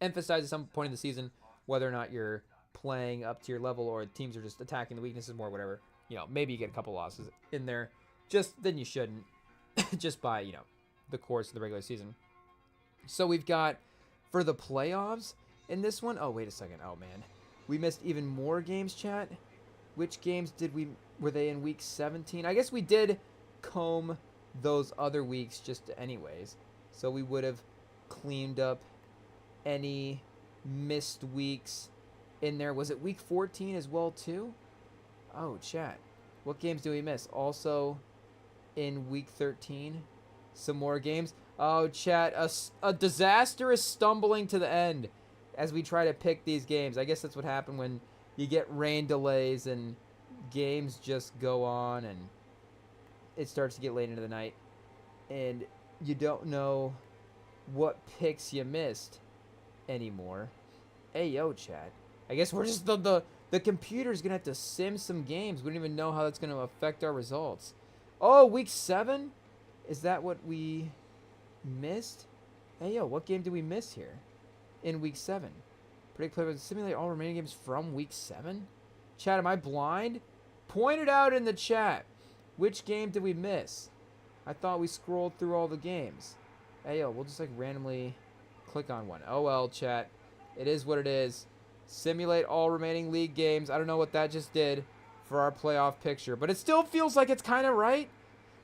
emphasized at some point in the season, whether or not you're playing up to your level or teams are just attacking the weaknesses more, whatever, maybe you get a couple losses in there. Then you shouldn't, just by, the course of the regular season. So we've got, for the playoffs in this one, oh, wait a second. Oh, man. We missed even more games, chat. Which games were they in week 17? I guess we did comb those other weeks just anyways. So we would have cleaned up any missed weeks in there. Was it week 14 as well, too? Oh, chat. What games do we miss? Also in week 13, some more games. Oh, chat, a disastrous stumbling to the end as we try to pick these games. I guess that's what happened when you get rain delays and games just go on and it starts to get late into the night and you don't know what picks you missed anymore. Hey, yo, chat. I guess we're just the computer's going to have to sim some games. We don't even know how that's going to affect our results. Oh, week 7? Is that what we missed? Hey, yo, what game did we miss here in week 7? Predict play, simulate all remaining games from week 7? Chat, am I blind? Point it out in the chat. Which game did we miss? I thought we scrolled through all the games. Hey, yo, we'll just randomly click on one. Oh, well, chat. It is what it is. Simulate all remaining league games. I don't know what that just did for our playoff picture, but it still feels like it's kind of right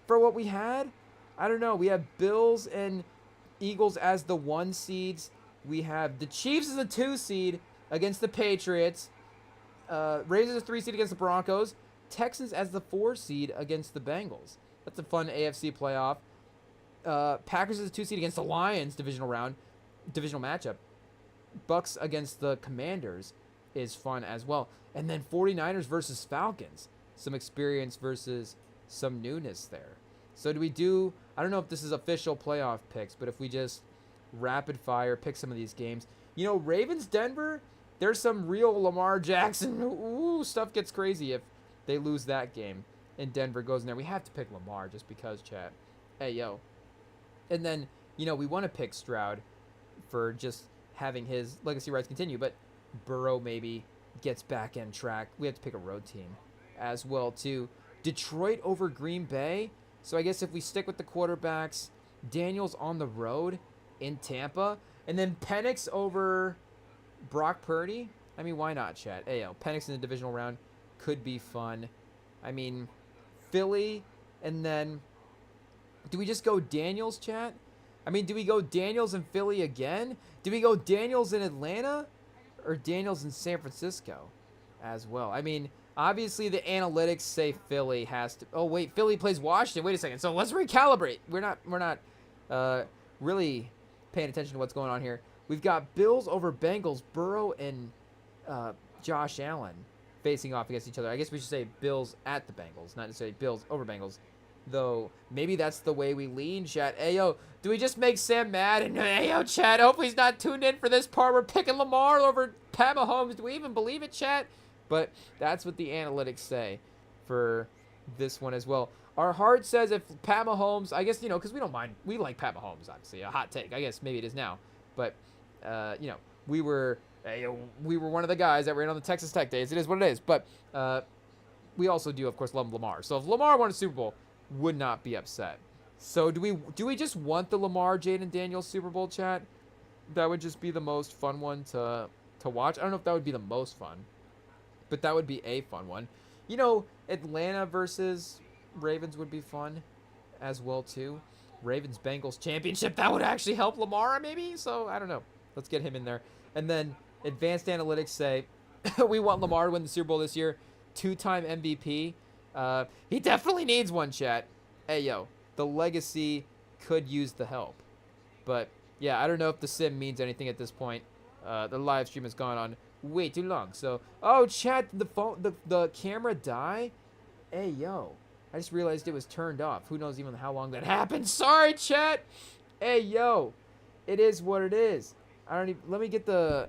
for what we had. I don't know. We have Bills and Eagles as the 1 seeds. We have the Chiefs as the 2 seed against the Patriots. Raiders as a 3 seed against the Broncos. Texans as the 4 seed against the Bengals. That's a fun AFC playoff. Packers as a 2 seed against the Lions divisional matchup. Bucks against the Commanders is fun as well. And then 49ers versus Falcons. Some experience versus some newness there. So I don't know if this is official playoff picks, but if we just rapid fire pick some of these games. Ravens, Denver, there's some real Lamar Jackson. Ooh, stuff gets crazy if they lose that game and Denver goes in there. We have to pick Lamar just because, chat. Hey, yo. And then, we want to pick Stroud for just having his legacy rights continue, but Burrow maybe gets back in track. We have to pick a road team as well, too. Detroit over Green Bay. So I guess if we stick with the quarterbacks, Daniels on the road in Tampa, and then Penix over Brock Purdy. I mean, why not, chat? Hey, yo, Penix in the divisional round could be fun. I mean, Philly, and then do we just go Daniels, chat? I mean, do we go Daniels in Philly again? Do we go Daniels in Atlanta or Daniels in San Francisco as well? I mean, obviously the analytics say Philly has to. Oh wait, Philly plays Washington. Wait a second. So let's recalibrate. We're not really paying attention to what's going on here. We've got Bills over Bengals. Burrow and Josh Allen facing off against each other. I guess we should say Bills at the Bengals, not necessarily Bills over Bengals. Though, maybe that's the way we lean, chat. Ayo, do we just make Sam mad? And ayo, chat, hopefully he's not tuned in for this part. We're picking Lamar over Pat Mahomes. Do we even believe it, chat? But that's what the analytics say for this one as well. Our heart says if Pat Mahomes, I guess, because we don't mind. We like Pat Mahomes, obviously. A hot take. I guess maybe it is now. But, we were one of the guys that ran on the Texas Tech days. It is what it is. But we also do, of course, love Lamar. So if Lamar won a Super Bowl, would not be upset. So do we just want the Lamar Jaden Daniels Super Bowl, chat? That would just be the most fun one to watch. I don't know if that would be the most fun, but that would be a fun one. Atlanta versus Ravens would be fun as well too. Ravens Bengals championship, that would actually help Lamar maybe. So I don't know. Let's get him in there. And then advanced analytics say we want Lamar to win the Super Bowl this year. 2-time MVP. He definitely needs one, chat. Hey yo, the legacy could use the help. But yeah, I don't know if the sim means anything at this point. The live stream has gone on way too long. So, chat, the camera die? Hey yo, I just realized it was turned off. Who knows even how long that happened? Sorry, chat. Hey yo, it is what it is. Let me get the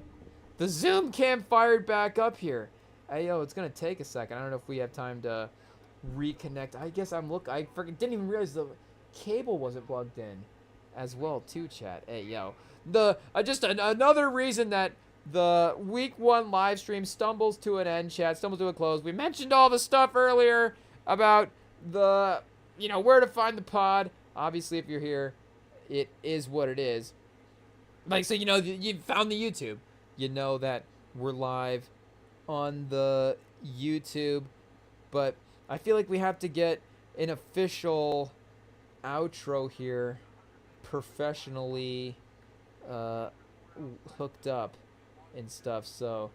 Zoom cam fired back up here. Hey yo, it's gonna take a second. I don't know if we have time to reconnect. I guess I didn't even realize the cable wasn't plugged in as well too, chat. Hey yo, another reason that the week 1 live stream stumbles to an end, chat, stumbles to a close. We mentioned all the stuff earlier about the where to find the pod. Obviously, if you're here, it is what it is. Like, so you found the YouTube, that we're live on the YouTube, but I feel like we have to get an official outro here professionally hooked up and stuff. So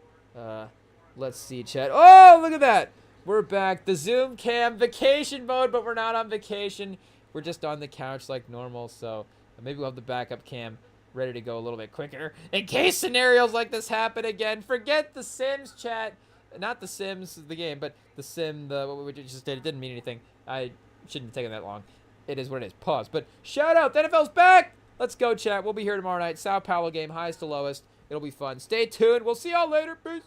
let's see, chat. Oh, look at that. We're back. The Zoom cam vacation mode, but we're not on vacation. We're just on the couch like normal. So maybe we'll have the backup cam ready to go a little bit quicker in case scenarios like this happen again. Forget the Sims, chat. Not the Sims, the game, but the Sim, what we just did. It didn't mean anything. I shouldn't have taken that long. It is what it is. Pause. But shout out. The NFL's back. Let's go, chat. We'll be here tomorrow night. Sao Paulo game, highest to lowest. It'll be fun. Stay tuned. We'll see y'all later. Peace.